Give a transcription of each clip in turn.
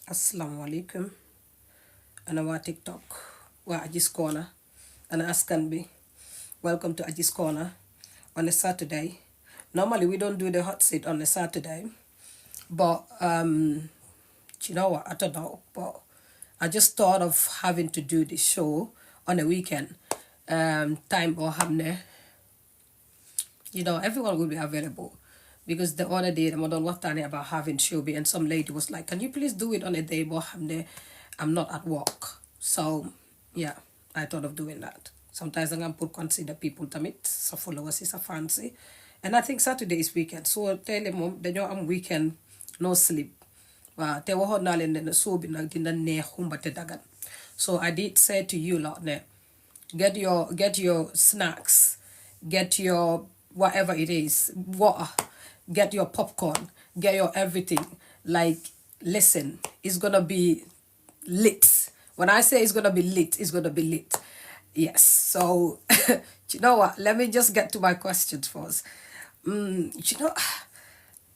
Assalamu alaikum. Ana waa TikTok. Waa Ajis Corner. Ana askan bi. Welcome to Ajis Corner on a Saturday. Normally we don't do the hot seat on a Saturday. But you know what? I don't know. But I just thought of having to do this show on a weekend. Time or hamne. Everyone will be available. Because the other day, the modern watani about having Shubi, and some lady was like, "Can you please do it on a day where I'm not at work?" So yeah, I thought of doing that. Sometimes I'm gonna consider people to meet, so followers is a fancy, and I think Saturday is weekend. So tell them they know I'm weekend, no sleep. Te waxoon naa leen ne soo bi nag dina neex xumbate dagan. So I did say to you lot ne, get your snacks, get your whatever it is, water, get your popcorn, get your everything. Like, listen, it's gonna be lit. When I say it's gonna be lit, it's gonna be lit. Yes. So you know what? Let me just get to my questions first.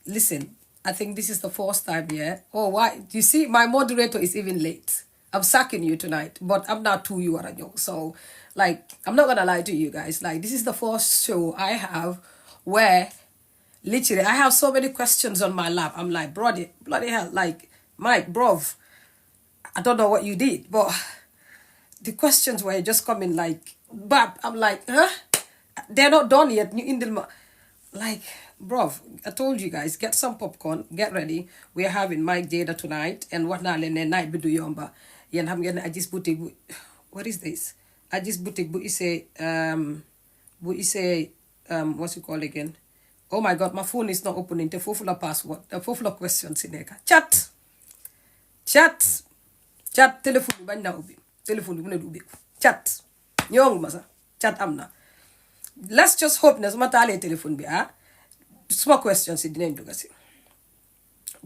Listen, I think this is the first time, yeah. Oh, why? You see, my moderator is even late. I'm sacking you tonight, but I'm not too you are. So, like, I'm not gonna lie to you guys. Like, this is the first show I have where literally I have so many questions on my lap. I'm like, bloody hell, like, Mike, bruv, I don't know what you did, but the questions were just coming like, but I'm like, huh? They're not done yet. Like, bruv, I told you guys, get some popcorn, get ready. We're having Mike Jayda tonight, and what now? Night bidu yomba. Yen ham gen Ajis boutique. What is this? Ajis boutique. Bu ise what's it called again? Oh my God, my phone is not opening. The full of password. The full of questions in there. Chat. Telephone ba na ubi. Telephone bu ne ubi. Chat. Nyong masa. Chat amna. Let's just hope na matale telephone bi ah. Small questions in the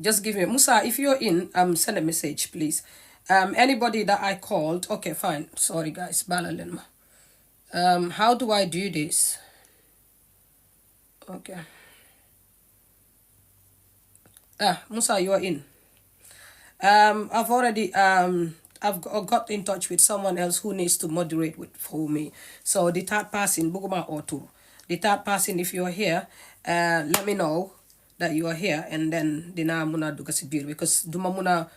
just give me Musa, if you're in, send a message, please. Anybody that I called, okay, fine. Sorry guys, Balalenma. How do I do this? Okay. Musa, you are in. I've already I've got in touch with someone else who needs to moderate for me. So the third person, Buguma or two. The third person, if you're here, let me know that you are here, and then dina muna duga si bill, because duma muna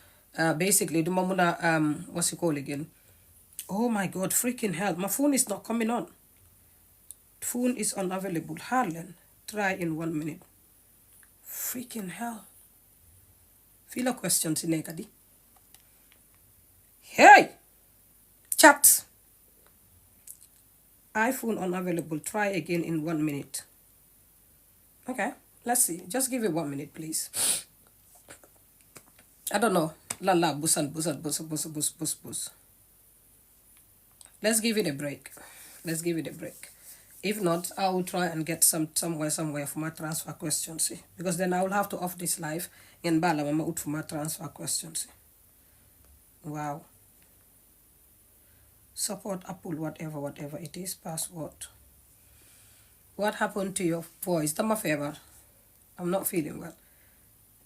basically duma muna what's it called again? Oh my God, freaking hell, my phone is not coming on. Phone is unavailable. Harlan, try in 1 minute. Freaking hell. Feel a question si nekadi. Hey, chat. iPhone unavailable. Try again in 1 minute. Okay, let's see. Just give it 1 minute, please. I don't know. La bus. Let's give it a break. If not, I will try and get somewhere for my transfer questions. See? Because then I will have to off this live and bala mama out for my transfer questions. See? Wow. Support Apple, whatever it is, password. What happened to your voice? That's my favor. I'm not feeling well.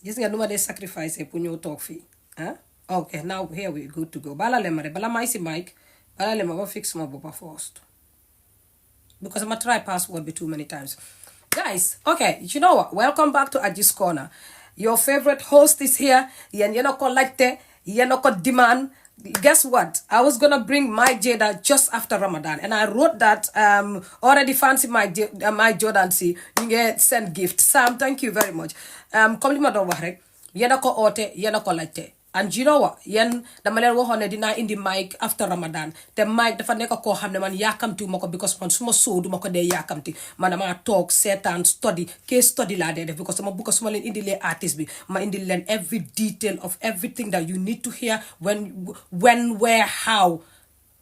Just get no sacrifice a punyo talk fee. Huh? Okay, now here we good to go. Bala lemare, bala maisi mic, bala lemare fix my boba first. Because I'm gonna try password be too many times. Guys, okay, you know what? Welcome back to Ajis Corner. Your favorite host is here. Yen yeno collecte, yeno ko demand. Guess what? I was gonna bring my Jayda just after Ramadan, and I wrote that already fancy my Jordan see you get send gift. Sam, thank you very much. Compliment don't worry. Yena ko ote, yena ko latte. And you know what? Yen dama len waxone dina indi mic after Ramadan. The mic dafa nek ko xamne man yakamti mako, because man suma so duma ko de yakamti. Man dama talk, set and study, case study la de def, because suma len indi le artist bi, ma indi len every detail of everything that you need to hear when, where, how.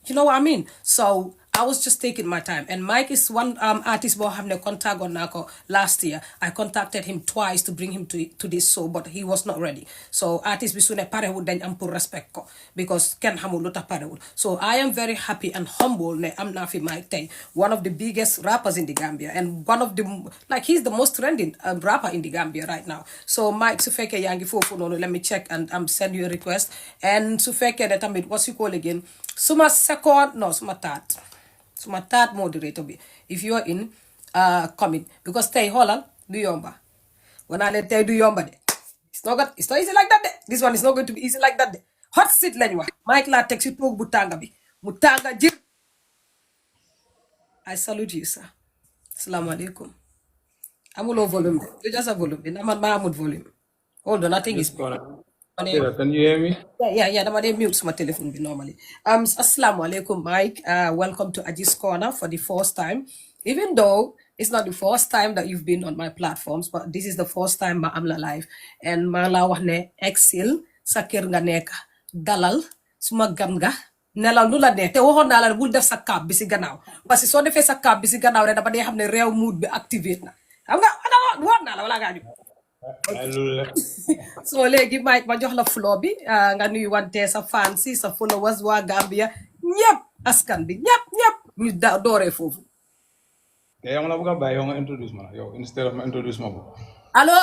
You know what I mean? So I was just taking my time. And Mike is one artist who have contact on Nako last year. I contacted him twice to bring him to this show, but he was not ready. So artist bisune parewud dañ am pour respect ko because ken xamul luta parewud. So I am very happy and humble ne am na fi Mike tay, one of the biggest rappers in the Gambia and one of the like he's the most trending rapper in the Gambia right now. So Mike su fekke yangi fofu nonu, let me check and send you a request. And su fekke ne tamit what's you call again? Suma second no suma third. So my third moderator be if you're in comment because stay holland do yomba when I let tell do yomba de. It's not easy like that de. This one is not going to be easy like that de. Hot seat lañ wax Mike la tek ci tok bu tanga bi mu tanga jir. I salute you sir. Assalamu alaikum. Amulo volume de. You just a volume. Man ma amul volume. Hold on, I think it's yeah, can you hear me? Yeah. I'm gonna mute my telephone normally. Assalamu alaikum, Mike. Welcome to Aji's Corner for the first time. Even though it's not the first time that you've been on my platforms, but this is the first time ma am la live. And ma la wax ne exil sa kër nga nekk dalal suma gan nga nelaw lu la ne te waxoon naa la bul def sa cap bi si gannaaw parce que soo defee sa cap bi si gannaaw rek dama dee xam ne réew mood bi activate na xam nga waxoon naa la wala ngaa so léegi Mike ma jox la floor bi nga nuyu wante sa fans yi sa followers waa Gambia ñëpp askan bi ñëpp ñu dooree foofu. Yeah, I'm gonna buy you introduce me. Yo, instead of me introduce me. Hello.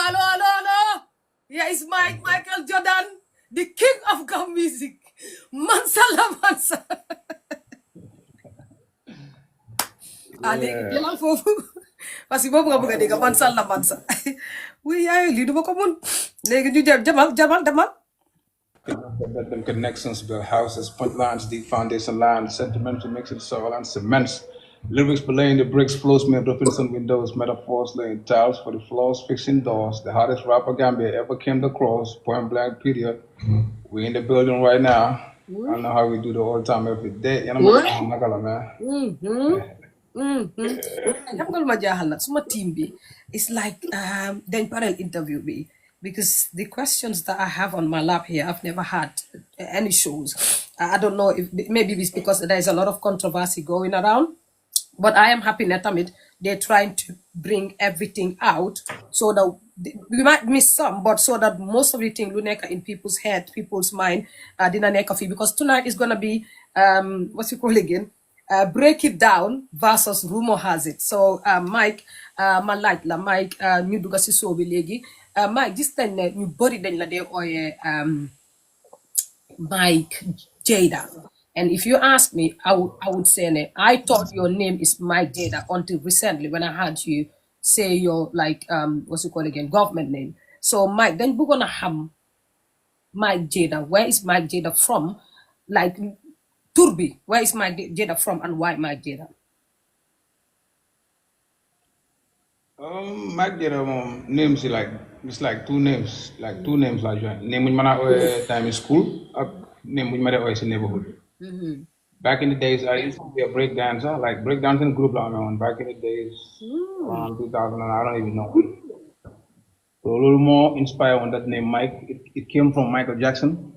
Here is Michael Jordan, the king of Gam music. Mansa. Léegi jëlal foofu parce que boobu nga bëgg a dégg mansa. Oui yaay lii duma ko mun léegi ñu demal. Them connections, build houses, point lines, deep foundation lines, sentimental mixing soil and cements. Lyrics belaying the bricks, flows made up in some windows, metaphors laying tiles for the floors, fixing doors. The hottest rapper Gambia ever came across, point blank period. We in the building right now. I don't know how we do the whole time every day. You know, man. xam nga lu ma jaaxal nag suma team bi it's like dañ parel interview bi because the questions that I have on my lap here I've never had any shows. I don't know if maybe it's because there's a lot of controversy going around, but I am happy Netamit they're trying to bring everything out so that we might miss some, but so that most of the thing lu nekk in people's head, people's mind dina nekk fi because tonight is gonna be what's you call again break it down versus rumor has it. So Mike ma laaj la Mike ñu dugga si show bi léegi Mike gis nañ ne ñu bëri dañ la dee ooyee Mike Jayda, and if you ask me I would say ne I thought your name is Mike Jayda until recently when I heard you say your like what's it called again government name. So Mike dañ bëggoon a xam Mike Jayda, where is Mike Jayda from, like Turbi, where is Mike Jayda from and why Mike Jayda? Mike Jayda names it's like two names like name which man time in school name which man in neighborhood. Back in the days I used to be a break dancer, like break dancing group back in the days around 2000 and I don't even know. So a little more inspired on that name Mike. It came from Michael Jackson.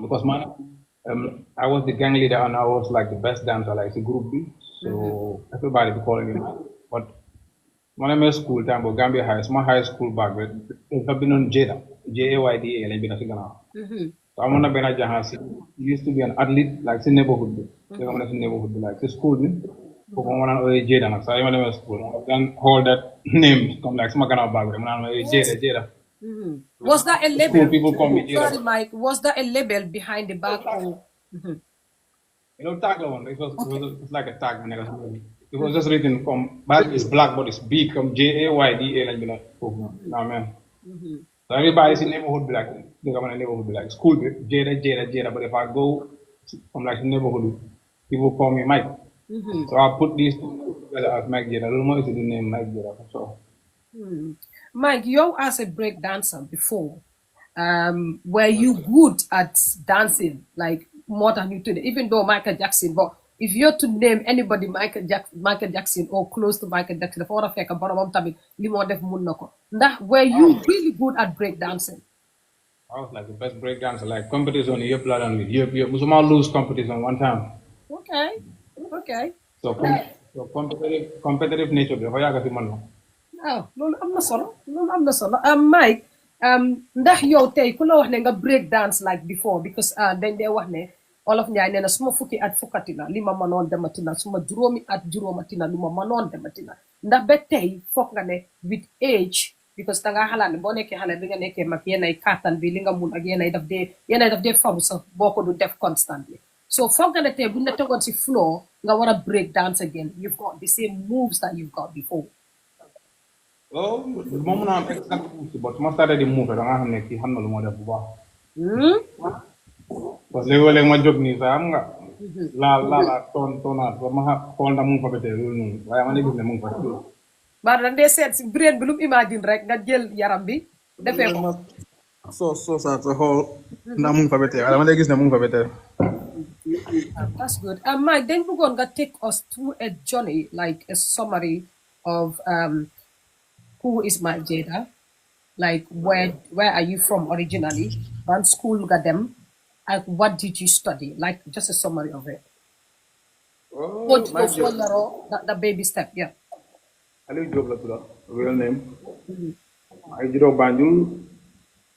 Because I was the gang leader and I was like the best dancer, like the group B. So everybody be calling me. But when I'm at school time, but Gambia High, it's my high school back, but I've been on Jayda, Jayda, and I've been a singer now. So I'm on a Bena Jahasi. Used to be an athlete, like the neighborhood. So I'm in neighborhood, like the school. So I'm on a Jayda, so I'm in school. Then hold that name, come like some kind of bag. I'm on a Jayda. Was that a label? People call me Jayda. Sorry, Mike. Was that a label behind the back? You know, tag one. It was like a tag. It was just written from back is black, but it's B come Jayda and be like, oh man. So everybody's in neighborhood black. They come in neighborhood black. School Jayda. But if I go from like neighborhood, people call me Mike. So I put these two together as Mike Jayda. I don't know if it's the name Mike Jayda for sure. Mike, you as a break dancer before, were you good at dancing like more than you today? Even though Michael Jackson, but if you're to name anybody Michael Jackson or close to Michael Jackson, were you really good at break dancing? I was like the best break dancer, like competition, year plan and year. We lose competition one time. Okay. Okay. So competitive nature bi dafa yàgg si man. Oh, loolu am na solo. Loolu am na solo. Mike, ndax yow tey ku la wax ne nga break dance like before because dañ dee wax ne Olof Njaay nee na suma fukki at fukkati na li ma mënoon demati na suma juróomi at juróomati na lu ma mënoon demati na ndax ba tey foog nga ne with age because da ngaa xalaat ne boo nekkee xale bi nga nekkee mag yéenay kàttan bi li nga mun ak yéenay daf dee faru sax boo ko du def constantly so foog nga ne tey buñ la tegoon si floor nga war a break dance again you've got the same moves that you've got before. Oh, moom mun naa am exact move si but su ma starté di move da nga xam ne kii xam na lu moo def bu baax. Parce que léegi-léeg ma jóg nii sax xam nga. laa toonaat ba ma xool ndax mu ngi fa ba tey loolu noonu waaye ma ne gis ne mu ngi fa tey. Baara da ngay seet si brain bi lu mu imagine rek nga jël yaram bi defee ko. soo sa xool ndax mu ngi fa ba tey waaye ma ne gis ne mu ngi fa ba tey. That's good. Mike, then we're going to take us through a journey, like a summary of who is Mike Jayda, like where are you from originally, what school got them, and what did you study, like just a summary of it. Oh, Mike Jayda. The baby step, yeah. Aliou Diop la tudd real name. ay juróom Banjul.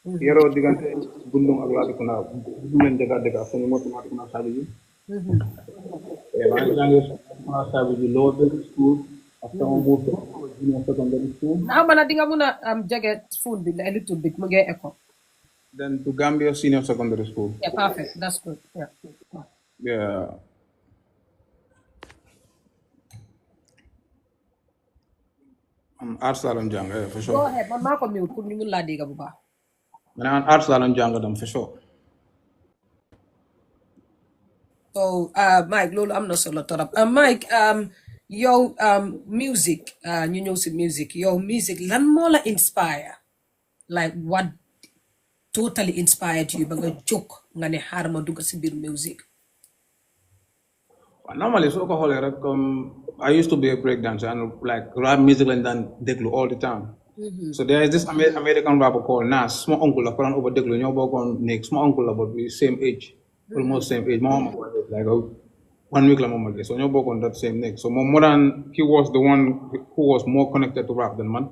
Yeroo diggante Bundung ak Latrikunda bu leen dëkka seen moo tumaati kuna sabi ji. maa ngi jàngee kuna sabi ji lower basic school after ma move to junior secondary school. How many dinga muna jage phone bill a little bit mu ngi echo. Then to Gambia Senior Secondary School. Yeah, perfect. That's good. Yeah. Yeah. Arts laa doon jàng for sure. Go ahead. Man maa ko mute pour ñu mun laa dégg bu baax. Man arts laa doon jàng dem for sure. So Mike loolu am na solo torop Mike yow music ñu ñëw si music yow music lan moo la inspire like what totally inspired you ba nga jóg nga ne xaaral ma dugg si biir music. Normally soo ko xoolee rek comme I used to be a break dancer and like rap music lañ daan déglu all the time. So there is this American rapper called Nas suma uncle la ko daan over déglu ñoo bokkoon nekk suma uncle la but we same age. Almost same age. Mom like 1 week la mom so ñoo bokkoon that same neck. So more than he was the one who was more connected to rap than man.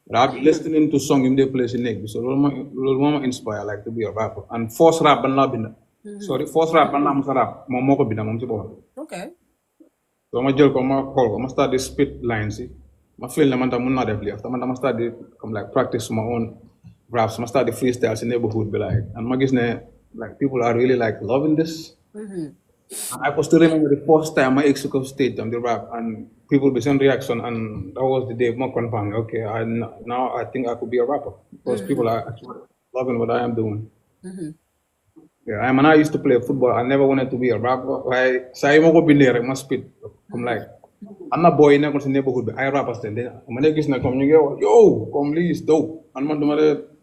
But I've been listening to song him they play in neck. So loolu moo ma inspire like to be a rapper. And force rap ban laa binda. Sorry, force rap ban laa musa rap moom moo ko binda moom si boppam. Okay. So ma jël ko ma xool ko ma start di spit lines yi ma feel ne man tam mun naa def lii after man ma start di comme like practice my own raps ma start di freestyle si neighborhood bi like and ma gis ne like people are really like loving this. And I could still remember the first time I executed stage on the rap and people be sending reaction and that was the day more confirmed. Okay, now I think I could be a rapper because people are actually loving what I am doing. Yeah, I used to play football. I never wanted to be a rapper. So I go be there, I must spit. I'm like, I'm not boy in the neighborhood, but I rappers then. I'm like, come yo, come please, dope. And man,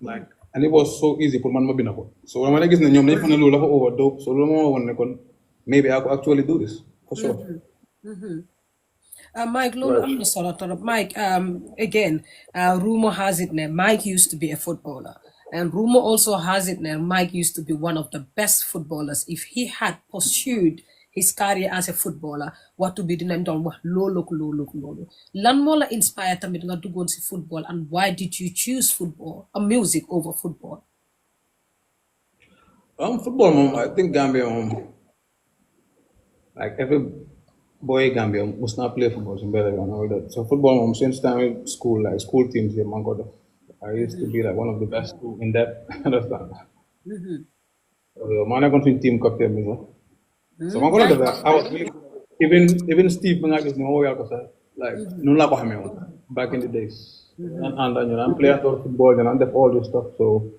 like, and it was so easy for man to be so when I get the name, over dope. So maybe I could actually do this for sure. Mike, Mike, again, rumor has it now Mike used to be a footballer. And rumor also has it now Mike used to be one of the best footballers. If he had pursued his career as a footballer, what to be the name done? Lolo. Lan mo la inspire tamit nga dugon si football and why did you choose football, music over football? Football, mom, I think Gambia, like every boy in Gambia must not play football in better and all that. So football, mom, since time in school, like school teams here, man, I used to be like one of the best in that. Understand? Man, I got to team captain, so I'm gonna do that. I was really, even Steve Mangakis no like no la back in the days. And you know, I'm playing football and I'm all this stuff. So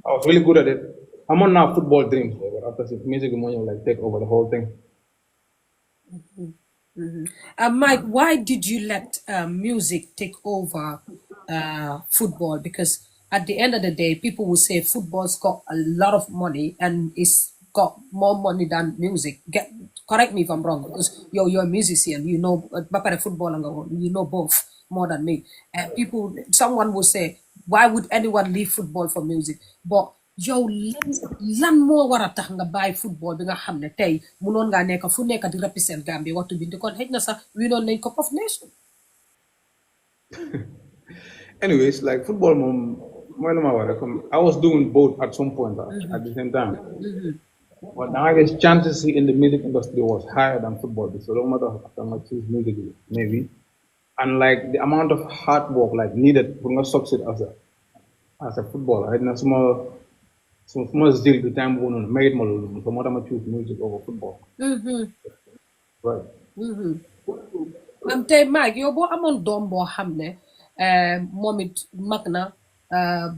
I was really good at it. I'm on now football dreams, but after music like take over the whole thing. Mike, why did you let music take over football? Because at the end of the day, people will say football's got a lot of money and it's got more money than music. Correct me if I'm wrong, because you're a musician, you know, football and you know both more than me. And someone will say, why would anyone leave football for music? But yow lan moo war a tax nga bàyyi football bi nga xam ne tey munoon ngaa nekk fu nekk di represent Gambie waxtu bi di kon xëj na sax winoon nañ Cup of Nations. Anyways, like football, I was doing both at some point at the same time. But now I guess chances in the music industry was higher than football. So no matter how much choose music, maybe. And like the amount of hard work like needed to succeed as a footballer, I had some small deal the time when I made my so more I choose music over football. Right. Tey Mike yow boo amoon doom boo xam ne moom it mag na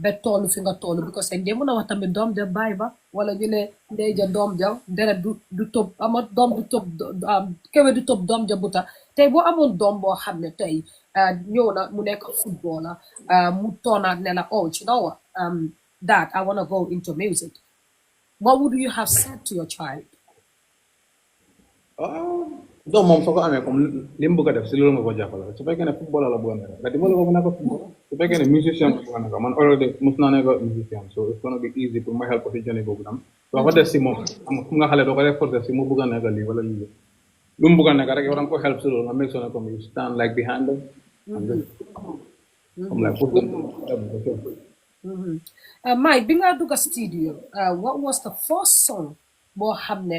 ba toolu fi nga toolu because dañ dee mën a wax tamit doom ja bàyyi ba wala ñu ne ndey ja doom ja deret du tëb ama doom du tëb kewe du tëb doom ja buta tey boo amoon doom boo xam ne tey ñëw na mu nekk footballer mu toonaat ne la oh you know what Dad I want to go into music what would you have said to your child? doom moom soo ko amee comme li mu bëgg a def si loolu nga ko jàppale su fekkee ne football la bëgg a nekk nga dimbali ko mu nekk football su fekkee ne musicien la bëgg a nekk man already mus naa nekk musicien so it's gonna be easy pour ma help ko si journey boobu tam soo ko def si moom am fu nga xale doo ko def forcé si mu bëgg a nekk lii wala lii lu mu bëgg a nekk rek yow da nga ko help si loolu nga make sure ne comme you stand like behind them and then comme like put them Mike bi nga dugg studio what was the first song boo xam ne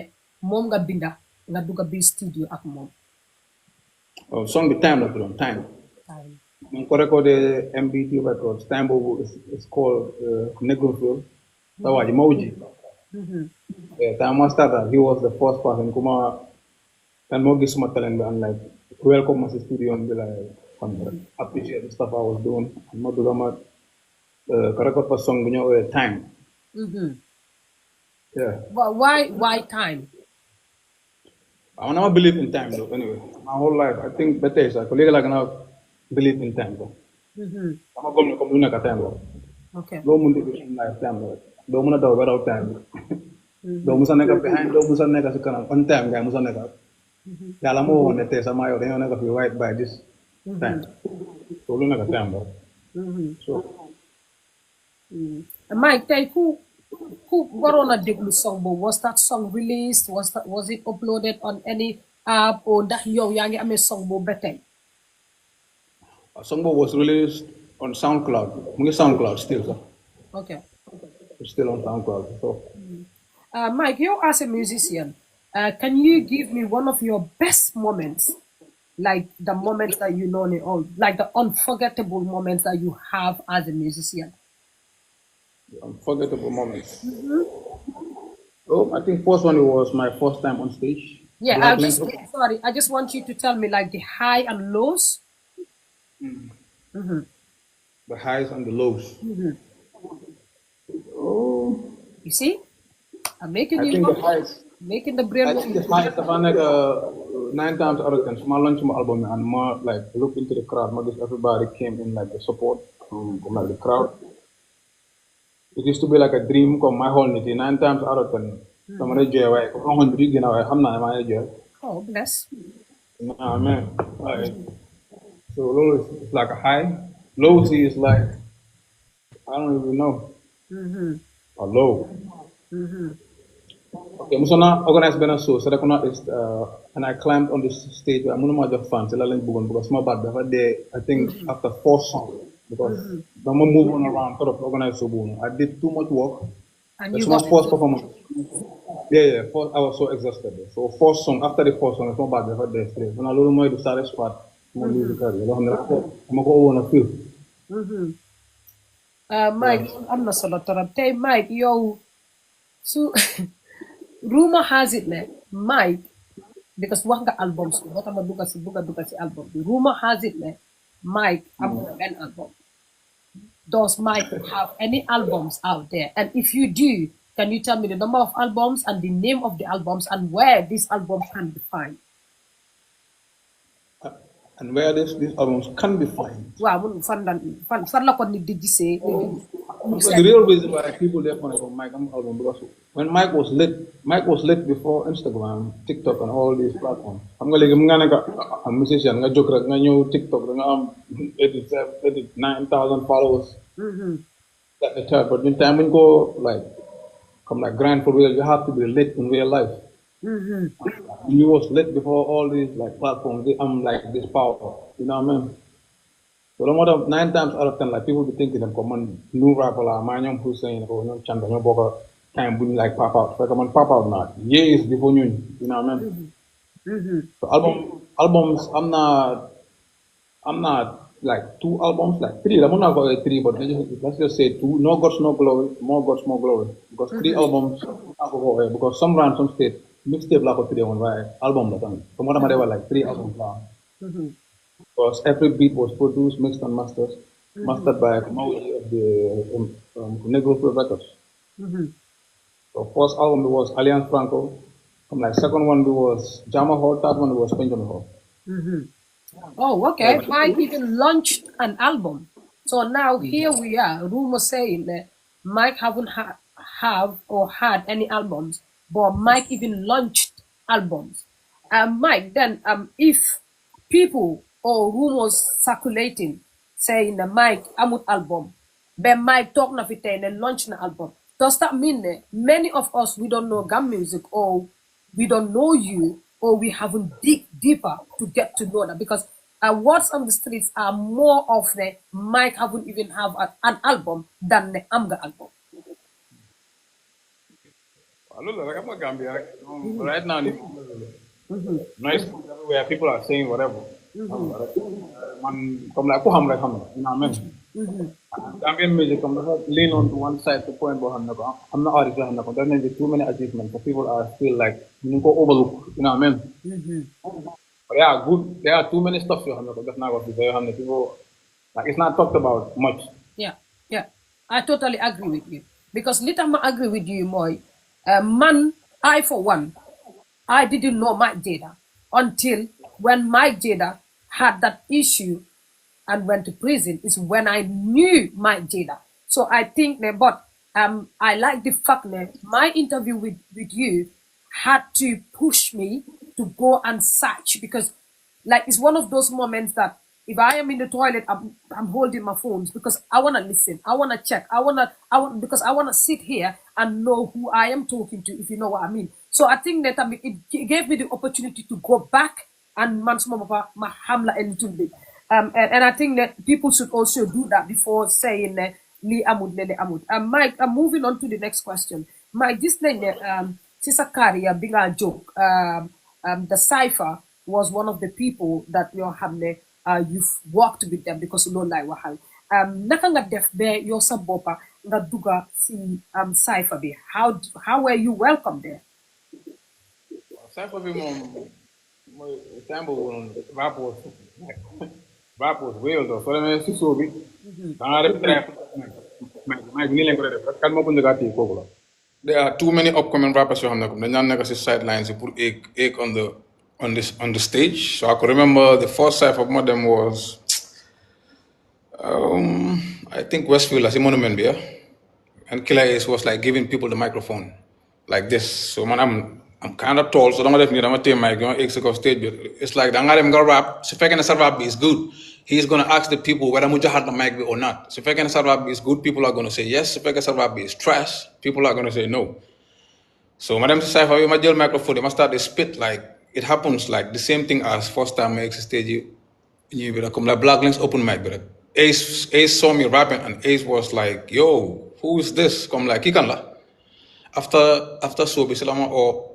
moom nga binda nga dugg biir studio ak moom. Song bi time la tudd time. mu ngi ko recordé MBT Records time boobu is called Negrofil sa waa ji Mawji. time ma starta he was the first person ku ma kan moo gis suma talent bi and like welcome ma si studio bi la xam nga appreciate the stuff I was doing ma dugg ma ko record fa song bu ñu ooyee time. Yeah. Why time? I never believe in time though. Anyway, my whole life, I think better is like I gonna believe in time though. I'm going to come to time though. Okay. No mundi in life time though. Do muna daw without time. Do musa neka behind, do musa neka sa kanang on time guy musa neka. Yala mo wone te sa mayo dayo neka fi right by this time. So lu neka time though. So. Mike, tey who waroon a déglu song boobu was that song released was it uploaded on any app or ndax yow yaa ngi amee song boobu ba tey. Song boobu was released on SoundCloud mu ngi SoundCloud still so. Okay. It's still on SoundCloud so. Mike, you as a musician can you give me one of your best moments like the moments that you know all like the unforgettable moments that you have as a musician? Unforgettable moments. Oh, I think first one was my first time on stage. Yeah, I just want you to tell me like the high and lows. The highs and the lows. Oh, you see, I'm making I you think the highs. Making the brain. I think the highs have like 9 times out of 10. So I launched my album and more like look into the crowd. More just everybody came in like the support from like the crowd. It used to be like a dream come my whole nitty 9 times out of 10. So I'm enjoy away. I'm going to begin away. I'm not my enjoy. Oh, bless. Nah, man. Right. So low is like a high. Low is like I don't even know. A low. Okay, I'm gonna organize a show. So and I climbed on this stage. I'm gonna just fans. Because my bad. I think after 4 songs. Because I'm moving around sort of organized so I did too much work. And That's you my got first performance. Yeah. I was so exhausted. So 4 song after the 4 song, it's not bad. I've day straight. When I learn more the saddest part, I'm gonna leave the career. I'm gonna go on a field. Mike, I'm not so lot of time. Mike, yo, so rumor has it that Mike, because one got albums, what I'm gonna do kasi album. Rumor has it that Mike, I'm gonna an album. Does Mike have any albums out there? And if you do, can you tell me the number of albums and the name of the albums and where these albums can be found? And where these albums can be found? Wow, fan la ko nit di gisee. The real reason why people there want to go Mike album because when Mike was lit before Instagram, TikTok, and all these platforms. I'm gonna a musician, nga joke nga ñew TikTok, nga am 89,000 followers. at the time, but in time when go like come like grind for real, you have to be lit in real life. You was lit before all these like platforms. I'm like this power. You know what I mean? So the more 9 times out of 10, like people be thinking them come on new rapper la my Hussein or nyom Chanda nyom boka time when like pop out. So come on pop out now. Years before you know what I mean? So albums I'm not like 2 albums, like three. I'm not going to three, but let's just say two. No gods, no glory. More gods, more glory. Because 3 albums, I go away. Because some random state mixtape like today on right album that time. Some of them they were like 3 albums long. Because every beat was produced, mixed and mastered by Maui of the Negro Free Records. So first album was Alliance Franco. Like second one was Jama Hall. Third one was Benjamin Hall. Oh, okay. Mike even launched an album. So now here we are. Rumor saying that Mike haven't have or had any albums, but Mike even launched albums. Mike, then if people or rumors circulating saying that Mike amut album, but Mike talk na fite and launch an album. Does that mean that many of us we don't know gum music or we don't know you or we haven't dig deeper to get to know that because words on the streets are more of the Mike haven't even have an album than the Amga album. Like I'm a Gambia. Right now, nice everywhere. People are saying whatever. Man, come like who like ham. You know what I mean? Gambian music, I'm not lean on to one side to point behind. I'm not artist. There may be too many achievements, but people are still like you go overlook. You know what I mean? But yeah, good. There are too many stuff you have. That's not what people like. It's not talked about much. Yeah, yeah. I totally agree with you. Because little I agree with you, Moy. Man, I for one, I didn't know Mike Jayda until when Mike Jayda had that issue and went to prison is when I knew Mike Jayda. So I think but I like the fact that my interview with you had to push me to go and search because like it's one of those moments that if I am in the toilet, I'm holding my phones because I wanna listen, I wanna check, I want because I wanna sit here and know who I am talking to, if you know what I mean. So I think that it gave me the opportunity to go back and my hamla a little bit. And I think that people should also do that before saying Li Amud Lele Amud. Mike, I'm moving on to the next question. Mike, this thing Sisa Karia, bigger joke. The cipher was one of the people that you've worked with them because you don't like Wahal. Naka nga def be your sabopa nga duga si cipher be. How were you welcome there? Cipher be my time rap was real though. So I mean, si so be. There are too many upcoming rappers who have not sidelines put egg on the stage. So I could remember the first cipher of them was I think Westfield as a monument there. And Killer Ace was like giving people the microphone like this. So man, I'm kind of tall, so don't let me I'm a mic, exit stage. It's like the I'm gonna rap. So if I can rap is good, he's gonna ask the people whether Muja had the mic or not. So if I can rap is good, people are gonna say yes. If I can rap is trash, people are gonna say no. So madam say if I jail microphone, they must start to spit like it happens like the same thing as first time I exit stage you be like black links open mic, but Ace saw me rapping and Ace was like, yo, who is this? Come like Kikanla. After so Bisalama or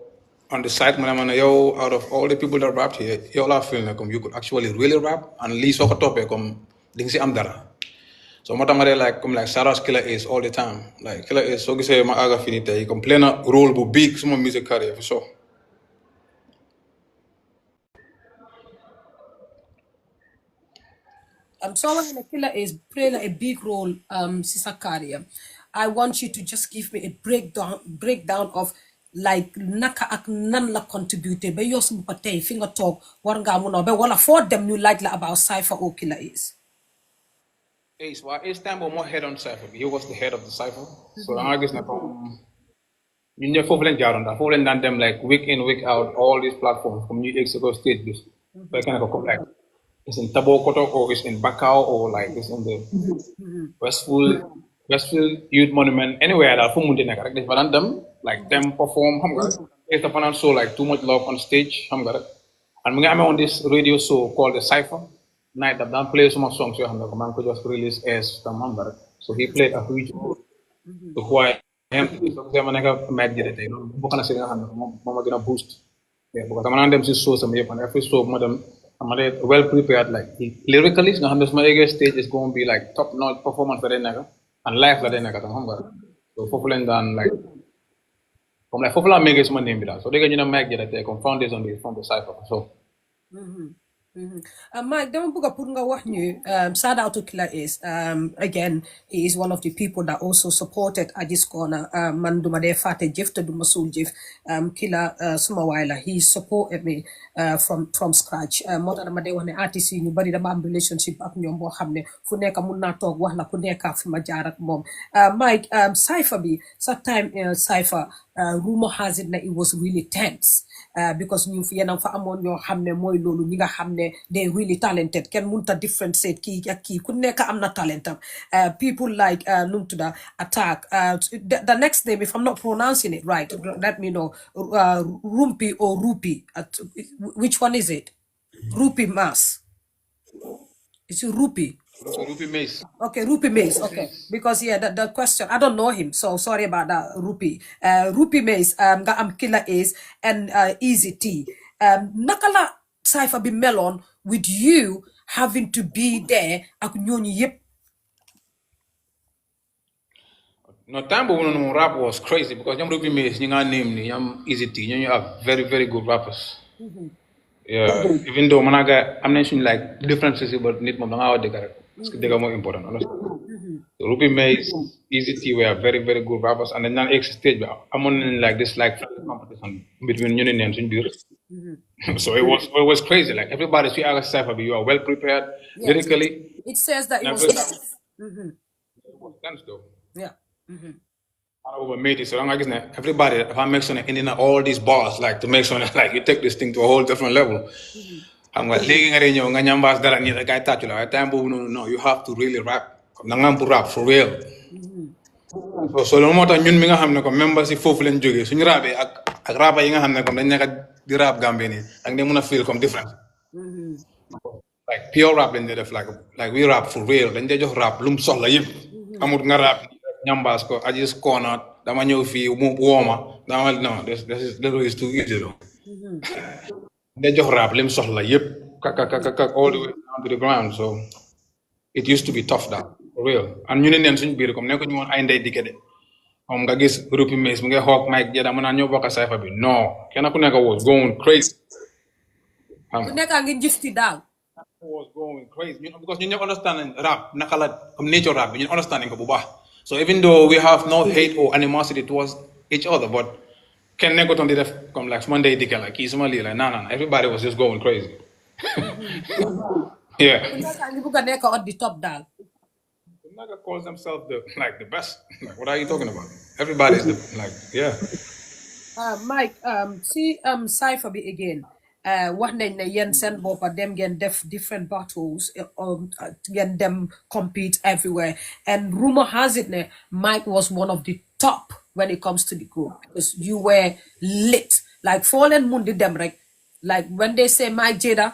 on the site when yo, out of all the people that rapped here, you all are feeling like you could actually really rap and least talk a topic ding si amdara. So matamare like Sarah's Killer Ace all the time. Like Killer Ace, so say my aga finita, he complain a role bu big some music career for sure. Someone in a killer is playing a big role, Sister Karia. I want you to just give me a breakdown of like naka ak nan la contributed be your patay finger talk war nga mo be wala for them you like about cipher or killer is. Ace, well, Ace time more head on cipher. He was the head of the cipher. So I guess you know for them like week in, week out, all these platforms from New Mexico State this. So kind of come like it's in Tabokoto or it's in Bakau or like it's in the Westfield. Westfield Youth Monument, anywhere that fu munti nekk rek dañ fa daan dem like them perform xam nga rek they dafa naan show like too much love on stage xam nga rek and mu ngi amee on this radio show called the Cypher night daf daan play suma songs yoo xam ne ko maa ngi ko just release as tam xam nga rek so he played a huge role to who I am so gisee ma nekk Mike Jayda tey loolu bokk na si li nga xam ne moo ma gën a boost yeah because dama naan dem si show sama yëpp and every show ma dem I'm well prepared like lyrically nga xam ne suma eggee stage is going to be like top notch performance la day nekk and life la day nekk tam xam nga so foofu lañ daan like comme like foofu laa méngee suma name bi daal so dégg ñu ne Mike Jayda tey comme foundation bi from the Cypher so Mike, dama bëgg pour nga wax ñu shout out to Killer is again he is one of the people that also supported Aji's Corner man duma dee fàtte jëf te duma suul jëf Killer suma waay la he supported me from scratch moo tax dama dee wax ne artistes yi ñu bari dama am relationship ak ñoom boo xam ne fu nekk mun naa toog wax la ku nekk fi ma jaar ak moom Mike Cypher bi sa time Cypher rumor has it that it was really tense because ñu fi yéen a fa amoon ñoo xam ne mooy loolu ñi nga xam ne they really talented kenn mënut a differentiate kii ak kii ku nekk am na talentam people like num tudda Attack the next name if I'm not pronouncing it right let me know Rumpi or Rupi which one is it Rupi Mas is it Rupi Rupi Mace. Okay, Rupi Mace. Okay, because yeah, the question I don't know him, so sorry about that, Rupi. Rupi Mace. Nga am Killer Ace and Easy T. Nakala Cypher be melon with you having to be there. Ak ñooñu yep. No time but when rap was crazy because ñoom Rupi Mace ñi nga name ni ñoom Easy T ñooñu are very very good rappers. Yeah, even though managa am nañ suñu like differences but nit moom da ngaa wax dëgg rek parce que dëgg moo important so Ruby Mace Easy T were very very good rappers and then naan egg stage bi amoon nañ like this like competition between ñu ne neen suñu biir so it was crazy like everybody si aga Cypher bi you are well prepared lyrically it says that it was tense though yeah so I'm like, everybody, if I make sure ending all these bars, like to make sure like you take this thing to a whole different level. I'm like, no, you have to really rap. Rap for real. So no matter ñun mi nga xam ne ko members yi foofu leen jógee suñu rabee ak rapa yi nga xam ne comme dañ nekk di rap Gambie nii ak ne mën a feel comme different. Like pure rap lañ def like we rap for real dañ dee jox rap lu mu soxla yëpp amut nga rap ñambaas ko Aji's Corner dama ñëw fii mu wooma dama no this is too easy though they jox rap lim soxla yëpp kak all the way down to the ground so it used to be tough that for real and ñu ne neen suñu biir comme nekk ñu woon ay ndey dikke de moom nga gis Rupi Mace mu ngi xoog Mike Jayda mu naan ñoo bokk Cypher bi non kenn ku nekk was going crazy ku nekk ngi jifti daal was going crazy because ñu ñëpp understand rap naka la comme nature rap bi ñu understand ko bu baax so even though we have no hate or animosity towards each other, but can never on the come like Monday dick like he's like nah. Everybody was just going crazy. Yeah. On the top down. Naga calls themselves the best. Like, what are you talking about? Everybody's yeah. Mike, see Cypher be again. Wax nañ ne yéen seen boppa dem ngeen def different battles ngeen dem compete everywhere and rumor has it ne Mike was one of the top when it comes to the group because you were lit like foo leen mun di dem rek like when they say Mike Jayda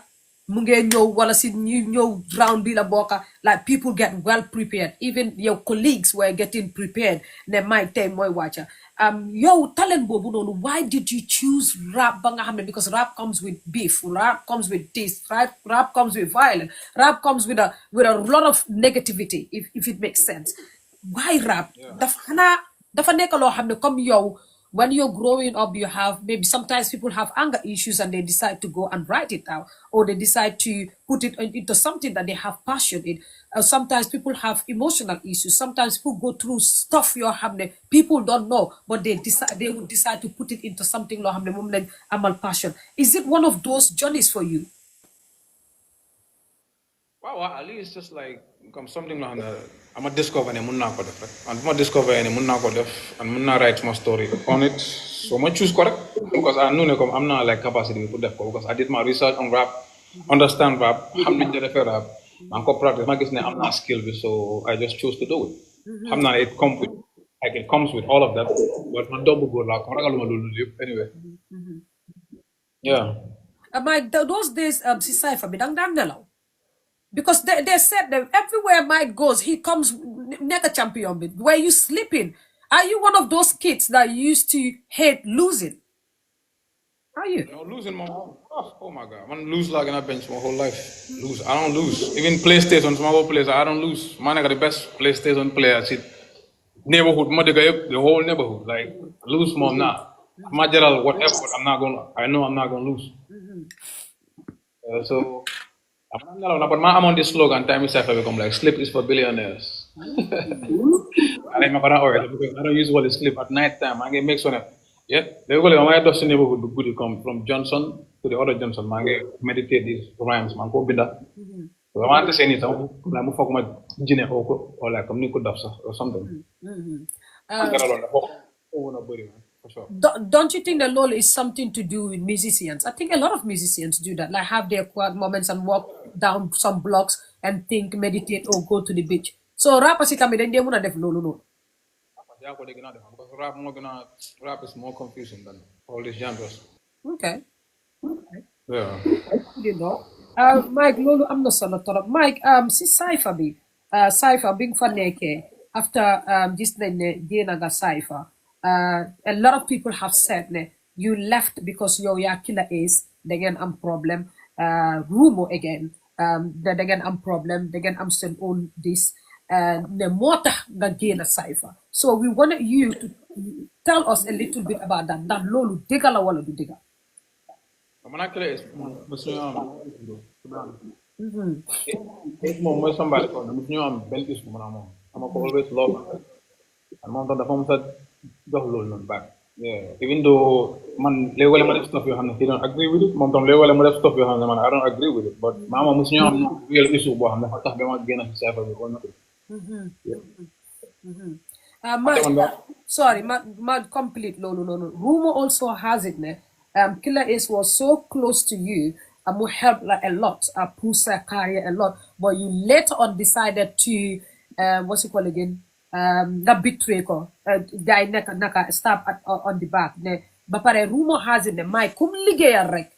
mu ngee ñëw wala si ñu ñëw round bi la bokka like people get well prepared even your colleagues were getting prepared ne Mike tey mooy wàcca yow talent boobu noonu why did you choose rap ba nga xam ne because rap comes with beef rap comes with this rap comes with violence rap comes with a lot of negativity if it makes sense why rap dafa nekk loo xam ne comme yow when you're growing up, you have maybe sometimes people have anger issues and they decide to go and write it out, or they decide to put it into something that they have passion in. Sometimes people have emotional issues. Sometimes people go through stuff you're having. People don't know, but they would decide to put it into something like amal passion. Is it one of those journeys for you? Wow, at least just like something like I'm a discover and I'm a discover and I'm not write my story on it. So I choose correct because I know I'm not like capacity to put that because I did my research on rap, understand rap, how many rap, I'm practice. I'm not skilled, so I just choose to do it. xam naa ne it comes with all of that but man doom bu góor laa comme ragaluma loolu yëpp anyway yeah. Mike, those days, si Cypher bi dang daan nelaw because they said that everywhere Mike goes, he comes neka champion bit. Were you sleeping? Are you one of those kids that used to hate losing? Are you? No, losing my whole oh my god. Man lose like in a bench my whole life. Lose. I don't lose. Even PlayStation, my whole place, I don't lose. Man, I got the best PlayStation player. Shit. Neighborhood, the whole neighborhood. Like lose mom now. My general whatever, but I know I'm not gonna lose. So but I'm on this slogan, time is I become like sleep is for billionaires. I don't usually sleep at night time. I get make sure that yeah, they will my adoption neighborhood good come from Johnson to the other Johnson. I get meditate these rhymes, man. Go binda. So I want to say anything. Like move for my gene or like I'm Nico Dapsa or something. I get along the whole body, man. For sure. Don't you think that LOL is something to do with musicians? I think a lot of musicians do that, like have their quiet moments and walk down some blocks and think, meditate, or go to the beach. So rappers it dañ dee mën a def loolu noonu. Because rap is more confusing than all these genres. Okay. Yeah. You know. Mike loolu am na solo torop. Mike si Cypher bi Cypher bi nga fa nekkee after gis nañ ne génn nga Cypher. A lot of people have said ne you left because yow yaa Killer Ace da ngeen am problem Rumo again da ngeen am problem da ngeen am seen own this ne moo tax nga génn Cypher. So we wanted you to tell us a little bit about that ndax loolu dëgga la wala du dëgga. Man, actually, it's more somebody called I'm Belgian woman. I'm always love her. And mom the phone said back. Yeah. Even though man level stuff you have he don't agree with it. Mom level stuff you have man I don't agree with it. But mama musnyo am real issue bo hamna tax be ma gëna ci safa bi ko na. Sorry, ma complete no. Rumor also has it ne. Killer Ace was so close to you and will help like a lot, push her career a lot, but you later on decided to what's it called again? That betray ko guy naka stab on the back. Ne ba pare rumor has it ne may kum liggéeyal rek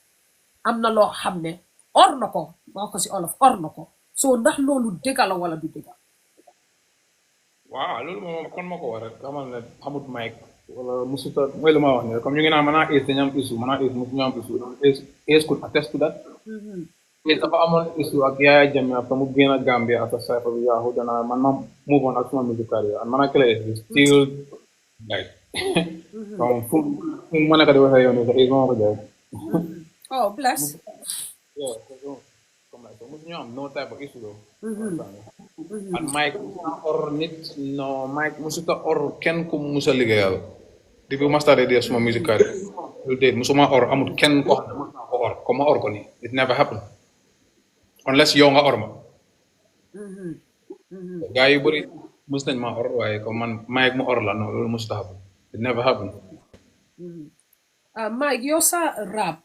am na loo xam ne or na ko maa ko si olof or na ko so ndax loolu dëgga la wala du dëgga. Waaw loolu moom kon ma ko war rek xamal ne xamut Mike wala musuta mooy lu ma wax ne comme ñu ngi naan mën naa Ace dañu am issue mën naa Ace musu ñu am issue Ace could attest to that. Ace dafa amoon issue ak Yaya Jammeh after mu génn Gambia after Cypher bi yaaxu dana man ma move on ak suma music career and man ak Killer Ace still like fu mu nekk di waxee yow ne sax Ace moo ko jaay. Oh bless. Yeah, so musu ñu am no type of issue though. And Mike or nit no Mike musuta or kenn ku musa liggéeyal depuis ma starté di suma music career lu dee musuma or amul kenn ko xam ne mos naa ko or comme ma or ko nii it never happen unless yow nga or ma gars yu bëri mus nañ ma or waaye comme man Mike mu or la non loolu musuta happen it never happen. Mike yow sa rap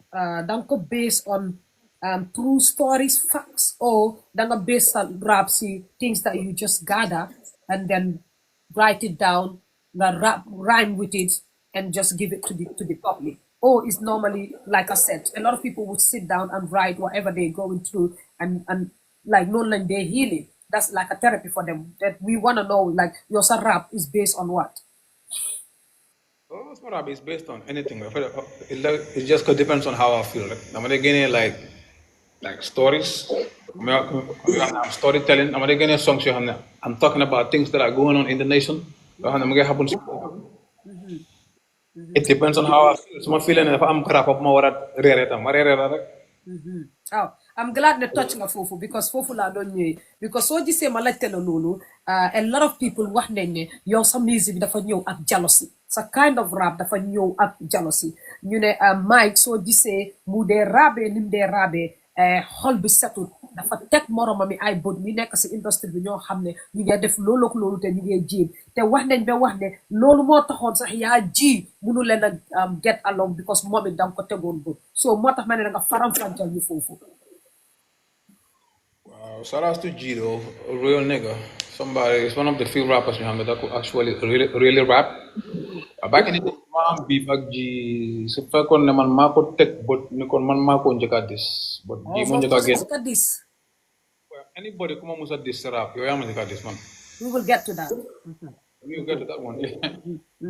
danga ko based on true stories, facts, or danga base sa rap si things that you just gather and then write it down, rap rhyme with it, and just give it to the public. Or it's normally like I said, a lot of people would sit down and write whatever they're going through and like no like they're healing. That's like a therapy for them. That we wanna know like your rap is based on what? Well, my rap is based on anything. It just depends on how I feel. I'm gonna get like stories. I'm storytelling. I'm gonna get songs. I'm talking about things that are going on in the nation. It depends on how I feel. So I'm feeling if I'm crap up my Oh, I'm glad they touch nga fofu because fofu la don ñëw because so gisee ma laajte la loolu a lot of people wax nañ ne yow sa music dafa ñëw ak jealousy sa kind of rap dafa ñëw ak jealousy ñu ne Mike soo gisee mu dee raabee nim dee raabee xol bi setul dafa teg moromam mi ay bët mi nekk si industrie bi ñoo xam ne ñu ngi def loolu ak loolu te ñu ngi jéem te wax nañ ba wax ne loolu moo taxoon sax yaa ji munu leen a get along because moom it danga ko tegoon bët so moo tax ma ne da nga faram-fàcceel ñu foofu. Wow, shout out to Jayda, a real nigga. somebody. It's one of the few rappers you know that could actually really rap. Back in the day, man, beef ak ji. So far, kon naman mako tek, but ni kon man mako njeka this, but ji Oh, mo for njeka get. look at this. Anybody kuma musa this rap, yo yaman njeka this man. We will get to that. You get to that one.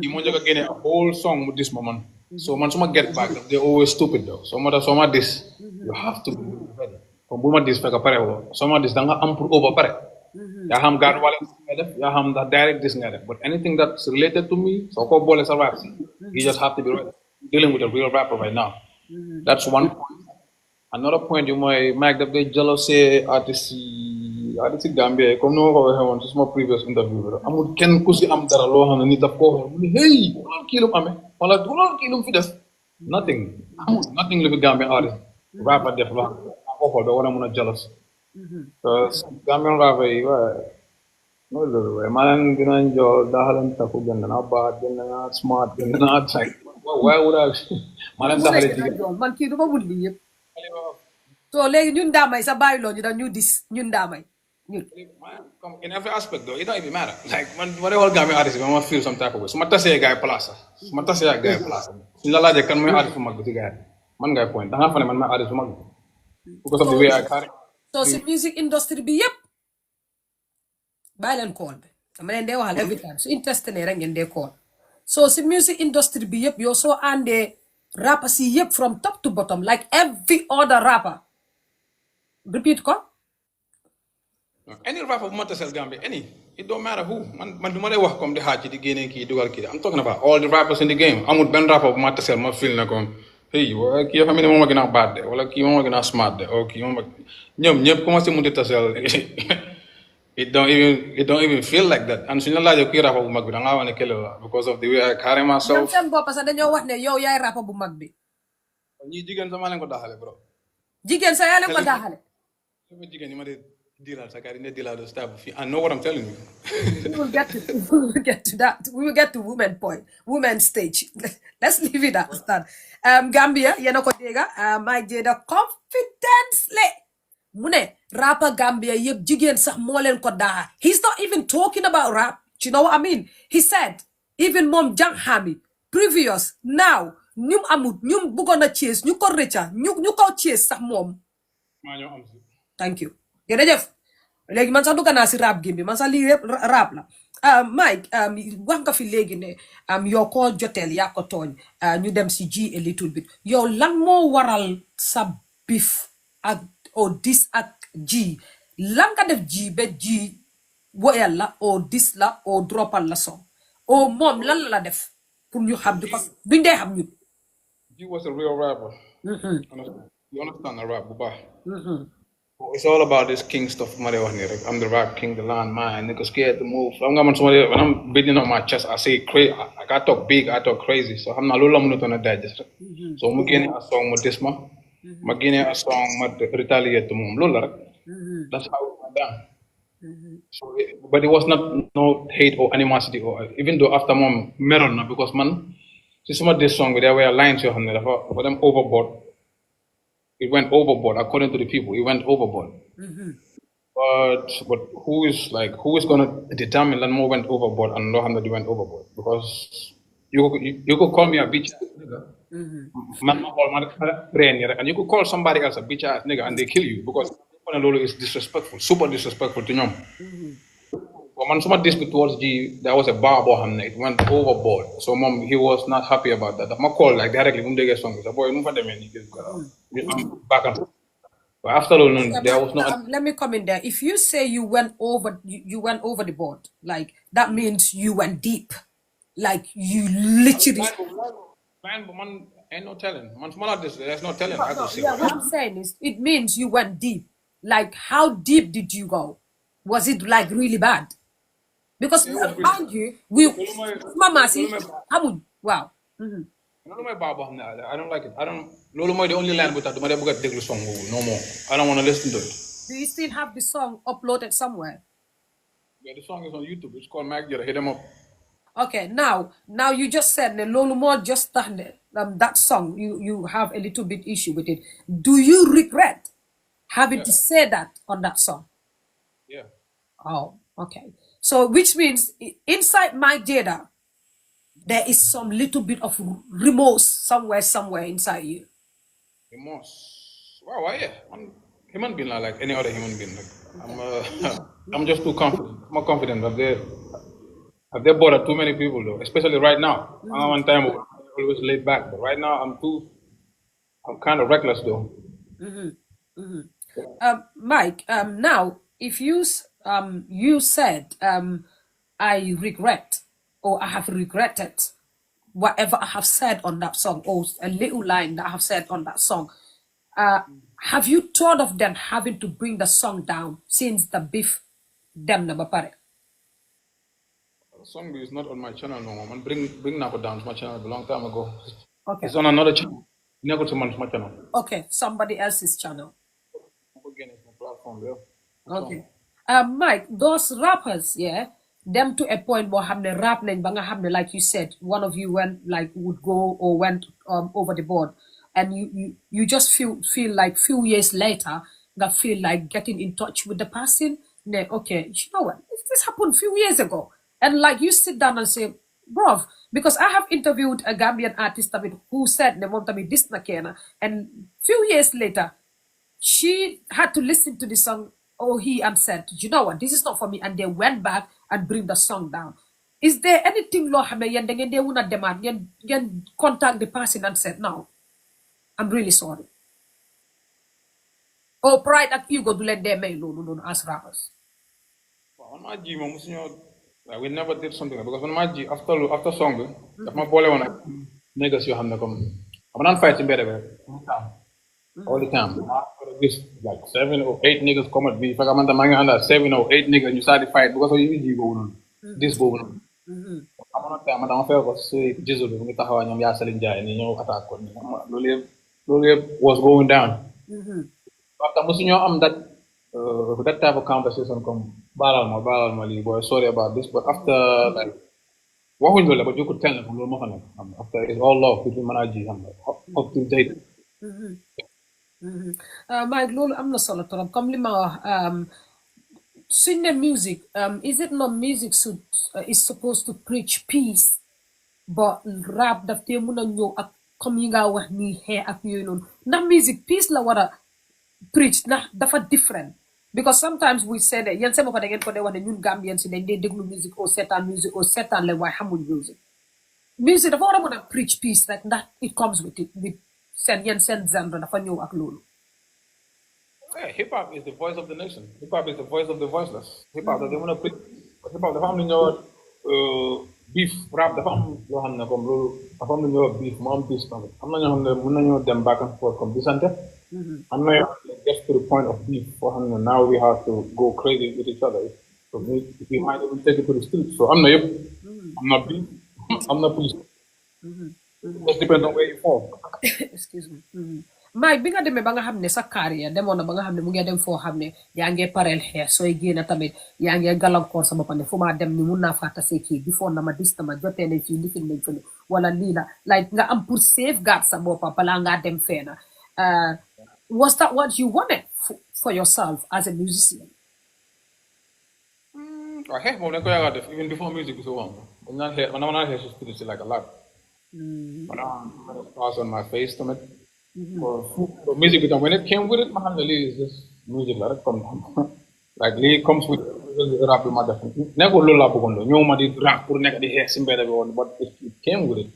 Ji mo njeka get a whole song with this man. So man, suma get back. They're always stupid though. Soma this, you have to be ready. Kung buma this feka pare wo. Soma this danga ampur over pare. Ya ham God wala nga def, ya ham the direct this nga def. But anything that's related to me, so ko bole sa rap. You just have to be ready. Dealing with a real rapper right now. That's one point. Another point you might make that they jealousy artist Gambia comme no ko waxe won ci sama previous interview bi amul kenn ku ci am dara lo xamne nit daf ko wax mu ni hey lol ki lu amé wala lol ki lu fi def nothing nothing lu fi Gambian artist rapper def lo ko ko do wona mëna jealous Gambian rapper yi wa no lo man dinañ jo dahalan ta ko gën na ba gën na smart gën na tech why would I man dahalé ci man kii duma mun lii yëpp so léegi ñun daamay sa bàyyi loo ñu da ñu dis ñun daamay ñun in every aspect though it don't even matter like man wala wal Gambian artist I feel some type of way suma tassé gaay place suma tassé gaay place suñ la laajee kan mooy artist fu mag bi ci gaay man ngay point da nga fa ne man may artist fu mag because of the way I carry so si music industry bi yëpp bàyyi leen call bi dama leen dee waxal every time su interest ne rek ngeen dee call so si music industry bi yëpp yow soo àndee rapper si yëpp from top to bottom like every other rapper repeat ko any rapper bu ma taseel Gambia any it don't matter who man du ma lay wax comme di xaaj di génne kii dugal kii I'm talking about all the rappers in the game amul benn rapper bu ma taseel ma feel ne comme hey kii dafa mel ni moom a gën a bad de wala kii moom a gën a smart de o kii moom a ñoom ñëpp commencé mu di taseel it don't even feel like that and suñu la laajee kii rapper bu mag bi da ngaa wax ne kële la because of the way I carry myself ñoom seen bopp sax dañoo wax ne yow yaay rapper bu mag bi ñii jigéen sama leen ko daxale bro jigéen sa yaa leen ko daaxale sama jigéen ñi ma de dilal sa kari ne dilal do stable fii I know what I'm telling you we will get to that we will get to women stage let's leave it at that Gambia yéena ko dégga my Jayda confidence le mu ne rapper Gambia yëpp jigéen sax moo leen ko daaxa he's not even talking about rap you know what I mean he said even moom jang xami previous now ñum amut ñum bëggoon a chase ñu ko rëcca ñu ko chase sax moom maa ñoo am si thank you jërëjëf léegi man sax dugg naa si rap game bi man sax lii yëpp rap la Mike wax nga fi léegi ne yow koo joteel yaa ko tooñ ñu dem si ji a little bit yow lan moo waral sa bif ak o dis ak ji lan nga def ji ba ji woyal la o dis la o dropal la song o moom lan la def pour ñu xam di ko duñ dee xam ñu He was a real rapper. You understand the rap, Buba? It's all about this king stuff. I'm the rap king, the land man. Niggas scared to move. When I'm beating on my chest, I say crazy. I talk big, I talk crazy. So I'm not on a digest. So I'm getting a song with this man. I'm getting a song with retaliate to mum. That's how it went down. So, but it was not no hate or animosity, or even though after mom meron because man. See some of this song, there were lines for them overboard. It went overboard, according to the people. It went overboard. But who is gonna determine that more went overboard and know how that went overboard? Because you could call me a bitch ass nigga. And you could call somebody else a bitch ass nigga and they kill you because Lolo is disrespectful, super disrespectful to them. But when someone dispute towards G, there was a bar about him. It went overboard. So mom, he was not happy about that. My call like directly when they get song, boy, I'm back and forth. But after all, there was no. Let me come in there. If you say you went over the board, like that means you went deep, like you literally. Man, ain't no telling. Man, there's no telling. What I'm saying is, it means you went deep. Like, how deep did you go? Was it like really bad? Because mind you, Mama see, wow. I don't like it. Lolo the only line but I don't song no more. I don't want to listen to it. Do you still have the song uploaded somewhere? Yeah, the song is on YouTube. It's called Mag Jayda. Hit them up. Okay, now you just said Lolo More just started that song. You have a little bit issue with it. Do you regret having to say that on that song? Yeah. Oh, Okay. So which means inside my Jayda, there is some little bit of remorse somewhere inside you. Remorse. Wow, yeah. I'm human being like any other human being. Like, I'm I'm just too confident. More confident that they bother too many people though, especially right now. I'm one time I'm always laid back, but right now I'm kind of reckless though. Mike, now if you said I regret or I have regretted whatever I have said on that song or a little line that I have said on that song, uh, have you thought of them having to bring the song down since the beef them number pare? The song is not on my channel no more. Man, bring Nako down to my channel a long time ago. Okay, It's on another channel. Never to my channel. okay, somebody else's channel. Again, it's my platform, yeah. Okay. Mike, those rappers, yeah, them to a point where have the rap name banga have like you said, one of you went like would go or went over the board and you just feel like few years later that feel like getting in touch with the person. Then okay, you know what? This happened few years ago. And like you sit down and say, bruv, because I have interviewed a Gambian artist who said they want to be this nakena and few years later she had to listen to the song or he and said, you know what, this is not for me, and they went back and bring the song down. Is there anything law yen they wanna demand yen contact the person and said no, I'm really sorry, or pride that you go to let them no as rappers? On my G, like, we never did something like, because on my G after song, if my boy wanna niggas you have to come. I'm not fighting better all the time. This like 7 or 8 niggas come at me. If I'm under 7 or 8 niggas, you start to fight because of you go on. This go on. I'm not time. I'm fair because Jesus will get how I'm selling jay and you attack on me. Loli was going down. After Musinyo, that type of conversation come balal ma boy sorry about this, but after like what will you but you could tell them after it's all love between Manaji and up to date. Mike loolu am na solo trop comme li ma wax suñ ne music is it not music is supposed to preach peace but rap daf tee mun a ñëw ak comme yi nga wax nii xee ak yooyu noonu ndax music peace la war a preach ndax dafa different because sometimes we say that yéen seen bopp da ngeen ko dee wax ne ñun Gambien si dañ dee déglu music ou seetaan leen waaye xamuñ music dafa war a mën a preach peace rek ndax it comes with seen genre dafa ñëw ak loolu. Yeah, hip hop is the voice of the nation. Hip hop is the voice of the voiceless. Hip hop, they want to put hip hop. Dafa am lu ñoo beef rap. Dafa am loo xam ne comme loolu dafa am lu ñoo beef mu am peace tamit. Am na ñoo xam ne mën nañoo dem back and forth comme disante. Am na yoo xam ne get to the point of beef. For xam ne now we have to go crazy with each other. So we might even take it to the streets. So am na yëpp. I'm not beef. I'm not peace. It just depends on where you fall. Excuse me. Mike bi nga demee ba nga xam ne sa carrière demoon na ba nga xam ne mu ngi dem foo xam ne yaa ngi pareel xeex sooy génn tamit yaa ngi gàllankoor sa bopp ne fu maa dem ni mun naa faa tasee kii before na ma dis na ma jotee nañ fii lifin nañ fële wala lii la like nga am pour safeguard sa boppa balaa ngaa dem feena was that what you wanted for yourself as a musician? I hate moom dañ ko yàgga def even before music bi so on. Man dama naan xeex si studio si like a lot. Man dama pass on my face tamit. For music, when it came with it, Mahamali is just music. Like, it comes with rap. Never lola bugondo. No man did rap for neck the hair simple, but it came with it.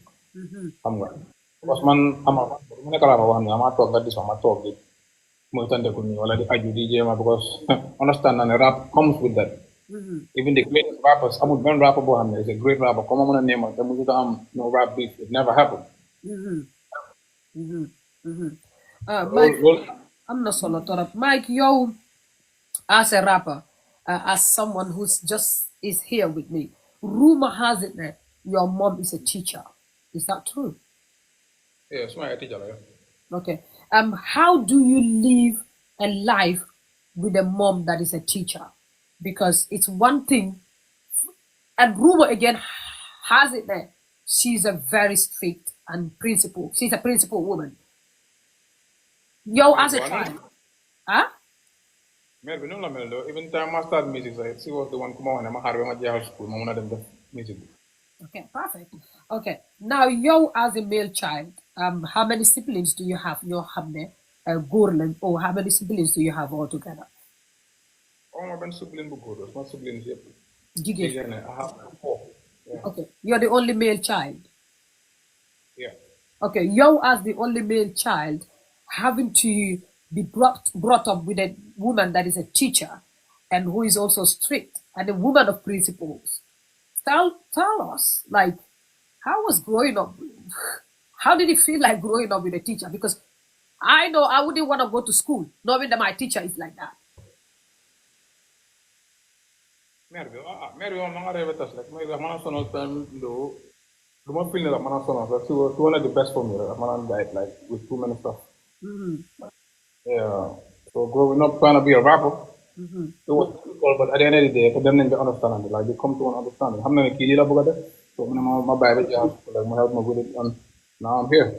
Because man, I'm a talk that this one, I talk it. Mutande kuni wala di aju DJ because understand and rap comes with that. Even the greatest rappers, I'm one rapper boy, is a great rapper. Come on, name it. No rap beef. It never happened. Mike, I'm not solo torop. Mike, yo, as a rapper, as someone who's just is here with me, rumor has it that your mom is a teacher. Is that true? Yeah, it's my teacher. Okay. How do you live a life with a mom that is a teacher? Because it's one thing, and rumor again has it that she's a very strict and principled. She's a principled woman. Yo, as a child, huh? Mère bi noonu la mel though. Even time I start music sax she was the one ku ma wax ne ma xaar ba ma jeexal school ma mun a dem def music bi. Okay, perfect. Okay, now you as a male child, how many siblings do you have? Your hamne, Gorland, or how many siblings do you have altogether? Oh ma benn sibling bu góor la sama siblings yëpp Jigéen. jigéen I have four. Yeah. Okay, you're the only male child. Yeah. Okay, you as the only male child, having to be brought up with a woman that is a teacher, and who is also strict, and a woman of principles. Tell us, like, how was growing up? How did it feel like growing up with a teacher? Because I know I wouldn't want to go to school knowing that my teacher is like that. Mère bi mère bi moom na nga rêvé tas rek may wax mën a sonal time though du ma feel ne la mën a sonal rek she wanted the best for me rek mën a guide like with too many stuff. Yeah. So growing up trying to be a rapper, it was difficult, but at the end of the day, for them to understand it, like they come to an understanding. I'm not a kid, so my Bible job, like my help my with it, and now I'm here.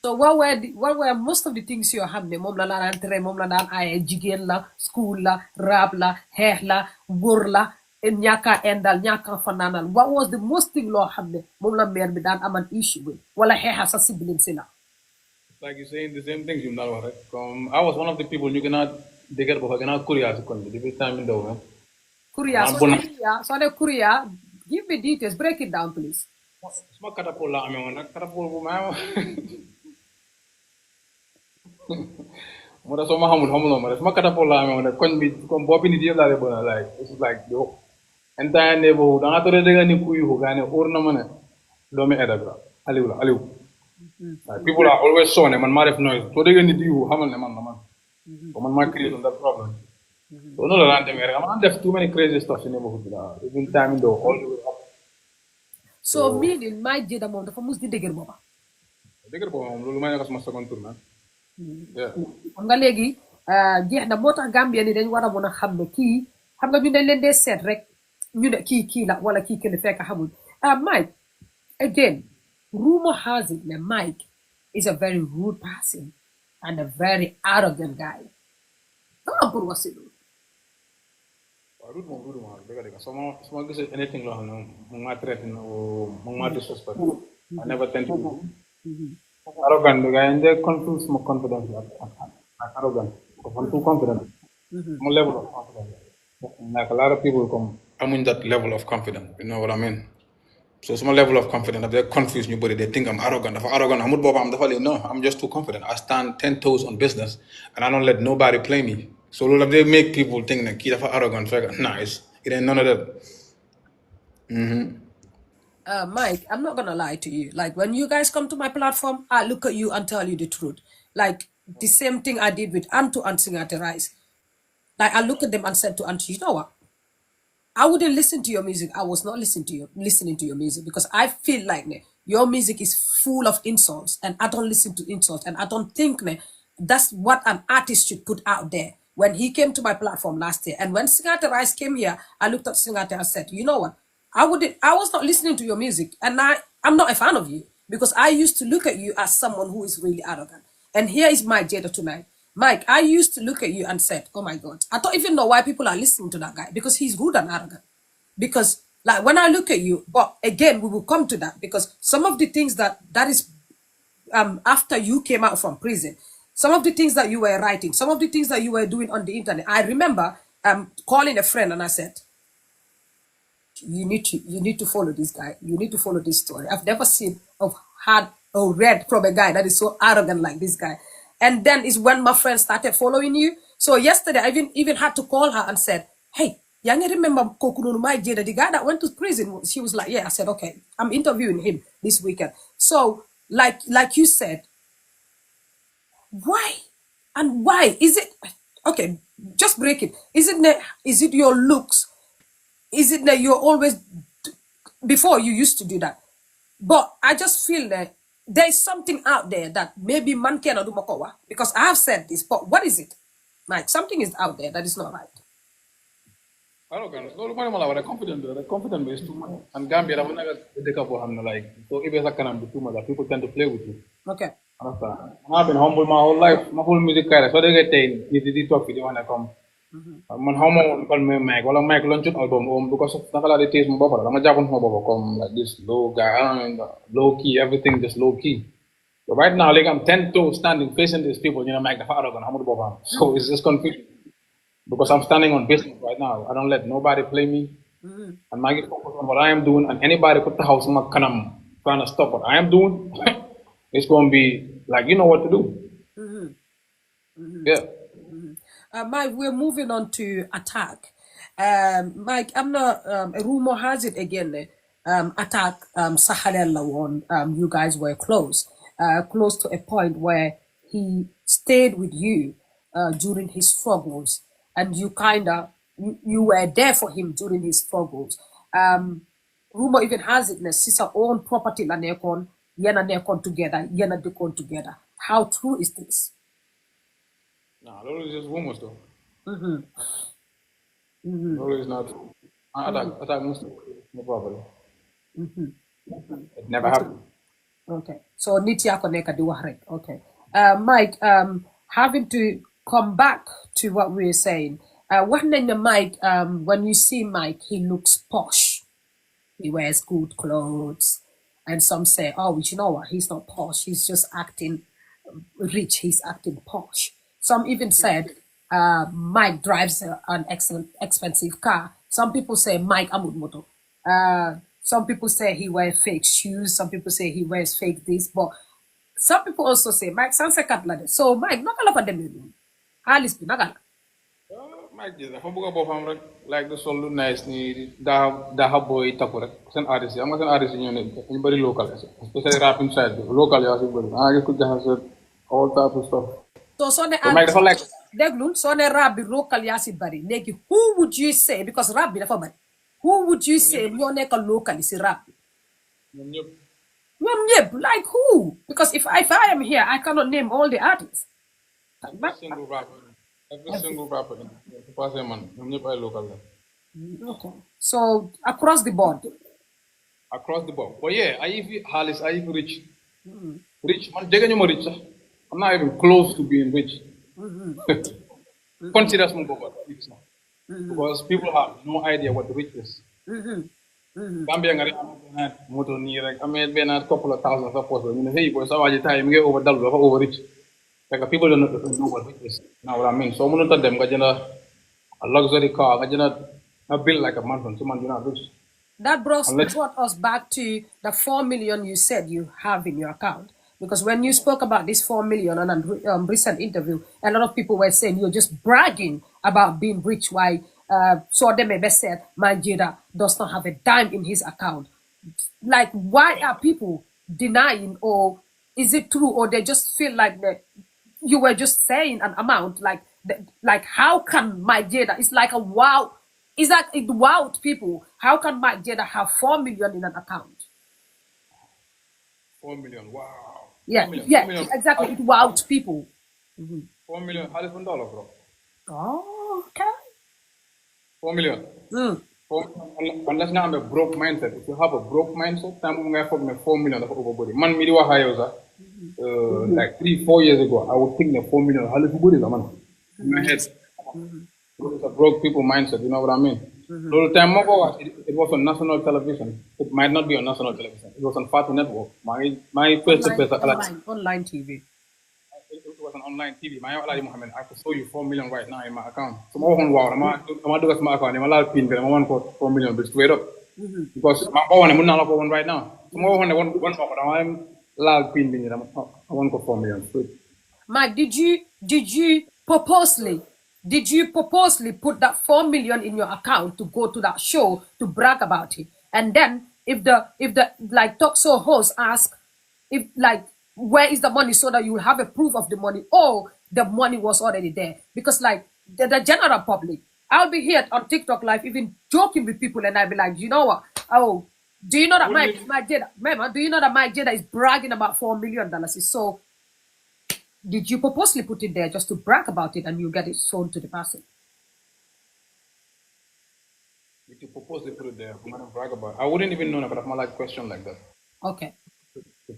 So what were most of the things you have? Mom la daan tere, mom la daan ay jigéen la, school la, rap la, xeex la, góor la, ñàkka endal, ñàkka fanaanal. What was the most thing loo xam ne moom la mère bi daan aman issue with? Wala xeexa sa siblings la. Like you're saying the same things, you know, right? I was one of the people you cannot dig it, but I cannot curious every time in the man. Korea, so the Korea, give me details, break it down, please. Small catapult la ame wana catapult bu ma mo da so ma xamul ma sama catapult la ame wana koñ bi comme bopi nit yeb la le bona like it's like yo entire neighborhood da nga tore de nga ni kuyu ko gane or na mane do me eda bra aliw like people are always so ne man ma def noise so de nga ni diwu xamal ne man la man so man ma create that problem so no la lan demé rek am def too many crazy stuff in neighborhood la even time do all the way up. So meaning my Jayda moom dafa mus di dëgër boppa. Dëgër boppa moom loolu may nekk sama second tour man. xam nga léegi jeex na moo tax Gambien yi dañ war a mën a xam ne kii xam nga ñu dañ leen dee seet rek ñu ne kii la wala kii kenn fekk xamul Mike again rumor has it that Mike is a very rude person and a very arrogant guy. Dama pour wax si loolu. Rude moom dëgg so ma gisee anything loo xam ne mu ma traité mu ma disrespect I never tend to arrogant the guy and they confuse my confidence like arrogant because I'm too confident my level of confidence like a lot of people come I'm in that level of confidence you know what I mean so my level of confidence they're confused nobody they think I'm arrogant if I'm arrogant amut boobu am dafa no I'm just too confident I stand 10 toes on business and I don't let nobody play me. So they make people think that kid are arrogant. Nice. It ain't none of that. Mike, I'm not gonna lie to you. Like when you guys come to my platform, I look at you and tell you the truth. Like the same thing I did with Antu and Singate Rice. Like I look at them and said to Antu, you know what? I wouldn't listen to your music. I was not listening to your music because I feel like your music is full of insults and I don't listen to insults and I don't think that's what an artist should put out there. When he came to my platform last year and when Singate Rice came here, I looked at Singate and said, you know what? I was not listening to your music and I'm not a fan of you because I used to look at you as someone who is really arrogant. And here is my Jayda tonight. Mike, I used to look at you and said, oh my God, I don't even know why people are listening to that guy because he's rude and arrogant. Because like when I look at you, but again, we will come to that because some of the things that is after you came out from prison, some of the things that you were writing, some of the things that you were doing on the internet. I remember calling a friend and I said, you need to follow this guy. You need to follow this story. I've never seen had or read from a guy that is so arrogant like this guy. And then is when my friend started following you. So yesterday I even had to call her and said, hey, young remember Kokununu my Jayda, the guy that went to prison. She was like, yeah. I said, okay, I'm interviewing him this weekend. So like you said, why is it okay? Just break it. Is it your looks? Is it that you're always before you used to do that? But I just feel that there is something out there that maybe man cannot do makowa because I have said this. But what is it? Like something is out there that is not right. Arrogant. No, the confident is too much. And Gambia, I'm not like so. If it's a can be too much, people tend to play with you. Okay. I've been humble my whole life, my whole music career. So they get you talk with you when I come. Man how ma kon me Mike wala Mike launch album because of naka la di taste mo boppa dama jàppoon sama boppa comme like this low guy, I don't know, low key, everything just low key. But right now, like I'm 10 toes standing facing these people, Mike the father gonna hammer boppa. So it's just confusing because I'm standing on business right now. I don't let nobody play me. And I get focused on what I am doing, and anybody put the house in my kanam trying to stop what I am doing, it's gonna be like you know what to do. Yeah. Mike, we're moving on to attack. Mike, I'm not. A rumor has it again. Attack Sahalel Lawon. You guys were close to a point where he stayed with you during his struggles, and you you were there for him during his struggles. Rumor even has it that sister own property la nekon, yena nekon together, yena dekon together. How true is this? Nah, those is just rumors though. Those is not true. Attack Muslim, no problem. It never happened. Okay. So niti yako neka di wax rek. Okay. Mike, having to come back to what we were saying. What nañ ne Mike, when you see Mike, he looks posh. He wears good clothes. And some say, oh, you know what? He's not posh. He's just acting rich. He's acting posh. Some even said Mike drives an expensive car. Some people say Mike amud moto. Some people say he wears fake shoes. Some people say he wears fake this. But some people also say Mike sanse katlade. So Mike, nakala pa dem. Halis bi nakala. Mike Jayda dafa bëgg a boppam rek like the sol lu nice nii daa boy takku rek seen artiste yi am nga seen artiste yi ñoo ne ñu bëri local especially rapping side bi local yaa si bëri gis ko jaxase all type of stuff. So ne Mike dafa like déglul soo ne rap bi local yaa si bari léegi who would you say because rap bi dafa bari who would you say ñoo nekk local si rap bi ñoom ñëpp like who because if I am here I cannot name all the artists. Every single rapper in the past man, ñoom ñëpp ay local la. Okay. So across the board. Across the board. But yeah, I even Halis, I even rich. Rich man, jege ñu ma rich sax. I'm not even close to being rich. Consider small boba rich now. Because people have no idea what rich is. Gambia nga rek am benn moto nii rek amee benn couple of thousand sa poche ñu ne hey boy sa waaji time ngay over dal dafa over rich. Like people don't know what rich is. Now what I mean. So I'm them nga jënd a luxury car, nga jënd a build like a mansion. So man, you're not rich. That brought us back to the 4 million you said you have in your account. Because when you spoke about this 4 million on a recent interview, a lot of people were saying you're just bragging about being rich. Why? So they maybe said, my Jayda does not have a dime in his account. Like, why are people denying, or is it true, or they just feel like that you were just saying an amount? Like how can my Jayda? It's like a wow. Is that it wowed people? How can my Jayda have 4 million in an account? 4 million, wow. Yeah, 4 million, yeah, 4 million. exactly. It wowed people. 4 million, $100, bro. Oh, okay. 4 million. 4 million. Unless now I'm a broke mindset. If you have a broke mindset, time I'm going to 4 million of overbody. Man, me do a higher, like 3-4 years ago, I would think the 4 million. How little is man? In my head. It's a broke people mindset, you know what I mean? So the time ago, it was on national television. It might not be on national television. It was on Fatu Network. My first online TV. It was an online TV. My Muhammad, I could show you 4 million right now in my account. So wow, I'm do my account. I'm allowed pin, but I'm one for 4 million, but straight up. Because my one, I'm not one right now. So one I'm allowed pin, I'm one for 4 million. Straight. Mike, did you purposely put that 4 million in your account to go to that show to brag about it? And then if the like talk show host ask if like where is the money, so that you will have a proof of the money, or the money was already there? Because like the general public, I'll be here on TikTok live even joking with people, and I'll be like, you know what? Oh, do you know that Mike Jayda, remember, do you know that Mike Jayda is bragging about $4 million? So did you purposely put it there just to brag about it and you get it sold to the person? If you purposely put it there, I'm going to brag about it. I wouldn't even know about a like question like that. Okay.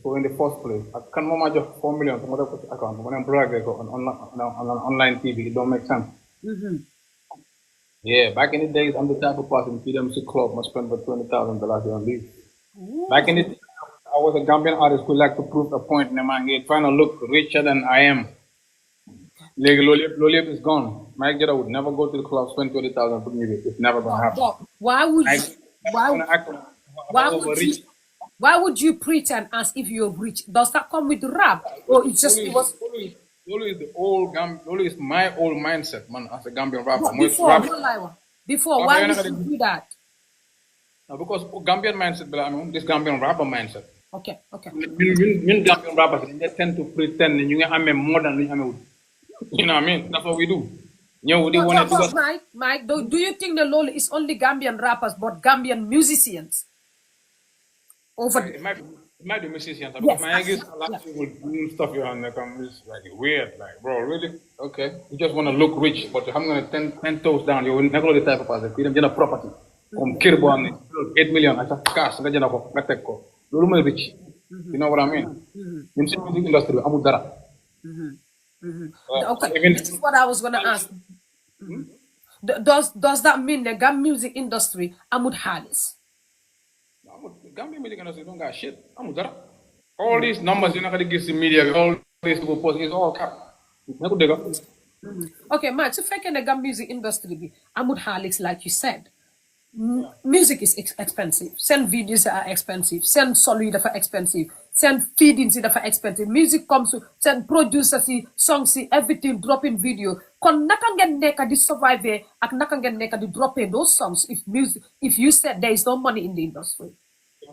So in the first place, I can't manage 4 million from other account. When I'm bragging on online TV, it don't make sense. Yeah, back in the days, I'm the type of person, if you them to club, must spend about $20,000 on leave. Back in the day, I was a Gambian artist who like to prove a point in my head, trying to look richer than I am. Like, Loliep is gone. Mike Jada would never go to the club, spend 20,000 for music. It's never gonna happen. But why would Mike, you, Mike why gonna act why would you overreach. why would you pretend as if you're rich? Does that come with rap, or it's just it was Loli is the old Loli is my old mindset, man, as a Gambian rapper. what Most before? rap. No lie, before Okay, why you're not would gonna you do that? no, because Gambian mindset, but I mean, this Gambian rapper mindset. Okay, okay. Ñun Gambian rappers, they tend to pretend you know I'm more than you know. You know what I mean? That's what we do. You know, they want to do But us. Mike, do you think the Lolo is only Gambian rappers, but Gambian musicians? Over It might be musicians because yes, my guess a lot yeah. of people doing stuff you on like it's like weird, like bro, really? Okay. You just want to look rich, but I'm gonna ten toes down. You will never the type of person. You don't property. Kirbo on 8 million, I just cash, nga jëna ko, nga teg ko. Loolu mooy rich. You know what I mean? In the music industry, amul dara. Okay, Even this is what I was gonna ask. Does that mean the Gam music industry amud halis? Gambia music industry don't got shit. Amul dara. All these numbers you're not gonna get in media, all these people post, it's all cap. Nga ko dega. Okay, Mike, so fake the Gam music industry be amud halis, like you said. Music is expensive. Send videos are expensive. Send solid are expensive. Send feedings are expensive. Music comes to send producers, songs, everything dropping video. Kon naka ngeen nekk di survive ak naka ngeen nekk di dropping those songs if you said there is no money in the industry.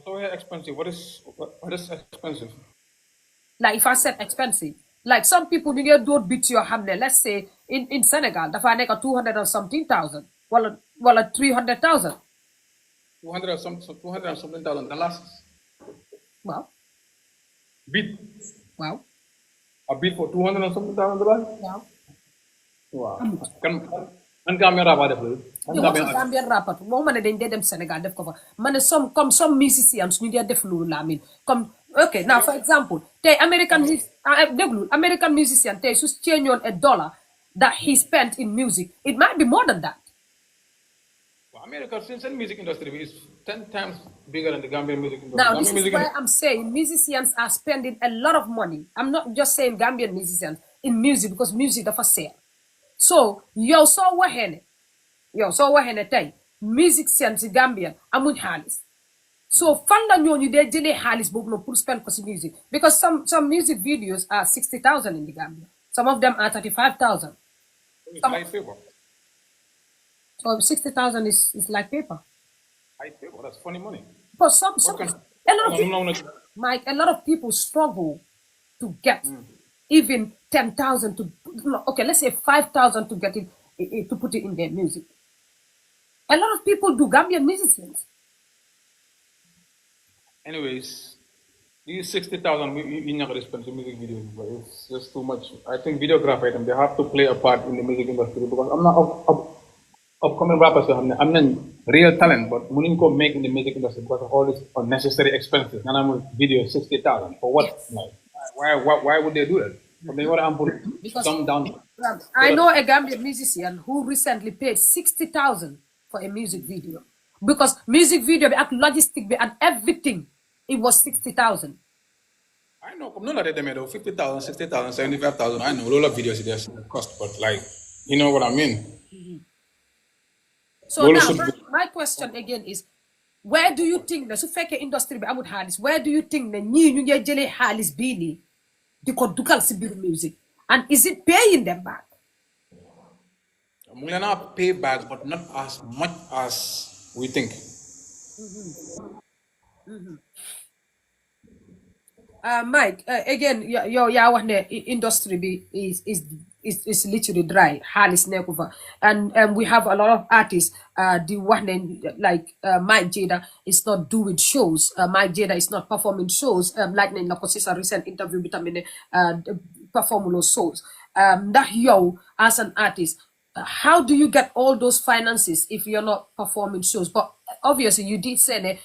So expensive. What is expensive? Like if I said expensive, like some people you get don't beat your hand. Let's say in Senegal, the find like 200 or something thousand. Well, 300,000. 200 and something thousand dollars. Wow. Beat. Wow. A beat for 200 and something $1,000? Wow. Wow. Kan Gambian rapper def loolu. Gambian rapper moo ma ne dañ dee dem Sénégal def ko fa ma ne some musicians ñu dee def loolu laa miin comme ok now for example tey American musician tey su changeoon $1 that he spent in music it might be more than that. America, since the music industry is 10 times bigger than the Gambian music industry. Now, this is why I'm saying musicians are spending a lot of money. I'm not just saying Gambian musicians in music because music is for sale. So, yo so wahene tay music sense Gambian amuñ halis. So, fan la ñooñu dee jëlee halis boobu no pour spend ko si music because some music videos are 60,000 in the Gambia. Some of them are 35,000. So 60,000 is like paper. Like paper, that's funny money. But a lot of people struggle to get even 10,000 to okay, let's say 5,000 to get it to put it in their music. A lot of people do Gambian musicians. Anyways, these 60,000 you're not going to spend music videos, but it's just too much. I think videographer they have to play a part in the music industry because I'm not upcoming rappers I'm not real talent, but mënuñ ko make in the music industry because of all this unnecessary expenses. And I'm a video 60,000 for what? Yes. Like, why would they do that? They want to put some down. I know a Gambian musician who recently paid 60,000 for a music video because music video be at logistic be at everything. It was 60,000. I know, none of them though 50,000, 60,000, 75,000. I know a lot of videos there's cost, but like, you know what I mean. So now, my question again is, where do you think the sufeke industry be amut halis? Where do you think the new ñu ngi jëlee halis bii nii di ko dugal si biir music, and is it paying them back? Mu ngi leen pay back, but not as much as we think. Mike, again, yeah, wax ne industry be is literally dry. Halis nekku and we have a lot of artists. The one like Mike Jayda is not doing shows. Mike Jayda is not performing shows. Like in a recent interview with him, performing those shows. That yo as an artist, how do you get all those finances if you're not performing shows? But obviously, you did say that.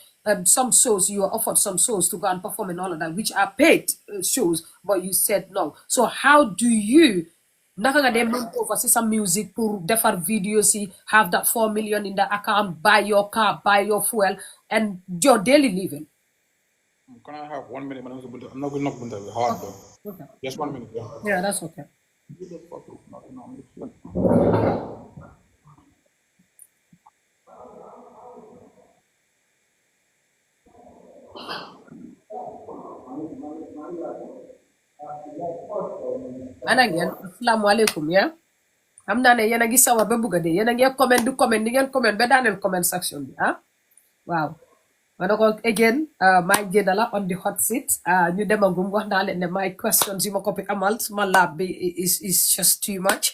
Some shows you are offered some shows to go and perform and all of that, which are paid shows, but you said no. So how do you naka nga dem move over si some music pour defar video si have that 4 million in the account, buy your car, buy your fuel, and your daily living. Can I have 1 minute? I'm not going to knock bunta hard though. Okay. Just 1 minute. Yeah, that's okay. And again, assalamualaikum, yeah. I'm not a yenagi sawa bebuga de yenagi comment du comment di ngeen comment be daanel comment section bi ah. Wow. Manako again, my Jayda la on the hot seat. Ñu demagum wax naa leen ne my questions yi ma ko amal suma lab bi is just too much.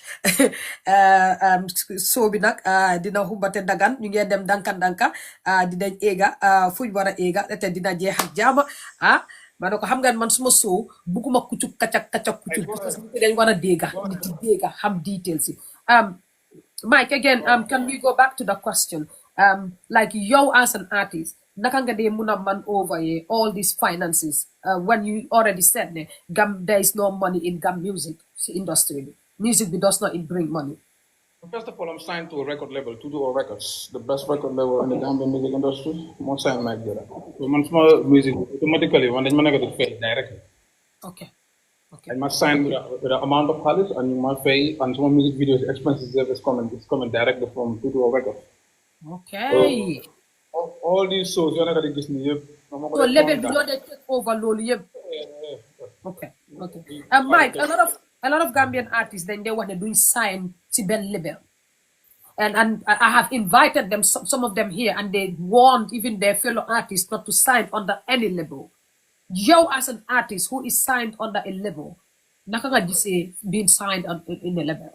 So bi nag dina xumbate dagan ñu ngi dem danka dinañ ega fuñ war a ega te dina jeex ak jaama manako xam ngeen man suma soo buguma kucuk kacak kucuk parce que dañ war a dégga nit yi dégga xam details yi. Mike, again, can we go back to the question? Like you as an artist, nakanga de muna man over all these finances. When you already said there is no money in gam music industry. Music does not bring money. First of all, I'm signed to a record label, Tutu Records, the best record label in the Gambian music industry. I'm signed like that. So when small music automatically when they manage to pay directly. Okay. Okay. I must sign with the amount of college and you must pay and some music videos expenses is coming directly from Tutu Records. Okay. So, all these shows you're not gonna give me. So label below they take over loli. Okay. Okay. Mike, a lot of Gambian artists then they want to do sign to bel label. And I have invited them, some of them here, and they warned even their fellow artists not to sign under any label. You as an artist who is signed under a label, naka nga gisee being signed in a label?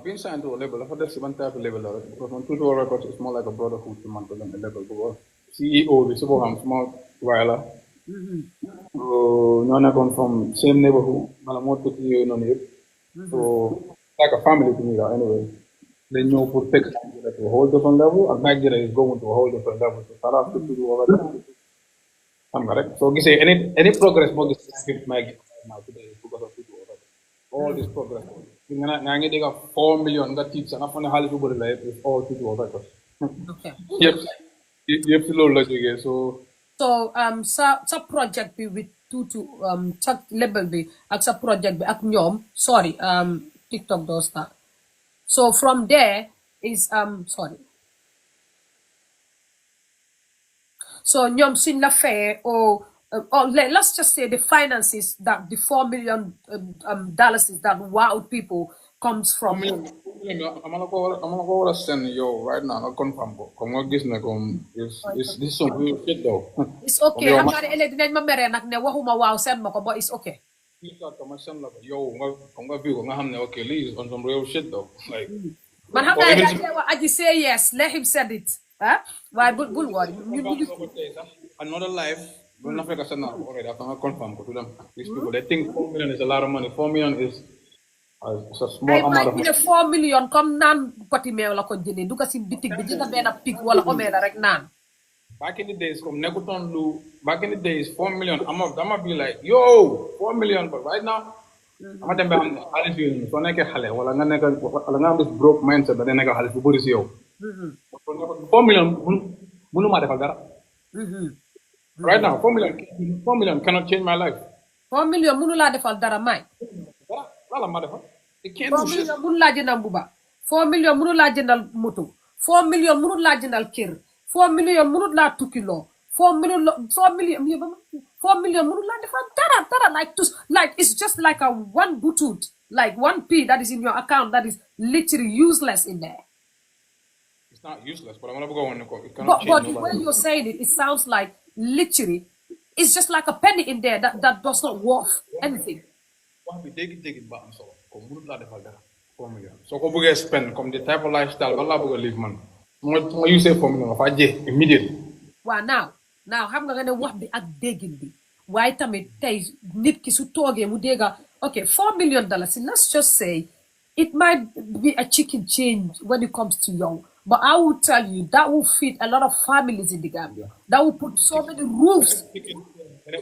Being signed to a label, I've had one type of label because on Tutu Records it's more like a brotherhood to man than a label because CEO is about small while. So Nana come from same neighborhood, Malamot to you no need. So like a family to me anyway. Then you put take to a whole different level, and Nigeria is going to a whole different level. So start off to do over there. I'm correct. So you say any progress more is my today because of people. All this progress. Nangi they got 4 million got teach and after the people life is all to do over. Okay. Yep. You have to know logic. So sa project bi with Tutu sa label bi ak sa project bi ak ñoom sorry TikTok does that. So from there is sorry. So ñoom suñ la fayee or let's just say the finances that the $4 million dollars that wowed people comes from. I'm gonna send you right now. I confirm. Come on, this is some real shit though. It's okay. I'm not dinañ ma mere nak ne waxuma waaw send ma ko but it's okay. Yo, I'm gonna view. I'm gonna okay. Leave on some real shit though. Like. Man, how can I say yes? Let him said it. Huh? Why bull worry? Another life. We're not going to send already. I can confirm to them. These people, they think 4 million is a lot of money. 4 million is a small amount of money. 4 million come nan poti me wala ko jëne du ko ci bitik bi jëna ben pig wala omela rek nan. Back in the days, from Nekuton Lu, back in the days, 4 million. I'm gonna be like, yo, 4 million, but right now, I'm gonna be Alice you. So I can hale. Wala nga this broke mindset, but then I got Alice you. 4 million, munu ma defal dara. Right now, 4 million cannot change my life. 4 million munu la defal dara may. Wala ma defal. It can't 4 do shit. million munu la jëndal buba. 4 million munu la jëndal moto. 4 million munu la jëndal kër. 4 million munu la tukilo. 4 million munu la defal dara like it's just like a one butut, like 1p that is in your account that is literally useless in there. It's not useless, but I'm gonna go on. But the way you're saying it sounds like literally it's just like a penny in there that does not worth anything. So come spend come the type of lifestyle Allah live man. You say 4 million if I immediately. Wow, now xam nga ne wax bi ak déggin bi waaye tamit tey nit ki su toogee mu dégga okay $4 million let's just say it might be a chicken change when it comes to young, but I will tell you that will feed a lot of families in the Gambia. That will put so many roofs.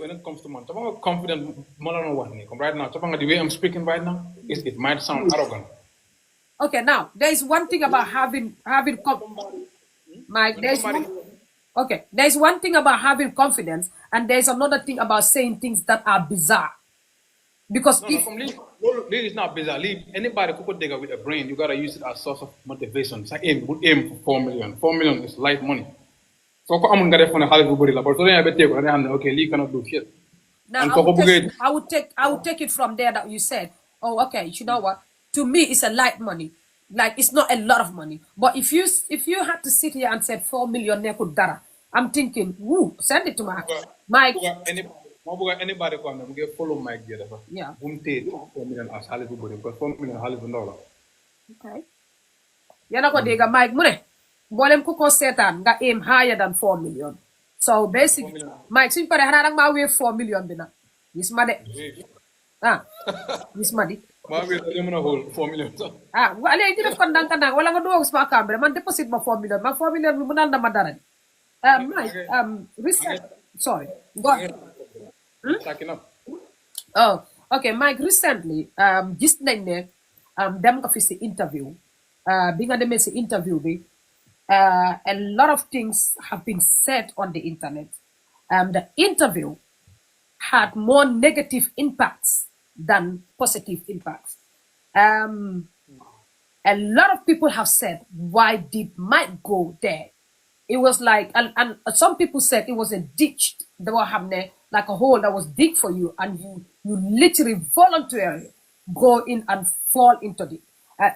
when it comes to money, I'm confident. Right now, the way I'm speaking right now, it might sound arrogant. Okay, now there is one thing about Mike. There's one thing about having confidence, and there's another thing about saying things that are bizarre. Because No, from Lee is not bizarre. Lee, anybody who could dig with a brain, you gotta use it as source of motivation. It's like aim for 4 million. 4 million is light money. So I'm gonna get from a Hollywood but so then I bet okay, Lee cannot do shit. now And I would take it from there that you said, oh, okay, you know what? To me, it's a light money. Like it's not a lot of money. But if you had to sit here and said 4 million dara, I'm thinking, woo, send it to Mike. Anybody come and get follow Mike Jayda. Yeah. 4 million as Hollywood because 4 million Hollywood. Okay. Yana ko dega Mike mune. Bolem ko setan nga aim higher than 4 million. So basically, Mike, suñ pare xana nak ma wé 4 million bi nak. Gis ma de. Ah. Gis ma di. Ma wé da mëna hold 4 million. Ah, wala di def kon dank nang wala nga do sama camera man deposit ma 4 million. Ma 4 million bi mënal na ma dara. Mike, sorry. Go ahead. Oh, okay, Mike, recently, gis nañ ne dem nga fi si interview. Bi nga demee si interview bi, a lot of things have been said on the internet. The interview had more negative impacts than positive impacts. A lot of people have said, why did Mike go there? It was like, and some people said it was a ditch that was happening, like a hole that was dig for you, and you literally voluntarily go in and fall into it.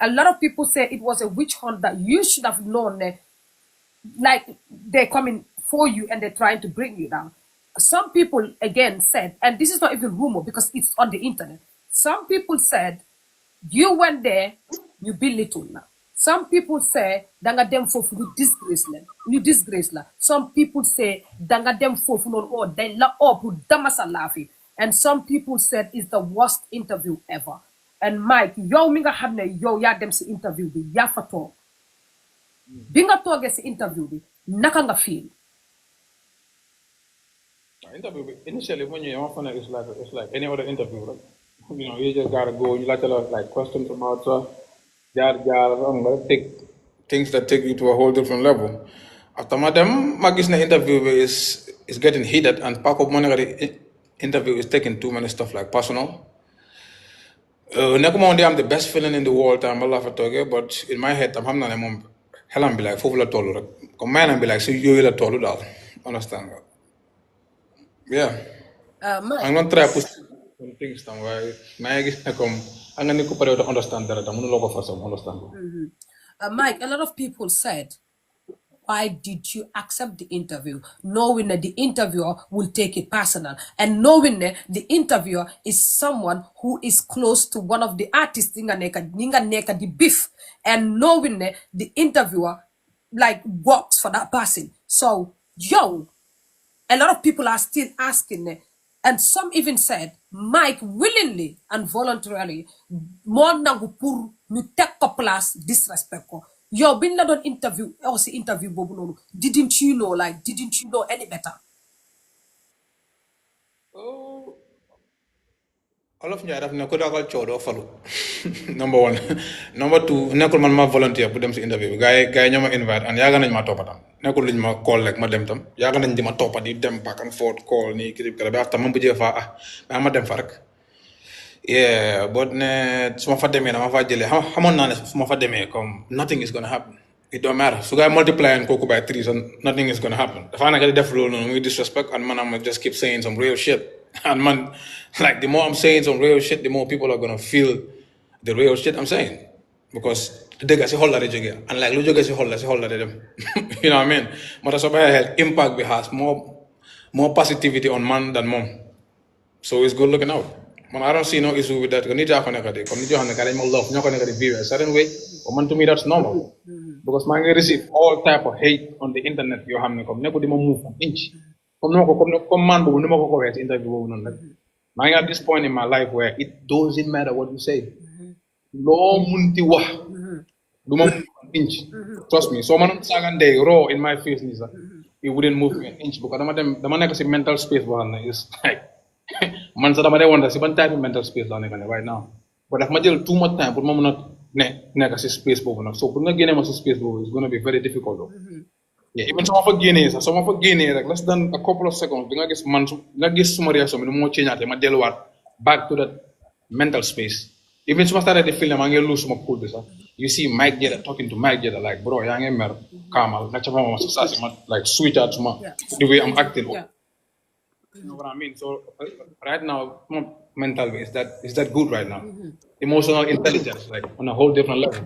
A lot of people say it was a witch hunt that you should have known, like they're coming for you and they're trying to bring you down. Some people again said, and this is not even rumor because it's on the internet. Some people said you went there, you belittle now. Some people say danga dem fofu you disgrace la. Some people say danga dem fofu non or den la opu damasa lafi. And some people said it's the worst interview ever. And Mike, yo minga xamne yo ya dem si interview bi ya fa tok. Bi nga toge si interview bi naka nga feel? Interview initially when you often it's like any other interview, right? You know, you just gotta go. You like a lot like questions from outside. Take things that take you to a whole different level. After madam, Magisna interview is getting heated, and Paco Monegari interview is taking too many stuff like personal. Nekomondi, I'm the best feeling in the world. I'm a laugh at talking, but in my head, I'm not a mom. Hell, I'm be like, Fovula Tolu. Come man, I'm be like, so you're a Tolu dal. Understand? Yeah. I'm not trying to push some things somewhere. My come. I'm going to understand that. I'm going to understand. Mike, a lot of people said, why did you accept the interview, knowing that the interviewer will take it personal, and knowing that the interviewer is someone who is close to one of the artists, ninga neka the beef, and knowing that the interviewer like works for that person. So, a lot of people are still asking, and some even said, Mike willingly and voluntarily, more nangu pour ñu tek ko place disrespect ko. Yo, bin la don interview, also interview bobu nonu. Didn't you know any better? Oh, all of you have no good chodo follow. Number one. Number two, nekul man ma volunteer pour dem ci interview. Guy ñoma invite and yaga nañ ma topatam. Nekul luñ ma call like ma dem tam. Yaga nañ di ma topat di dem back and forth call ni kirib kala ba tam ma bujé fa ma dem fa rek. Yeah, but suma fa demee dama fa jëlee xamoon naa ne suma fa demee comme nothing is gonna happen. It don't matter. So guy multiplying kooku by 3, so nothing is gonna happen. Dafa nekk di def loolu noonu muy disrespect, and man I'm just keep saying some real shit. And man, like the more I'm saying some real shit, the more people are gonna feel the real shit I'm saying. Because dëgg si xol la di jógee, and like lu jógee si xol la di dem. You know what I mean? Moo tax soo bàyyee xel impact bi has more positivity on man than mom. So it's good looking out. Man, I don't see no issue with that. Come love, view a certain way. But to me, that's normal. Because man, receive all type of hate on the internet. You have to move an inch. Come man, but interview. Man, at this point in my life where it doesn't matter what you say. No munti wa. Inch. Trust me. So man, sagan day raw in my face, Nisa. it wouldn't move me an inch because dama nekk si mental space boo xam ne is like man sax dama dee wonder si ban type of mental space laa nekk ne right now but daf ma jël too much time pour ma mën a nekk si space boobu nag so pour nga génnee ma si space boobu is gonna be very difficult though. Yeah, even soo ma fa génnee sax soo ma fa génnee rek less than a couple of seconds di nga gis man nga gis suma réaction bi nu moo changeate ma delluwaat back to that mental space even su ma started di film maa ngi lose suma cool bi sax you see Mike Jayda talking to Mike Jayda like bro yaa ngi mer kaamal nga ca fa ma sa si ma like switch out suma the way I'm acting. You know what I mean? So right now, my mental is that good right now? Emotional intelligence, like on a whole different level.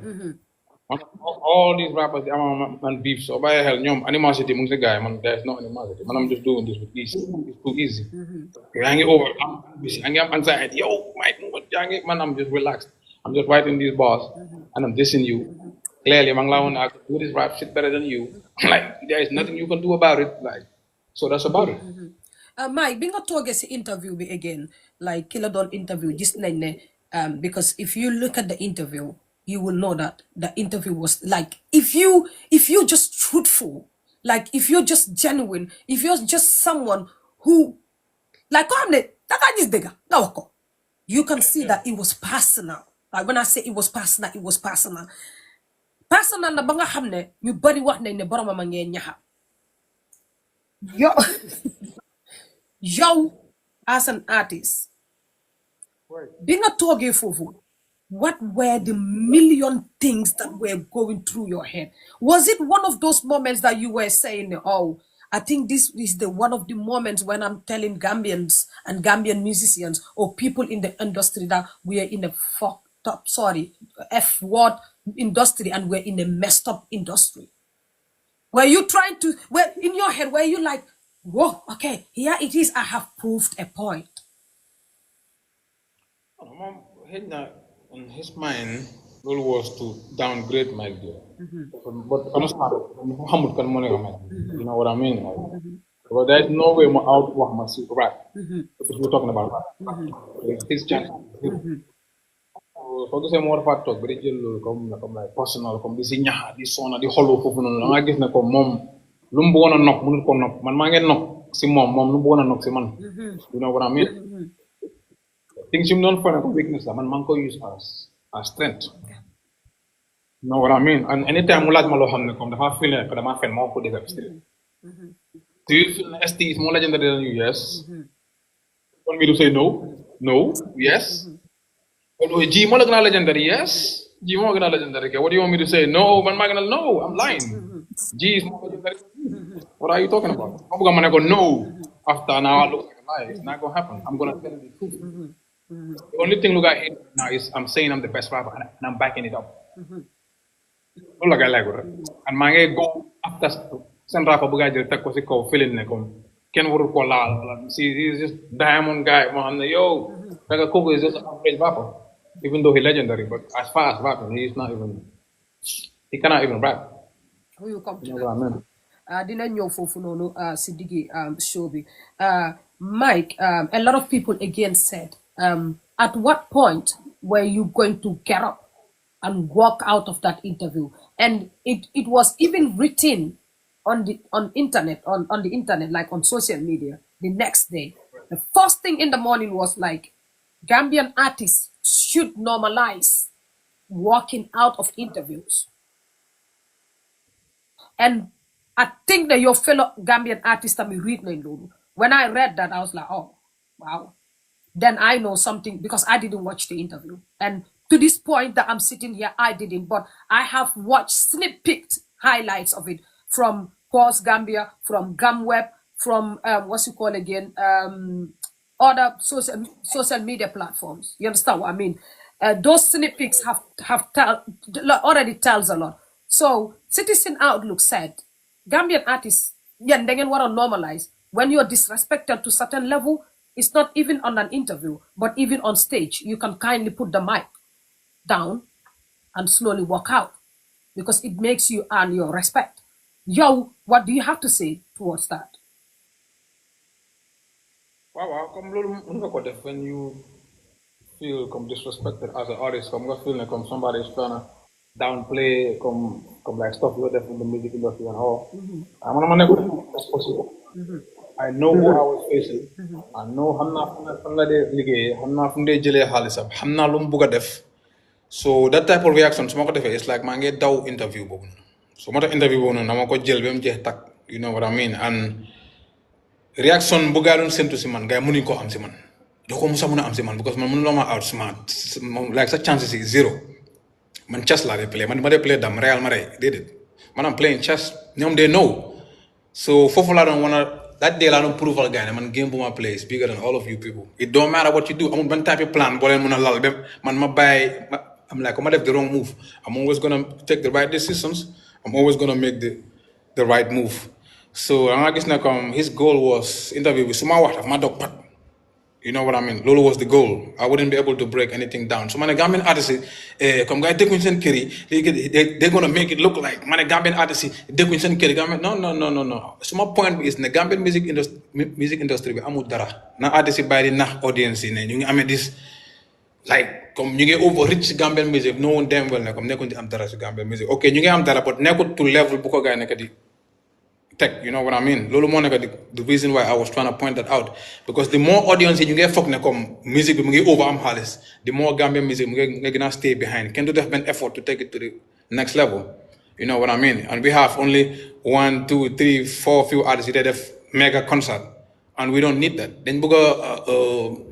All these rappers, they are man beef. So by hell, animosity, guy, man, there's no animosity. Man, I'm just doing this with easy. It's too easy. Hang it over. I'm busy. I'm anxiety. Yo, Mike, man, I'm just relaxed. I'm just writing these bars, and I'm dissing you. Clearly, man, I can do this rap shit better than you. Like there is nothing you can do about it. Like so, that's about it. Mike bi nga toogee si interview bi again like ki la doon interview gis nañ ne because if you look at the interview you will know that the interview was like if you just truthful like if you're just genuine if you're just someone who like ko xam ne dangaa gis dëgga nga wax ko you can see that it was personal like when I say it was personal na ba nga xam ne ñu bari wax nañ ne boromam a ngee ñaxa yow as an artist bi nga toogee foofu what were the million things that were going through your head? Was it one of those moments that you were saying, oh, I think this is the one of the moments when I'm telling Gambians and Gambian musicians or people in the industry that we are in a fucked up, F word industry and we're in a messed up industry? Were you trying to, in your head, were you like, whoa, okay, here it is, I have proved a point? In his mind, goal was to downgrade my gear. But honestly, you know what I mean? But there's no way I'm out of my secret rap. If we're talking about rap. It's his chance. So to say more fat talk, very jello, comme like personal, comme di signa, di sona, di hollow fofu non. Nga gis ne ko mom lu mu bëggoon a nok mënul ko nok man maa ngeen nok si moom lu mu bëggoon a nok si man. You know what I mean? Things you don't find a weakness, man, man, use as strength. You know what I mean? And anytime you like Maloham, come the half feeling, but I'm often more good as still. Do you feel ST is more legendary than you? Yes. Want me to say no? No? Yes. G more legendary? Yes. G more legendary. What do you want me to say? No, man, no, I'm lying. G is more legendary. What are you talking about? I'm gonna go no after an hour. Look like a lie. It's not gonna happen. I'm gonna tell you the truth. The only thing look I hate now is I'm saying I'm the best rapper and I'm backing it up. Look like I like it. And my go after some rapper bu guy just take ko feeling ne comme ken waru ko laal. See, he's just diamond guy man. Yo, like Coco is just an average rapper, even though he's legendary. But as far as rapping, he cannot even rap. Who you come to? You know what I mean? Dina ñëw foofu noonu si diggi show bi Mike, a lot of people again said at what point were you going to get up and walk out of that interview? And it was even written on the internet, like on social media the next day. The first thing in the morning was like Gambian artists should normalize walking out of interviews. And I think that your fellow Gambian artists are reading. When I read that, I was like, oh, wow. Then I know something because I didn't watch the interview. And to this point that I'm sitting here, I didn't. But I have watched snippet highlights of it from Pause Gambia, from Gamweb, from other social media platforms. You understand what I mean? Those snippets already tells a lot. So Citizen Outlook said, Gambian artists, they want to normalize when you're disrespected to certain level. It's not even on an interview, but even on stage, you can kindly put the mic down and slowly walk out because it makes you earn your respect. Yo, what do you have to say towards that? Wow, when you feel disrespected as an artist, feel like somebody's trying to downplay like stuff you def in the music industry and all. as possible. I know who I was facing. I know xam naa fan la dee liggéeyee xam naa fu mu dee jëlee xaalisam xam naa lu mu bugg a def. So that type of reaction su ma ko defee it's like maa ngi daw interview boobu noonu. So moo tax interview boobu noonu dama ko jël ba mu jeex takk you know what I mean and reaction bu gaa doon séntu si man gaa mënuñ koo am si man. doo ko musa mën a am si man because man mënuloo ma outsmart like sa chances yi zero. Man chess laa dee play man ma dee play dam Real ma rey déedéet man am playing chess ñoom they know so foofu laa doon wana that day laa doon prove al gars ne man game bu ma play is bigger than all of you people it don't matter what you do amul ban type of plan boo leen mën a lal ba man ma bàyyi am like ma def the wrong move I'm always gonna take the right decisions I'm always gonna make the right move so da nga gis ne comme his goal was interview bi su ma wax daf ma dog pat. You know what I mean? Lolo was the goal. I wouldn't be able to break anything down. So, man, Gambian artists, come guy, they're gonna make it look like man, Gambian artists, no. So my point is, the Gambian music industry, I'm dara. Na artists by the na audience in, I mean this, like, come you get overreach Gambian music. No one damn well, come nekun am dara Gambian music. Okay, you get am dara, but nekun to level buko guy nekadi. Tech, you know what I mean? Lolo Monica, the reason why I was trying to point that out, because the more audience you get fuck come music over Halis, the more Gambian music we're gonna stay behind. Can do that effort to take it to the next level. You know what I mean? And we have only 1, 2, 3, 4 few artists that have mega concert. And we don't need that. Then we go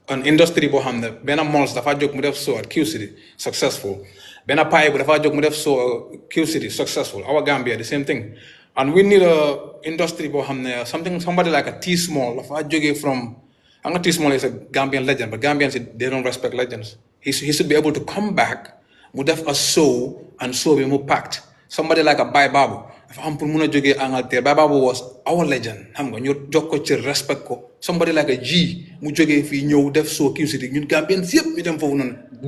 an industry behind that. Ben a malls dafa jog mu def so at Q City successful. Ben a pie dafa jog mu def so Q City successful. Our Gambia the same thing. And we need a industry somebody like a T Small. From I'm not T Small is a Gambian legend, but Gambians they don't respect legends. He should be able to come back, would have a show and show be more packed. Somebody like a Bai Babu. If I'm Pumuna Joge Angal Bai Babu was our legend. I'm going to joko respect ko. Somebody like a G, Mujoge if you know def so City, you Gambian zip with them for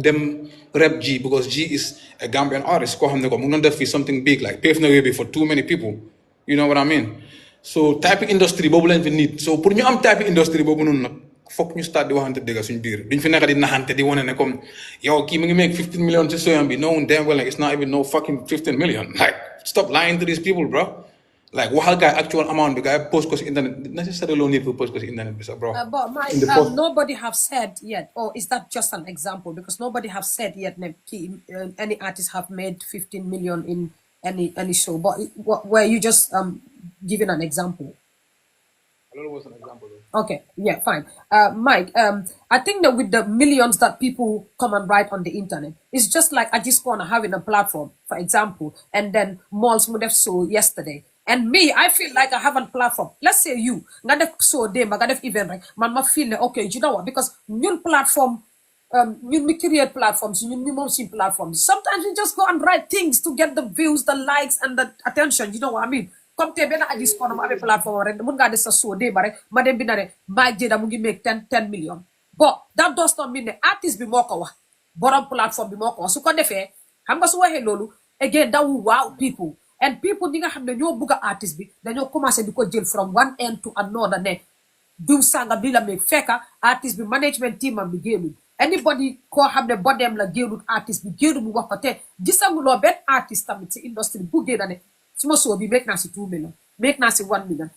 them rep G because G is a Gambian artist. Ko ham def something big like pave no way for too many people. You know what I mean? So type of industry boobu lañ fi need so pour ñu am type of industry boobu noonu nag foog ñu start di waxante dëgg suñ biir duñ fi nekk di naxante di wane ne comme yow kii mi ngi make 15 million ci soyam bi no damn well like it's not even no fucking 15 million like stop lying to these people bro like waxal guy actual amount bi guy post ko si internet necessarily need to post ko si internet bi sax bro but nobody have said yet or is that just an example because nobody have said yet any artists have made 15 million in any show, but were you just giving an example? That was an example. Okay, yeah, fine. Mike, I think that with the millions that people come and write on the internet, it's just like Ajis Corner having a platform, for example, and then Malls would have so yesterday. And me, I feel like I have a platform. Let's say you, Gadef so day, Magadef event, right? Man, feel okay, you know what? Because new platform. We create platforms, you see platforms. Sometimes you just go and write things to get the views, the likes, and the attention. You know what I mean? Come to a Discord on a platform, right? So day, but Madam Binare, my Jayda Mugi make 10 million. But that does not mean the artist be more kawa. Bottom platform be more kawa. So can defe, Hambaswa Helolu, again, that will wow people. And people think I have the new book artist be, then you come and go jail from one end to another net. Do sanga bila make feka, artist be management team and begin. Anybody ko have the bottom la gearu artist bi gearu mu waxate gisamu lo bet artist tamit ci industry bu geena ne suma so bi make na ci 2 million make na ci 1 million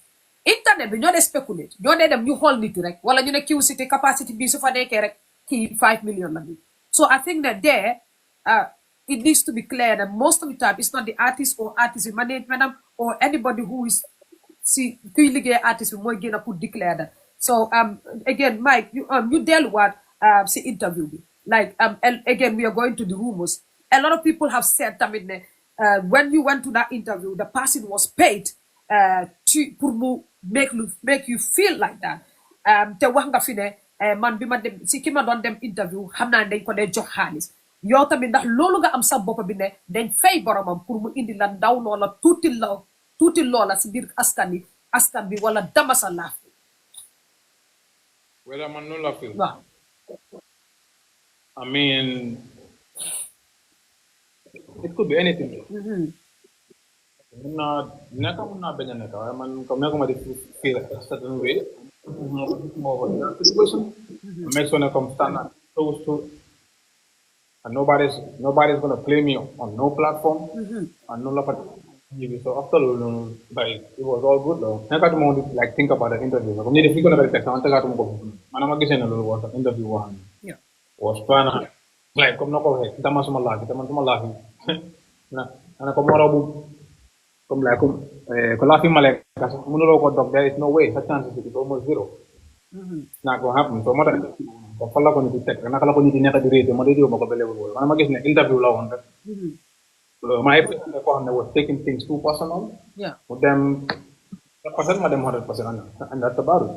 internet bi ñoo de speculate ñoo de dem ñu xol nit rek wala ñu ne Q City capacity bi su fa nekké rek ki 5 million la bi so I think that there it needs to be clear that most of the time it's not the artist or artist management or anybody who is see kuy liggéey artist bi moy gëna pour declare that so again Mike you deal what see interview me. Like again, we are going to the rumors. A lot of people have said, I mean, when you went to that interview, the person was paid to make you feel like that. Te wax nga fi ne man bi ma dem si ki ma doon dem interview xam naa dañ ko dee jox xaalis yow tamit ndax loolu nga am sa bopp bi ne dañ fay boromam pour mu indi la ndaw loola tuuti loola si biir askan bi wala dama sa laaf. Wala man noonu la feel. Waaw. I mean, it could be anything. Mun naa bañ a nekk waaye man comme nekkuma di feel a certain way. More of a situation. Make sure come stand close to, and nobody's gonna play me on no platform. And no So after like it was all good though. I got to like think about the interview. Like, if you're gonna text, I want to go. Man, I'm getting a little was the interview one Yeah. was fun. Like, come knock over. Kita masuk malah, kita masuk malah. Nah, anak kamu orang come like come laughing malah. Kasi menurut kau dog there is no way. Such chances is almost zero. Not gonna happen. So mata kalau kau ni text, karena kalau kau ni niat diri itu, mata itu mau kau beli boleh. Mana magis ni interview lawan. My opinion was taking things too personal. Yeah. But then, the person madam 100%, and that's about it.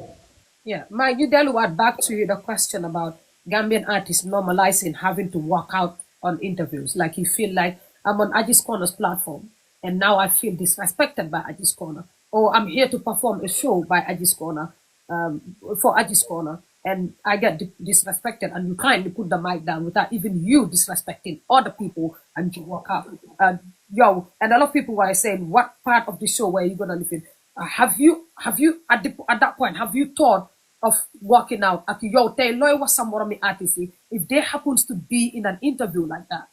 Yeah, Mike, you dealt what back to the question about Gambian artists normalizing having to walk out on interviews. Like you feel like I'm on Ajis Corner's platform and now I feel disrespected by Ajis Corner. Or I'm here to perform a show by Ajis Corner, for Ajis Corner, and I get disrespected and you kindly put the mic down without even you disrespecting other people and you walk out. And a lot of people were saying, what part of the show were you gonna live in? Have you at that point have you thought of walking out at yo tay loy was some more artist if there happens to be in an interview like that?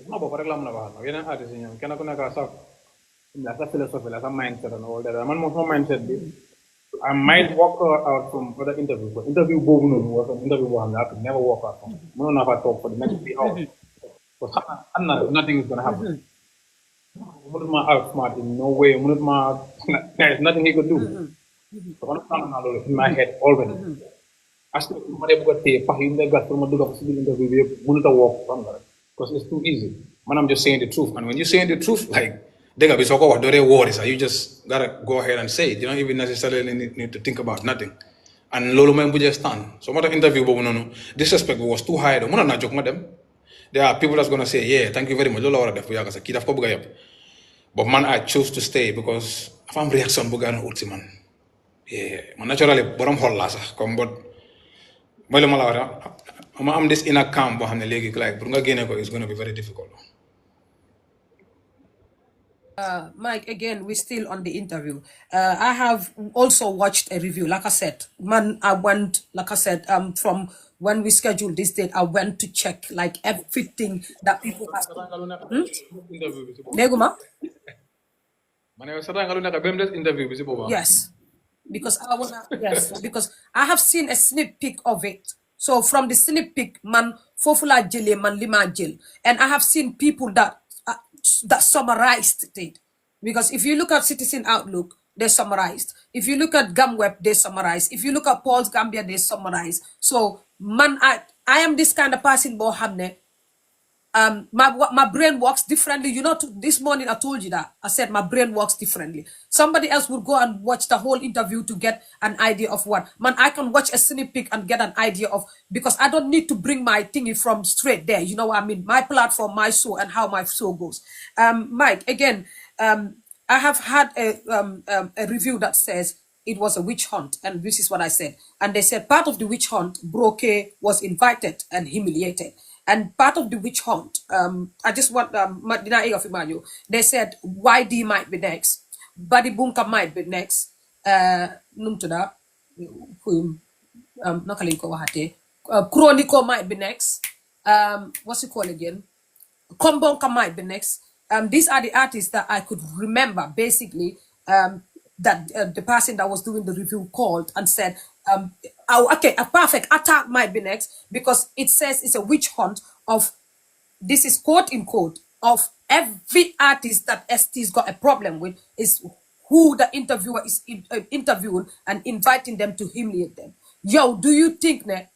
No, but for example, na artist niya, kaya ko nakasa, sa philosophy, sa mindset and all that. Man mo mindset din. I might walk out from other interviews, but interview both was an interview one I could never walk out from. We don't have to talk for the next 3 hours. But nothing is gonna happen. My outsmart in no way. There's nothing he could do. So I'm in my head already. I still got to pay the gas from a interview. Walk from there because it's too easy. Man, I'm just saying the truth. And when you're saying the truth, like they gotta be so what do they worry? So you just gotta go ahead and say it. You don't even necessarily need to think about nothing. And lolo man just stand. So what interview but no disrespect was too high. I'm not joking with them. There are people that's gonna say, yeah, thank you very much. Lolo order for yaga sa kid but man, I chose to stay because if I'm reaction bugan ulti man. Yeah, man naturally borom hol la sax comme but moy luma la wara am this inner calm bo xamne legi like pour nga gene ko is going to be very difficult. Mike, again, we're still on the interview. I have also watched a review. Like I said, I went, like I said, from when we scheduled this date, I went to check like everything that people have. Neguma? Yes. Because I have seen a sneak peek of it. So from the sneak peek, man, fofula jele man lima jil, and I have seen people that summarized it. Because if you look at Citizen Outlook, they summarized. If you look at Gumweb, they summarize. If you look at Paul's Gambia, they summarize. So man, I am this kind of person, Bohamne. My brain works differently. You know, this morning I told you that. I said my brain works differently. Somebody else would go and watch the whole interview to get an idea of what. Man, I can watch a sneak peek and get an idea of, because I don't need to bring my thingy from straight there. You know what I mean? My platform, my show, and how my show goes. Mike, again, I have had a review that says it was a witch hunt, and this is what I said. And they said part of the witch hunt, Broke was invited and humiliated. And part of the witch hunt, I just want they said YD might be next, Buddy Bunka might be next, Numtuda, Chronico might be next, what's it called again? Kombonka might be next. These are the artists that I could remember basically, that the person that was doing the review called and said, okay, a perfect attack might be next, because it says it's a witch hunt of, this is quote in quote, of every artist that ST's got a problem with is who the interviewer is interviewing and inviting them to humiliate them. Yo, do you think that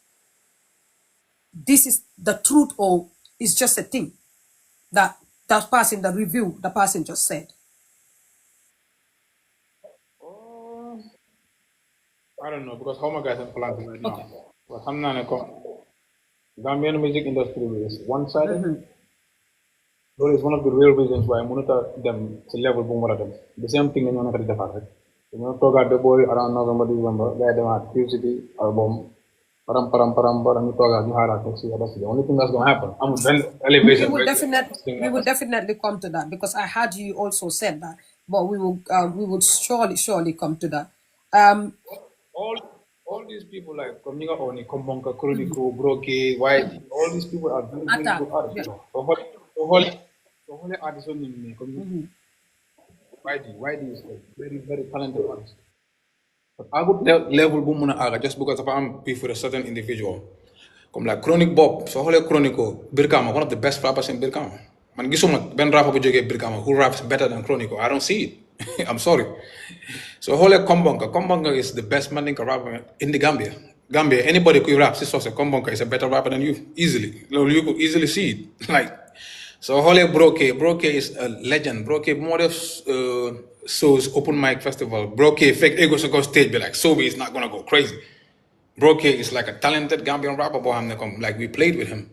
this is the truth, or is just a thing that person, the review, the person just said? I don't know because how my guys are planning right now. But I'm not a Gambian music industry is one-sided. That is one of the real reasons why I monitor them to level boom them. The same thing in one of the department. You know, talk about the boy around November, December, they had City album, param, you talk about New Hara, that's the only thing that's going to happen. I'm then elevation. We will definitely come to that, because I heard you also said that, but we will surely come to that. All these people like Kominga Oni, Kombonka, Kurudiko, Broke, White, all these people are very, very good artists. Yeah. So whole artist on me come YD is a very very talented artist. But I would level boom muna aga just because if I'm beef with a certain individual. Come like Chronic Bob, so whole Chronico, Birkama, one of the best rappers in Birkama. Man gisuma ben rapper bu joge Birkama who raps better than Chronico. I don't see it. I'm sorry. So whole Kombonga is the best Mandinka rapper in the Gambia. Gambia, anybody who raps this also Kombonga is a better rapper than you. Easily. You could easily see it. Like so whole Broke is a legend. Broke more of shows open mic festival. Broke fake ego so go stage be like Sobi is not gonna go crazy. Broke is like a talented Gambian rapper boy. Like we played with him.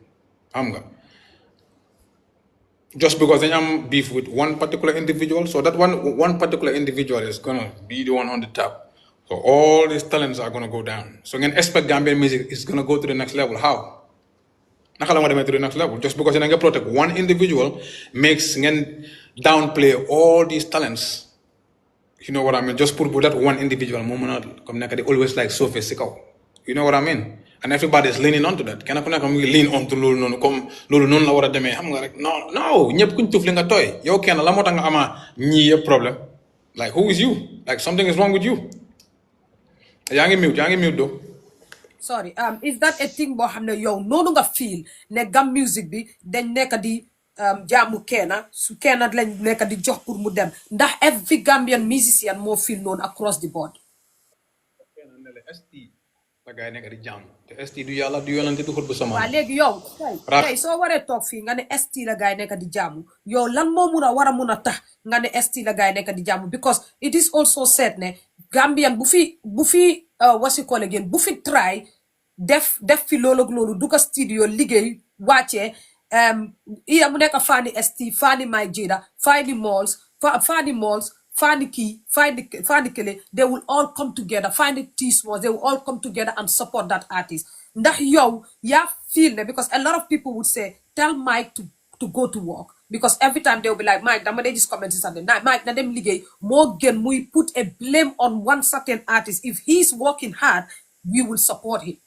Just because I'm beef with one particular individual, so that one particular individual is gonna be the one on the top. So all these talents are gonna go down. So again, expect Gambian music is gonna go to the next level. How? Naka lang to the next level. Just because you protect one individual makes again downplay all these talents. You know what I mean? Just put that one individual moment come they always like surface. You know what I mean? And everybody's leaning onto that. Can I lean onto lulu come lulu non la wara demé xam nga rek no ñepp kuñ tuf li nga toy yow kenn la motax nga ama ñi yeb problem like who is you like something is wrong with you yaa ngi mute do sorry is that a thing boo xam ne yow noonu nga feel ne gam music bi dañ nekk di jaamu kenna su kenna lañ nekk di jox pour mu dem ndax every Gambian musician moo feel noonu across the board la gaay nekk di jaam te ST du yàlla du yonante du xut bu sama waa léegi yow tey soo waree toog fii nga ne ST la gaay nekk di jaamu yow lan moo war a mun a tax nga ne ST la gaay nekk di jaamu because it is also said ne Gambian bu fi wasikool again bu fi try def fi loolu dugga studio liggéey wàccee iya mu nekk Fani ST Fani my Jayda Fani malls Fani Kele, they will all come together. Find the T-Smalls, they will all come together and support that artist. Ndax yow ya feel ne because a lot of people would say, tell Mike to go to work. Because every time they'll be like, Mike, dama dey just comment something. Mike, na dem liggéey moo gën muy put a blame on one certain artist. If he's working hard, we will support him.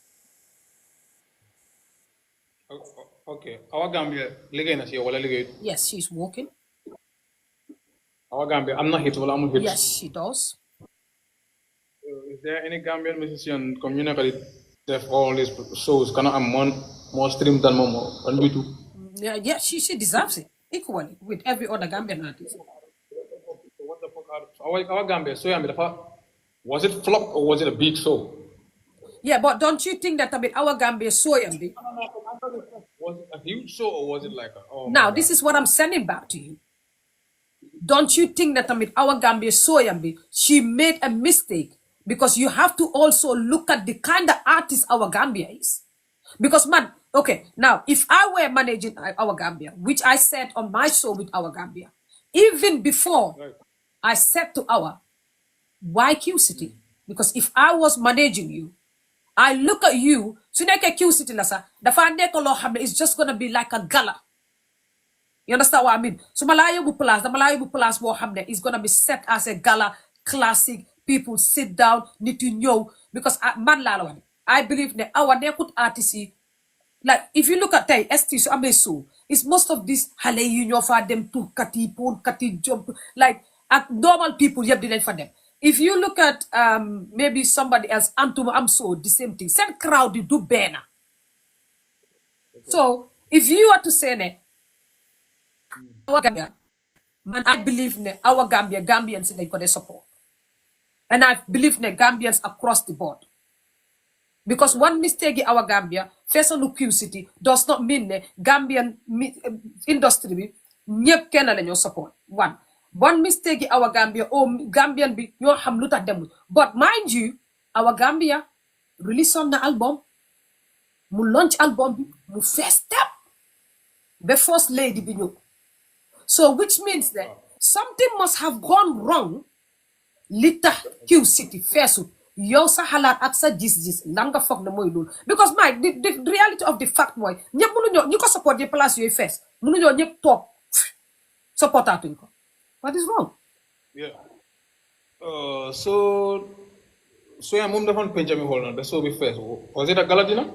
Okay. Our Gambia liggéey na si yow wala liggéey? Yes, she's working. Our Gambia, I'm not hit, well, I'm hit. Yes, she does. Is there any Gambian musician community that all these shows cannot have more streams than more on YouTube? Yeah, she deserves it equally with every other Gambian artist. So what the fuck? Our Gambia, so was it flop or was it a big show? Yeah, but don't you think that our Gambia so yambi? Was it a huge show or was it like a? Now this is what I'm sending back to you. Don't you think that our Gambia Soyambi, she made a mistake? Because you have to also look at the kind of artist our Gambia is. Because man, okay, now if I were managing our Gambia, which I said on my show with our Gambia, even before I said to our YQ City, because if I was managing you, I look at you, so like Q City lasa, the fan is just gonna be like a gala. You understand what I mean? So the Malayo Plus is gonna be set as a gala classic. People sit down, need to know because I believe that our nekut artists, like if you look at ST so ameso, it's most of this hale union for them to kati jump like at normal people you didn't for them. If you look at maybe somebody else, I'm so the same thing. Same crowd you do better. So if you are to say that our Gambia, man, I believe our Gambians they got a support. And I believe Gambians across the board. Because one mistake in our Gambia, first on Q City, does not mean Gambian industry ñepp kenn lañu support. One mistake in our Gambia, Gambian bi ñoo xam lu tax dem. But mind you, our Gambia release on the album, mu launch album bi, mu first step, the first lady bi ñëw. So which means that something must have gone wrong. Lita Q City first. Yow sa xalaat ak sa gis-gis lan nga foog ne mooy loolu because the reality of the fact mooy ñëpp mënuñoo ñi ko support yi place yooyu fees mënuñoo ñëpp toog supportaatuñ ko. What is wrong? Yeah. So yeah, mom defoon Penchami Hall na the show bi fees was it a gala dinner?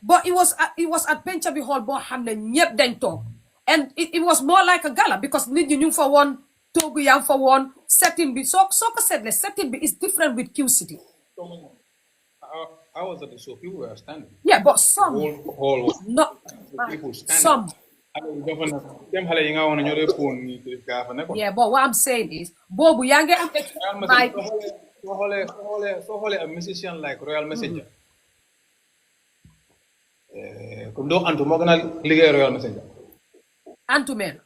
But it was at Penchami Hall boo xam ne ñëpp dañ toog And it was more like a gala because nit ñi ñu fa woon toogu yaa fa woon setting bi soo ko seetle setting bi is different with Q City. I was at the show. People were standing. Yeah, but some whole not people standing. some. Yeah, but what I'm saying is, Bobu Yange so a musician like Royal Messenger. Kundo Antu Mogana Liga Royal Messenger. Antumen.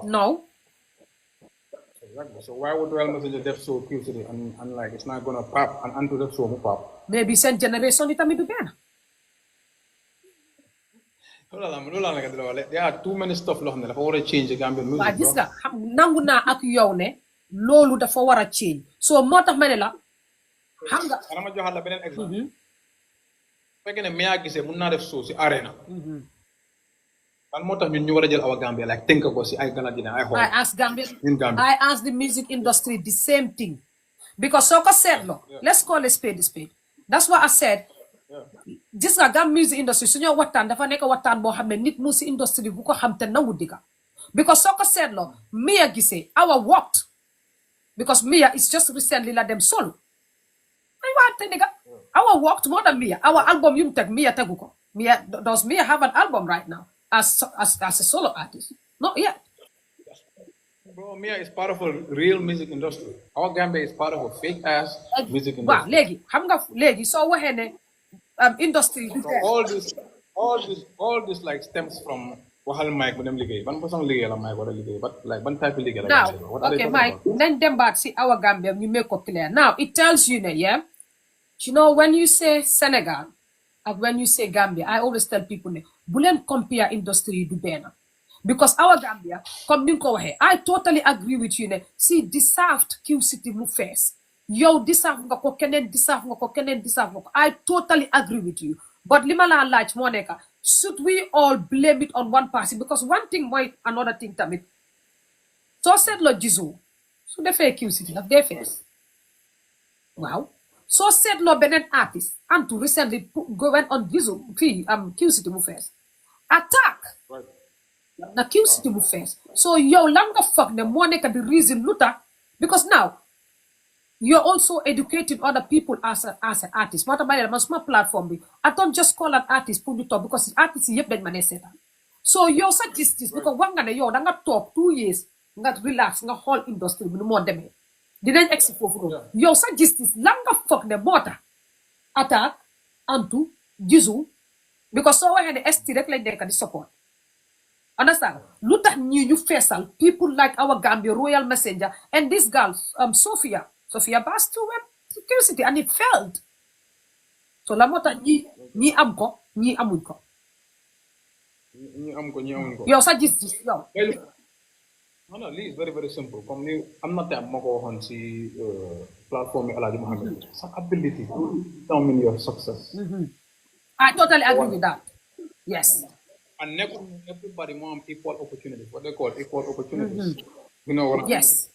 No. Exactly. So why would Royal Messenger def so cute today and like it's not gonna pop and Antu def so pop? Maybe send generation itami do ben. There are too many stuff lo xamne dafa wara change the Gambian music. Wa gis nga nangu na ak yow ne lolu dafa wara change. So motax mané la xam nga dama joxal la benen exemple. Fekkene Mia Guissé mën na def so ci arena. Ban motax ñun ñu wara jël awa Gambia like think ko ci ay gala dina ay xol. I ask the music industry the same thing. Because Soko said no. Let's call a spade a spade. That's what I said. Gis nga Gam music industry suñu waxtaan dafa nekk waxtaan boo xam ne nit mu si industry bu ko xam te nangu diga because soo ko seetloo Mia Guissé our worked because Mia is just recently la dem solo ay waate diga our worked more than Mia our album yum teg Mia tegu ko Mia does Mia have an album right now as a solo artist? Not yet. Bro, Mia is part of a real music industry. Our Gambia is part of a fake ass music industry. Waaw léegi xam nga léegi soo waxee ne industry. So all this like stems from waxal Mike bu dem liggéey ban façon liggéey la Mike war a liggéey but like ban type of liggéey la. Now okay Mike nañ dem baat si our Gambia ñu make ko clear now it tells you ne yeah you know when you say Senegal and when you say Gambia I always tell people ne bu leen compare industry du benn because our Gambia comme ni nga ko waxee I totally agree with you ne si deserved Q City mu fees yow deserve nga ko keneen deserve nga ko keneen deserve nga ko I totally agree with you but li ma la laaj moo nekk should we all blame it on one person because one thing mooy another thing tamit soo seetloo Jizo su defee Q City daf dee fees waaw soo seetloo beneen artist Antu recently went on Jizo fii Q City mu fees attack na Q City mu fees so yow lan nga foog ne moo nekk the reason lu tax because now you're also educating other people as an artist. What about my platform? I don't just call an artist put it up because artists yep then man say that. So your statistics because one gonna yo nga talk 2 years nga relax nga whole industry no more dem. Didn't exit for your statistics langa fuck the water. Attack Antu Jizu because so when the ST rek like they can support. Understand? Look at new facial people like our Gambia Royal Messenger and this girl Sophia Bass too went to Q City and it failed. So la mota ñi am ko ñi amuñ ko. ñi am ko ñi amuñ ko. Yow sa gis yow. No, it's very, very simple. Comme I'm not that moko on si platform Alhaji Mohammed. Some ability to determine your success. I totally agree with that. Yes. And everybody want equal opportunities. What they call equal opportunities. You know what? Yes.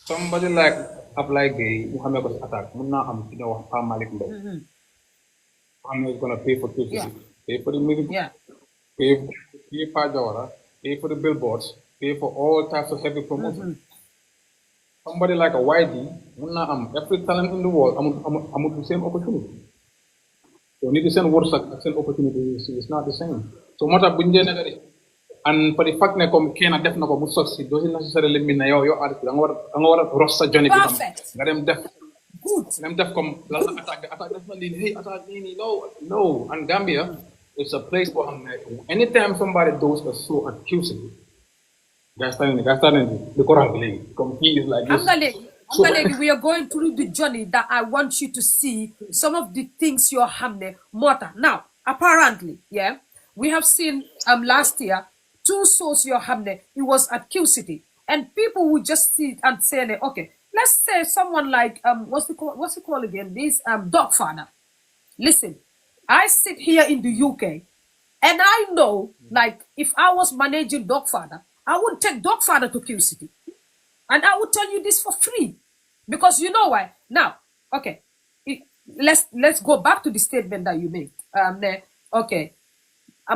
Somebody like apply gay, Muhammad was attacked. Munna you know Malik Muhammad is gonna pay for Q-City, pay for the music, pay for Jawara, pay for the billboards, pay for all types of heavy promotion. Somebody like a YD, Munna every talent in the world, I'm the same opportunity. So need the same words like same opportunity is not the same. So much of and for the fact that come Kenya def na ko mu succeed doesn't necessarily mean na yow artiste nga war a ross sa journey bi tam nga dem def comme la attaque def na lii hey attaque nii no and Gambia is a place for anytime somebody does a show at Q-City guys starting the Quran léegi comme he is like this. We are going through the journey that I want you to see some of the things you're hamne mota now apparently we have seen last year 2 shows your hamne, it was at Q City. And people would just sit and say, okay, let's say someone like what's it called again? This Dogfather. Listen, I sit here in the UK and I know like if I was managing Dogfather, I would take Dogfather to Q City. And I would tell you this for free. Because you know why? Now, okay, let's go back to the statement that you made. Okay.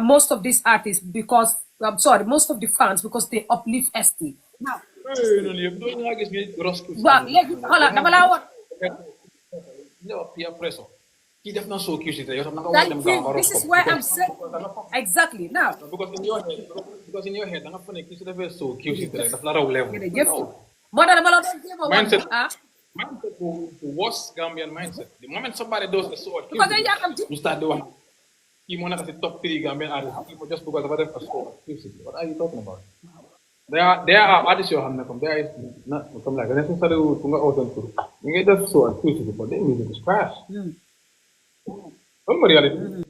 most of these artists because I'm sorry, most of the fans because they uplift ST. Now, well, hold on, dama laa wax. Thank you. This is why I'm saying exactly now. Because in your head, I'm funny. So cute. That's not a level. No. Mindset. Mindset the worst Gambian mindset. The moment somebody does a sword, you start doing. You want to top 3 Gambian artists people just because of a sword. What are you talking about? There are artists you have come. There is not come like necessarily to open to. You get that sword, but then music is trash. Reality.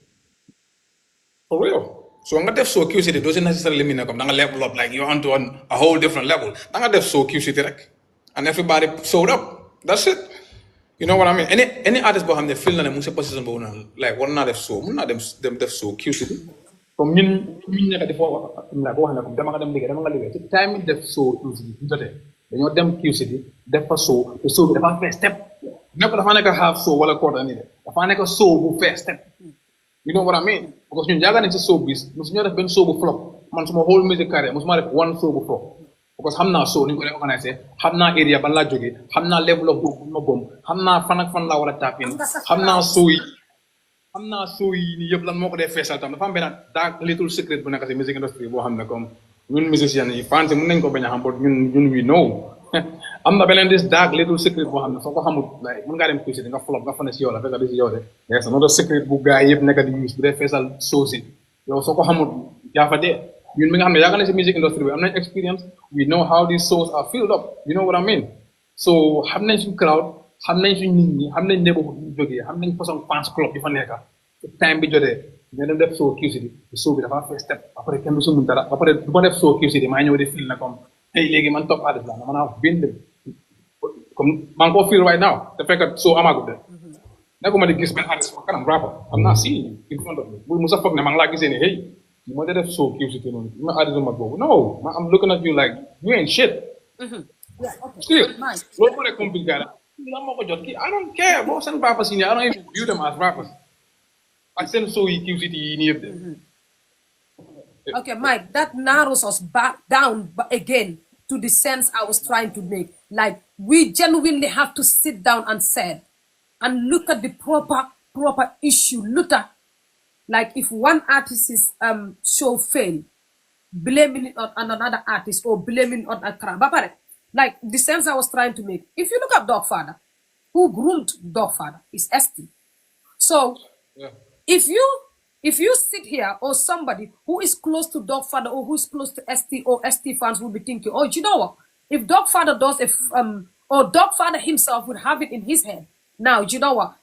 For real. So nga def so QCity doesn't necessarily mean that nga level up like you're onto a whole different level. Nga def so QCity rek. And everybody showed up. That's it. You know what I mean? Any artist boo xam ne feel na ne mu ngi si position boobu noonu like war naa def so mun naa dem def so QCity. Comme ñun nekk di foo like wax na comme dama nga dem liggéey dama nga liggéey ci time def so QCity bu jotee dañoo dem QCity def fa so te so bi dafa first step nekk dafa nekk half so wala quarter nii de dafa nekk so bu first step. You know what I mean? Because ñun jaaga nañ si showbiz musuñoo def benn show bu flop man suma whole music career musuma def one show bu flop because xam naa show ni ñu ko dee organisé xam naa area ban laa jógee xam naa level of boobu ma bom xam naa fan ak fan laa war a tapin xam naa show yi nii yëpp lan moo ko dee feesal tam dafa am benn dark little secret bu nekk si music industry boo xam ne comme ñun musiciens yi fans yi mën nañ ko bañ a xam but ñun we know am na beneen this dark little secret boo xam ne soo ko xamul like mën ngaa dem QCity nga flop nga fa ne si yow la fekk di si yow de yes another secret bu gars yëpp nekk di use bu dee feesal show si yow soo ko xamul yaa fa dee ñun mi nga xam ne yàgg na si music industry bi am nañ experience we know how these shows are filled up you know what I mean so xam nañ suñ crowd xam nañ suñ nit ñi xam nañ neighborhood bu jógee xam nañ façon fans club yi fa nekka time bi jotee ñu dem def show QCity show bi dafa first step après kenn du si mun dara après du ma def show QCity maa ñëw di fil na comme hey léegi man top artist la man naa bind comme maa ngi ko feel right now te fekk show amagut de nekkuma di gis benn artist ma kanam rapper am naa si in front of me bu mu sa foog ne maa ngi laa gisee ne hey ma def show QCity noonu ma artist mag boobu no man I'm looking at you like you ain't shit still loolu moo nekk compliqué la lan moo ko jot kii I don't care boo seen rappers yi nii I don't even view them as rappers ak seen show yi QCity yi nii yëpp de okay Mike that narrows us back down again to the sense I was trying to make like we genuinely have to sit down and say and look at the proper issue look at like if one artist's show fail blaming it on another artist or blaming it on a crowd like the sense I was trying to make if you look at Dogfather who groomed Dogfather is ST so yeah. If you sit here or somebody who is close to Dogfather or who is close to ST or ST fans will be thinking, oh, you know what? If Dogfather does or Dogfather himself would have it in his head. Now, you know what?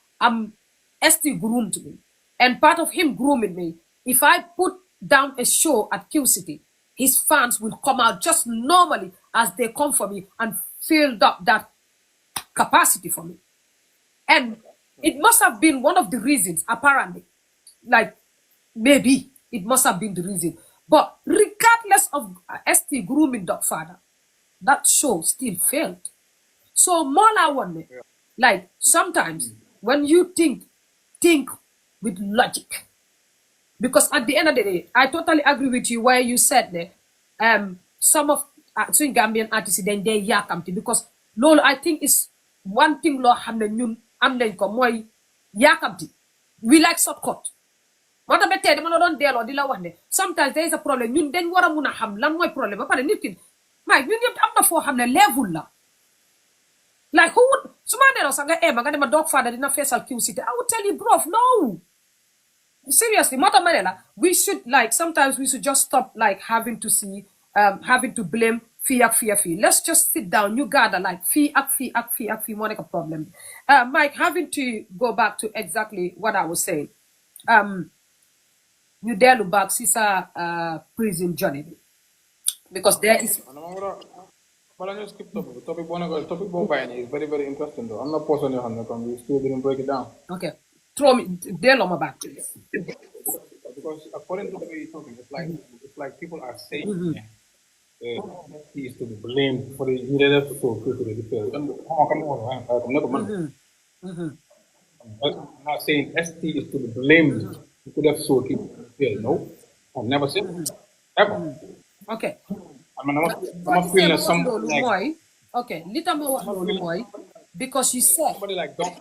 ST groomed me. And part of him grooming me, if I put down a show at QCity, his fans will come out just normally as they come for me and filled up that capacity for me. And it must have been one of the reasons, apparently, like, maybe it must have been the reason. But regardless of ST grooming Dogfather, that show still failed. So more I wonder, like sometimes when you think with logic. Because at the end of the day, I totally agree with you where you said that some of swing Gambian artists then they yakamti because lolo I think is one thing lo xamne ñun am nañ ko moy yakamti. We like shortcut. Moo tax ba tey dama la doon delloo di la wax ne sometimes there is a problem ñun dañ war a mun a xam lan mooy problème ba pare nit ki maay ñun ñëpp am na foo xam ne level la like who would su ma delloo sax nga nga dema Dogfather dina feesal QCity I would tell you bro no seriously moo tax ma ne la we should like sometimes we should just stop like having to blame fii ak fii let's just sit down ñu gather like fii ak fii moo nekk a problem Mike having to go back to exactly what I was saying ñu dellu back si sa prison journey bi because there is But I just skip topic. Topic one is very, very interesting though. I'm not posting your hand because we still didn't break it down. Okay. Throw me dello my back. Because according to the way you're talking, it's like people are saying he is to be blamed for the needed so quickly to the I'm not saying ST is to be blamed. You could have so keep no. I've never seen it. Ever. ok I mean, boo I'm gisee feeling ma wax somebody loolu like mooy ok li tax ma wax I'm loolu feeling mooy because you said somebody like Doc.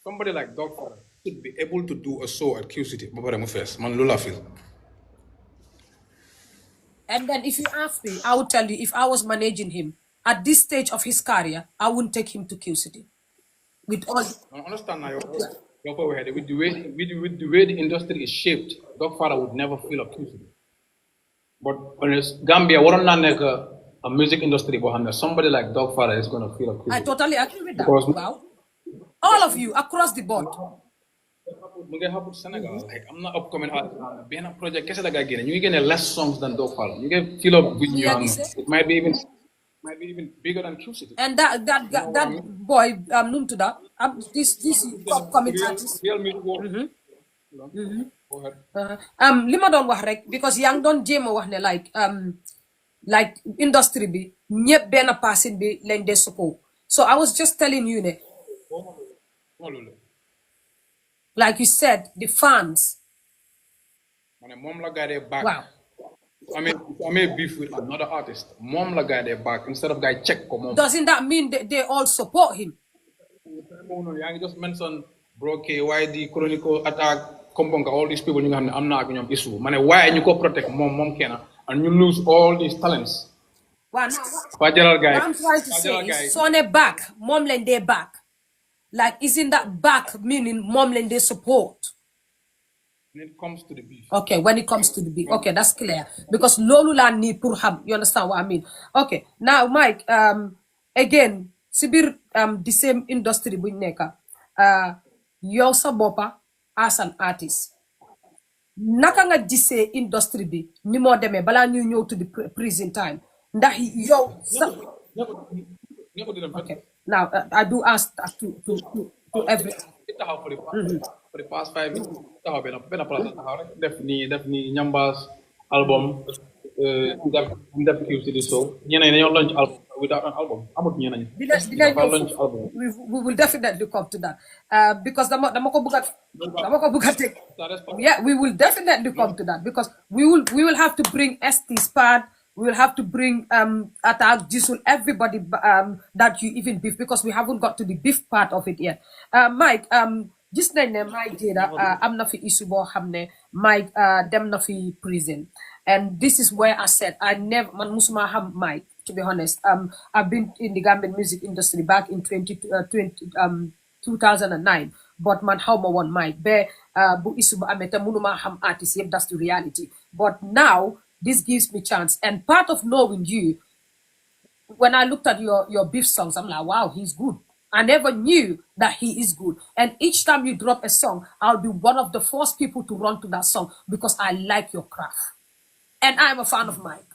Somebody like Doc should be able to do a show at Q City. Baba dama fees man loolu laa feel. and then if you ask me I would tell you if I was managing him at this stage of his career I wouldn't take him to Q City with all I understand now your power with the way the industry is shaped. Doc would never feel a Q City. But when it's Gambia, waroon naa nekk a music industry boo xam ne somebody like Doc Farah is gonna feel a Q I City. totally agree with that Because wow all of you across the board mu ngi xamul Sénégal like am na upcoming artist benn project kese la gaa génne ñu ngi génne less songs than Doc Farah ñu ngi fill up with nu ñu yaa am gisee it might be even bigger than Q City. and that boy num tudda this upcoming Real artist real music world. Go ahead. li ma doon wax rek because yaa ngi doon jéem a wax ne like industry bi ñëpp benn passion bi lañ dee support so I was just telling you ne like you said the fans ma ne moom la gaa dee back. wow I mean beef with another artist moom la gaa dee back instead of guy check ko moom. doesn't that mean that they all support him yaa ngi just mention Bro K waaye di Chronicle attack Komponga all these people ñu nga xam ne am naa ak ñoom issue ma ne waaye ñu ko protect moom kenn and you lose all these talents. wow Fa jaral guy what I'm trying to say is soo ne back moom lañ dee back like isn't that back meaning moom lañ dee support when it comes to the beef. okay when it comes to the beat okay that's clear because loolu laa nii pour xam you understand what I mean okay now Mike again si biir the same industry buñ nekka yow sa boppa as an artist naka nga gisee industry bi ni moo demee balaa ñuy ñëw to the prison time ndax yow sa okay now I do ask that to every taxaw for the past 5 years taxaw benn place taxaw rek def nii ñambaas album def Q City show ñeneen dañoo launch album without an album amut ñeneen launch album we will definitely come to that because dama ko bëgg a take yeah we will definitely come to that because we will have to bring ST's part we will have to bring attack Jisul everybody that you even beef because we haven't got to the beef part of it yet Mike gis nañ ne Mike Jayda am na fi issue boo xam ne Mike dem na fi prison and this is where I said I never man musuma xam Mike to be honest I've been in the Gambian music industry back in 2009 but man xaw ma woon Mike ba bu issue bu amee te mënuma xam artist yëpp that's the reality but now this gives me chance and part of knowing you when I looked at your beef songs I'm like wow he's good I never knew that he is good. And each time you drop a song, I'll be one of the first people to run to that song because I like your craft. And I'm a fan of Mike.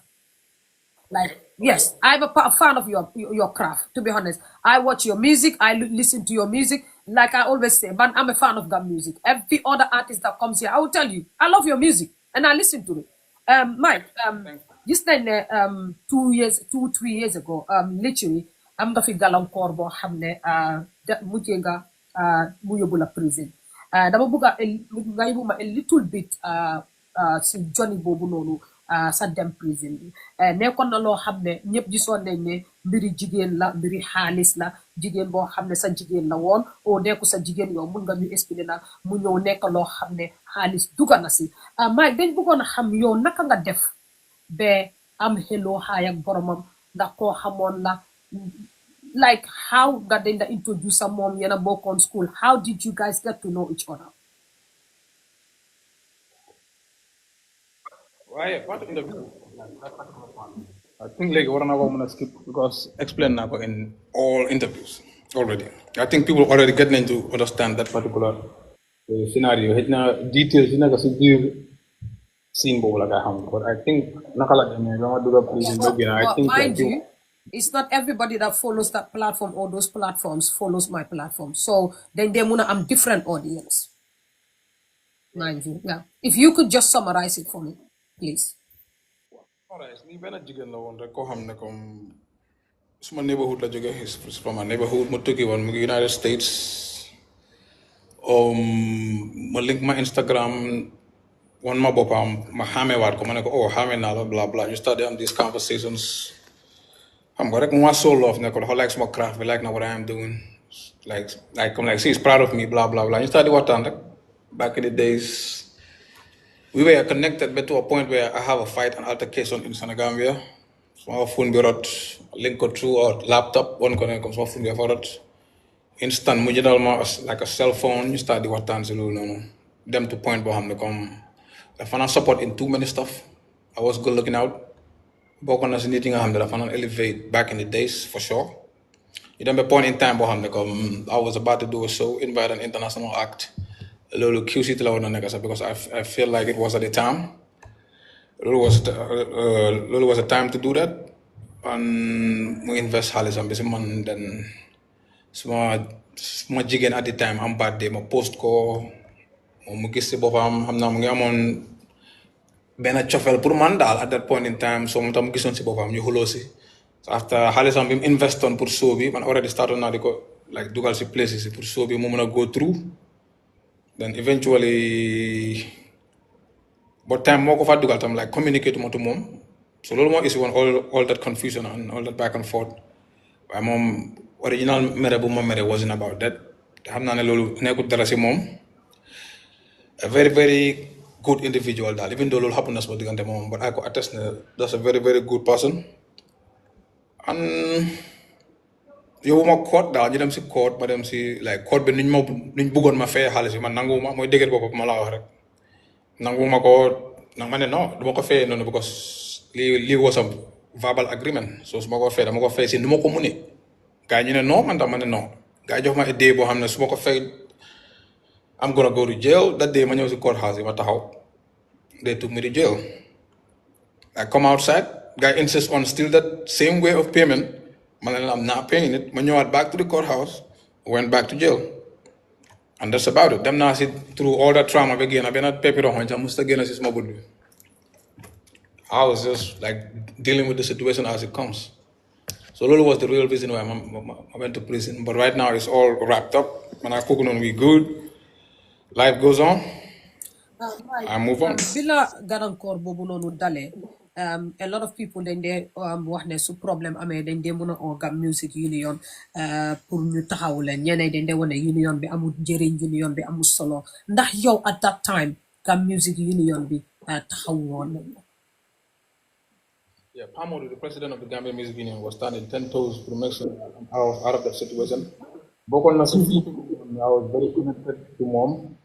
Like, yes, I'm a fan of your craft, to be honest. I watch your music, I listen to your music. Like I always say, man, I'm a fan of that music. Every other artist that comes here, I will tell you, I love your music. And I listen to it. Mike, this time, 3 years ago, literally, am nga fi gàllankoor boo xam ne mujjee nga mu yóbbu la prison dama bëgg nga yóbbu ma a little bit si joni boobu noonu sa dem prison bi nekkoon na loo xam ne ñëpp gisoon nañ ne mbiri jigéen la mbiri xaalis la jigéen boo xam ne sa jigéen la woon oo nekku sa jigéen yow mun nga ñu expliquer na mu ñëw nekk loo xam ne xaalis dugga na si Mike dañ bëggoon a xam yow naka nga def ba am xeloo xaay ak boromam ndax koo xamoon la like how that they introduce some mom yena book on school how did you guys get to know each other waaye part of interview I think like war naa ko mën a skip because explain naa ko in all interviews already I think people already get to understand that particular scenario xëy na details yi nekk si biir scene boobu la nga xam but I think naka la demee ba ma dugg prison ba génn I think mind you it's not everybody that follows that platform or those platforms follows my platform so then they muna am different audience mind you yeah if you could just summarize it for me please alright lii benn jigéen la woon rek koo xam ne comme suma neighborhood la jógee is from my neighborhood mu tukki woon mu ngi United States ma link ma Instagram one more bopam ma xame waat ko ma ne ko oh xame naa la blah blah ñu start am these conversations xam nga rek ma soul love ne ko dafa like suma craft bi like na what I am doing like comme like she's proud of me blah blah blah ñu start di waxtaan rek back in the days we were connected but to a point where I have a fight an altercation in Senegambia suma phone bi rot link ko through or laptop won ko ne comme suma phone bi dafa rot instant mu jëndal ma like a cell phone ñu start di waxtaan si loolu noonu dem to point boo xam ne comme dafa naan support in too many stuff I was good looking out bokk na si nit yi nga xam ne dafa naan elevate back in the days for sure ñu dem ba point in time boo xam ne comme I was about to do a show invite an international act loolu QC la woon na nekk sax because I feel like it was at the time loolu was a time to do that and mu invest xaalisam bi si man then suma jigéen at the time am birthday ma post ko moom mu gis si boppam xam naa mu ngi amoon benn cofeel pour man daal at that point in time so mu tam mu gisoon si boppam ñu xuloo si so after xaalisam bi mu investoon pour show bi man already started naa di ko like dugal si places si pour show bi mu mun a go through then eventually but time moo ko fa dugal tam like communicate ma to moom so loolu moo isi woon all that confusion and all that back and forth waaye moom original mere bu ma mere wasn't about that te xam naa ne loolu nekkul dara si moom a very very good individual daal even though loolu happen na sama diggante moom but I ko attest ne that's a very very good person and yow ma court daal ñu dem si court ma dem si like court bi nuñ bëggoon ma fay xaalis bi man nanguwuma mooy dëgër boppam ma laa wax rek nanguwuma ko nag ma ne non duma ko fayee noonu because lii was a verbal agreement so su ma ko fay dama ko fay si nu ma ko munee gars ñu ne non man tam ma ne non gars jox ma idée boo xam ne su ma ko fay I'm gonna go to jail that day ma ñëw si courthouse yi ma taxaw they took me to jail I come outside guy insist on still that same way of payment ma ne I'm not paying it ma ñëwaat back to the courthouse went back to jail and that's about it dem naa si through all that trauma ba génn benn pepi roxoñ sax musta génn si suma bët bi I was just like dealing with the situation as it comes so loolu was the real reason why I went to prison but right now it's all wrapped up man I cook on we good life goes on I move on bi la gàllankoor boobu noonu dalee a lot of people dañ dee wax ne su problème amee dañ dee mën a oo Gam Music Union pour ñu taxaw leen ñeneen dañ dee wane union bi amul njëriñ union bi amul solo ndax yow at that time Gam Music Union bi taxaw woon nañ la. Yeah, Pamodu, the president of the Gambia Music Union, was standing 10 toes to make sure I was out of that situation. Bokon na si I was very connected to mom.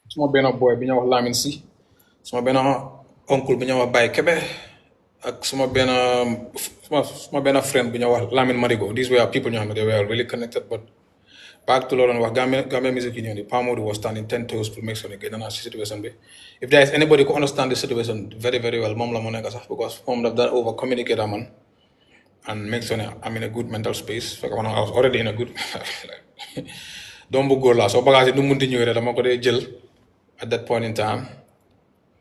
Suma benn boy bi ñuy wax Lamine Si suma benn oncle bi ñuy wax Baye Kebe ak suma benn friend bi ñuy wax Lamine Marigo. These were people ñoo xam ne they were really connected but back to loolu wax Gambia Music Union the Pamodu was standing 10 toes to make sure ne génn naa si situation bi if there is anybody who understand the situation very very well moom la mu nekk sax because moom daf daan over communicate man and make sure ne I'm in a good mental space fekk man I was already in a good doom bu góor laa soo bagage yi nu munti ñëwee rek dama ko dee jël at that point in time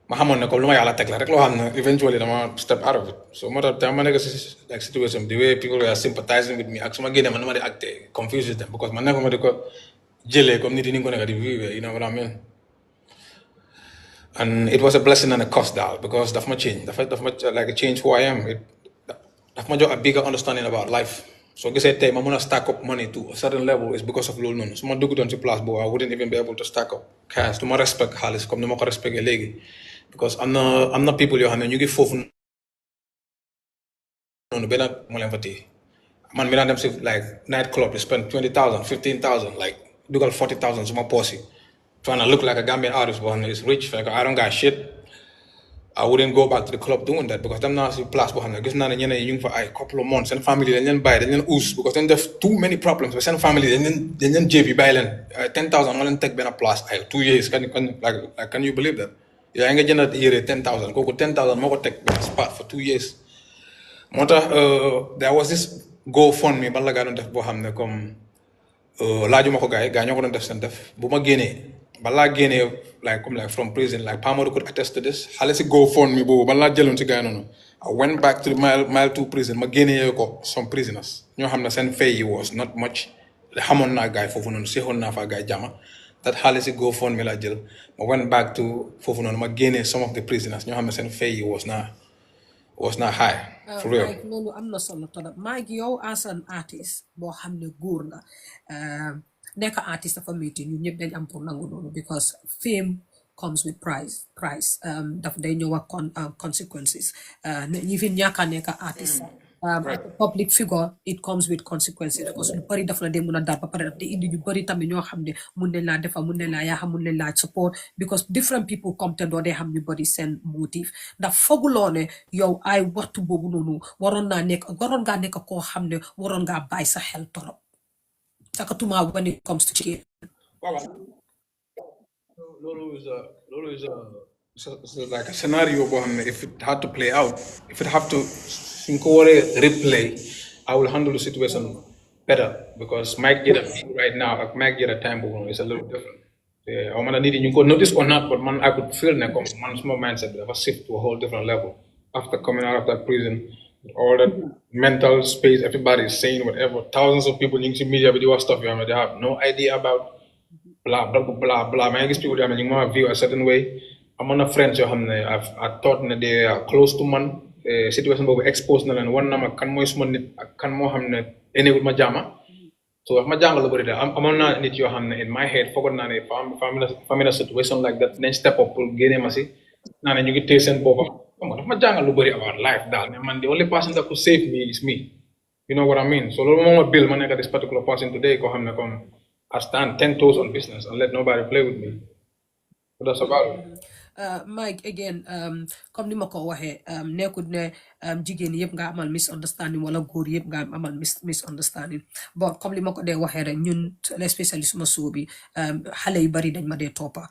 ma xamoon ne comme lu ma yàlla teg la rek loo xam ne eventually dama step out of it so moo tax ma nekk si like situation the way people were sympathizing with me ak su ma génnee man nu ma di acté confuse them because man nekkuma di ko jëlee comme nit yi ni nga ko nekk di vivre you know what I mean and it was a blessing and a curse daal because daf ma change daf ma like change who I am daf ma jox a bigger understanding about life so gisee tey ma mun a stack up money to a certain level is because of loolu noonu su ma duggutoon si place boobu I wouldn't even be able to stack up cash du ma respect xaalis comme ni ma ko respecté léegi because am na people yoo xam ne ñu ngi foofu noonu benn moo leen fa téye man mi daan dem si like night club to spend 20,000 15,000 like dugal 40,000 suma poos yi trying to look like a Gambian artist boo xam ne is rich fekk I don't got shit I wouldn't go back to the club doing that because dem naa si place boo xam ne gis naa ne ñeneen ñu ngi fa ay couple of months seen famille dañ leen bàyyi dañ leen uus because dañ def too many problems but seen famille dañ leen jébi bàyyi leen 10,000 moo leen teg benn place ay 2 years can you believe that yaa nga jënd yére 10,000 kooku 10,000 moo ko teg benn spot for 2 years moo tax there was this GoFundMe ban la gaa doon def boo xam ne comme laajuma ko gars ñoo ko doon def seen def bu ma génnee balaa génnee like from prison like Pamodu could attest to this xale si GoFundMe boobu balaa jëloon si gars noonu I went back to the mile 2 prison ma génnee ko some prisoners ñoo xam ne seen fay yi was not much xamoon naa gars foofu noonu seexoon naa fa gars jàmm that xaalis go fund mi la jël ma went back to foofu noonu ma génnee some of the prisoners ñoo xam ne seen fay yi was not high for real. Mike loolu am na solo torop Mike yow as an artist boo xam ne góor nga nekk artist dafa métti ñun ñëpp dañ am pour nangu loolu because fame comes with price daf day ñëw ak consequences ñi fi ñàkk a nekk artist as a public figure it comes with consequences because lu bëri daf la dee mun a daal ba pare daf di indi ñu bëri tamit ñoo xam ne mun nañ laa defar mun nañ laa yaaxa mun nañ laa support because different people come te doo dee xam ñu bëri seen motive ndax fooguloo ne yow ay waxtu boobu noonu waroon ngaa nekk koo xam ne waroon ngaa bàyyi sa xel torop sakatuma when it comes to chicken. Voilà. Lolo is like a scenario boo xam ne if it had to play out if it have to suñ ko waree replay I will handle the situation better because Mike Jayda right now ak Mike Jayda time boobu noonu is a little different. I man nit yi ñu ko notice or not but man I could feel ne comme man suma mindset bi dafa shift to a whole different level after coming out of that prison with all that mental space everybody is saying whatever thousands of people ñu ngi ci media bi di wax stuff yoo xam ne they have no idea about blah blah blah blah maa ngi gis people yoo xam ne ñu ngi ma view a certain way amoon na friends yoo xam ne I thought ne they are close to man situation boobu expose na leen wan na ma kan mooy suma nit ak kan moo xam ne enewul ma jaama so wax ma jàngal lu bëri de amoon naa nit yoo xam ne in my head foogoon naa ne famille na situation like that nañ step up pour génnee ma si naa ne ñu ngi téye seen boppa xam nga dafa ma jàngal lu bëri about life daal mais man the only person that could save me is me you know what I mean so loolu moo ma bil ma nekk this particular person today koo xam ne comme I stand 10 toes on business and let nobody play with me so that's about it. Mike again comme ni ma ko waxee nekkul ne jigéen yëpp nga amal misunderstanding wala góor yëpp nga amal misunderstanding bon comme li ma ko dee waxee rek ñun especially suma suu bi xale yu bari dañ ma dee toppa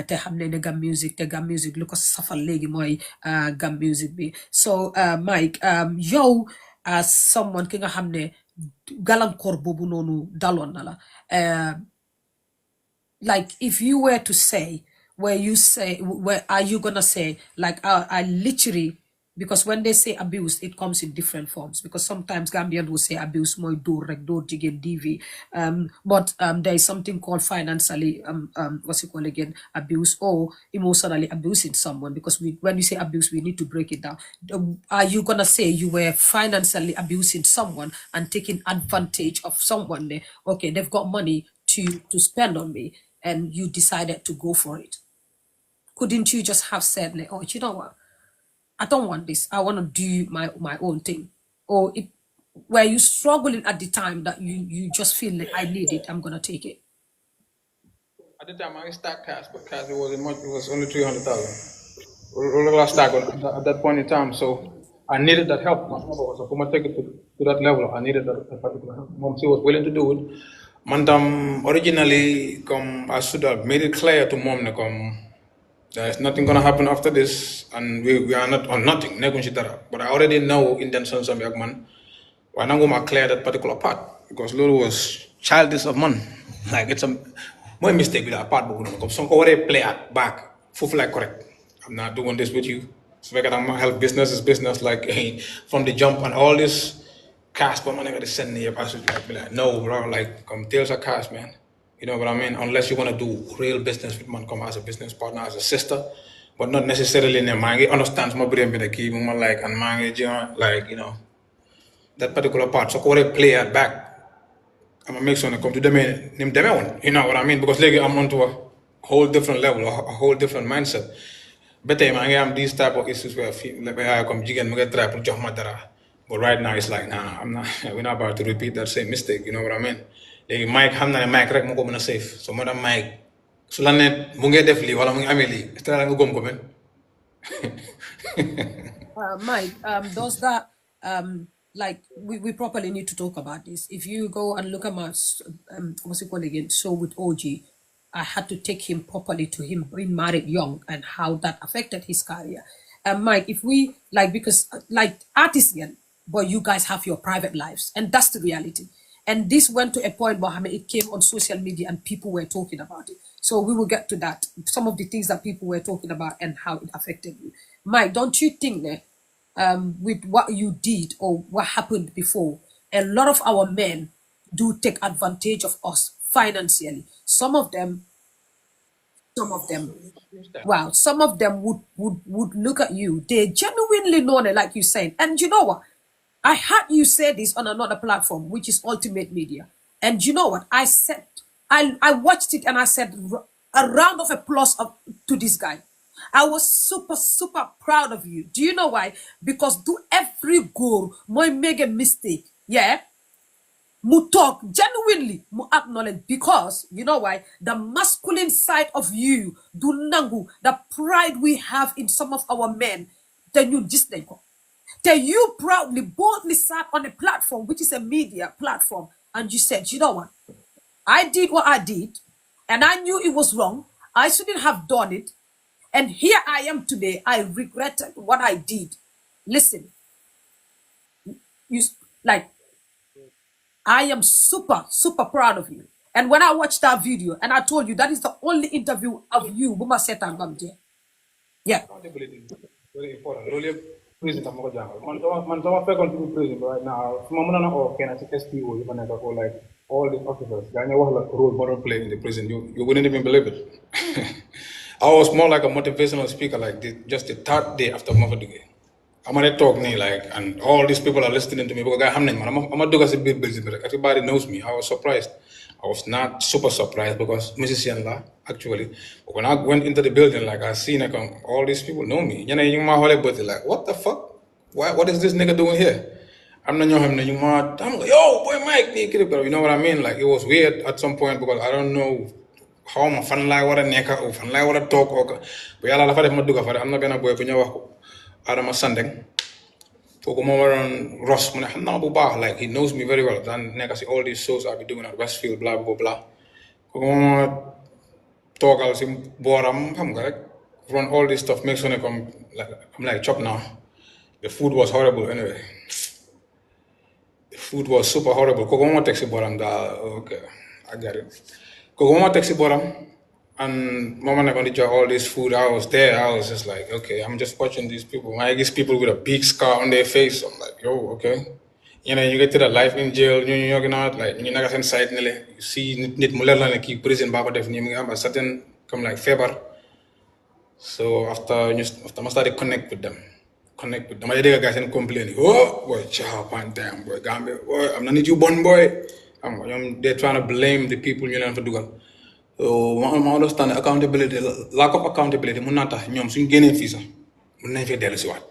te xam ne ne gam music lu ko safal léegi mooy gam music bi so Mike yow as someone ki nga xam ne gàllankoor boobu noonu daloon na la like if you were to say where are you gonna say like I literally because when they say abuse it comes in different forms because sometimes Gambian will say abuse more door jigen DV but there is something called financially what's it called again abuse or emotionally abusing someone because when you say abuse we need to break it down. Are you gonna say you were financially abusing someone and taking advantage of someone? Okay, they've got money to spend on me and you decided to go for it. Couldn't you just have said, like, oh, you know what? I don't want this. I want to do my own thing. Or were you struggling at the time that you just feel like I need it, I'm gonna take it? At the time I stacked cash, but cash it was only 300,000. All stack at that point in time. So I needed that help. My mother was going to take it to that level. I needed that particular help. Mom, she was willing to do it. Man, originally, I should have made it clear to mom, there's nothing gonna happen after this, and we are not on nothing. But I already know intentions of young man. Why not go clear that particular part? Because Lulu was childish of man. Like it's my mistake with that part, but some already play it back. Full like correct. I'm not doing this with you. So I got help business is business, like hey, from the jump and all this cash, but man, I gotta send me a passage. Like, no, bro, like tales are cash, man. You know what I mean? Unless you want to do real business with man, come as a business partner, as a sister, but not necessarily in a mangi. Understands my brain with the key, like and mangi, like that particular part. So I play it back. I'm gonna make sure I come to them one. You know what I mean? Because like I'm onto a whole different level, a whole different mindset. But I'm these type of issues where I come jigen get try to jump madara. But right now it's like nah, I'm not. We're not about to repeat that same mistake. You know what I mean? Léegi Mike xam na ne Mike rek moo ko mën a safe so moo tax Mike su la ne mu ngi def lii wala mu ngi amee lii est-ce que nga gëm ko ben Mike does that like we properly need to talk about this. If you go and look at my what's it called again, show with OG, I had to take him properly to him being married young and how that affected his career. Mike, if we like because like artists again, but you guys have your private lives and that's the reality. And this went to a point, Mohammed, it came on social media and people were talking about it. So we will get to that. Some of the things that people were talking about and how it affected you. Mike, don't you think that with what you did or what happened before, a lot of our men do take advantage of us financially. Some of them some of them. Understand? Wow, some of them would look at you. They genuinely know it, like you said. And you know what? I heard you say this on another platform, which is Ultimate Media. And you know what? I said, I watched it and I said, a round of applause to this guy. I was super, super proud of you. Do you know why? Because do every goal, my make a mistake. Yeah. Mu talk genuinely, mu acknowledge, because you know why? The masculine side of you, do nangu, the pride we have in some of our men, then you just think. Then you proudly, boldly sat on a platform, which is a media platform, and you said, you know what? I did what I did, and I knew it was wrong. I shouldn't have done it. And here I am today. I regretted what I did. Listen, you like I am super, super proud of you. And when I watched that video, and I told you that is the only interview of you, Buma Setan Bamje. Yeah. Accountability is very important. Loolu yëpp président tam ma ko jàngal. Man sama fekkoon ci biir président right now su ma mënoon a oo kenn ci SPO yi fa nekk ko like all these officers gaa ñu wax la role ma doon play in the prison, you wouldn't even believe it. I was more like a motivational speaker like this, just the third day after ma fa duggee. I'm gonna talk me like, and all these people are listening to me because I'm a dugga si biir prison bi rek. Everybody knows me. I was surprised. I was not super surprised because musician la actually. But when I went into the building, like I seen like all these people know me. You know, you my whole body like, what the fuck? What is this nigga doing here? I'm not know him. I'm like, yo, boy, Mike, you know what I mean? Like it was weird at some point because I don't know how my fan like what a neka or fan like what a talk or. But yeah, I'm not gonna boy for you. Adama Sandeng. Ross, like he knows me very well. Then I see all these shows I'll be doing at Westfield, blah blah blah. Talk I was in Boram, run all this stuff, make sure I come like I'm like chop now. The food was horrible anyway. The food was super horrible. Kokoma taxi Boram okay, I get it. Kokoma taxi Boram. And mama not gonna enjoy all this food. I was there. I was just like, okay, I'm just watching these people. I guess people with a big scar on their face. I'm like, yo, okay. You know, you get to the life in jail. You're not like you're not inside. You see, need mulela like keep prison. Baba definitely have a certain come like favor. So after I started connect with them. I did guys and complain. Oh boy, chow one damn boy, Gambia boy. I'm not need you born boy. They're trying to blame the people you know for doing. So I understand accountability, lack of accountability. Mun not tax ñoom suñ génnee fii sax mun nañ fee dellu si waat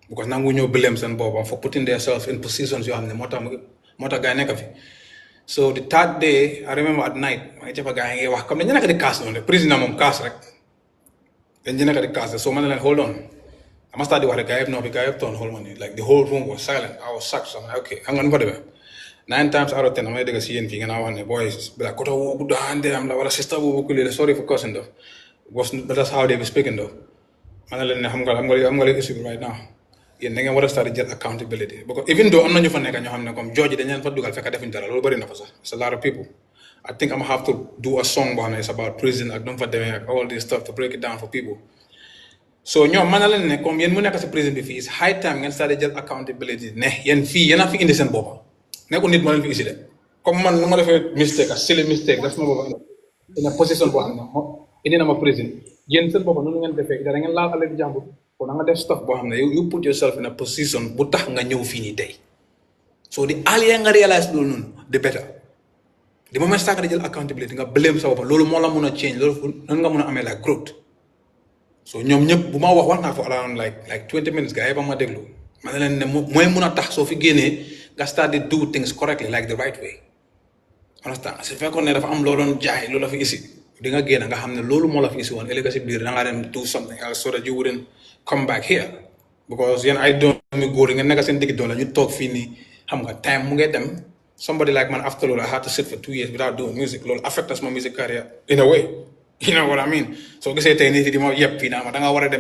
because nangu ñoo blame seen boppam for putting themselves in positions yoo xam ne moo tax gaa nekk fi. So the third day, I remember at night, ma jëfa gaa ngi wax comme dañu nekk di kaas noonu rek président moom kaas rek dañu nekk di kaas rek so ma ne leen hold on. I must start the gaa yëpp noppi gaa yëpp toon hold on like the whole room was silent. I was shocked. So I'm like, okay, xam nga nu ko defee 9 times out of 10, I'm going to see you and I want the boys. But like, I'm like, sister, sorry for cussing though. But that's how they be speaking though. I'm going to issue right now. Yeah, nigga, what start to accountability. Because even though I'm not your fan, I'm George, then for Dugal, it's a lot of people. I think I'm gonna have to do a song behind it's about prison, like don't for them, all this stuff to break it down for people. So ñoom mën na leen ne comme yéen mu nekk si prison bi fii it's high time ngeen start jël accountability ne yéen fii yéen a fi indi seen boppa nekkul nit moo leen fi isi de comme man nu ma defee mistake a silly mistake daf ma boppa in a position boo xam ne indi na ma prison yéen seen boppa noonu ngeen defee da ngeen laal alal jàmbur kon nga def stuff boo xam ne you put yourself in a position bu tax nga ñëw fii nii tey so the earlier nga realize loolu noonu the better the moment start nga jël accountability nga blame sa boppa loolu moo la mun a change loolu noonu nga mun a amee like growth. So ñoom ñëpp bu ma wax naa fa around like 20 minutes gars yi ba ma déglu ma ne leen ne mooy mun a tax soo fi génnee nga start to do things correctly like the right way understand su fekkoon ne dafa am loo doon jaay loolu la fi isi di nga génn nga xam ne loolu moo la fi isi woon ëllëg si biir da ngaa dem do something else so that you wouldn't come back here because yéen ay doomi góor yi nga nekk seen digg doon la ñu toog fii nii xam nga time mu ngay dem somebody like man after loolu I had to sit for 2 years without doing music loolu affected my music career in a way. You know what I mean? So I say yep,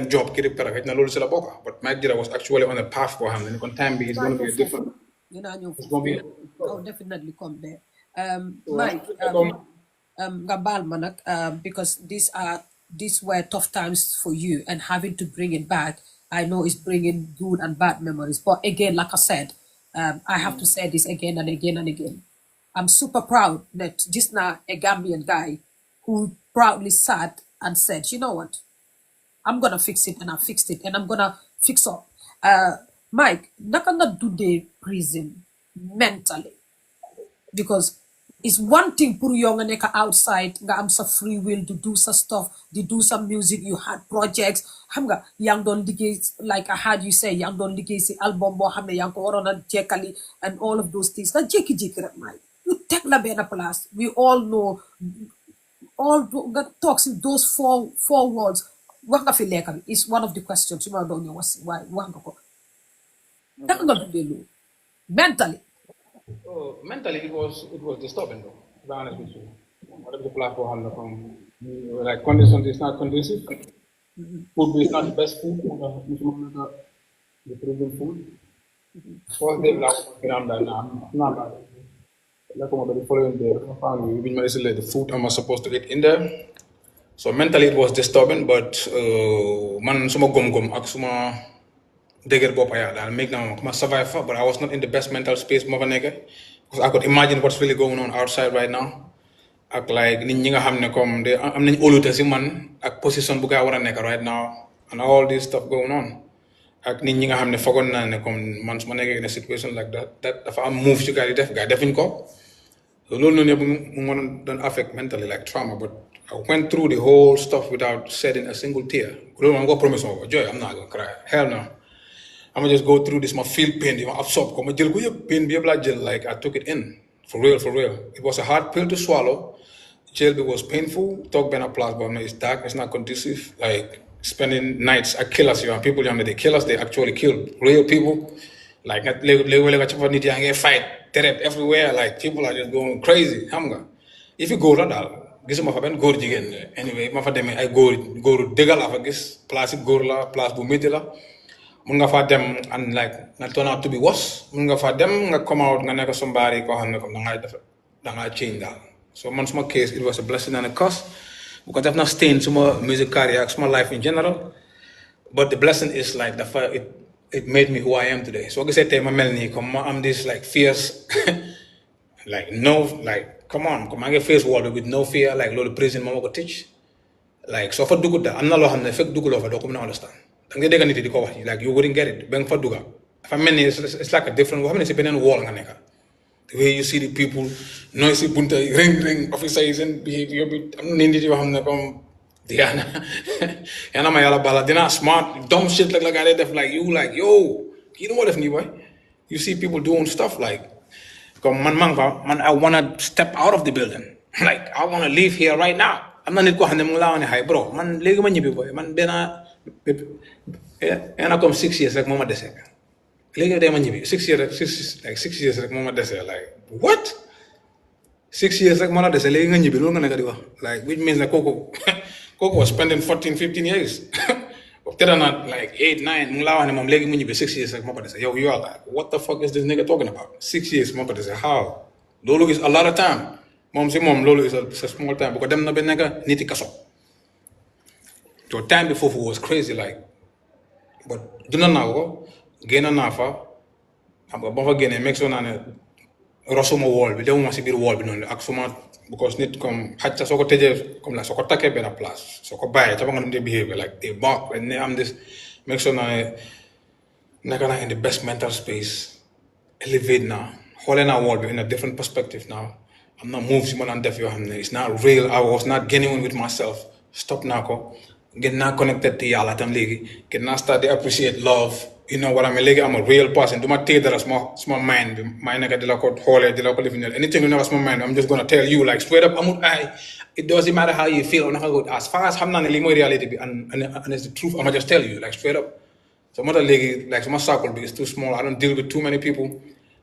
job, but Mike Jayda was actually on a path for him. And time it's gonna be a different. It's gonna be I'll definitely come there. Mike, because these were tough times for you and having to bring it back, I know it's bringing good and bad memories. But again, like I said, I have to say this again and again and again. I'm super proud that just now a Gambian guy who proudly sat and said, you know what, I'm gonna fix it, and I fixed it, and I'm gonna fix up. Mike, naka nga dundee prison mentally, because it's one thing pour yow nga nekk outside nga am sa free will to do sa stuff, to do some music, you had projects, xam nga yaa ngi doon liggéey, like I had you say yaa ngi doon liggéey si album boo xam ne yaa ngi ko waroon a jekkali and all of those things nga jékki-jékki rek Mike you teg la benn place, we all know, nga toog si those four words wax nga fi lekka bi is one of the questions yu ma doon ñëw wax si waaye wax nga ko naka nga dundee loolu mentally. Oh, mentally, it was disturbing though. To be honest with you, whatever the platform handle from like conditions is not conducive. Food is not the best food. The proven food. First day, like I'm not bad. Like I'm already following the family. We've been the food I'm supposed to eat in there. So mentally, it was disturbing, but man, suma gom ak suma dëgër bopp yaa daal make now ma survive fa, but I was not in the best mental space ma fa nekk because I could imagine what's really going on outside right now ak like nit ñi nga xam ne comme de am nañ óolute si man ak position bu gaa war a nekk right now and all this stuff going on ak nit ñi nga xam ne foogoon naa ne comme man su ma nekkee in a situation like that dafa am move ci gaa yi defuñ ko so loolu noonu yëpp mu mën doon affect mentally like trauma, but I went through the whole stuff without shedding a single tear. Loolu ma ko promise ma ko Joy, I'm not gonna cry, hell no. I'm gonna just go through this, my feel pain, my absorb ko, my jël ko yëpp pain bi yëpp laa jël, like I took it in, for real. It was a hard pill to swallow. Jail was painful. Talk benn place boo xam ne it's dark, it's not conducive. Like spending nights ak killers you know, people yoo xam ne they kill us, they actually kill real people. Like nga léegi nga cappa nit yaa ngi fight, terror everywhere, like people are just going crazy, xam nga. If you go la daal gisuma fa benn góor jigéen anyway ma fa demee ay góor dëggal laa fa gis, place yi góor la, place bu métti la. Mun nga fa dem and like nga turn out to be worse. Mun nga fa dem nga come out nga nekk somebody koo xam ne comme da ngaa change daal. So man suma case it was a blessing and a curse because def na stain suma music career ak suma life in general, but the blessing is like it made me who I am today. So gisee tey ma mel nii comme ma am this like fierce like no like come on comme maa ngi face wall with no fear, like loolu prison moo ma ko teach, like soo fa dugg daal am na loo xam ne fekk dugguloo fa doo ko mën a understand. Da nga dégg nit di ko wax like you wouldn't get it ba nga fa dugga dafa mel ni it's like a different boo xam ne si beneen wall nga nekka. The way you see the people noisy bunta ring officers and behavior bi am na nit yoo xam ne comme yana ma yàlla bala dina smart dumb shit like I def like you like yo you know what def nii boy. You see people doing stuff like comme man I wanna step out of the building like I wanna leave here right now. Am na nit koo xam ne mu ngi laa wax ne hay bro man léegi ma ñibbi boy man and comme 6 years rek moo ma dese léegi day ma ñibbi 6 years rek moo ma dese like what 6 years rek moo la dese léegi nga ñibbi loolu nga nekk di wax like which means ne kooku was spending 14-15 years tëdda na like 8-9 mu ngi laa wax ne moom léegi mu ñibbi 6 years rek moo ko dese yow you are like what the fuck is this nigga talking about 6 years moo ko dese how loolu is a lot of time moom si moom loolu is a small time bu ko dem na ba nekk niti kaso. So time before was crazy like but dina naa ko génn naa fa xam nga ba fa génnee make sure naa ne rosuma wall bi demuma si biir wall bi noonu ak suma because nit comme xaj sa soo ko tëjee comme la soo ko takkee benn place soo ko bàyyee ca ba nga doon behave like they bark and ne am this make sure naa ne nekk naa in the best mental space elevate now xoolee naa wall bi in a different perspective now am na moves yu ma daan def yoo xam ne it's not real. I was not genuine with myself. Stop naa ko get naa connected to yàlla tam léegi get naa start to appreciate love, you know what I mean. Léegi I'm a real person du ma téye dara suma mind bi may nekk di la ko xoolee di la ko lifinel anything lu nekk suma mind I'm just gonna tell you like straight up amul ay it doesn't matter how you feel naka ko as far as xam naa ne lii mooy reality bi and it's the truth I'ma just tell you like straight up. So moo tax léegi like suma circle bi is too small. I don't deal with too many people.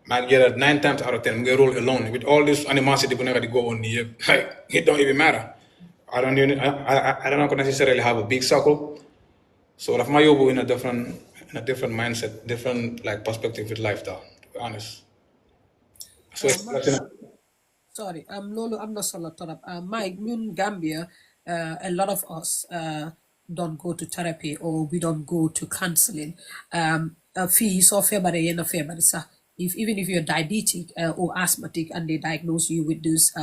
maa ngi jël 9 times out of 10 mu ngi roll alone with all this animosity bu nekk di go on nii yëpp like it don't even matter. I don't necessarily have a big circle, so if my yobu in a different mindset, different like perspective with life, though, to be honest. So sorry, Lolo, I'm not solo torap. Mike, in Gambia, a lot of us don't go to therapy or we don't go to counseling. Fee so February and February, sir. if even if you're diabetic or asthmatic and they diagnose you with this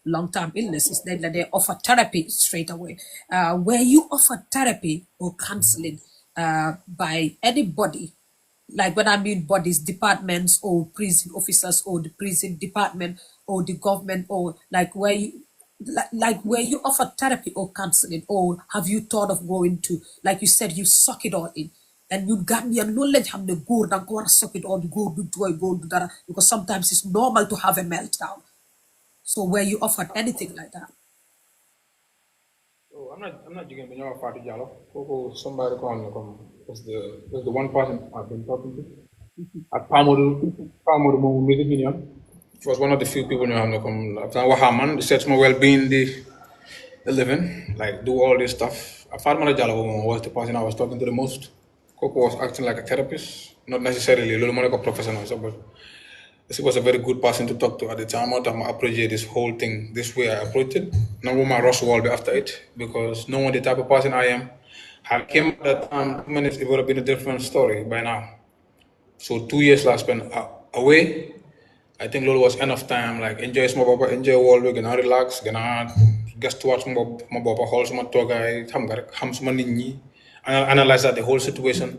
long-term illnesses, then they offer therapy straight away. Where you offer therapy or counseling by anybody, like when I mean bodies, departments or prison officers or the prison department or the government, or like where you like where you offer therapy or counseling, or have you thought of going to, like you said, you suck it all in, and you got me a knowledge have the good and go and suck it all, go do that, because sometimes it's normal to have a meltdown. So where you offered anything like that. So I'm not jigging with your party, Jalo. Koko somebody call me come. That's the one person I've been talking to. At Pamodu Mo Music Union. It was one of the few people who have come. After Wahaman, the sets my well-being, the living, like do all this stuff. Farmer Jalo was the person I was talking to the most. Coco was acting like a therapist, not necessarily a little more like a professional, so, but he was a very good person to talk to at the time. I appreciate this whole thing, this way I approached it. No woman rush will be after it because knowing the type of person I am, had came at that 2 minutes, it would have been a different story by now. So 2 years last spent away. I think Lolo was enough time, like enjoy small papa, enjoy world, we're gonna relax, gonna guest watch my papa, hold some toga, ham some nini, analyze that the whole situation.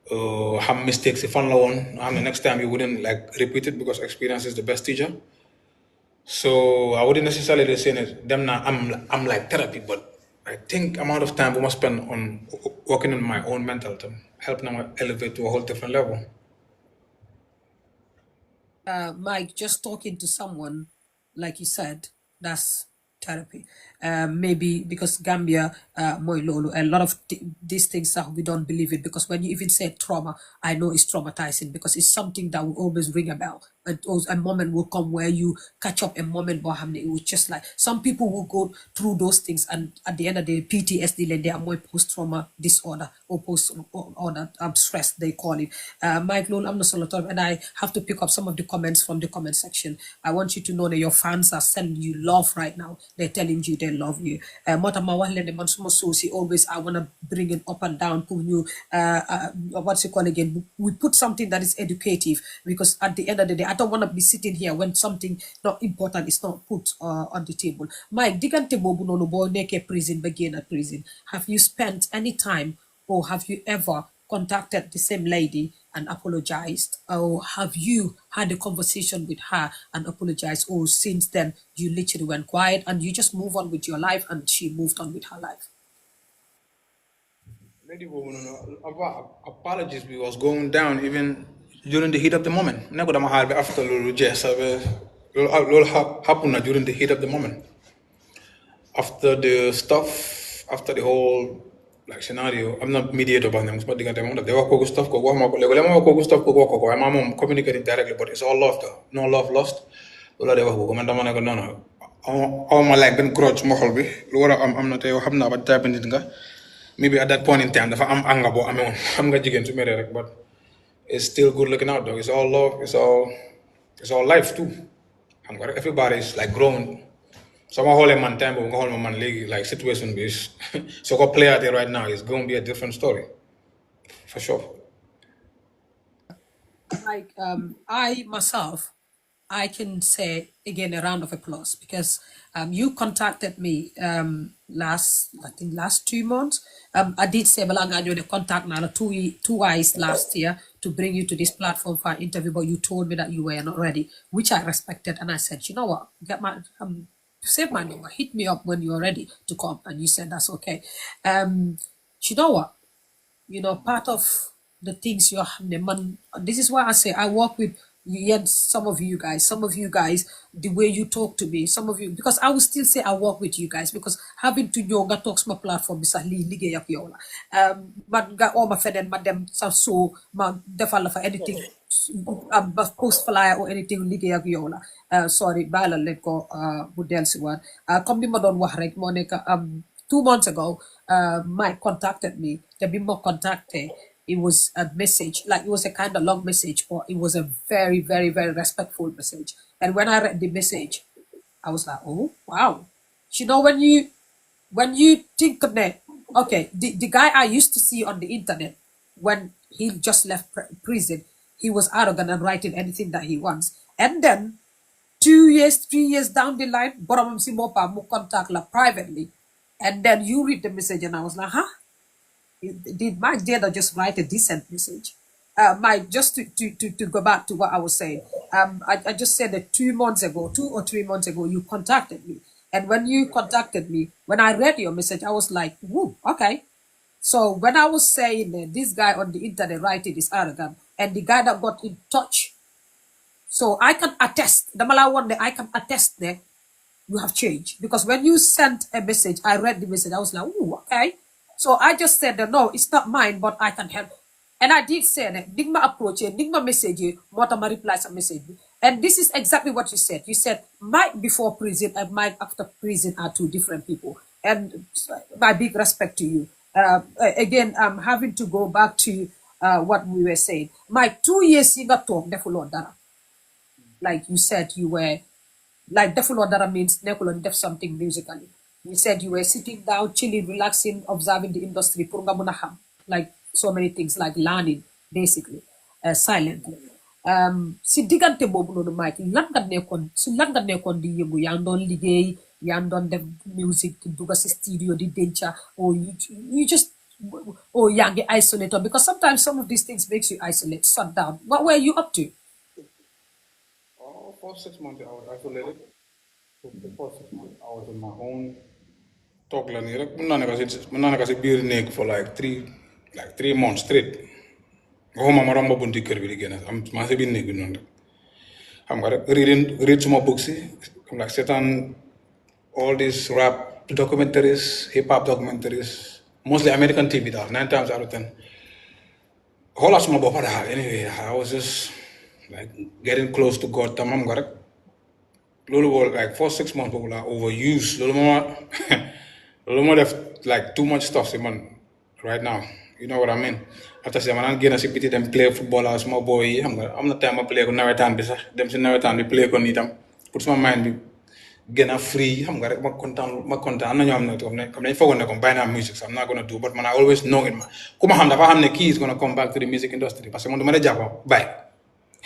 Have mistakes if on the next time you wouldn't like repeat it because experience is the best teacher. So I wouldn't necessarily say it them now I'm like therapy, but I think amount of time we must spend on working on my own mental to help them elevate to a whole different level. Mike, just talking to someone, like you said, that's therapy. Maybe because Gambia, Moy Lolo, a lot of these things that we don't believe it, because when you even say trauma, I know it's traumatizing because it's something that will always ring a bell. A moment will come where you catch up a moment, but it was just like some people will go through those things, and at the end of the day, PTSD, like they are more post trauma disorder or post order stress, they call it. Mike Lone, I'm not solo, and I have to pick up some of the comments from the comment section. I want you to know that your fans are sending you love right now. They're telling you they love you. Motama wahlende man sumo sosi, always I want to bring it up and down. Put you, what's it called again? We put something that is educative, because at the end of the day, I don't want to be sitting here when something not important is not put on the table. Mike, digante bobu no bo neke prison begin at prison. Have you spent any time, or have you ever contacted the same lady and apologized, or have you had a conversation with her and apologized, or since then you literally went quiet and you just move on with your life and she moved on with her life? Lady woman, apologies we was going down even during the heat of the moment. Never dama harbe after Lulu Jess, Lulu happened during the heat of the moment. After the stuff, after the whole like scenario, I'm not mediator about them, but they were cool stuff, go cool stuff, go my mom communicating directly, but it's all love though. No love lost. Lola de go man dama no no. All my like been grudge mo holbi. Lola I'm not a have na but type in nga. Maybe at that point in time, I'm anger, but I'm going to marry, but it's still good looking out though. It's all love. It's all life too. Everybody's like growing. So I'm whole man time, but I'm whole man league like situation based. So go play out there right now. It's going to be a different story, for sure. Like I myself, I can say again a round of applause, because you contacted me I think last 2 months. I did say Balanga you the contact now two eyes last year to bring you to this platform for an interview, but you told me that you were not ready, which I respected, and I said, you know what, get my save my number, hit me up when you're ready to come, and you said that's okay. You know what? Part of the things you're man, this is why I say I work with yet some of you guys, the way you talk to me, some of you, because I will still say I work with you guys, because having to yoga talks my platform is a ligue yak yola. Man got all my friend and madam so ma defal for anything post flyer or anything ligue yak yola. Sorry, bala let go budel si one. Come ma don wax rek mo nek 2 months ago, Mike contacted me. The Bimbo contacted. It was a message, like it was a kind of long message, but it was a very, very, very respectful message. And when I read the message, I was like, oh wow. When you think of that, okay, the guy I used to see on the internet when he just left prison, he was arrogant and writing anything that he wants. And then 2 years, 3 years down the line, boromam si boppam mu contact la privately. And then you read the message and I was like, huh? Did Mike Jayda just write a decent message? Mike, just to go back to what I was saying, I just said that 2 months ago, 2 or 3 months ago, you contacted me. And when you contacted me, when I read your message, I was like, whoa, okay. So when I was saying that this guy on the internet writing is arrogant, and the guy that got in touch, so I can attest, the Mala one day I can attest that you have changed. Because when you sent a message, I read the message, I was like, ooh, okay. So I just said that no, it's not mine, but I can help. And I did say that Digma approach it, Digma message you, Motama replies a message. And this is exactly what you said. You said Mike before prison and Mike after prison are two different people. And my big respect to you. Again, I'm having to go back to what we were saying. Mike, 2 years you got talk, like you said, you were like Defulodara means Nekulon def something musically. You said you were sitting down, chilling, relaxing, observing the industry, purunga munaham, like so many things, like learning, basically, silently. Si digante bobu nonu Mike, lan nga nekon di yëngu yaa doon liggéey, yaa doon def music, duga si studio di dencha, or you just or yaa ngi isolated, because sometimes some of these things makes you isolate, shut down. What were you up to? For 6 months, I was isolated. So the first 6 months, I was in my own talk learning. I was in for like three months straight. I'm read some books. I'm like set on all these rap documentaries, hip hop documentaries, mostly American TV. 9 times out of 10. Whole lot of anyway, I was just like getting close to God. Tamam garak. Lolo like for 6 months people are overused. Lolo more like too much stuff, man. Right now, you know what I mean. After say, man, I'm getting a CPT them play football as my boy. I'm not time I play on Nawetan bisa. Them say Nawetan we play on itam. Puts my mind be getting free. I'm gonna my content. I'm not come forward to combine music. So I'm not gonna do. But man, I always know it, man. Come on, the key is gonna come back to the music industry. Because I'm gonna job. Bye.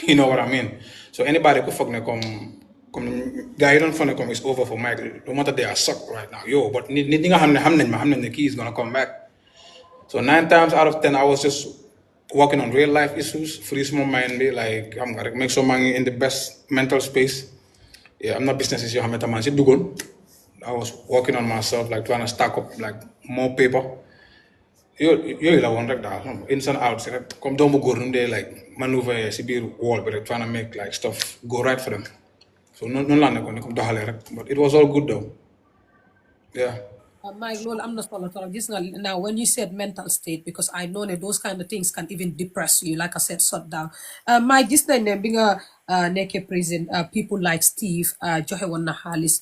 You know what I mean? So anybody could fuck come guy don't find come is over for Mike. No matter they are sucked right now. Yo, but the key is gonna come back. So 9 times out of 10 I was just working on real life issues, free my mind, be like I'm gonna make sure I'm in the best mental space. Yeah, I'm not business as you have I was working on myself, like trying to stack up like more paper. You la one like ins and outs. Come down go they like maneuver Sibir wall, but trying to make like stuff go right for them. So no land come but it was all good though. Yeah. Mike, Lol, I'm not following. Now, when you said mental state, because I know that those kind of things can even depress you. Like I said, shut down. Mike, this night, being a naked prison, people like Steve, Johe Halis,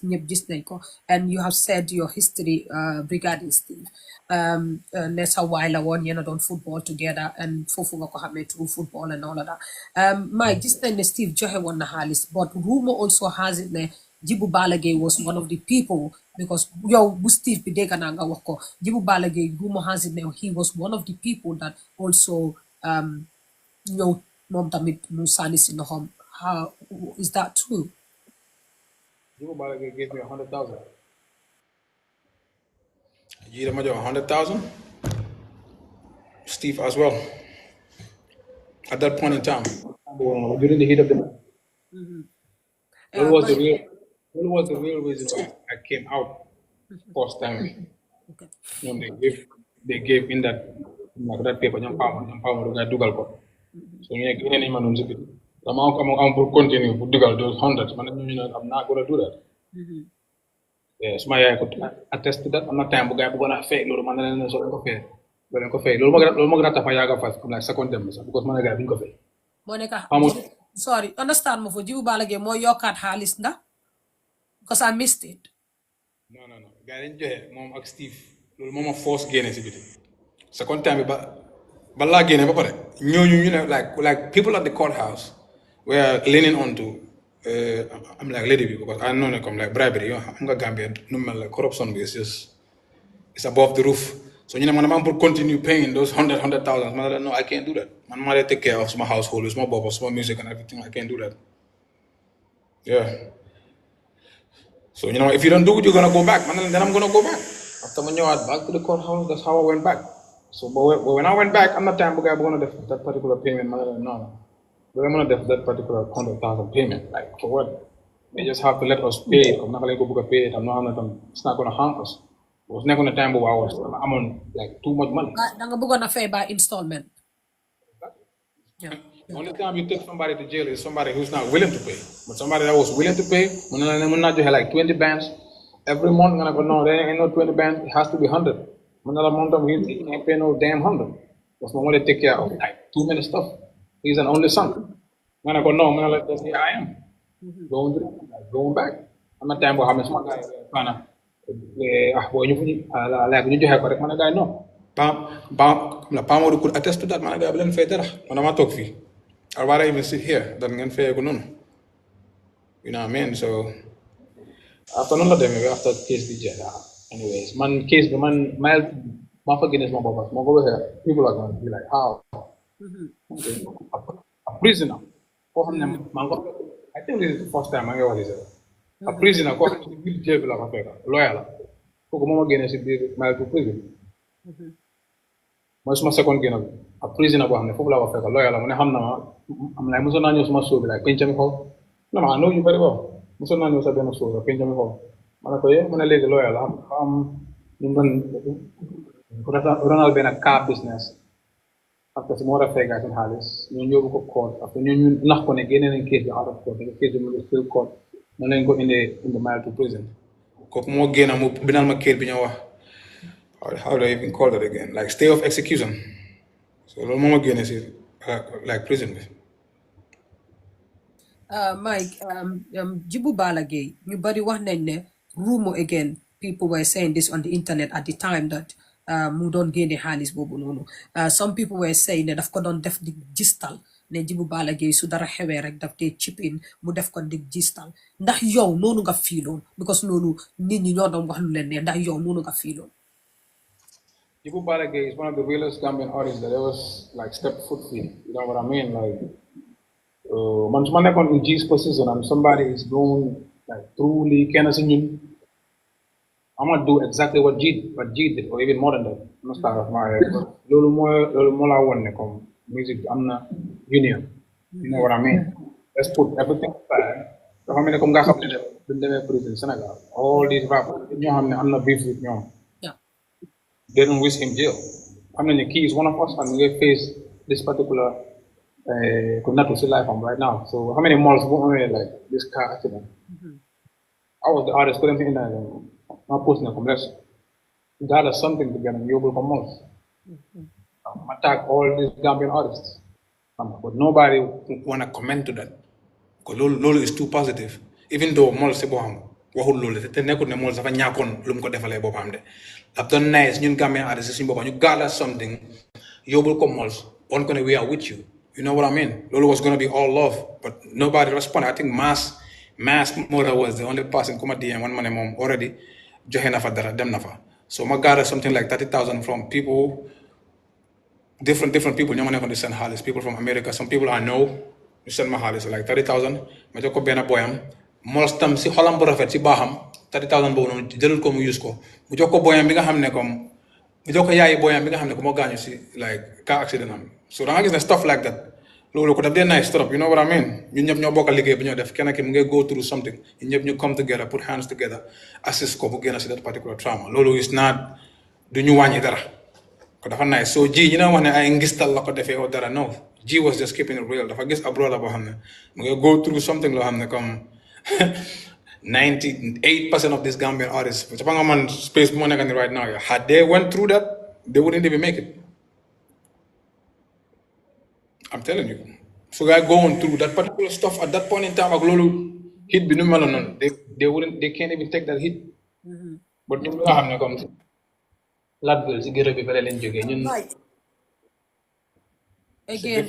and you have said your history regarding Steve. Let's a while ago, done football together and Fufu Wakohame through football and all of that. Mike, this night, Steve Johe Halis, but rumor also has it there. Jibu Balage was one of the people, because yo Steve Pidegananga wako. Jibu Balage, rumor has it now, he was one of the people that also Mom Tamit Musanis in the home. How is that true? Jibu Balage gave me 100,000. Jayda Majo 100,000. Steve as well. At that point in time, during the heat of the night. What was the real reason why I came out first time? Okay. You know, they gave in that paper yang power ga dugal ko. So you get any man on zip. I'm for continue to dugal those hundreds. Man, I'm not gonna do that. Yes, my I could attest to that. I'm not time guy gonna fake lolo man so ko fe. Ko fe. Lolo mo grata fa yaga fast comme like second time because man guy bin ko fe. Monica, sorry, understand mo for Jibu Balage mo yokat halis na? Because I missed it. No. Guy didn't mom ak Steve. Lolo mama force gain ci biti. Second time but la gain ba pare. You know like people at the courthouse were leaning onto I'm like lady people because I know they come like bribery. I'm Gambia no like corruption is just it's above the roof. So you know, man, I'm continue paying those hundred thousand. Man, no, I can't do that. Man, I take care of my household, with my bubbles, my music, and everything. I can't do that. Yeah. So you know, if you don't do it, you're gonna go back, man. And then I'm gonna go back. After when you are back to the courthouse, that's how I went back. So, but when I went back, I'm not time I'm gonna do that particular payment, man. No, but I'm gonna do that particular 100,000 payment. Like for what? They just have to let us pay it. I'm not gonna go book a pay it. It's not gonna harm us. It was never a time where I'm on like too much money. Danga bugon na pay by installment. Yeah. The only time you take somebody to jail is somebody who's not willing to pay. But somebody that was willing to pay, when you have like 20 bands, every month, I'm gonna go, no, there ain't no 20 bands, it has to be 100. Another month, he can't pay no damn 100. That's my way to take care of like too many stuff. He's an only son. I'm gonna go, no, I'm gonna let this, here I am. Going back. I'm not time for how much my guy, boy, you just have correct, my guy, no. La Pamo could attest to that, man. I got a federa. When I'm talk fee. I'd rather even sit here than get fair. You know what I mean? So after none of them, after case the Jayda. Anyways, man, case the man, my forgiveness, my papa, my over here. People are gonna be like, how? A prisoner. I think this is the first time I hear what he said. A prisoner, go to the jail, lawyer. Come on, again, I to prison. Moi suma second gena a prisoner bo xamne fofu la wa fekk loyal mu ne xamna ma am lay muso na ñew suma sobi la pencam ko no ma know you very well muso na ñew sa ben so pencam ko mana ko ye mu ne legi loyal am ñu man ko ronal ben car business after some more fekk ak halis ñu ñobu ko court after ñu nax ko ne gene nañ case bi out of court the case bi still court mo lañ ko in the mile to prison ko mo gena mo binal ma kër bi ñu wax how do I even call that again? Like stay of execution. So the moment again is like prison. Mike, Jibu Balagay, you body one nene rumor again. People were saying this on the internet at the time that mu don't gain the halis bobu nono. Some people were saying that I've got on def the gistal. Ne Jibu Balagay so dara hewe rek daf te chip in mu def kon dig gistal. Ndax yow nonu nga feeloon because nonu nit ñi ñoo doon wax lu leen ne ndax yow nonu nga feeloon. Jibu Balagay is one of the realest Gambian artists that ever like stepped foot in. You know what I mean? Like, man, someone like on G's position and somebody is doing like truly kind of singing. I'm gonna do exactly what G did, or even more than that. I'm not start off my little more I want to come music. I'm not union. You know what I mean? Let's put everything aside. So how many come back up to the prison Senegal? All these rappers, you know, I'm not beef with you. They don't wish him jail. I mean, he is one of us, and we face this particular natural life right now. So, how many malls like this car accident? I was the artist, couldn't think that. I'm posting a complex. That is something to get in Yobo for malls. Attack all these Gambian artists, but nobody wanna comment to that because Lolo is too positive. Even though malls se boham. Waxul lolou te nekkul ne mol dafa ñakon lu mu ko defalé bopam de daf don nice ñun Gambian artist suñu bopam ñu gather something yobul ko mols on ko ne we are with you know what I mean lolou was going to be all love but nobody responded. I think Mass Mora was the only person kuma DM one man mom already joxe na fa dara dem na fa so ma gather something like 30,000 from people different people ñoo ma nekkon di send xaalis people from America some people I know ñu send ma xaalis like 30,000 ma jox ko benn boyam mols tam si xolam bu rafet si baaxam 30,000 boobu noonu jëlul ko mu use ko mu jox ko boyam bi nga xam ne comme mu jox ko yaayi boyam bi nga xam ne ko moo gaañu si like car accident am so da nga gis ne stuff like that loolu ko daf dee nice trop you know what I mean ñun ñëpp ñoo bokk liggéey bi ñoo def kenn ki mu ngay go through something ñun ñëpp ñu come together put hands together assist ko bu génn si that particular trauma loolu is not du ñu wàññi dara ko dafa nice so ji ñu ne wax ne ay ngistal la ko defee o dara no ji was just keeping it real dafa gis ab brother boo xam ne mu ngay go through something loo xam ne comme 98% of these Gambian artists, space right now, had they went through that, they wouldn't even make it. I'm telling you. So guys going through that particular stuff at that point in time, hit they can't even take that hit. But you have come Again,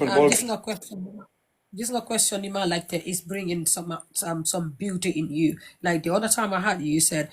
this is a question you might like to is bringing some beauty in you. Like the other time I had you, you said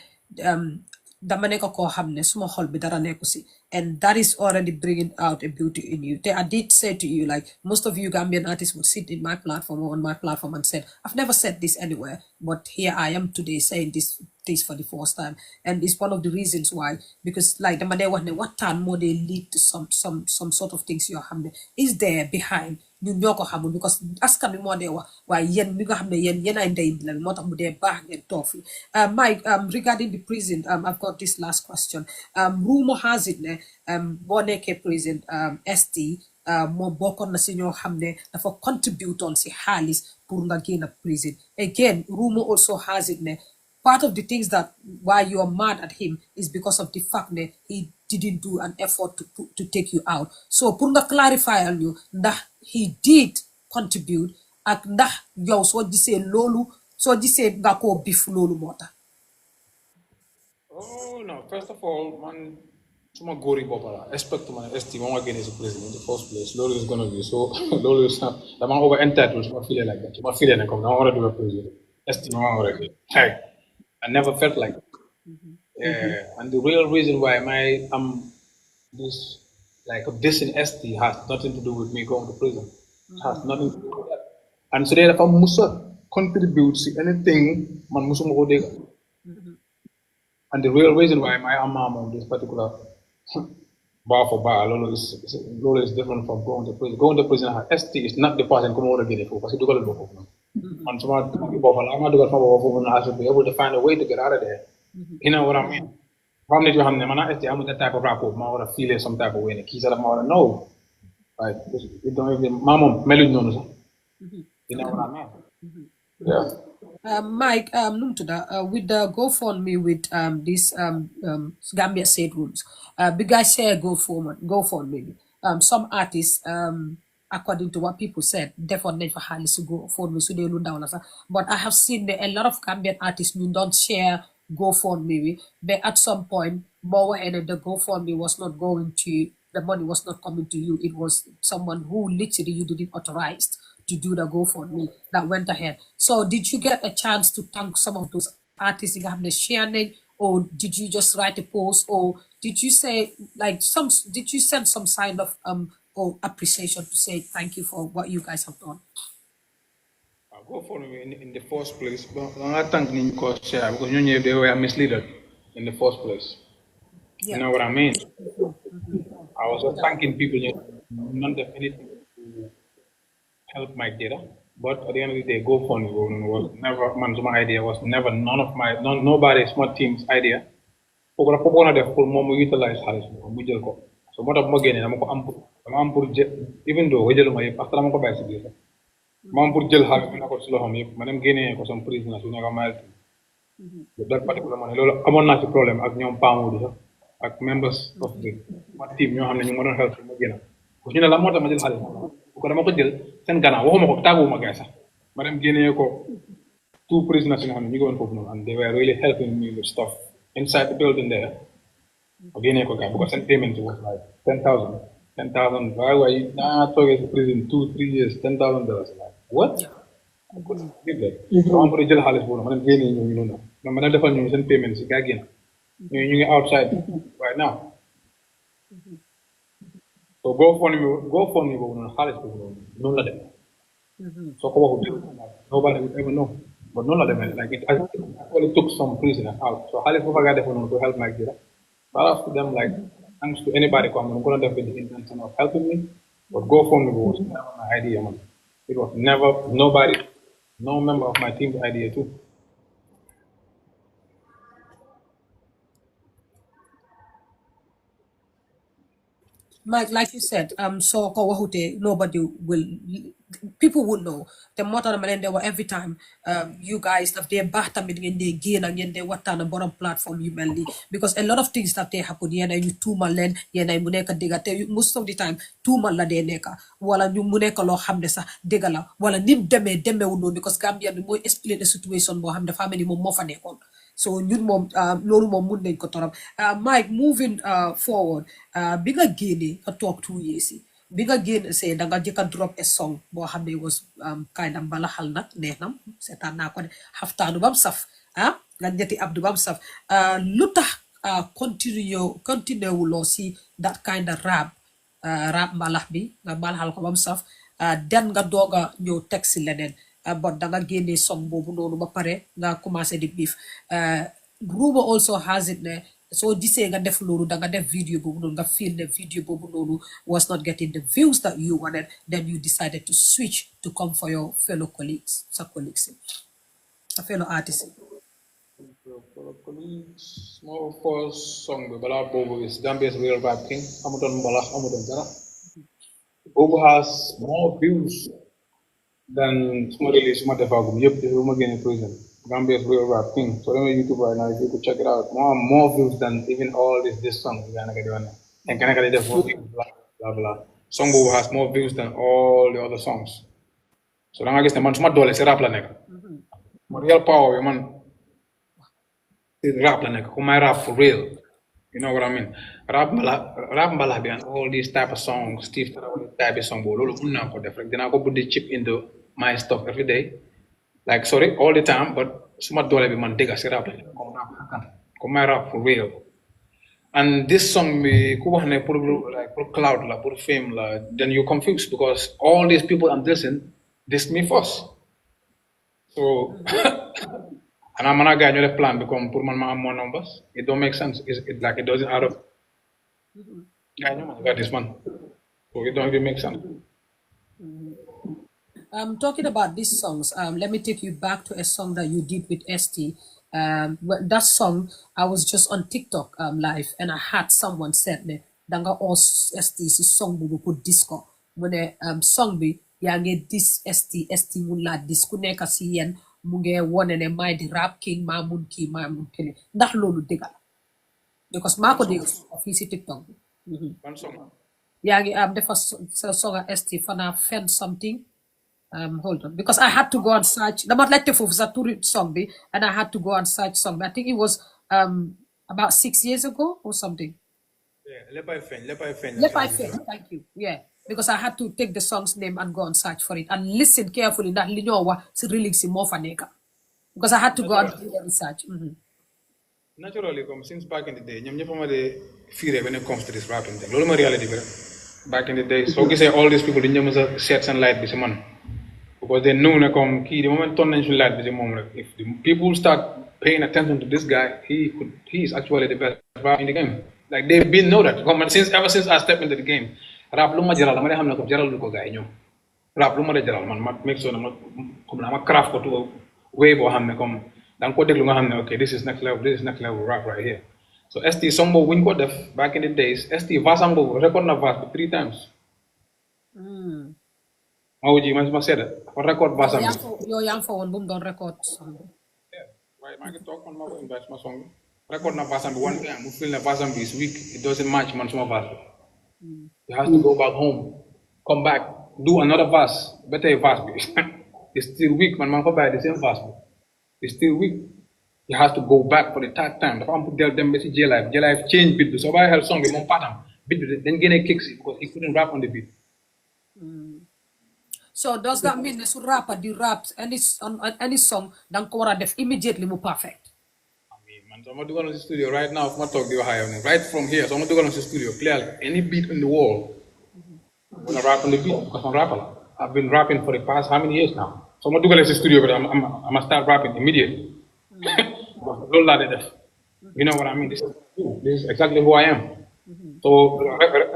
dama nekk koo xam ne suma xol bi dara nekku si, and that is already bringing out a beauty in you. I did say to you, like most of you Gambian artists would sit in my platform or on my platform and said, I've never said this anywhere, but here I am today saying this for the first time, and it's one of the reasons why, because like dama dee wax ne waxtaan moo dee lead to some sort of things yoo xam ne is there behind ñun ñoo ko xamul, because askan bi moo dee wax waaye yéen mi nga xam ne yéen ay ndey bi la moo tax mu dee baax ngeen toog fi. Mike, regarding the prison, I've got this last question. Rumor has it ne boo nekkee prison, ST moom bokkoon na si ñoo xam ne dafa contribute on si xaalis pour nga génn prison. Again, rumor also has it ne part of the things that why you are mad at him is because of the fact that he didn't do an effort to take you out. So pour nga clarify on you ndax he did contribute ak ndax yow soo gisee loolu soo gisee nga koo bif loolu moo tax. Oh no! First of all, man, suma góori bopp la expect man ST moom nga génne si président in the first place. Loolu is gonna be so. Loolu is dama over entitled suma feeling like that. Suma feeling ne comme dama war a do président. ST moom war a like I never felt like it. And the real reason why I'm this like this in ST has nothing to do with me going to prison. It has nothing to do with that. And so if I must contribute to anything, man must go there. And the real reason why my mom on this particular bar for bar Lolo is different from going to prison. Going to prison, ST is not the person come over again because you got to go. And so I'm I should be able to find a way to get out of there. You know what I mean? I'm that type of rapport. I want to feel some type of way. And kids that I want to know. Like, you don't even, mama, melody knows. You know what I mean? Yeah. Mike, with the GoFundMe with this Gambia State Rooms, big guys share GoFundMe. Some artists, according to what people said, definitely for Harris to GoFundMe, so they look down. But I have seen a lot of Gambian artists who don't share GoFundMe, but at some point, more and the GoFundMe was not going to, the money was not coming to you. It was someone who literally you didn't authorize to do the GoFundMe that went ahead. So did you get a chance to thank some of those artists you have sharing, or did you just write a post, or did you say like did you send some sign of or appreciation to say thank you for what you guys have done? GoFundMe in the first place, but I thank you because they were misled in the first place. Yeah. You know what I mean? I was just thanking people, none of anything to help my data, but at the end of the day, GoFundMe was never my idea. Was never nobody smart team's idea. For utilize so what I'm again, I'm even though after I'm going to I'm put jail have been got slow home, Madam Guinea or some prisoners who never met that particular money. I'm not a problem at young pound at members of the team, you have any modern help from again. Because you know, I'm not a middle hall. Send Ghana, home Tabu Magasa. Madam Guinea, two prisoners in Hamilton, and they were really helping me with stuff inside the building there. Again, because sent payment was like 10,000. 10,000. Why were you not talking to prison 2-3 years? $10,000. Like, what? I couldn't give that. I'm going to jail Harris. I'm gaining you know. I'm going to defend you payments again. You're outside right now. So go for me, Harris. None of them. So nobody will ever know. But none of them, like it actually took some prisoners out. So Harris got to help Mike Jayda. But after them, like, thanks to anybody coming, I'm going to with the intention of helping me. But GoFundMe was never my idea, man. It was never, nobody, no member of my team's idea, too. Mike, like you said, so nobody will, people would know. The mother and there were every time you guys have their battle in the gain and they what on the bottom platform you mainly because a lot of things that they happen yeah you two malen yeah muneka digate most of the time two mala de neka wala ñu muneka lo xamne sax degala wala nit deme wu because Gambia bi moy explain the situation bo xamne family mom mo fa nekkon. So ñun moom loolu moom mun nañ ko torop Mike moving forward bi nga génne nga toog 2 years yi bi nga génne see da nga jëkka drop a song boo xam ne was kind of mbalaxal nag neex na seetaan naa ko de xaftaanu bam saf nga ñetti abdu bam saf lu tax continue wuloo si that kind of rap rap mbalax bi nga mbalaxal ko bam saf den nga doog a ñëw teg si leneen but da nga génnee song boobu noonu ba pare nga commencé di beef rumor also has it ne soo gisee nga def loolu da nga def video boobu noonu nga feel ne video boobu noonu was not getting the views that you wanted, then you decided to switch to come for your fellow colleagues sa fellow artists. For colleagues, more first song bi balaa boobu is Gambia's Real Rap King amutoon mbalax amutoon dara. Boobu has more views than suma release suma defaagum yëpp depuis bu ma génne prison. Gambia's Real Rap King. So on YouTube right now, if you could check it out, more views than even all this song. And can I get it for blah blah blah. Song boobu has more views than all the other songs. So da nga gis ne man suma doole si rap la nekk. Ma real power bi man rap la nekk ku may rap for real. You know what I mean? Rap mbalax bi and all these type of songs, Steve Tarawale type of song boobu loolu mun naa ko def rek dinaa ko buddi chip into my stuff every day. Like sorry, all the time, but suma doole bi man dégga si rap la nekk comme may rap for real. And this song bi ku wax ne pour cloud la pour fame la, then you're confused because all these people I'm dissed me first. So and I'm gonna get a plan because pour man ma am more numbers. It don't make sense. It doesn't add up. I got this one. So it don't even make sense. Talking about these songs, let me take you back to a song that you did with ST. That song, I was just on TikTok live and I had someone said me, danga o ST si song bu put disco. When song bi yange this ST mun la disco neka si yen mu nge wone ne may di rap king ma mun kele ndax loolu dëgg la because maa ko dégg fii si TikTok bi yaa ngi defa sa songa ST fana fen something hold on because I had to go and search dama laajte foofu sa turi song bi and I had to go and search song bi I think it was about 6 years ago or something. Yeah, Lepay Fen. Thank you. Yeah, because I had to take the song's name and go and search for it and listen carefully that li ñoo wax si lyrics mo fa nekk because I had to go and do the research. Naturally, since back in the day, ñoom ñëpp ma de fear when it comes to this rapping thing. Loolu ma reality bi rek. Back in the day, so you say all these people dañu mës a seet seen light bi si man because they know ne comme kii di moment ton nañ suñu light bi si moom rek. If the people start paying attention to this guy, he is actually the best rapper in the game. Like they've been know that. Ever since I stepped into the game, rap lu ma jaral dama de xam ne ko jaral lu ko gars yi ñoom. Rap lu ma de jaral man ma make sure na ma craft ko to way boo xam ne comme da nga ko déglu nga xam ne okay this is next level rap right here. So ST song boobu wuñ ko def back in the days ST vasam boobu record na vas bi 3 times. Mawji man ma sedda dafa record vasam bi. Yow yaa ngi fa woon bu mu doon record. Waaye maa ngi toog man maa ko invite ma song bi. Record na vasam bi one time mu feel ne vasam bi is weak it doesn't match man suma vas bi. You have to go back home, come back, do another verse, better verse bi. It's still weak man maa ko bàyyi the same verse bi. It's still weak. He has to go back for the third time. Dafa am pour del dem ba si J-Life change beat bi so bàyyi xel song bi moom patam beat bi dañ génne kicks because he couldn't rap on the beat. So does that mean su rapper di rap any song danga ko war a def immediately mu perfect? Man, so I'm going to the studio right now. I'm talk to you right from here. So I'm going to the studio. Play any beat in the world. I'm going to rap on the beat because I'm a rapper. I've been rapping for the past how many years now? So I'm going to the studio, but I'm going to start rapping immediately. You know what I mean? This is exactly who I am. So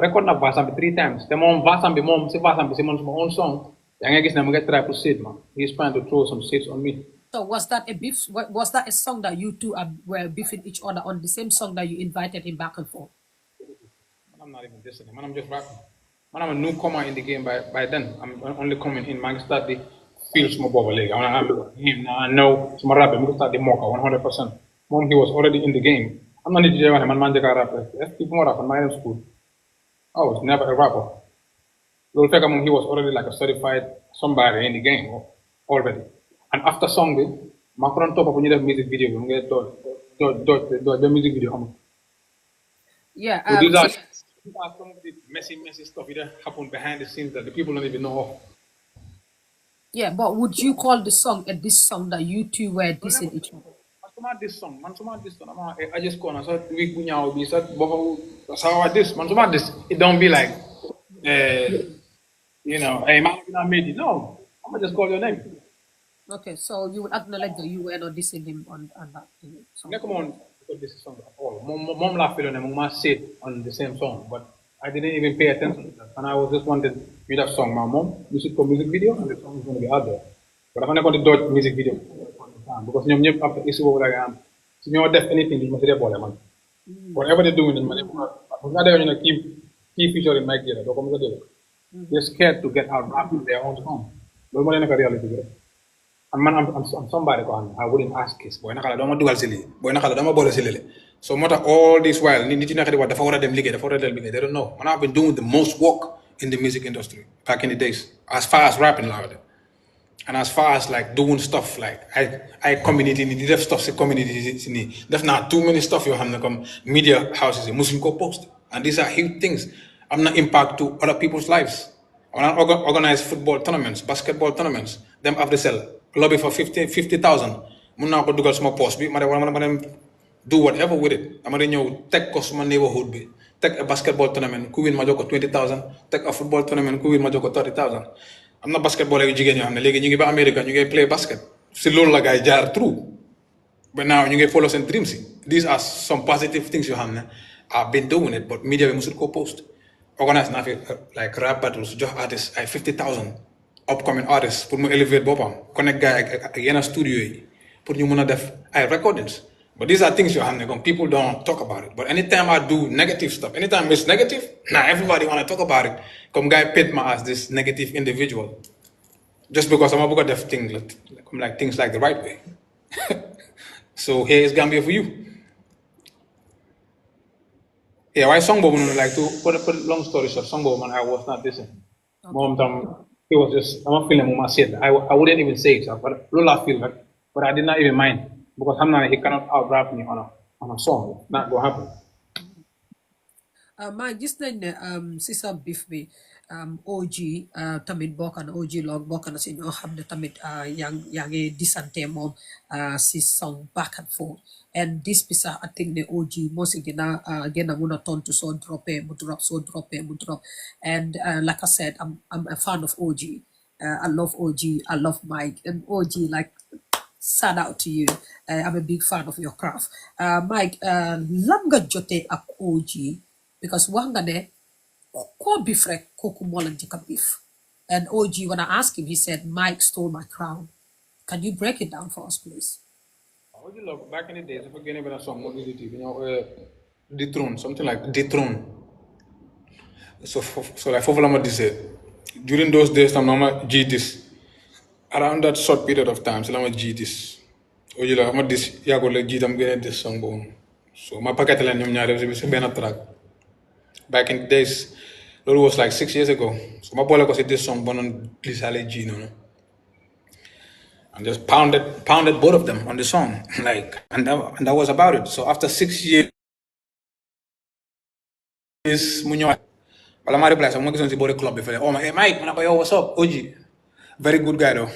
record na Vasambi 3 times. The mom Vasambi my own song. I'm going to try to sit, man. He's trying to throw some shits on me. So was that a beef? Was that a song that you two were beefing each other on the same song that you invited him back and forth? I'm not even listening. Man, I'm just rapping. Man, I'm a newcomer in the game by then. I'm only coming in. Man, I start the feel small bubble league. I'm him now. I know some rapper. I'm start the mocha 100%. Mom, he was already in the game. I'm not a DJ. Man, they got rapper. Let's keep more rapper. My school. I was never a rapper. He was already like a certified somebody in the game already. And after song bi ma ko don top up ñu def music video bi mu ngi do music video. Yeah, so these are some of the messy stuff that happen behind the scenes that the people don't even know of. Yeah, but would you call the song this song that you two were dissing each other? suma this song man suma this song I just corner so week bu ñaaw bi sa boko sa this man suma this it don't be like you know hey man I made it no I'm gonna just call your name Okay, so you would acknowledge that you were not dissing him on that song. nekk moon because this song at all mom la feel ne mo ma say on the same song but I didn't even pay attention to that and I was just wanted with that song my mom music video and the song is going to be out there but dafa nekkoon di dodge music video because ñoom ñëpp après issue boobu la nga am si ñoo def anything di ma si dee boole man whatever they doing dañ ma ne parce que dañoo ñu ne kii featuring Mike Jayda doo ko mos a dégg they're scared to get out rap their own song loolu moo leen nekk reality bi rek and man I'm somebody ko xam ne I wouldn't ask this booy naka la doo ma dugal si lii booy naka la doo ma boole si lii so moo tax all this while nit yi nekk di wax dafa war a dem liggéey dafa war a dem liggéey they don't know man I've been doing the most work in the music industry back in the days as far as rapping laa de and as far as like doing stuff like I community ni di def stuff si community si nii def naa too many stuff yoo xam ne comme media houses yi musuñ ko post and these are huge things am na impact to other people's lives when I organize football tournaments basketball tournaments them have to sell lobby for 50,000 mun naa ko dugal suma post bi ma dem do whatever with it dama de ñëw teg ko suma neighborhood bi teg a basketball tournament ku win ma jox ko 20,000 teg a football tournament ku win ma jox ko 30,000 am na basketball yu jigéen ñoo xam ne léegi ñu ngi ba America ñu ngi play basket si loolu la gaay jaar through but now ñu ngi follow seen dreams yi these are some positive things yoo xam ne I've been doing it but media bi musul ko post organize naa fi like rap battles jox artists ay 50,000 upcoming artists pour mu elevate boppam connect gaay ak yenn studio yi pour ñu mun a def ay recordings but these are things yoo xam ne comme people don't talk about it but anytime I do negative stuff anytime it's negative now everybody want to talk about it comme guy paint me as this negative individual just because I'm about to def things like things like the right way so here is Gambia for you yeah why song boobu noonu like to put long story short song boobu man I was not listening moom tam it was just I'm not feeling my shit I wouldn't even say it but loolu laa feel rek but I did not even mind because xam naa ne he cannot out rap me on a song not gonna happen maa gis nañ ne si sa bif bi OG tamit bokk na OG log bokk na si ñoo xam ne tamit yaa ngi disante moom si song back and forth and this bi sax I think ne OG moo si gën a mun a tontu soo droppé mu drop soo droppé mu drop and like I said I'm a fan of OG I love OG I love Mike and OG like shout out to you I'm a big fan of your craft Mike lan nga jotee ak OG because wax nga ne koo beef rek kooku moo la njëkk a beef and OG when I asked him he said Mike stole my crown can you break it down for us please OG love back in the days dafa génne benn song moo ngi TV ñoo dethrone something like dethrone so like foofu la ma disee during those days tam na ma ji this around that short period of time si la ma ji this OG la ma dis yàggul la ji tam génne this song boobu so ma paquet leen ñoom ñaar si benn track back in the days loolu was like 6 years ago so ma boole ko si this song bonoon lisaale ji noonu and just pounded both of them on the song like and that was about it so after 6 years mu ñëwaat wala ma reply sax ma gisoon si boori club bi fële oh hey Mike ma ne ko yow what's up OG very good guy though